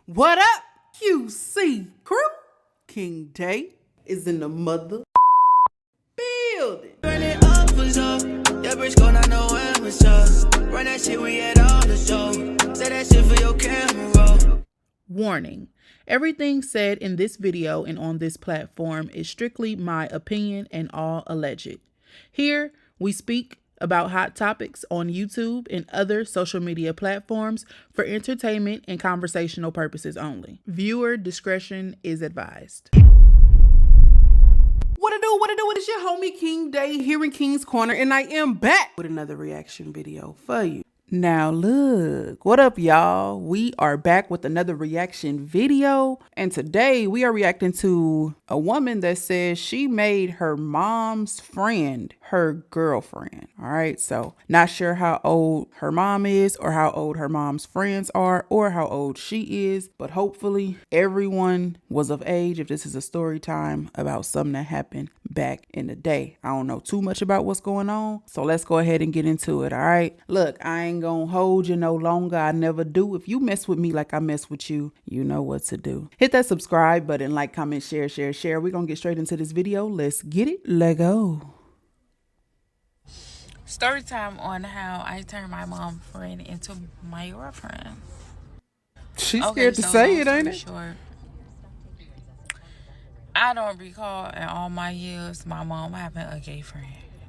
What up, QC crew? King Day is in the mother building. Run it up, was up. Yeah, BRISKO, not know when was up. Run that shit, we had all the show. Say that shit for your camera. Warning. Everything said in this video and on this platform is strictly my opinion and all alleged. Here, we speak about hot topics on YouTube and other social media platforms for entertainment and conversational purposes only. Viewer discretion is advised. What it do? It is your homie King Day here in King's Corner, and I am back with another reaction video for you. Now look, what up y'all? We are back with another reaction video, and today we are reacting to a woman that says she made her mom's friend her girlfriend. All right, so not sure how old her mom is or how old her mom's friends are or how old she is, but hopefully everyone was of age if this is a story time about something that happened back in the day. I don't know too much about what's going on, so let's go ahead and get into it. All right, look, I ain't gonna hold you no longer. I never do. If you mess with me like I mess with you, you know what to do. Hit that subscribe button, like, comment, share. We're gonna get straight into this video. Let's get it. Let go. Story time on how I turned my mom friend into my girlfriend. She's scared to say it, ain't it? Short, I don't recall in all my years my mom having a gay friend.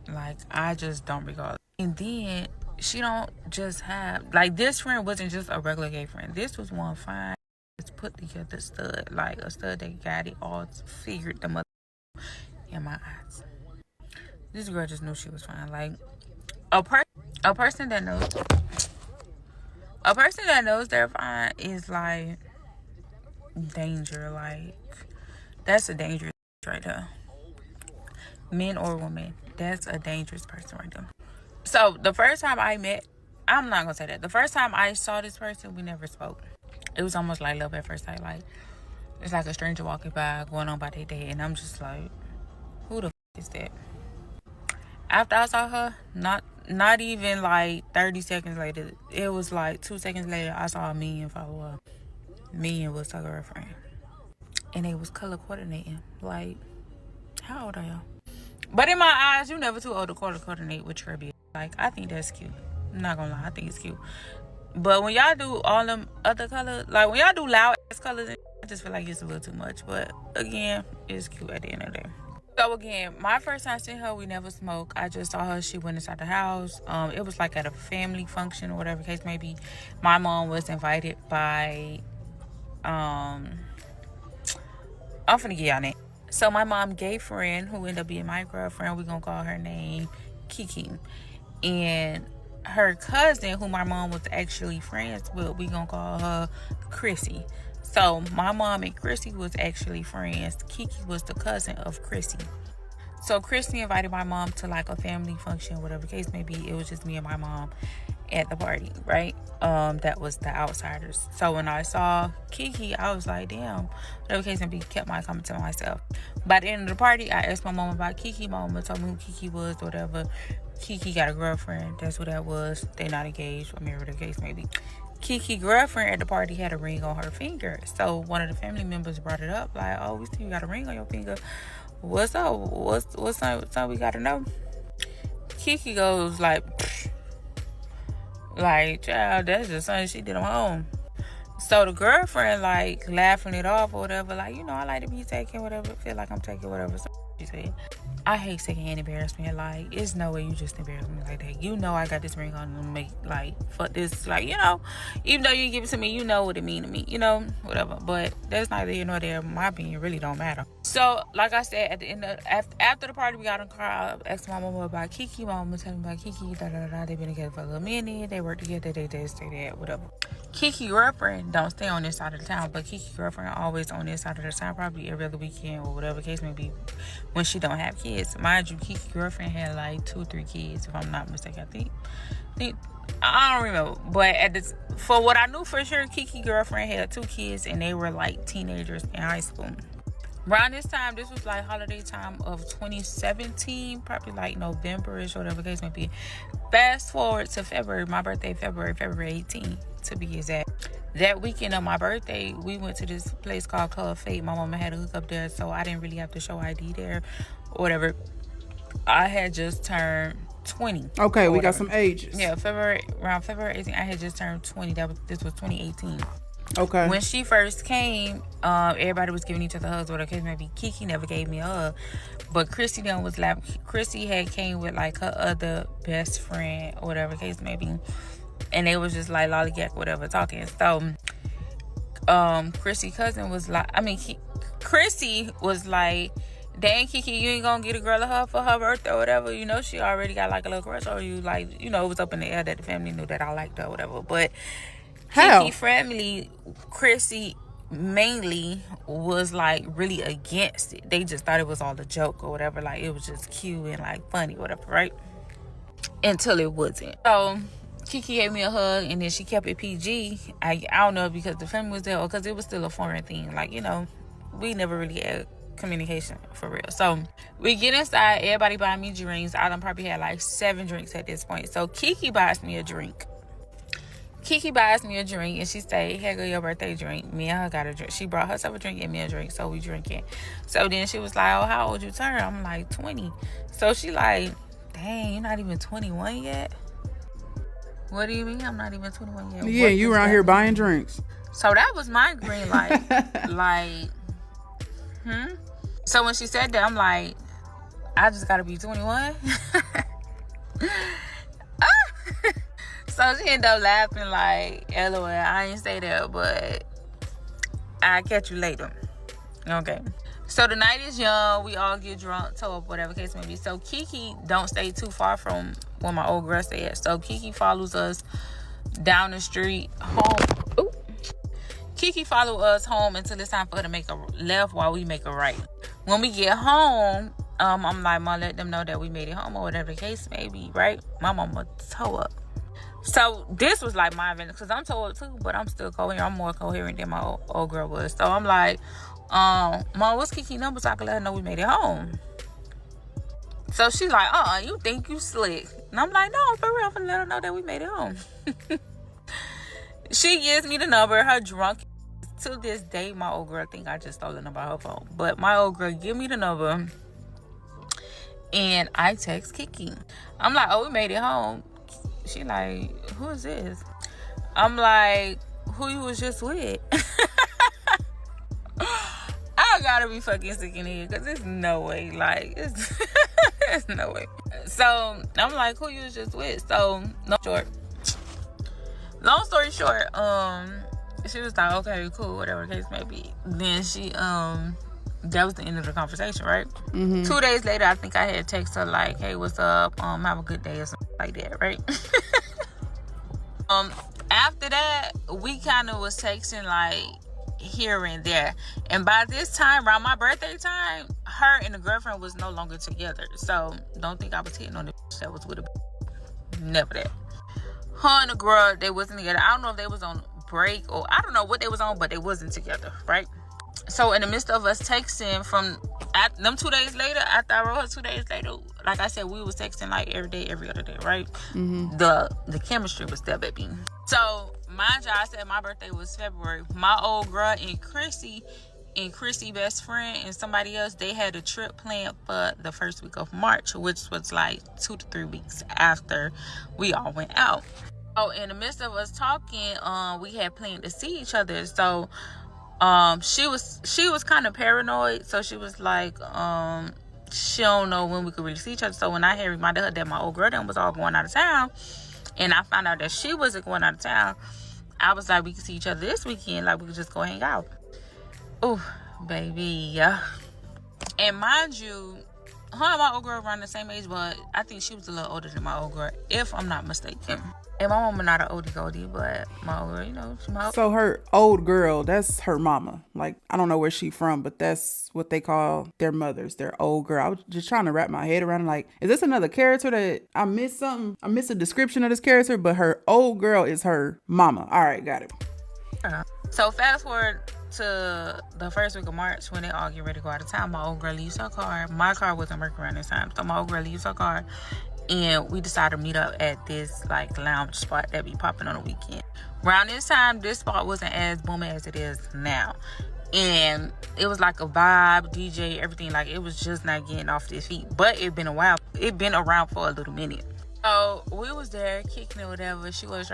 Like, I just don't recall. And then she don't just have, like, this friend wasn't just a regular gay friend. This was one fine, just put together stud, like a stud that got it all figured the mother in my eyes. This girl just knew she was fine. Like, a person that knows they're fine is like danger. Like, that's a dangerous right there. Men or women, that's a dangerous person right there. So the first time I met, I'm not gonna say that. The first time I saw this person, we never spoke. It was almost like love at first sight. Like, It's like a stranger walking by, going on by their day, and I'm just like, who the is that? After I saw her, not even like 30 seconds later, it was like 2 seconds later, I saw a million follow up. Million was her girlfriend. And they was color coordinating. Like, how old are y'all? But in my eyes, you never too old to color coordinate with your bitch. Like, I think that's cute. I'm not gonna lie, I think it's cute. But when y'all do all them other colors, like when y'all do loud ass colors, I just feel like it's a little too much. But again, it's cute at the end of the day. So again, my first time seeing her, we never smoked. I just saw her. She went inside the house. It was like at a family function or whatever case may be. My mom was invited by, I'm finna give y'all name. So my mom gay friend, who ended up being my girlfriend, we're gonna call her name Kiki. And her cousin, who my mom was actually friends with, we gonna call her Chrissy. So my mom and Chrissy was actually friends. Kiki was the cousin of Chrissy. So Chrissy invited my mom to like a family function, whatever the case may be. It was just me and my mom at the party, right? That was the outsiders. So when I saw Kiki, I was like, damn, whatever case may be, kept my comment to myself. By the end of the party, I asked my mom about Kiki. My mom told me who Kiki was, whatever. Kiki got a girlfriend. That's what that was. They not engaged, or whatever the case may be. Kiki girlfriend at the party had a ring on her finger. So one of the family members brought it up, like, oh, we see you got a ring on your finger. What's up? What's something we gotta know? Kiki goes like, child, that's just something she did on her own. So the girlfriend like laughing it off or whatever, like, I like to be taken, whatever, feel like I'm taking whatever. So she said, I hate secondhand embarrassment. Like, it's no way you just embarrass me like that. I got this ring on and make like fuck this, like, even though you give it to me, what it mean to me, whatever. But that's neither here nor there. My opinion really don't matter. So like I said, at the end of after the party, we got in the car. I asked my mama about Kiki. My mama told me about Kiki. They've been together for a little minute. They work together. They just stay there, whatever. Kiki girlfriend don't stay on this side of the town, but Kiki girlfriend always on this side of the town, probably every other weekend or whatever case may be, when she don't have kids. Mind you, Kiki girlfriend had like 2 or 3 kids, if I'm not mistaken. I think I don't remember, but for what I knew for sure, Kiki girlfriend had 2 kids, and they were like teenagers in high school. Around this time, this was like holiday time of 2017, probably like November-ish, whatever case may be. Fast forward to February, my birthday, February 18th to be exact. That weekend of my birthday, we went to this place called Club Fate. My mama had a hook up there, so I didn't really have to show ID there or whatever. I had just turned 20. Okay, we got some ages. Yeah, around February 18th, I had just turned 20. This was 2018. Okay. When she first came, everybody was giving each other hugs. Or the case maybe Kiki never gave me a hug, but Chrissy then was laughing. Chrissy had came with like her other best friend or whatever case maybe, and they was just like lollygag whatever talking. So, Chrissy cousin was like, Chrissy was like, dang, Kiki, you ain't gonna get a girl a hug for her birthday or whatever. She already got like a little crush on you. Like, it was up in the air that the family knew that I liked her or whatever. But Kiki family, Chrissy mainly was like really against it. They just thought it was all a joke or whatever. Like, it was just cute and like funny, whatever, right? Until it wasn't. So Kiki gave me a hug, and then she kept it PG. I don't know, because the family was there or because it was still a foreign thing. Like, we never really had communication for real. So we get inside, everybody buying me drinks. I done probably had like 7 drinks at this point. So Kiki buys me a drink. And she say, here go your birthday drink. Me and her got a drink. She brought herself a drink and me a drink, so we drinking. So then she was like, oh, how old you turn? I'm like, 20. So she like, dang, you're not even 21 yet? What do you mean I'm not even 21 yet? Yeah, you around here buying drinks. So that was my green light. So when she said that, I'm like, I just gotta be 21? So she ended up laughing like, LOL, I ain't say that, but I'll catch you later. Okay. So the night is young. We all get drunk, toe up, whatever case may be. So Kiki don't stay too far from where my old girl stay at. So Kiki follows us down the street home. Ooh. Kiki follow us home until it's time for her to make a left while we make a right. When we get home, I'm like, Mom, let them know that we made it home or whatever the case may be, right? My mama toe up. So this was like my event, because I'm told too, but I'm still coherent. I'm more coherent than my old girl was. So I'm like, Mom, what's Kiki number so I can let her know we made it home? So she's like, you think you slick? And I'm like, no, for real, I'm gonna let her know that we made it home. She gives me the number. Her drunk, to this day, my old girl think I just stole the number of her phone. But my old girl give me the number, and I text Kiki. I'm like, we made it home. She like, who is this? I'm like, who you was just with? I gotta be fucking sick in here, because there's no way. Like, there's no way. So I'm like, who you was just with? So long story short, she was like, okay, cool, whatever the case may be. Then she that was the end of the conversation, right? 2 days later, I think I had text her like, hey, what's up? Have a good day or something like that, right? After that, we kind of was texting like here and there. And by this time, around my birthday time, her and the girlfriend was no longer together. So don't think I was hitting on the bitch that was with a never that. Her and the girl, they wasn't together. I don't know if they was on break or I don't know what they was on, but they wasn't together, right? So in the midst of us texting from them 2 days later, after I wrote her 2 days later, like I said, we was texting like every day, every other day, right? The chemistry was there, baby. So mind you, I said my birthday was February. My old girl and Chrissy best friend and somebody else, they had a trip planned for the first week of March, which was like 2 to 3 weeks after we all went out. So in the midst of us talking, we had planned to see each other. So she was kind of paranoid. So she was like, she don't know when we could really see each other. So when I had reminded her that my old girl then was all going out of town, and I found out that she wasn't going out of town, I was like, we could see each other this weekend. Like, we could just go hang out. Oh, baby. And mind you, her and my old girl around the same age, but I think she was a little older than my old girl, if I'm not mistaken. And my mama not an oldie goldie, but my old girl, you know, she my old. So her old girl, that's her mama. Like, I don't know where she from, but that's what they call their mothers, their old girl. I was just trying to wrap my head around it. Like, is this another character that I missed something? I missed a description of this character, but her old girl is her mama. All right, got it. So fast forward to the first week of March when they all get ready to go out of town. My old girl leaves her car. My car wasn't working around this time, so my old girl leaves her car. And we decided to meet up at this like lounge spot that be popping on the weekend. Around this time, this spot wasn't as booming as it is now. And it was like a vibe, DJ, everything. Like, it was just not getting off its feet. But it been a while. It been around for a little minute. So we was there kicking it, whatever. She was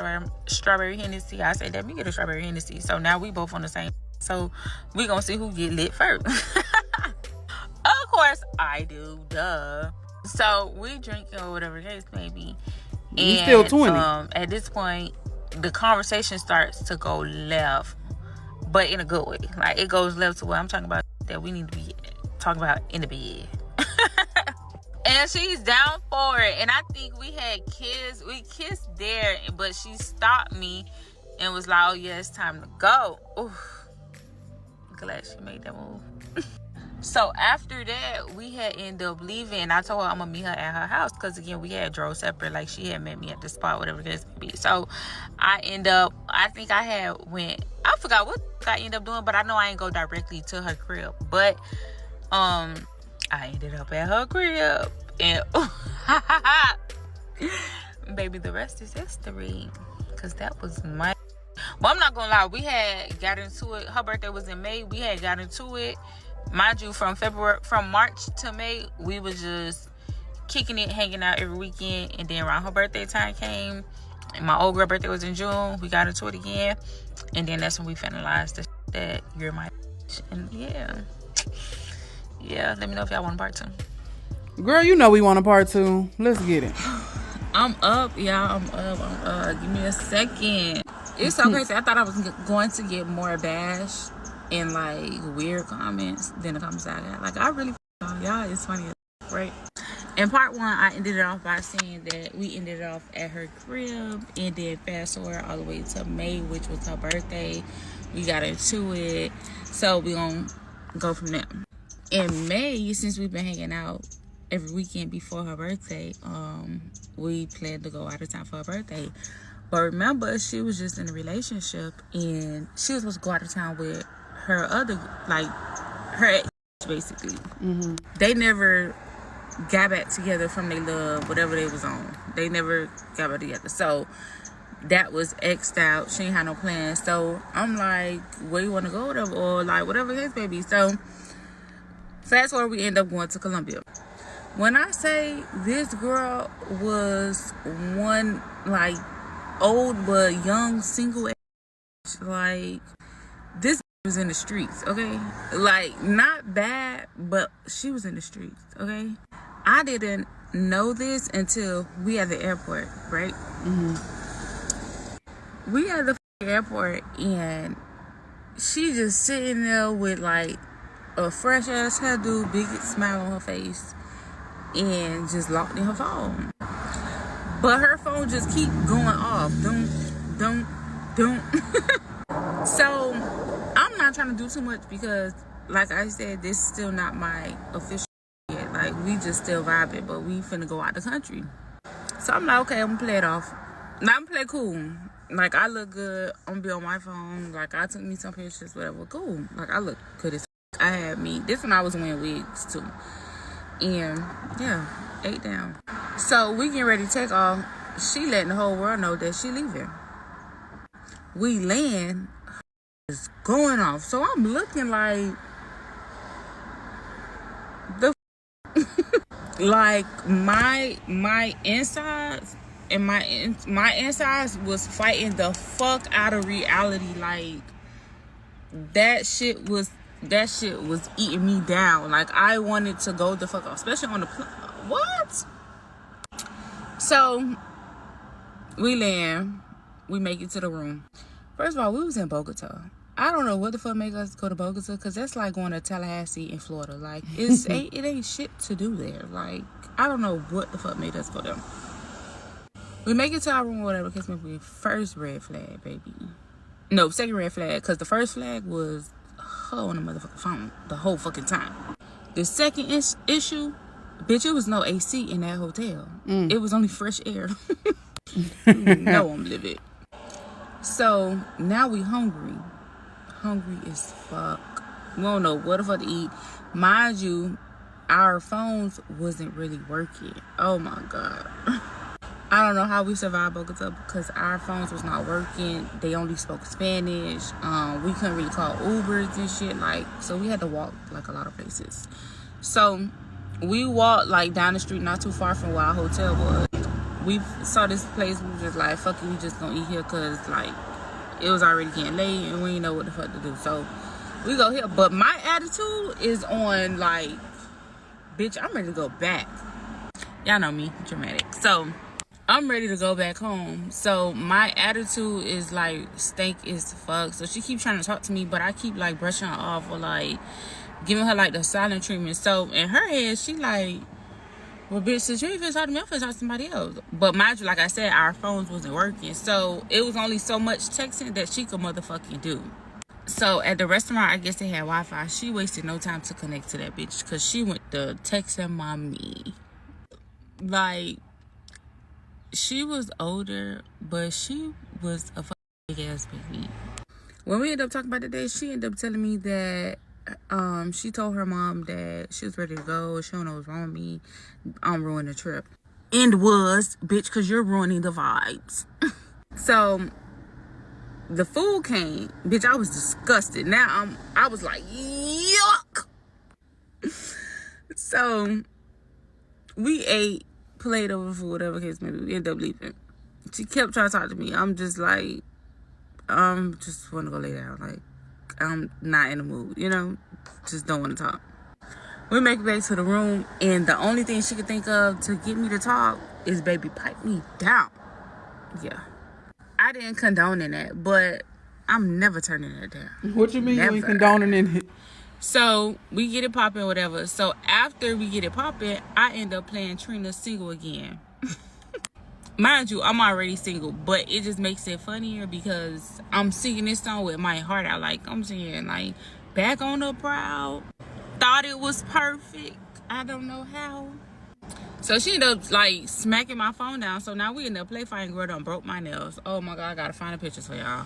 strawberry Hennessy. I said, let me get a strawberry Hennessy. So now we both on the same. So we gonna see who get lit first. Of course I do, duh. So we drinking or whatever the case may be. You still 20. At this point, the conversation starts to go left, but in a good way. Like, it goes left to where I'm talking about that we need to be talking about in the bed. And she's down for it. And I think we kissed there, but she stopped me and was like, oh yeah, it's time to go. Oof. Glad she made that move. So after that, we had ended up leaving, and I told her I'm gonna meet her at her house, because again, we had drove separate. Like, she had met me at the spot, whatever it is may be. So I forgot what I ended up doing, but I know I ain't go directly to her crib. But I ended up at her crib, and baby, the rest is history, because that was my. Well, I'm not gonna lie, we had got into it. Her birthday was in May. We had got into it. Mind you, from March to May, we was just kicking it, hanging out every weekend. And then around her birthday time came, and my old girl birthday was in June. We got into it again, and then that's when we finalized that you're my bitch. And yeah. Let me know if y'all want a part 2. Girl, you know we want a part 2. Let's get it. I'm up, y'all. I'm up. Give me a second. It's so crazy. I thought I was going to get more bashed and like weird comments than the comments I got. Like, I really y'all is funny, right? In part 1, I ended it off by saying that we ended it off at her crib, and then fast forward all the way to May, which was her birthday. We got into it, so we gonna go from there. In May, since we've been hanging out every weekend before her birthday, we planned to go out of town for her birthday. But remember, she was just in a relationship, and she was supposed to go out of town with her other, like, her ex, basically. They never got back together from their love, whatever they was on. They never got back together. So that was X'd out. She ain't had no plans. So I'm like, where you want to go, whatever, or like whatever his baby. So fast forward, we end up going to Colombia. When I say this girl was one like old but young single age, like this was in the streets, okay? Like not bad, but she was in the streets, okay? I didn't know this until we at the airport, right? We at the airport, and she just sitting there with like a fresh ass hairdo, big smile on her face, and just locked in her phone. But her phone just keep going off. Don't. So I'm not trying to do too much because, like I said, this is still not my official yet. Like we just still vibing, but we finna go out the country. So I'm like, okay, I'm gonna play it off. Now I'm gonna play cool. Like I look good. I'm gonna be on my phone. Like I took me some pictures, whatever. Cool. Like I look good as I had me. This one I was wearing wigs too. And yeah, 8 down. So we getting ready to take off. She letting the whole world know that she leaving. We land, is going off. So I'm looking like the like my insides and my insides was fighting the fuck out of reality. Like that shit was eating me down. Like I wanted to go the fuck off, especially on the what? So we land, we make it to the room. First of all, we was in Bogota. I don't know what the fuck made us go to Bogota, because that's like going to Tallahassee in Florida. Like it ain't shit to do there. Like I don't know what the fuck made us go there. We make it to our room or whatever, because maybe first red flag, baby. No, second red flag, because the first flag was her on the motherfucking phone the whole fucking time. The second issue, bitch, it was no AC in that hotel. It was only fresh air. No one live it. So now we hungry as fuck. We don't know what the fuck to eat. Mind you, our phones wasn't really working. Oh my god. I don't know how we survived Bogota, because our phones was not working. They only spoke Spanish. We couldn't really call Ubers and shit. Like, so we had to walk like a lot of places. So we walked like down the street, not too far from where our hotel was. We saw this place. We was just like, fuck it, we just gonna eat here, because like it was already getting late and we didn't know what the fuck to do. So we go here. But my attitude is on like, bitch, I'm ready to go back. Y'all know me, dramatic. So I'm ready to go back home. So my attitude is like stank as fuck. So she keeps trying to talk to me, but I keep like brushing her off or like giving her like the silent treatment. So in her head, she like, well, bitch, since you ain't finna talk to me, I'm finna talk to somebody else. But mind you, like I said, our phones wasn't working. So it was only so much texting that she could motherfucking do. So at the restaurant, I guess they had Wi-Fi. She wasted no time to connect to that bitch, because she went to texting mommy. Like, she was older, but she was a fucking big ass baby. When we ended up talking about the day, she ended up telling me that she told her mom that she was ready to go. She don't know what's wrong with me. I'm ruining the trip. And was, bitch, because you're ruining the vibes. So the food came. Bitch, I was disgusted. Now I was like, yuck. So we ate, played over food, whatever case maybe. We ended up leaving. She kept trying to talk to me. I'm just like, just want to go lay down. Like, I'm not in the mood, you know? Just don't want to talk. We make it back to the room, and the only thing she could think of to get me to talk is, baby, pipe me down. Yeah. I didn't condone in that, but I'm never turning it down. What you mean Never. you ain't condoning in it? So we get it popping, whatever. So after we get it popping, I end up playing Trina single again. Mind you, I'm already single, but it just makes it funnier because I'm singing this song with my heart out. Like, I'm saying, like, back on the prowl. Thought it was perfect. I don't know how. So she ended up like smacking my phone down. So now we ended up play fighting. Girl done broke my nails. Oh my God, I gotta find the pictures for y'all.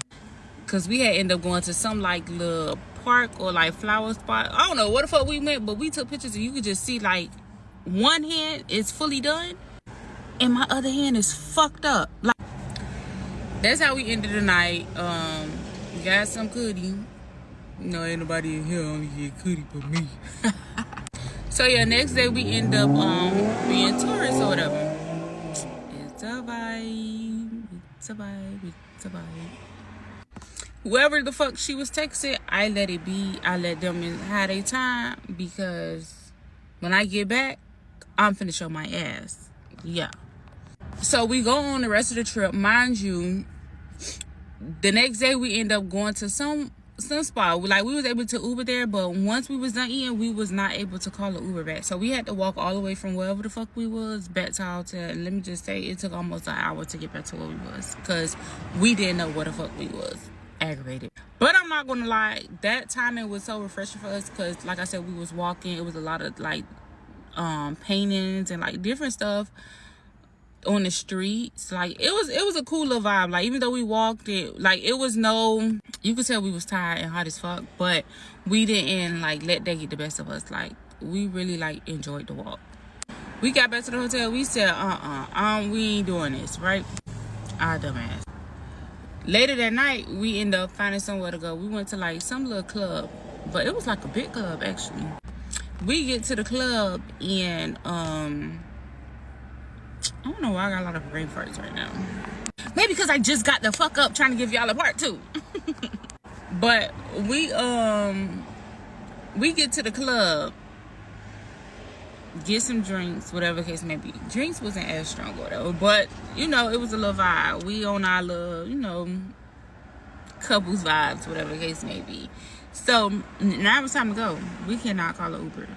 Cause we had ended up going to some like little park or like flower spot. I don't know what the fuck we went, but we took pictures and you could just see like one hand is fully done and my other hand is fucked up. Like, that's how we ended the night. We got some cootie. No, ain't nobody in here only get cootie but me. So yeah, next day we end up being tourists or whatever. It's a vibe. It's a vibe. It's a vibe. Whoever the fuck she was texting, I let it be. I let them have their time because when I get back, I'm finna show my ass. Yeah. So we go on the rest of the trip. Mind you, the next day we end up going to some spot. Like we was able to Uber there, but once we was done eating, we was not able to call an Uber back. So we had to walk all the way from wherever the fuck we was back to our hotel. And let me just say, it took almost an hour to get back to where we was because we didn't know where the fuck we was. Aggravated. But I'm not gonna lie, that timing was so refreshing for us because like I said, we was walking. It was a lot of like paintings and like different stuff on the streets. Like it was a cool little vibe. Like even though we walked it, like it was no, you could tell we was tired and hot as fuck, but we didn't like let that get the best of us. Like we really like enjoyed the walk. We got back to the hotel. We said we ain't doing this, right? Our dumbass. Later that night, we ended up finding somewhere to go. We went to like some little club, but it was like a big club actually. We get to the club and I don't know why I got a lot of brain farts right now. Maybe because I just got the fuck up trying to give y'all a part two. But we get to the club, get some drinks, whatever the case may be. Drinks wasn't as strong or whatever, but you know, it was a little vibe. We on our little, you know, couples vibes, whatever the case may be. So now it's time to go. We cannot call an Uber.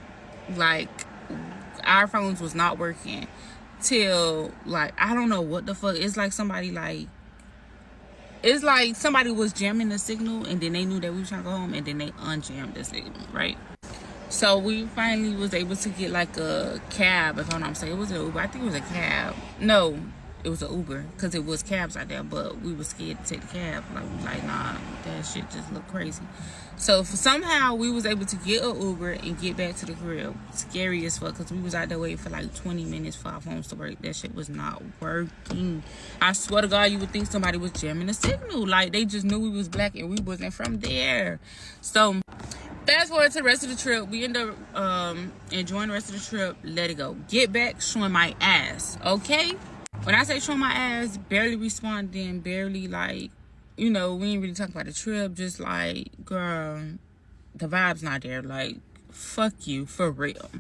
Like our phones was not working till like I don't know what the fuck. It's like somebody was jamming the signal and then they knew that we were trying to go home and then they unjammed the signal, right? So we finally was able to get like a cab, if I'm not mistaken. It was an Uber. I think it was a cab. No, it was an Uber because it was cabs out there, but we were scared to take the cab. Like nah, that shit just looked crazy. So somehow we was able to get an Uber and get back to the crib. Scary as fuck because we was out there waiting for like 20 minutes for our phones to work. That shit was not working. I swear to God, you would think somebody was jamming the signal. Like they just knew we was black and we wasn't from there. So fast forward to the rest of the trip. We end up enjoying the rest of the trip. Let it go. Get back, showing my ass. Okay? When I say showing my ass, barely responding, barely like, you know, we ain't really talking about the trip. Just like, girl, the vibe's not there. Like, fuck you, for real.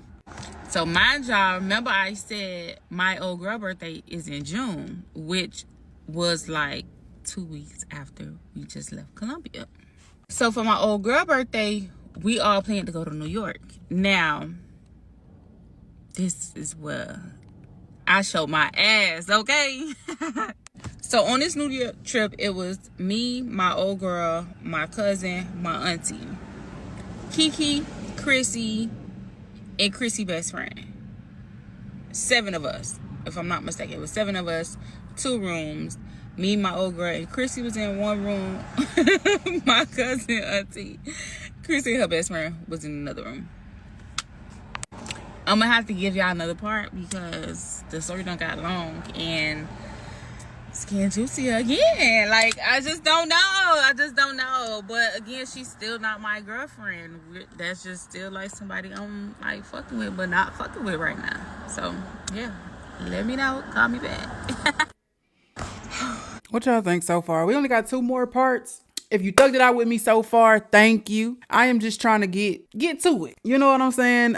So mind y'all, remember I said my old girl birthday is in June, which was like 2 weeks after we just left Columbia. So for my old girl birthday, we all planned to go to New York. Now, this is where I showed my ass, okay? So on this New York trip, it was me, my old girl, my cousin, my auntie, Kiki, Chrissy, and Chrissy's best friend. 7 of us, if I'm not mistaken. It was 7 of us, 2 rooms. Me, my old girl, and Chrissy was in one room. My cousin, auntie, Chrissy and her best friend was in another room. I'm gonna have to give y'all another part because the story done got long and it's getting juicy again. Like, I just don't know. But again, she's still not my girlfriend. That's just still like somebody I'm like fucking with, but not fucking with right now. So yeah, let me know. Call me back. What y'all think so far? We only got 2 more parts. If you thugged it out with me so far, thank you. I am just trying to get to it. You know what I'm saying?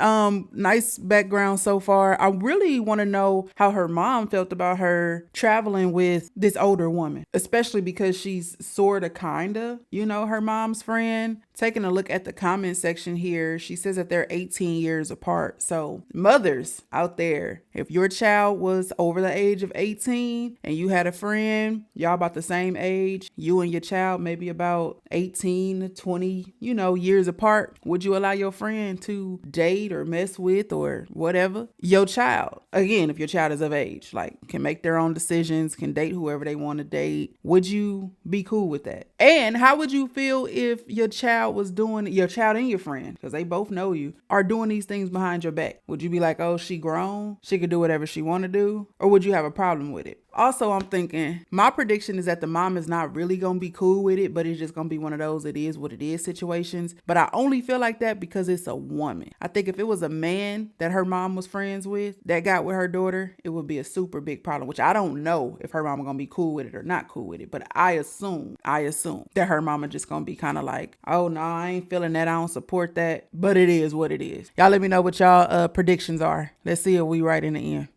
Nice background so far. I really want to know how her mom felt about her traveling with this older woman, especially because she's sort of, kind of, you know, her mom's friend Taking a look at the comment section here, she says that they're 18 years apart. So mothers out there, if your child was over the age of 18 and you had a friend, y'all about the same age, you and your child maybe about 18 to 20, years apart, would you allow your friend to date or mess with or whatever your child? Again, if your child is of age, like can make their own decisions, can date whoever they want to date, would you be cool with that? And how would you feel if your child and your friend, because they both know you, are doing these things behind your back? Would you be like, oh, she grown, she could do whatever she want to do? Or would you have a problem with it? Also, I'm thinking, my prediction is that the mom is not really going to be cool with it, but it's just going to be one of those it is what it is situations. But I only feel like that because it's a woman. I think if it was a man that her mom was friends with that got with her daughter, it would be a super big problem, which I don't know if her mama going to be cool with it or not cool with it. But I assume that her mama just going to be kind of like, oh, no, I ain't feeling that. I don't support that. But it is what it is. Y'all let me know what y'all predictions are. Let's see if we right in the end.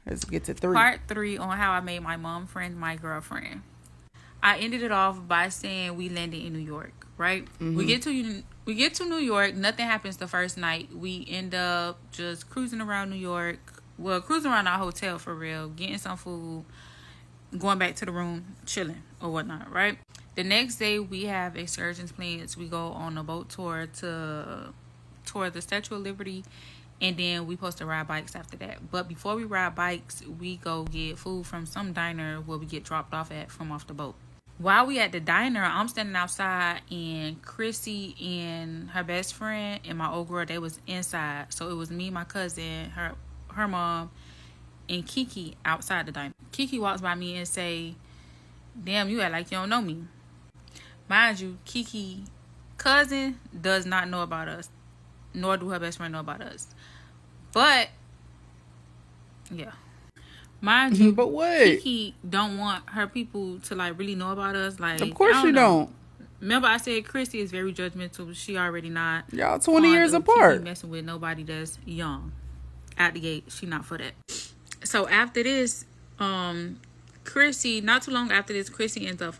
Let's get to 3. Part 3 on how I made my mom friend my girlfriend. I ended it off by saying we landed in New York, right? Mm-hmm. We get to New York. Nothing happens the first night. We end up just cruising around New York. Well, cruising around our hotel for real, getting some food, going back to the room, chilling or whatnot, right? The next day we have excursions plans. We go on a boat tour to tour the Statue of Liberty. And then we supposed to ride bikes after that. But before we ride bikes, we go get food from some diner where we get dropped off off the boat. While we at the diner, I'm standing outside and Chrissy and her best friend and my old girl, they was inside. So it was me, my cousin, her mom, and Kiki outside the diner. Kiki walks by me and say, damn, you act like you don't know me. Mind you, Kiki cousin does not know about us, nor do her best friend know about us. But yeah, mind you, but what? Kiki don't want her people to like really know about us. Like, of course you don't. Remember, I said Chrissy is very judgmental. She already not. Y'all 20 years apart. Kiki messing with nobody that's young. Out the gate, she not for that. So after this, Chrissy, not too long after this, Chrissy ends up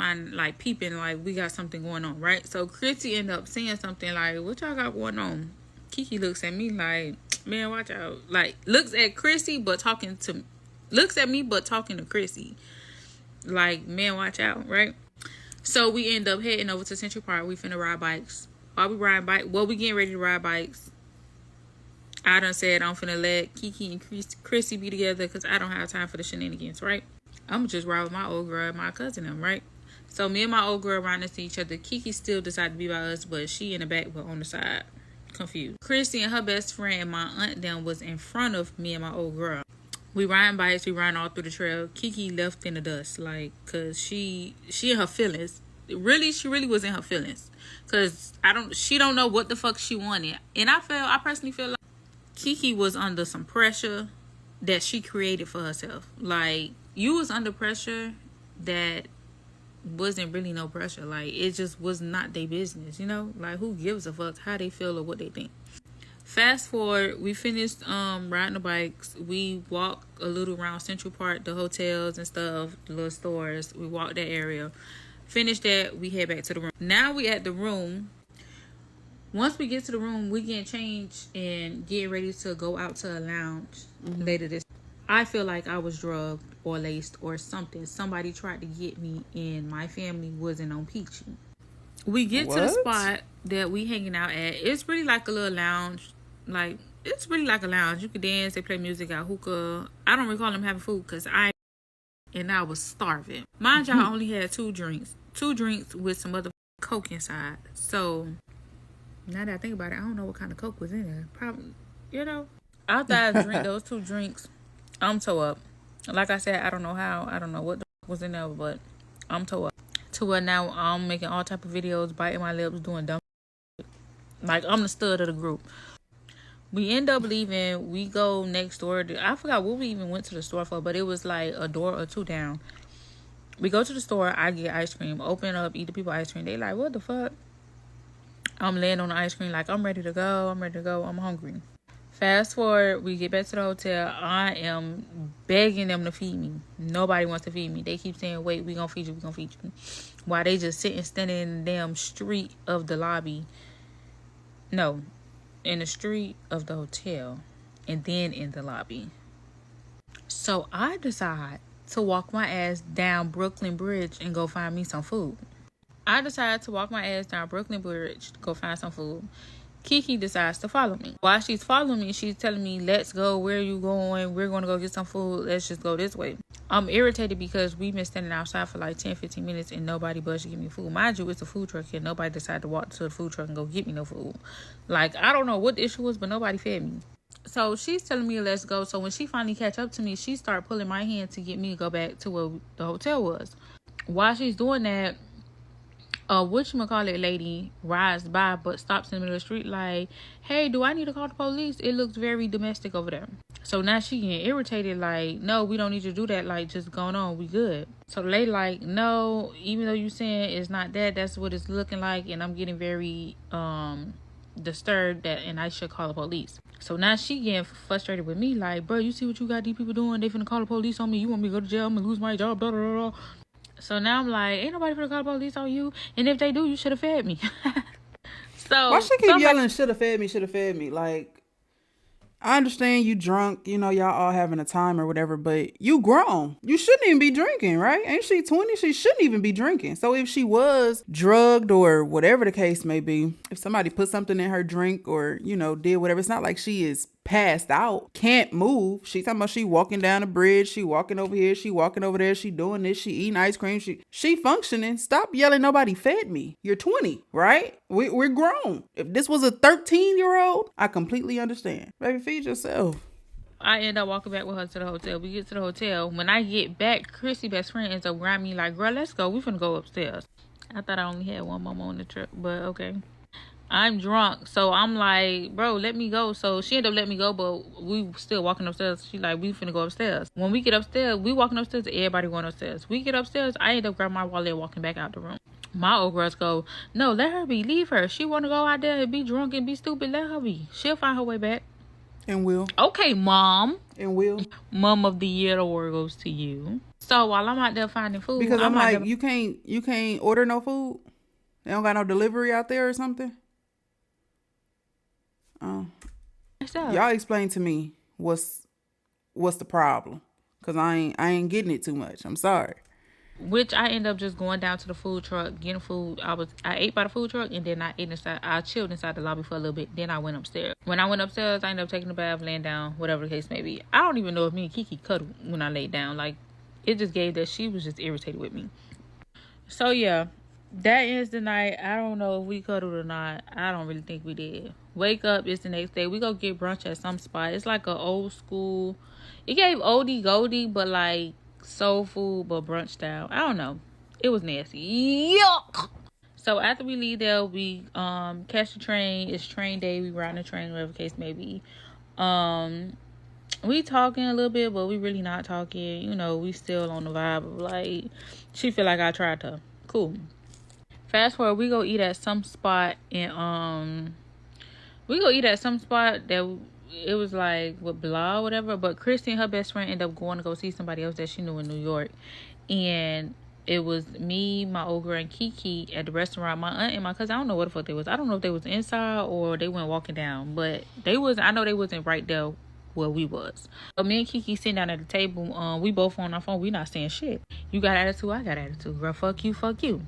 peeping like we got something going on, right? So Chrissy end up saying something like, "What y'all got going on?" Kiki looks at me like, man, watch out. Like, looks at Chrissy, looks at me, but talking to Chrissy. Like, man, watch out, right? So we end up heading over to Central Park. We finna ride bikes. While we getting ready to ride bikes, I done said I'm finna let Kiki and Chrissy be together because I don't have time for the shenanigans, right? I'm just ride with my old girl and my cousin them, right? So me and my old girl riding next to each other. Kiki still decided to be by us, but she in the back, but on the side. Confused. Chrissy and her best friend and my aunt them was in front of me and my old girl. We riding bikes, we riding all through the trail. Kiki left in the dust, like, cause she in her feelings. She really was in her feelings. Cause she don't know what the fuck she wanted. And I personally feel like Kiki was under some pressure that she created for herself. Like, you was under pressure that wasn't really no pressure. Like, it just was not their business, like, who gives a fuck how they feel or what they think. Fast forward, we finished riding the bikes. We walked a little around Central Park, the hotels and stuff, the little stores. We walked that area. Finished that, we head back to the room. Now we at the room. Once we get to the room, we get changed and get ready to go out to a lounge later this. I feel like I was drugged or laced or something. Somebody tried to get me and my family wasn't on peachy. We get to the spot that we hanging out at. It's really like a little lounge. Like, it's really like a lounge. You can dance, they play music, got hookah. I don't recall them having food because I was starving. Mind you, I only had 2 drinks. 2 drinks with some other Coke inside. So, now that I think about it, I don't know what kind of Coke was in there. Probably, after I drink those 2 drinks, I'm toe up. Like I said, I don't know how. I don't know what was in there, but I'm toe up. To where now I'm making all type of videos, biting my lips, doing dumb shit. Like, I'm the stud of the group. We end up leaving. We go next door. I forgot what we even went to the store for, but it was like a door or 2 down. We go to the store. I get ice cream. Open up, eat the people ice cream. They like, what the fuck? I'm laying on the ice cream like, I'm ready to go. I'm hungry. Fast forward, we get back to the hotel. I am begging them to feed me. Nobody wants to feed me. They keep saying, wait, we gonna feed you, we gonna feed you. While they just sitting, standing in the damn street of the lobby. No, in the street of the hotel. And then in the lobby. So I decide to walk my ass down Brooklyn Bridge and go find me some food. I decided to walk my ass down Brooklyn Bridge to go find some food. Kiki decides to follow me. While she's following me, she's telling me, let's go. Where are you going? We're going to go get some food. Let's just go this way. I'm irritated because we've been standing outside for like 10-15 minutes and nobody budged to give me food. Mind you, it's a food truck here. Nobody decided to walk to the food truck and go get me no food. Like, I don't know what the issue was, but nobody fed me. So she's telling me, let's go. So when she finally catch up to me, she started pulling my hand to get me to go back to where the hotel was. While she's doing that, whatchamacallit lady rides by but stops in the middle of the street like, hey, do I need to call the police? It looks very domestic over there. So now she getting irritated like, no, we don't need you to do that. Like, just going on, we good. So the lady like, no, even though you saying it's not that, that's what it's looking like. And I'm getting very disturbed that, and I should call the police. So now she getting frustrated with me like, bro, you see what you got these people doing? They finna call the police on me. You want me to go to jail? I'm gonna lose my job, blah, blah, blah, blah. So now I'm like, ain't nobody finna call the police on you. And if they do, you should have fed me. So why she keep yelling, should have fed me, should have fed me? Like, I understand you drunk, you know, y'all all having a time or whatever, but you grown. You shouldn't even be drinking, right? Ain't she 20? She shouldn't even be drinking. So if she was drugged or whatever the case may be, if somebody put something in her drink or, you know, did whatever, it's not like she is passed out, can't move. She talking about she walking down a bridge, she walking over here, she walking over there, she doing this, she eating ice cream, she functioning. Stop yelling, nobody fed me. You're 20, right? We're grown. If this was a 13-year-old, I completely understand. Baby, feed yourself. I end up walking back with her to the hotel. We get to the hotel. When I get back, Chrissy, best friend, ends up grabbing me like, girl, let's go. We finna go upstairs. I thought I only had one mama on the trip, but okay. I'm drunk, so I'm like, bro, let me go. So she ended up letting me go, but we still walking upstairs. She like, we finna go upstairs. When we get upstairs, we walking upstairs, everybody going upstairs. We get upstairs, I end up grabbing my wallet and walking back out the room. My old girls go, no, let her be, leave her. She want to go out there and be drunk and be stupid, let her be. She'll find her way back. And will. Okay, mom. And will. Mom of the year award goes to you. So while I'm out there finding food, because I'm like, you can't order no food? They don't got no delivery out there or something? Oh, y'all explain to me what's the problem, because I ain't getting it too much. I'm sorry. Which I end up just going down to the food truck, getting food. I ate by the food truck, and then I chilled inside the lobby for a little bit. Then I went upstairs. When I went upstairs, I ended up taking a bath, laying down, whatever the case may be. I don't even know if me and Kiki cuddled when I laid down. Like, it just gave that she was just irritated with me. So yeah, that ends the night. I don't know if we cuddled or not. I don't really think we did. Wake up, it's the next day. We go get brunch at some spot. It's like a old school. It gave oldie goldie, but like soul food, but brunch style. I don't know. It was nasty. Yuck. So after we leave there, we catch the train. It's train day. We ride the train, whatever the case may be. We talking a little bit, but we really not talking. You know, we still on the vibe of like, she feel like I tried to. Cool. Fast forward, we go eat at some spot and that it was like with blah or whatever, but Christy and her best friend ended up going to go see somebody else that she knew in New York, and it was me, my old girl, and Kiki at the restaurant. My aunt and my cousin, I don't know what the fuck they was. I don't know if they was inside or they went walking down, but I know they wasn't right there where we was. So me and Kiki sitting down at the table, we both on our phone, we not saying shit. You got attitude, I got attitude, girl, fuck you.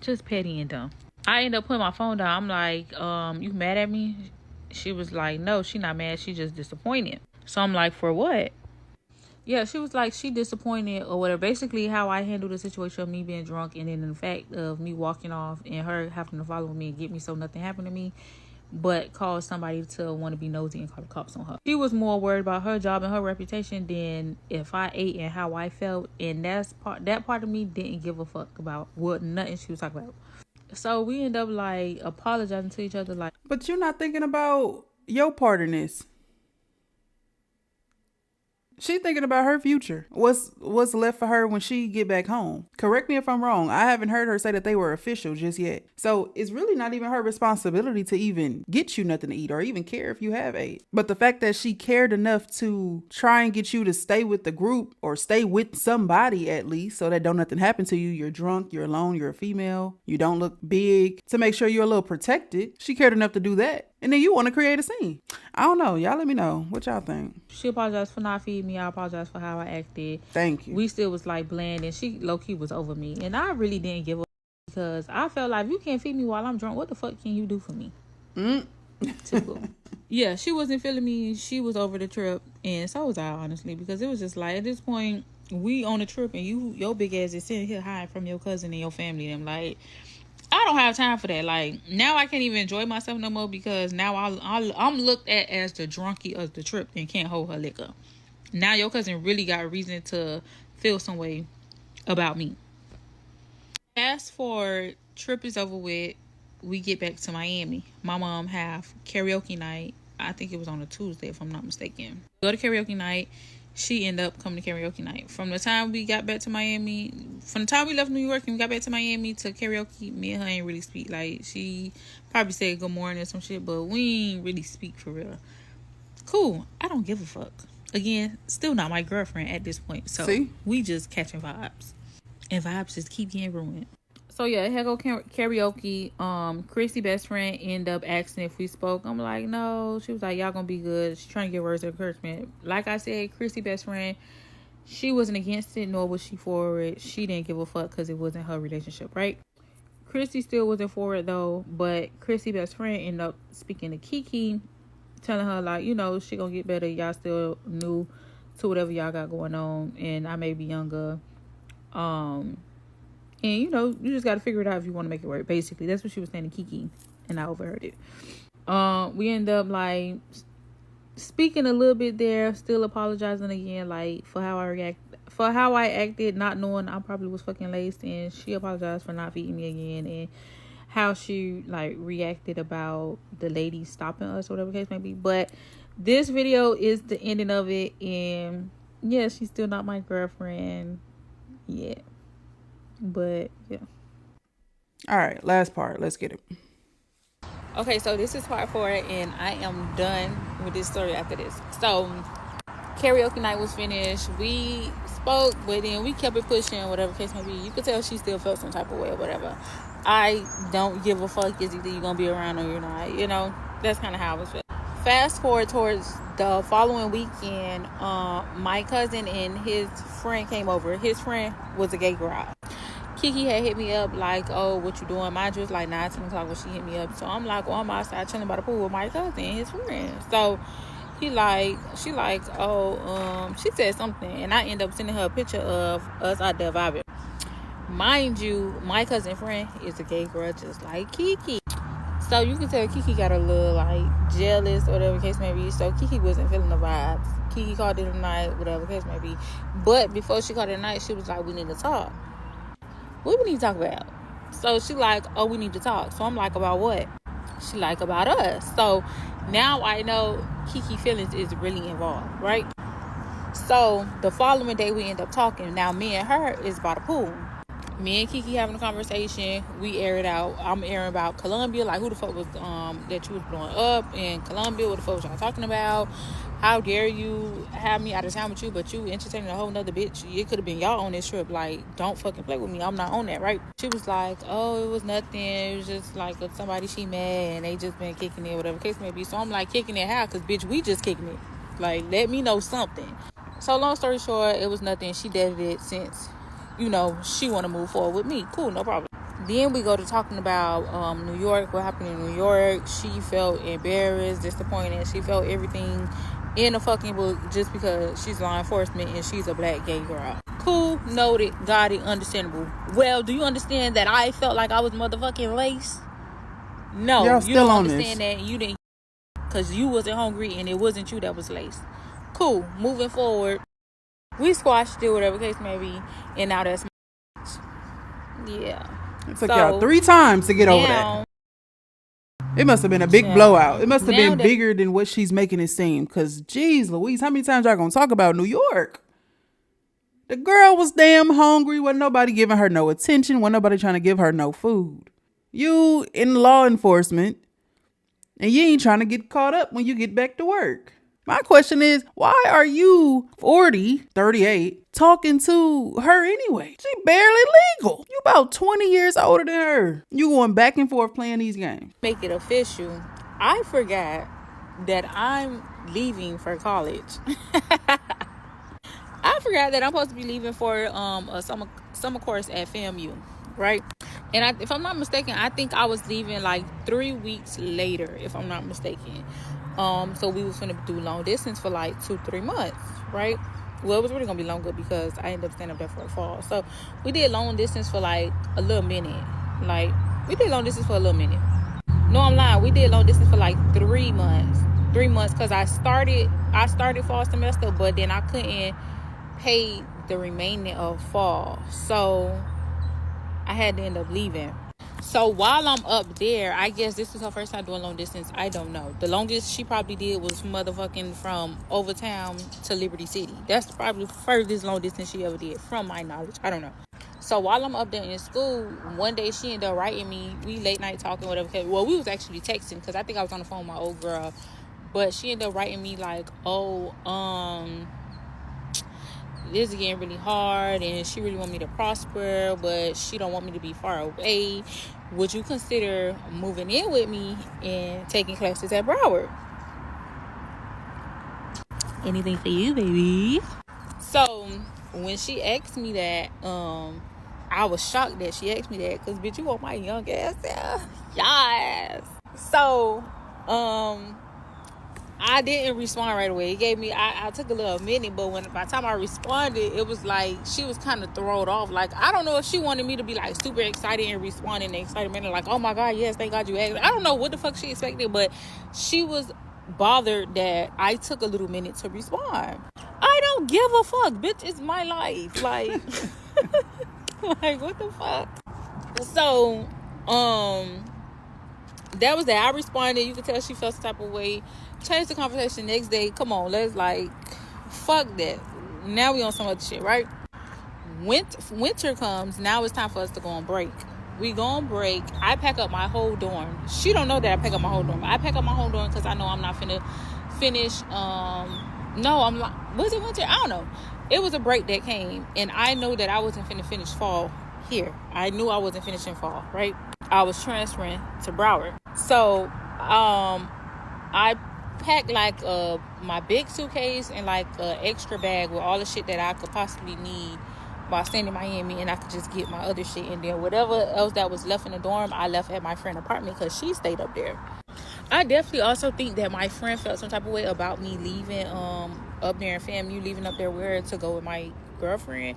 Just petty and dumb. I ended up putting my phone down. I'm like, you mad at me? She was like, no, she not mad. She just disappointed. So I'm like, for what? Yeah, she was like, she disappointed or whatever. Basically, how I handled the situation of me being drunk, and then the fact of me walking off and her having to follow me and get me so nothing happened to me, but cause somebody to want to be nosy and call the cops on her. She was more worried about her job and her reputation than if I ate and how I felt. And that part of me didn't give a fuck about what nothing she was talking about. So we end up like apologizing to each other, like, but you're not thinking about your part in this. She thinking about her future. What's left for her when she get back home. Correct me if I'm wrong. I haven't heard her say that they were official just yet. So it's really not even her responsibility to even get you nothing to eat or even care if you have AIDS. But the fact that she cared enough to try and get you to stay with the group or stay with somebody at least so that don't nothing happen to you. You're drunk, you're alone, you're a female, you don't look big, to make sure you're a little protected. She cared enough to do that. And then you want to create a scene. I don't know. Y'all let me know. What y'all think? She apologized for not feeding me. I apologized for how I acted. Thank you. We still was like bland, and she low-key was over me. And I really didn't give a because I felt like if you can't feed me while I'm drunk, what the fuck can you do for me? Typical. Yeah, she wasn't feeling me. She was over the trip, and so was I, honestly, because it was just like, at this point, we on a trip, and your big ass is sitting here hiding from your cousin and your family. And I'm like, I don't have time for that. Like, now I can't even enjoy myself no more because now I'm looked at as the drunkie of the trip and can't hold her liquor. Now your cousin really got a reason to feel some way about me. Fast forward, trip is over with. We get back to Miami. My mom have karaoke night. I think it was on a Tuesday, if I'm not mistaken. Go to karaoke night. She ended up coming to karaoke night. From the time we got back to Miami, from the time we left New York and we got back to Miami to karaoke, me and her ain't really speak. Like, she probably said good morning or some shit, but we ain't really speak for real. Cool. I don't give a fuck. Again, still not my girlfriend at this point. So See? We just catching vibes. And vibes just keep getting ruined. So yeah, here go karaoke. Chrissy best friend ended up asking if we spoke. I'm like, no. She was like, y'all gonna be good. She's trying to get words of encouragement. Like I said, Chrissy best friend, she wasn't against it, nor was she for it. She didn't give a fuck because it wasn't her relationship, right? Chrissy still wasn't for it though, but Chrissy best friend ended up speaking to Kiki, telling her like, you know, she gonna get better. Y'all still new to whatever y'all got going on, and I may be younger. And, you know, you just got to figure it out if you want to make it work. Basically, that's what she was saying to Kiki. And I overheard it. We end up, like, speaking a little bit there. Still apologizing again, like, for how I acted, not knowing I probably was fucking laced. And she apologized for not feeding me again. And how she, like, reacted about the lady stopping us or whatever the case may be. But this video is the ending of it. And, yeah, she's still not my girlfriend. Yeah. But yeah. All right, last part. Let's get it. Okay, so this is part 4, and I am done with this story after this. So karaoke night was finished. We spoke, but then we kept it pushing, whatever case may be. You could tell she still felt some type of way or whatever. I don't give a fuck. Is either you're gonna be around or you're not. You know, that's kind of how I was feeling. Fast forward towards the following weekend, my cousin and his friend came over. His friend was a gay girl. Kiki had hit me up like, oh, what you doing? Mind you, it's like 9, 10 o'clock when she hit me up. So I'm like, I'm outside chilling by the pool with my cousin and his friend. So she said something. And I end up sending her a picture of us out there vibing. Mind you, my cousin friend is a gay girl just like Kiki. So you can tell Kiki got a little like jealous or whatever case may be. So Kiki wasn't feeling the vibes. Kiki called it a night, whatever case may be. But before she called it a night, she was like, we need to talk. What we need to talk about? So she like, oh, we need to talk. So I'm like, about what? She like, about us. So now I know Kiki feelings is really involved, right? So the following day we end up talking. Now me and her is by the pool. Me and Kiki having a conversation. We air it out. I'm airing about Columbia. Like, who the fuck was that you was blowing up in Columbia? What the fuck was y'all talking about? How dare you have me out of town with you, but you entertaining a whole nother bitch? It could have been y'all on this trip. Like, don't fucking play with me. I'm not on that, right? She was like, oh, it was nothing. It was just like somebody she met and they just been kicking it, whatever case may be. So I'm like, kicking it how? Because, bitch, we just kicking it. Like, let me know something. So long story short, it was nothing. She deaded it since, you know, she want to move forward with me. Cool, no problem. Then we go to talking about New York, what happened in New York. She felt embarrassed, disappointed. She felt everything in the fucking book just because she's law enforcement and she's a black gay girl. Cool, noted, got it, understandable. Well, do you understand that I felt like I was motherfucking laced? No, y'all you still don't on understand this. that. You didn't, because you wasn't hungry and it wasn't you that was laced. Cool, moving forward. We squashed it, whatever case may be, and now that's yeah. It took y'all 3 times to get over that. It must have been a big blowout. It must have Now been bigger than what she's making it seem. Because, geez, Louise, how many times y'all gonna talk about New York? The girl was damn hungry. Wasn't nobody giving her no attention. Wasn't nobody trying to give her no food. You in law enforcement, and you ain't trying to get caught up when you get back to work. My question is, why are you 40, 38, talking to her anyway? She barely legal. You about 20 years older than her. You going back and forth playing these games. Make it official. I forgot that I'm leaving for college. I forgot that I'm supposed to be leaving for a summer course at FAMU, right? And if I'm not mistaken, I think I was leaving like 3 weeks later, if I'm not mistaken. So we was gonna do long distance for like 2-3 months, right? Well, it was really gonna be longer because I ended up staying up there for a fall. So we did long distance for like a little minute. No, I'm lying. We did long distance for like 3 months. 3 months because I started fall semester, but then I couldn't pay the remaining of fall. So I had to end up leaving. So while I'm up there, I guess this is her first time doing long distance. I don't know. The longest she probably did was motherfucking from Overtown to Liberty City. That's probably the furthest long distance she ever did, from my knowledge. I don't know. So while I'm up there in school, one day she ended up writing me. We late night talking, whatever. Well, we was actually texting because I think I was on the phone with my old girl. But she ended up writing me like, this is getting really hard and she really want me to prosper, but she don't want me to be far away. Would you consider moving in with me and taking classes at Broward? Anything for you, baby. So when she asked me that, I was shocked that she asked me that because, bitch, you want my young ass there? Yes. So I didn't respond right away. It gave me, I took a little minute, but by the time I responded, it was like she was kind of thrown off. Like, I don't know if she wanted me to be like super excited and respond in an excited manner, like, oh my God, yes, thank God you asked. I don't know what the fuck she expected, but she was bothered that I took a little minute to respond. I don't give a fuck, bitch. It's my life. Like, like, what the fuck? So, that was that. I responded. You could tell she felt some type of way. Changed the conversation next day. Come on, let's like, fuck that. Now we on some other shit, right? Winter comes. Now it's time for us to go on break. We go on break. I pack up my whole dorm. She don't know that I pack up my whole dorm. I pack up my whole dorm because I know I'm not finna finish. No, I'm like, was it winter? I don't know. It was a break that came, and I know that I wasn't finna finish fall here. I knew I wasn't finishing fall, right? I was transferring to Broward. So, I packed like my big suitcase and like an extra bag with all the shit that I could possibly need while staying in Miami, and I could just get my other shit in there. Whatever else that was left in the dorm, I left at my friend's apartment because she stayed up there. I definitely also think that my friend felt some type of way about me leaving up there in FAMU, leaving up there with her to go with my girlfriend.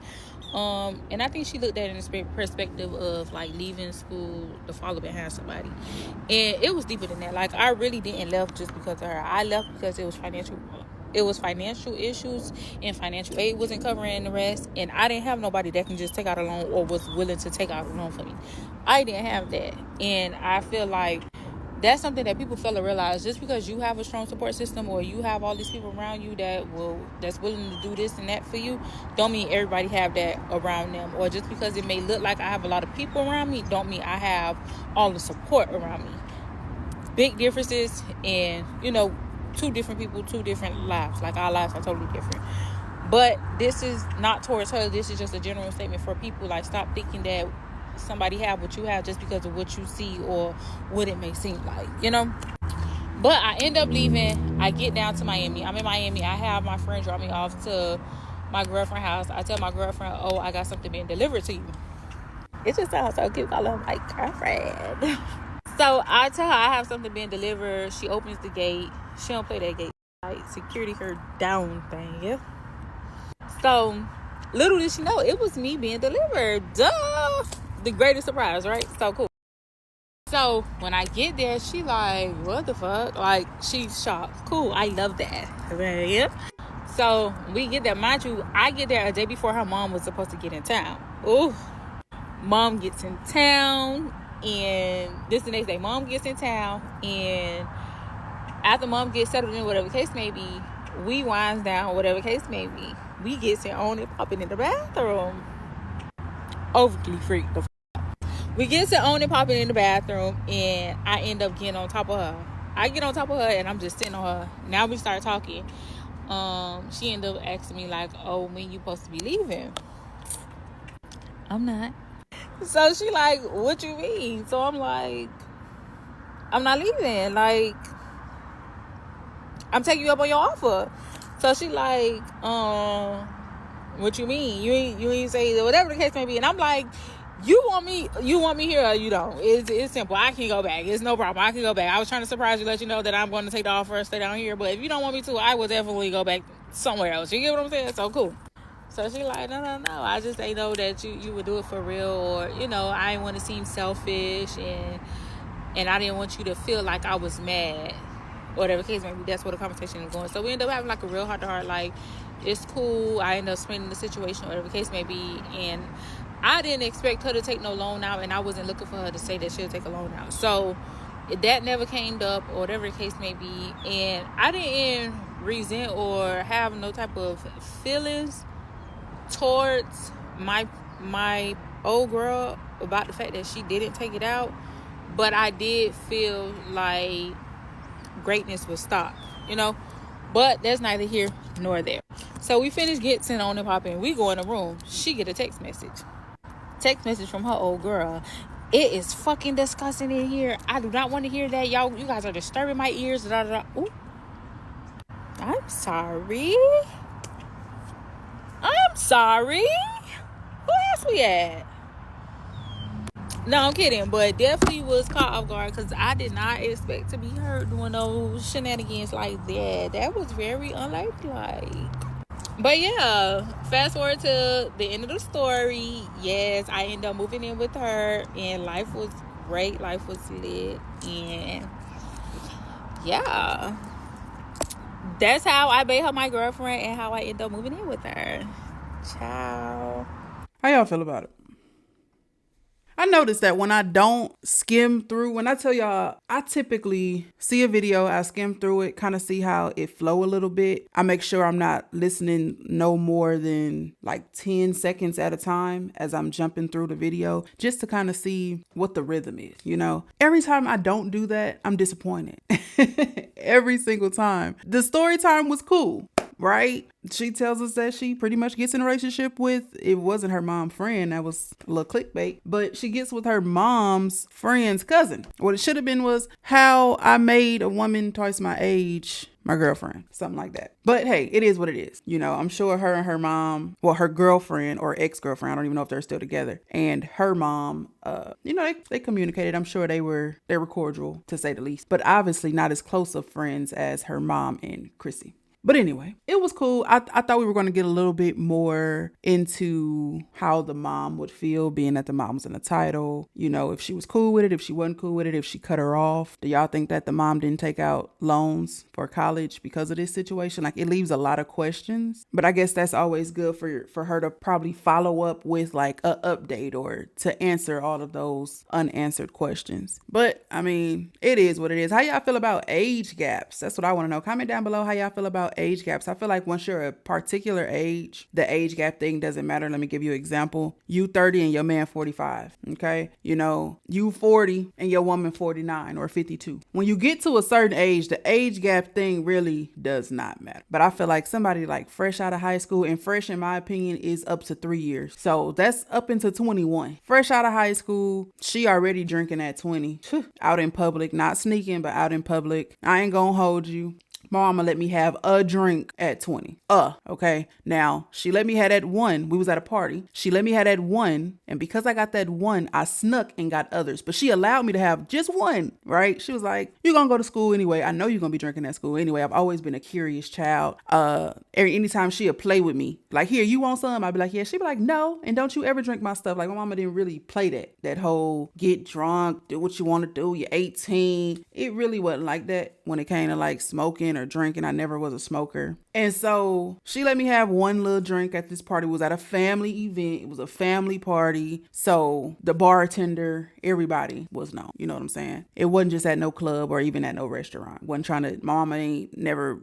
And I think she looked at it in the perspective of like leaving school to follow behind somebody, and it was deeper than that. Like, I really didn't left just because of her. I left because it was financial issues, and financial aid wasn't covering the rest, and I didn't have nobody that can just take out a loan or was willing to take out a loan for me. I didn't have that, and I feel like that's something that people fail to realize. Just because you have a strong support system or you have all these people around you that's willing to do this and that for you, don't mean everybody have that around them. Or just because it may look like I have a lot of people around me, don't mean I have all the support around me. Big differences, and two different people, two different lives. Like, our lives are totally different. But this is not towards her. This is just a general statement for people. Like, stop thinking that somebody have what you have just because of what you see or what it may seem like, But I end up leaving. I get down to Miami. I'm in Miami. I have my friend drop me off to my girlfriend's house. I tell my girlfriend, oh, I got something being delivered to you. It just sounds so cute. I love my girlfriend. So I tell her I have something being delivered. She opens the gate. She don't play that gate. Like, security her down thing, yeah? So little did she know it was me being delivered. Duh! The greatest surprise, right? So cool. So when I get there, she like, what the fuck? Like, she's shocked. Cool, I love that. Yeah. So we get there. Mind you, I get there a day before her mom was supposed to get in town. Ooh. Mom gets in town. And this the next day, mom gets in town, and after mom gets settled in, whatever case may be, we winds down, whatever case may be, we gets it on and popping in the bathroom. Overly freaked the f***. We gets it on and popping in the bathroom, and I end up getting on top of her. I get on top of her, and I'm just sitting on her. Now we start talking. She ended up asking me like, oh, when you supposed to be leaving? I'm not. So she like, what you mean? So I'm like, I'm not leaving. Like, I'm taking you up on your offer. So she like, what you mean? You ain't say whatever the case may be. And I'm like, you want me here or you don't? It's simple. I can go back. It's no problem. I can go back. I was trying to surprise you, let you know that I'm going to take the offer and stay down here. But if you don't want me to, I will definitely go back somewhere else. You get what I'm saying? So cool. So she like, no. I just ain't know that you would do it for real, or I didn't want to seem selfish, and I didn't want you to feel like I was mad, whatever case maybe. That's where the conversation is going. So we end up having like a real heart to heart. Like, it's cool. I end up explaining the situation, whatever case may be, and I didn't expect her to take no loan out, and I wasn't looking for her to say that she'll take a loan out. So that never came up, or whatever the case may be, and I didn't resent or have no type of feelings towards my old girl about the fact that she didn't take it out, but I did feel like greatness would stop, but that's neither here nor there. So we finished getting on and popping. We go in the room. She get a text message from her old girl. It is fucking disgusting in here. I do not want to hear that. Y'all, you guys are disturbing my ears. Ooh. I'm sorry. Who else we at? No, I'm kidding. But definitely was caught off guard, because I did not expect to be heard doing those shenanigans like that. That was very unladylike. But yeah, fast forward to the end of the story. Yes, I ended up moving in with her, and life was great. Life was lit. And yeah, that's how I made her my girlfriend, and how I ended up moving in with her. Ciao. How y'all feel about it? I noticed that when I don't skim through, when I tell y'all, I typically see a video, I skim through it, kind of see how it flow a little bit. I make sure I'm not listening no more than like 10 seconds at a time as I'm jumping through the video, just to kind of see what the rhythm is, Every time I don't do that, I'm disappointed. Every single time. The story time was cool. Right? She tells us that she pretty much gets in a relationship with, it wasn't her mom's friend, that was a little clickbait, but she gets with her mom's friend's cousin. What it should have been was how I made a woman twice my age my girlfriend, something like that. But hey, it is what it is. I'm sure her and her mom, well, her girlfriend or ex-girlfriend, I don't even know if they're still together, and her mom, they communicated. I'm sure they were cordial, to say the least, but obviously not as close of friends as her mom and Chrissy. But anyway, it was cool. I thought we were going to get a little bit more into how the mom would feel, being that the mom was in the title. If she was cool with it, if she wasn't cool with it, if she cut her off. Do y'all think that the mom didn't take out loans for college because of this situation? Like, it leaves a lot of questions. But I guess that's always good for her to probably follow up with like a update, or to answer all of those unanswered questions. But I mean, it is what it is. How y'all feel about age gaps? That's what I want to know. Comment down below how y'all feel about age gaps. I feel like once you're a particular age, the age gap thing doesn't matter. Let me give you an example. You 30 and your man 45. Okay. You 40 and your woman 49 or 52. When you get to a certain age, the age gap thing really does not matter. But I feel like somebody like fresh out of high school, and fresh in my opinion is up to 3 years. So that's up into 21. Fresh out of high school, she already drinking at 20. Out in public, not sneaking, but out in public. I ain't gonna hold you. My mama let me have a drink at 20. Okay. Now, she let me have that one. We was at a party. She let me have that one. And because I got that one, I snuck and got others. But she allowed me to have just one, right? She was like, you're going to go to school anyway. I know you're going to be drinking at school anyway. I've always been a curious child. Anytime she'll play with me, like, here, you want some? I'd be like, yeah. She'd be like, no. And don't you ever drink my stuff. Like, my mama didn't really play that whole get drunk, do what you want to do. You're 18. It really wasn't like that when it came to like smoking or drinking. I never was a smoker. And so she let me have one little drink at this party. It was at a family event. It was a family party. So the bartender, everybody was known. You know what I'm saying? It wasn't just at no club or even at no restaurant. Wasn't trying to, my mama ain't never,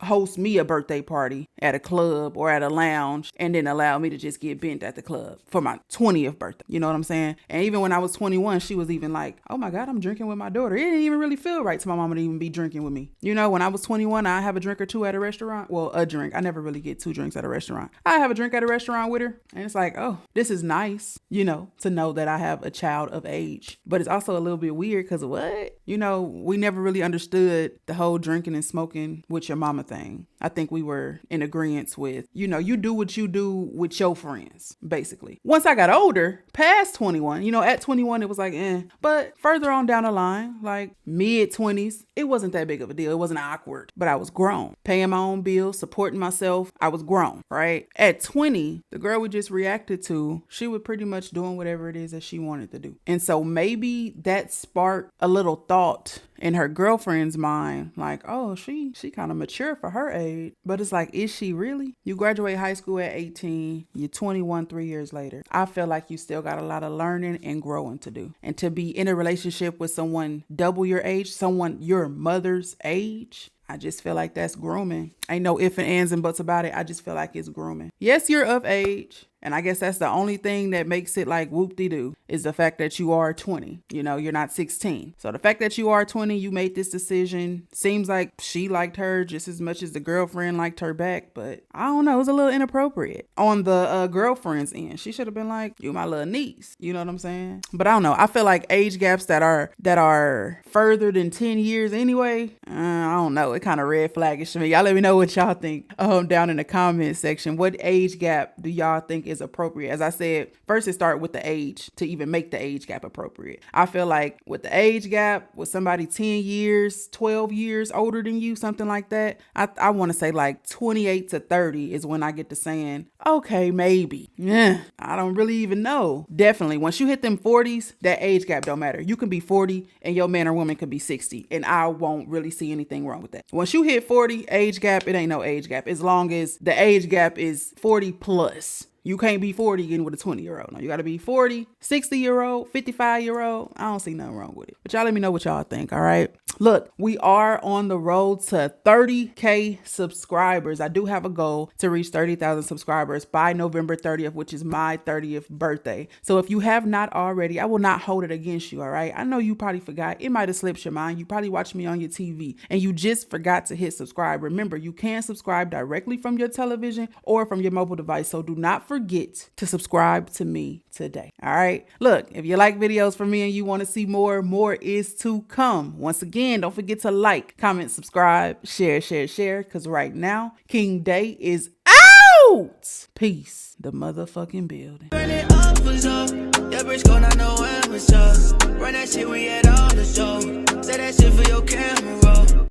host me a birthday party at a club or at a lounge and then allow me to just get bent at the club for my 20th birthday. You know what I'm saying? And even when I was 21, she was even like, oh my God, I'm drinking with my daughter. It didn't even really feel right to my mama to even be drinking with me. When I was 21, I have a drink or two at a restaurant. Well, a drink. I never really get 2 drinks at a restaurant. I have a drink at a restaurant with her. And it's like, oh, this is nice, to know that I have a child of age. But it's also a little bit weird because what? We never really understood the whole drinking and smoking with your mama thing. I think we were in agreement with, you do what you do with your friends, basically. Once I got older, past 21, at 21, it was like, But further on down the line, like mid-20s, it wasn't that big of a deal. It wasn't awkward, but I was grown, paying my own bills, supporting myself. I was grown, right? At 20, the girl we just reacted to, she was pretty much doing whatever it is that she wanted to do. And so maybe that sparked a little thought in her girlfriend's mind, like, oh, she kind of mature for her age. But it's like, is she really? You graduate high school at 18, you're 21 3 years later. I feel like you still got a lot of learning and growing to do. And to be in a relationship with someone double your age, someone your mother's age, I just feel like that's grooming. Ain't no ifs and ands and buts about it. I just feel like it's grooming. Yes, you're of age. And I guess that's the only thing that makes it like whoop-de-doo is the fact that you are 20. You're not 16. So the fact that you are 20, you made this decision. Seems like she liked her just as much as the girlfriend liked her back. But I don't know. It was a little inappropriate on the girlfriend's end. She should have been like, you my little niece. You know what I'm saying? But I don't know. I feel like age gaps that are further than 10 years anyway, I don't know. It kind of red flaggish to me. Y'all let me know what y'all think down in the comment section. What age gap do y'all think is appropriate? As I said, first it started with the age to even make the age gap appropriate. I feel like with the age gap, with somebody 10 years, 12 years older than you, something like that, I want to say like 28 to 30 is when I get to saying, okay, maybe. Yeah, I don't really even know. Definitely, once you hit them 40s, that age gap don't matter. You can be 40 and your man or woman could be 60, and I won't really see anything wrong with that. Once you hit 40, age gap, it ain't no age gap as long as the age gap is 40 plus. You can't be 40 getting with a 20-year-old. No, you got to be 40, 60-year-old, 55-year-old. I don't see nothing wrong with it. But y'all let me know what y'all think, all right? Look, we are on the road to 30K subscribers. I do have a goal to reach 30,000 subscribers by November 30th, which is my 30th birthday. So if you have not already, I will not hold it against you, all right? I know you probably forgot. It might have slipped your mind. You probably watched me on your TV and you just forgot to hit subscribe. Remember, you can subscribe directly from your television or from your mobile device. So do not forget to subscribe to me today. All right. Look, if you like videos from me and you want to see more is to come. Once again, don't forget to like, comment, subscribe, share, because right now, King Day is out. Peace. The motherfucking building. Run it up, was up. JBRISKO, not know when was up. Run that shit, we had all the show. Say that shit for your camera.